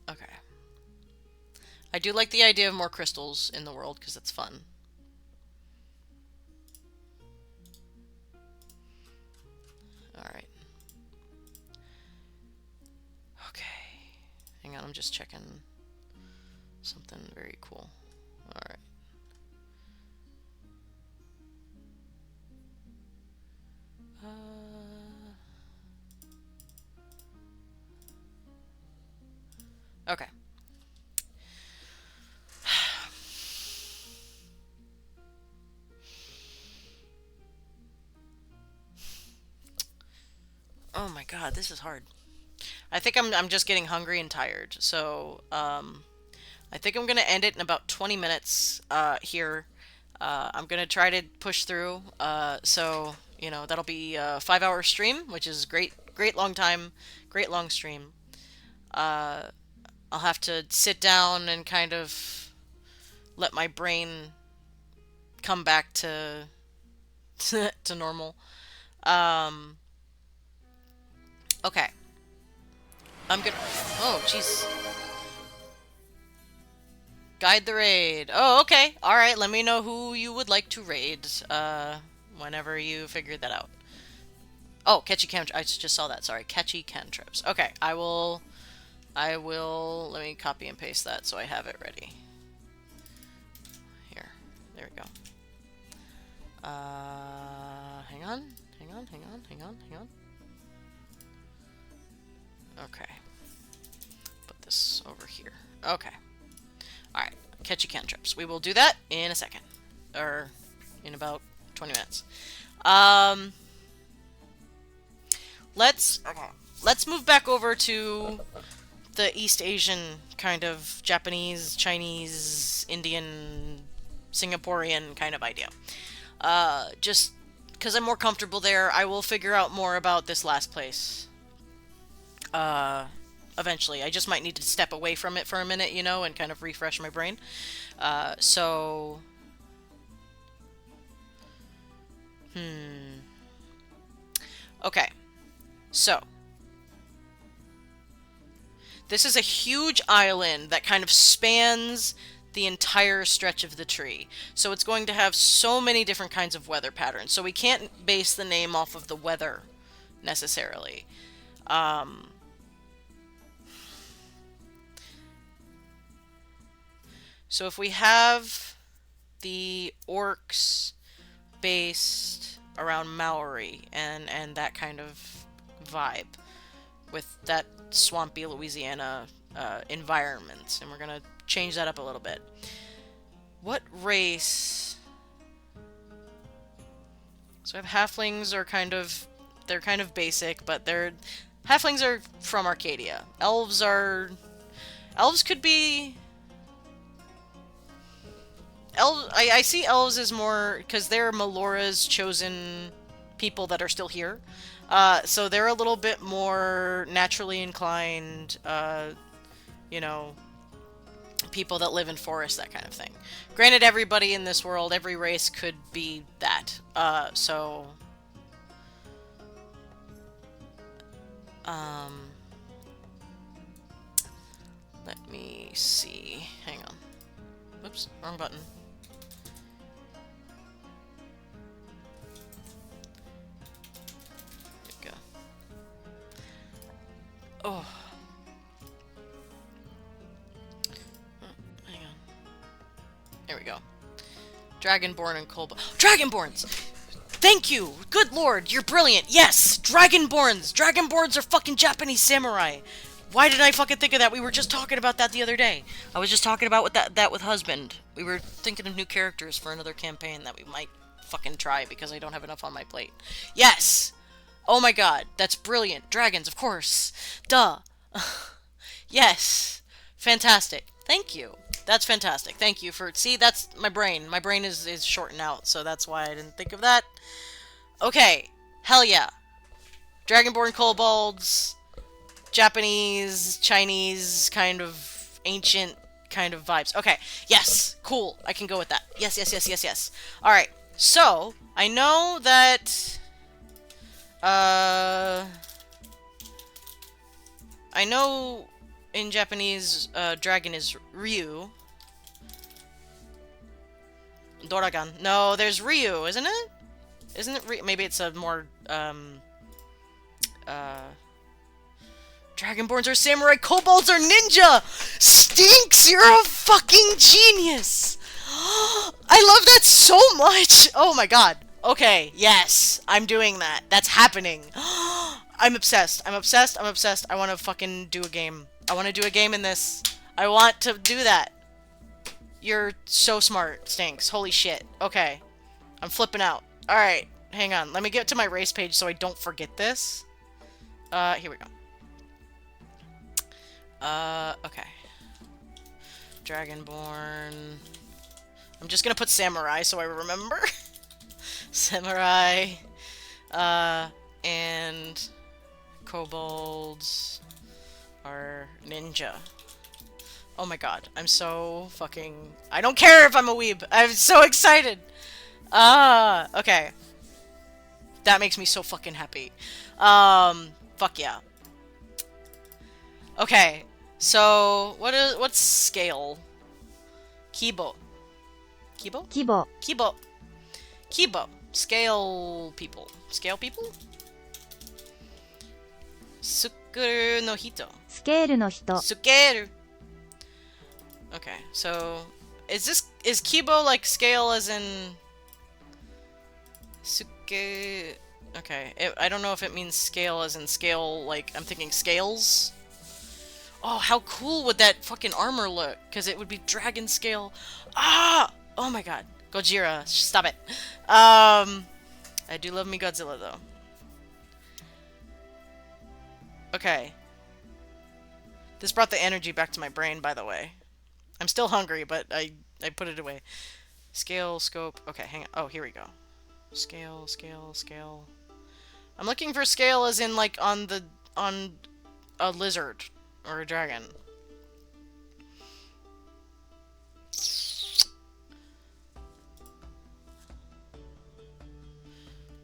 A: Okay. I do like the idea of more crystals in the world because it's fun. Alright. Okay. Hang on, I'm just checking something very cool. Alright. Okay. Oh my god, this is hard. I think I'm just getting hungry and tired. So, I think I'm gonna end it in about 20 minutes here. I'm gonna try to push through. So, you know, that'll be a 5-hour stream, which is great long time, great long stream. I'll have to sit down and kind of let my brain come back to to normal. Okay. I'm gonna... Oh, jeez. Guide the raid. Oh, okay. Alright, let me know who you would like to raid, whenever you figure that out. Oh, catchy cantrips. I just saw that, sorry. Catchy cantrips. Okay, I will... Let me copy and paste that so I have it ready. Here. There we go. Hang on. Okay. Put this over here. Okay. Alright. Catchy cantrips. We will do that in a second. Or in about 20 minutes. Let's move back over to the East Asian kind of Japanese, Chinese, Indian, Singaporean kind of idea. Just because I'm more comfortable there, I will figure out more about this last place. Eventually. I just might need to step away from it for a minute, you know, and kind of refresh my brain. So... Okay. So... This is a huge island that kind of spans the entire stretch of the tree. So it's going to have so many different kinds of weather patterns. So we can't base the name off of the weather, necessarily. So if we have the orcs based around Maori and that kind of vibe with that swampy Louisiana environment, and we're gonna change that up a little bit. What race? So I have halflings are they're kind of basic, but halflings are from Arcadia. Elves could be I see elves as more because they're Melora's chosen people that are still here. So they're a little bit more naturally inclined, you know, people that live in forests, that kind of thing. Granted, everybody in this world, every race could be that. Let me see. Hang on. Whoops, wrong button. Oh. Hang on. There we go. Dragonborn and Kobold. Dragonborns! Thank you! Good lord, you're brilliant! Yes! Dragonborns! Dragonborns are fucking Japanese samurai! Why didn't I fucking think of that? We were just talking about that the other day. I was just talking about that with husband. We were thinking of new characters for another campaign that we might fucking try because I don't have enough on my plate. Yes! Oh my god, that's brilliant. Dragons, of course. Duh. Yes. Fantastic. Thank you. That's fantastic. Thank you for... See, that's my brain. My brain is shorting out, so that's why I didn't think of that. Okay. Hell yeah. Dragonborn kobolds, Japanese, Chinese, kind of ancient kind of vibes. Okay. Yes. Cool. I can go with that. Yes. Alright. So, I know that... I know in Japanese, dragon is Ryu. Doragon. No, there's Ryu, isn't it? Isn't it Ryu? Maybe it's a more, Dragonborns are samurai, kobolds are ninja! Stinks, you're a fucking genius! I love that so much! Oh my god. Okay, yes, I'm doing that. That's happening. I'm obsessed. I want to fucking do a game. I want to do a game in this. I want to do that. You're so smart, Stinks. Holy shit. Okay. I'm flipping out. Alright, hang on. Let me get to my race page so I don't forget this. Here we go. Okay. Dragonborn. I'm just gonna put samurai so I remember. Samurai. And kobolds are ninja. Oh my god, I'm so fucking... I don't care if I'm a weeb. I'm so excited. Okay. That makes me so fucking happy. Fuck yeah. Okay, so what's scale? Kibo. Kibo?
B: Kibo.
A: Kibo. Kibo. Scale people. Scale people? Sukuru no hito.
B: スケールの人。
A: Sukeru. Okay, so is Kibo like scale as in Suke. Okay, I don't know if it means scale as in scale, like, I'm thinking scales. Oh, how cool would that fucking armor look? Because it would be dragon scale. Ah! Oh my god. Gojira, stop it. I do love me Godzilla, though. Okay. This brought the energy back to my brain, by the way. I'm still hungry, but I put it away. Scale, scope. Okay, hang on. Oh, here we go. Scale, scale, scale. I'm looking for scale as in, like, on a lizard or a dragon.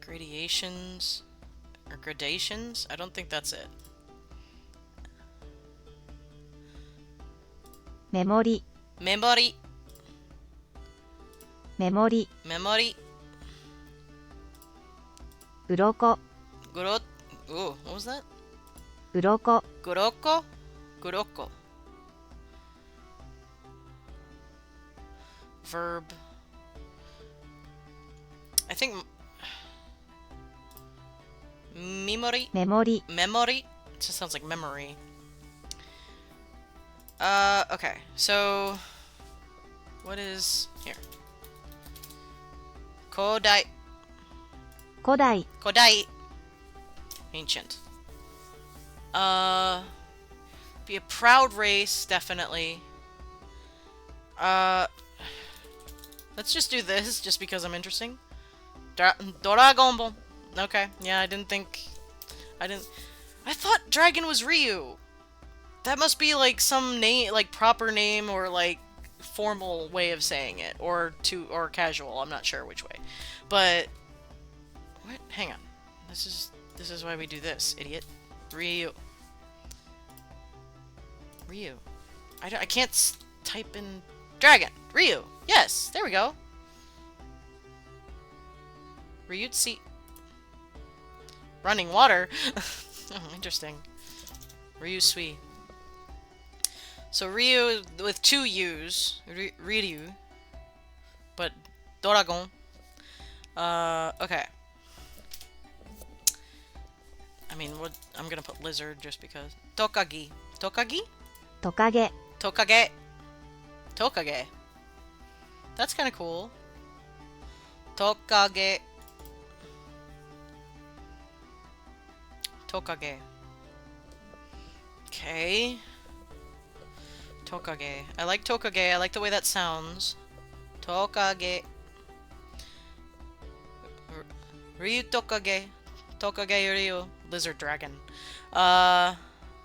A: Gradations or gradations? I don't think that's it.
B: メモリ
A: Memory,
B: メモリ
A: memory,
B: 鱗
A: guro. Ooh, what was that?
B: 鱗
A: Guroko, guroko. Verb. I think memory.
B: メモリ
A: Memory? It just sounds like memory. Okay, so what is here? Kodai.
B: 古代
A: Kodai. Ancient. Be a proud race, definitely. Let's just do this, just because I'm interesting. Doragon Ball. Okay, yeah, I thought Dragon was Ryu. That must be like some name, like proper name or like formal way of saying it, or casual. I'm not sure which way. But what? Hang on. This is why we do this, idiot. Ryu. Ryu. I can't type in dragon. Ryu. Yes, there we go. Ryutsu. Running water. Oh, interesting. Ryusui. So Ryu with two U's, Ryu, but Doragon. Okay. I mean, I'm gonna put lizard just because. Tokagi. Tokagi?
B: トカゲ
A: Tokage. Tokage. That's kind of cool. Tokage. Tokage. Okay. Tokage. I like Tokage. I like the way that sounds. Tokage. Ryu Tokage. Tokage Ryu. Lizard dragon.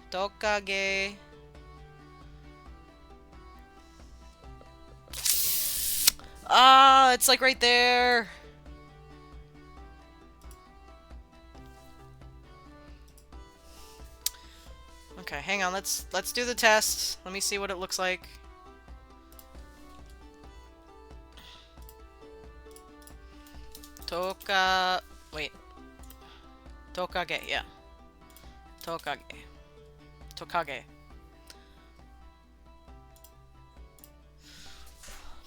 A: Tokage. Ah, it's like right there. Okay, hang on. Let's do the test. Let me see what it looks like. Wait. Tokage, yeah. Tokage. Tokage.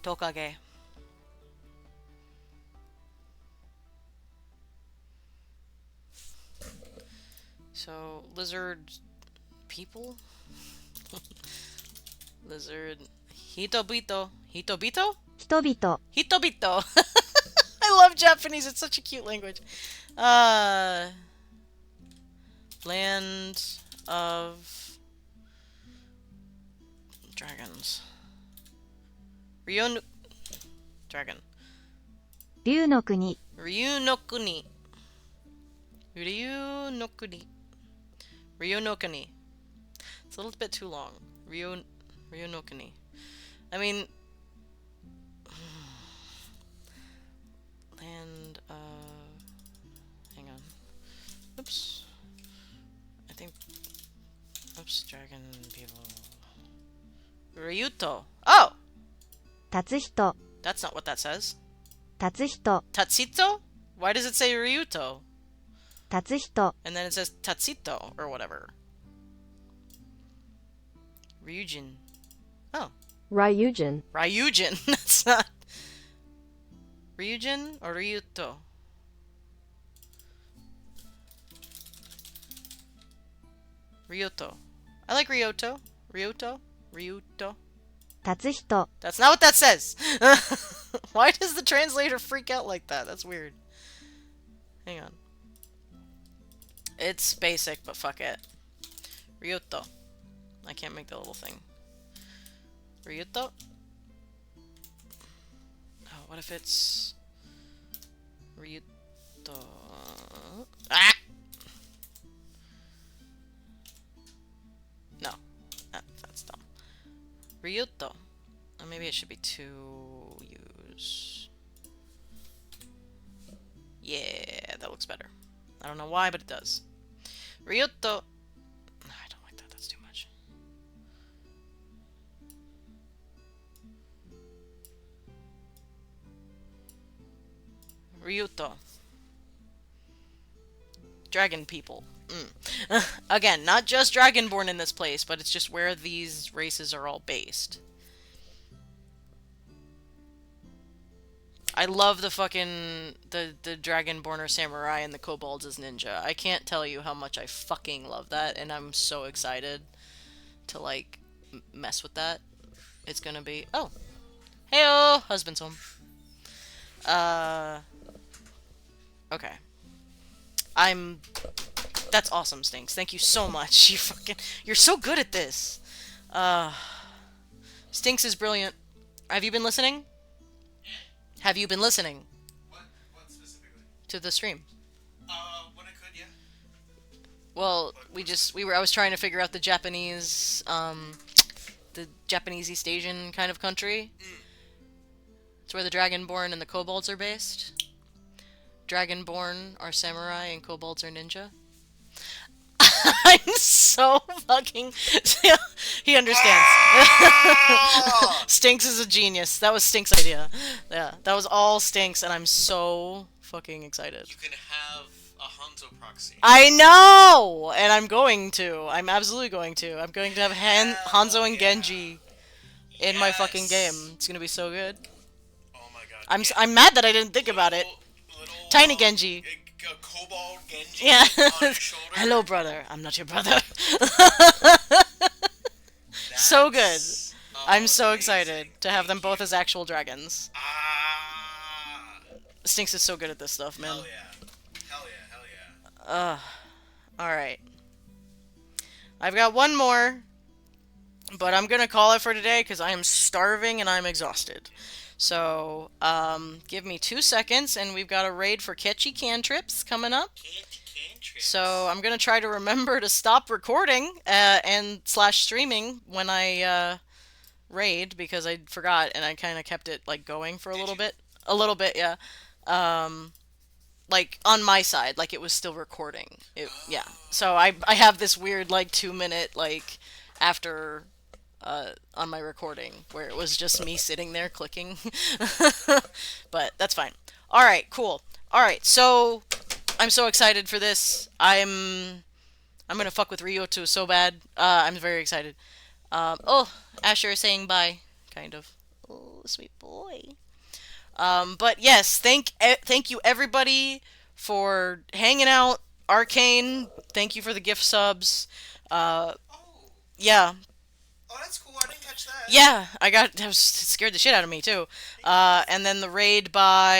A: Tokage. So, lizard people? Lizard Hitobito. Hitobito?
B: 人々
A: Hitobito. I love Japanese. It's such a cute language. Land of dragons. Ryu dragon.
B: 竜の国
A: Ryu no Kuni. Ryu no Kuni. Ryu no Kuni. It's a little bit too long. Ryu no Kuni. I mean, land hang on. Oops. I think oops, dragon people. Ryuto. Oh!
B: 立つ人
A: That's not what that says.
B: 立つ人
A: Tatsito? Why does it say Ryuto?
B: 立つ人
A: And then it says Tatsito or whatever. Ryujin. Oh.
C: Ryujin.
A: Ryujin. That's not. Ryujin or Ryuto? Ryuto. I like Ryuto. Ryuto? Ryuto?
B: 立つ人
A: That's not what that says! Why does the translator freak out like that? That's weird. Hang on. It's basic, but fuck it. Ryuto. I can't make the little thing. Ryuto? Oh, what if it's... Ryuto... Ah! No. That's dumb. Ryuto. Or maybe it should be to use. Yeah, that looks better. I don't know why, but it does. Ryuto. I don't like that. That's too much. Ryuto. Dragon people. Again, not just Dragonborn in this place, but it's just where these races are all based. I love the fucking the Dragonborn or Samurai and the Kobolds as ninja. I can't tell you how much I fucking love that, and I'm so excited to like mess with that. It's gonna be heyo, husband's home. Okay. That's awesome, Stinks. Thank you so much. You're so good at this. Stinks is brilliant. Have you been listening? Have you been listening?
D: What specifically?
A: To the stream?
D: When I could, yeah.
A: Well, I was trying to figure out the Japanese, the Japanese East Asian kind of country. It's where the Dragonborn and the Kobolds are based. Dragonborn are samurai and Kobolds are ninja. I'm so fucking... He understands. Stinks is a genius. That was Stinks' idea. Yeah, that was all Stinks, and I'm so fucking excited.
D: You can have a Hanzo proxy.
A: I know! And I'm going to. I'm absolutely going to. I'm going to have Hanzo and Genji in my fucking game. It's gonna be so good.
D: Oh my god.
A: I'm mad that I didn't think about it.
D: Little,
A: Tiny Genji.
D: A Kobold Genji
A: Yeah.
D: on his shoulder.
A: Hello, brother. I'm not your brother. So good. I'm so excited to have them both as actual dragons. Stinks is so good at this stuff, man.
D: Hell yeah. Hell yeah, hell yeah.
A: Alright. I've got one more, but I'm gonna call it for today because I am starving and I'm exhausted. So, give me 2 seconds and we've got a raid for Catchy Cantrips coming up. So I'm gonna try to remember to stop recording and / streaming when I raid because I forgot and I kind of kept it like going for a little bit. A little bit, yeah. Like on my side, like it was still recording. Yeah. So I have this weird like 2-minute like after on my recording where it was just me sitting there clicking. But that's fine. All right, cool. All right, so I'm so excited for this. I'm gonna fuck with Ryuto so bad. I'm very excited. Oh, Asher is saying bye, kind of. Oh, sweet boy. But yes, thank you everybody for hanging out. Arcane, thank you for the gift subs. Yeah.
D: Oh, that's cool. I didn't catch that.
A: Yeah, that scared the shit out of me too. And then the raid by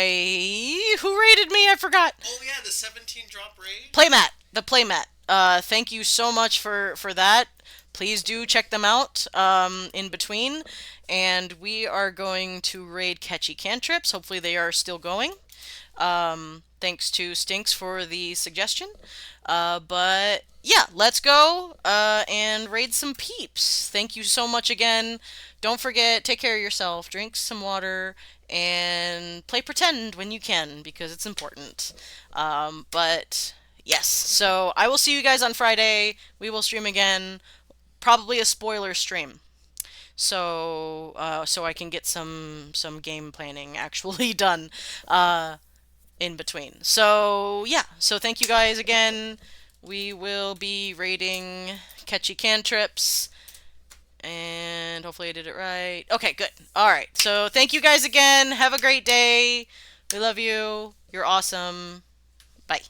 A: who raided me? I forgot.
D: Oh yeah, the 17 drop raid.
A: Playmat, the Playmat. Thank you so much for that. Please do check them out in between. And we are going to raid Catchy Cantrips. Hopefully they are still going. Thanks to Stinks for the suggestion. But yeah, let's go and raid some peeps. Thank you so much again. Don't forget, take care of yourself, drink some water, and play pretend when you can, because it's important. But yes, so I will see you guys on Friday. We will stream again. Probably a spoiler stream. So I can get some game planning actually done in between. So yeah, so thank you guys again. We will be raiding Catchy Cantrips, and hopefully I did it right. Okay, good. All right. So thank you guys again. Have a great day. We love you. You're awesome. Bye.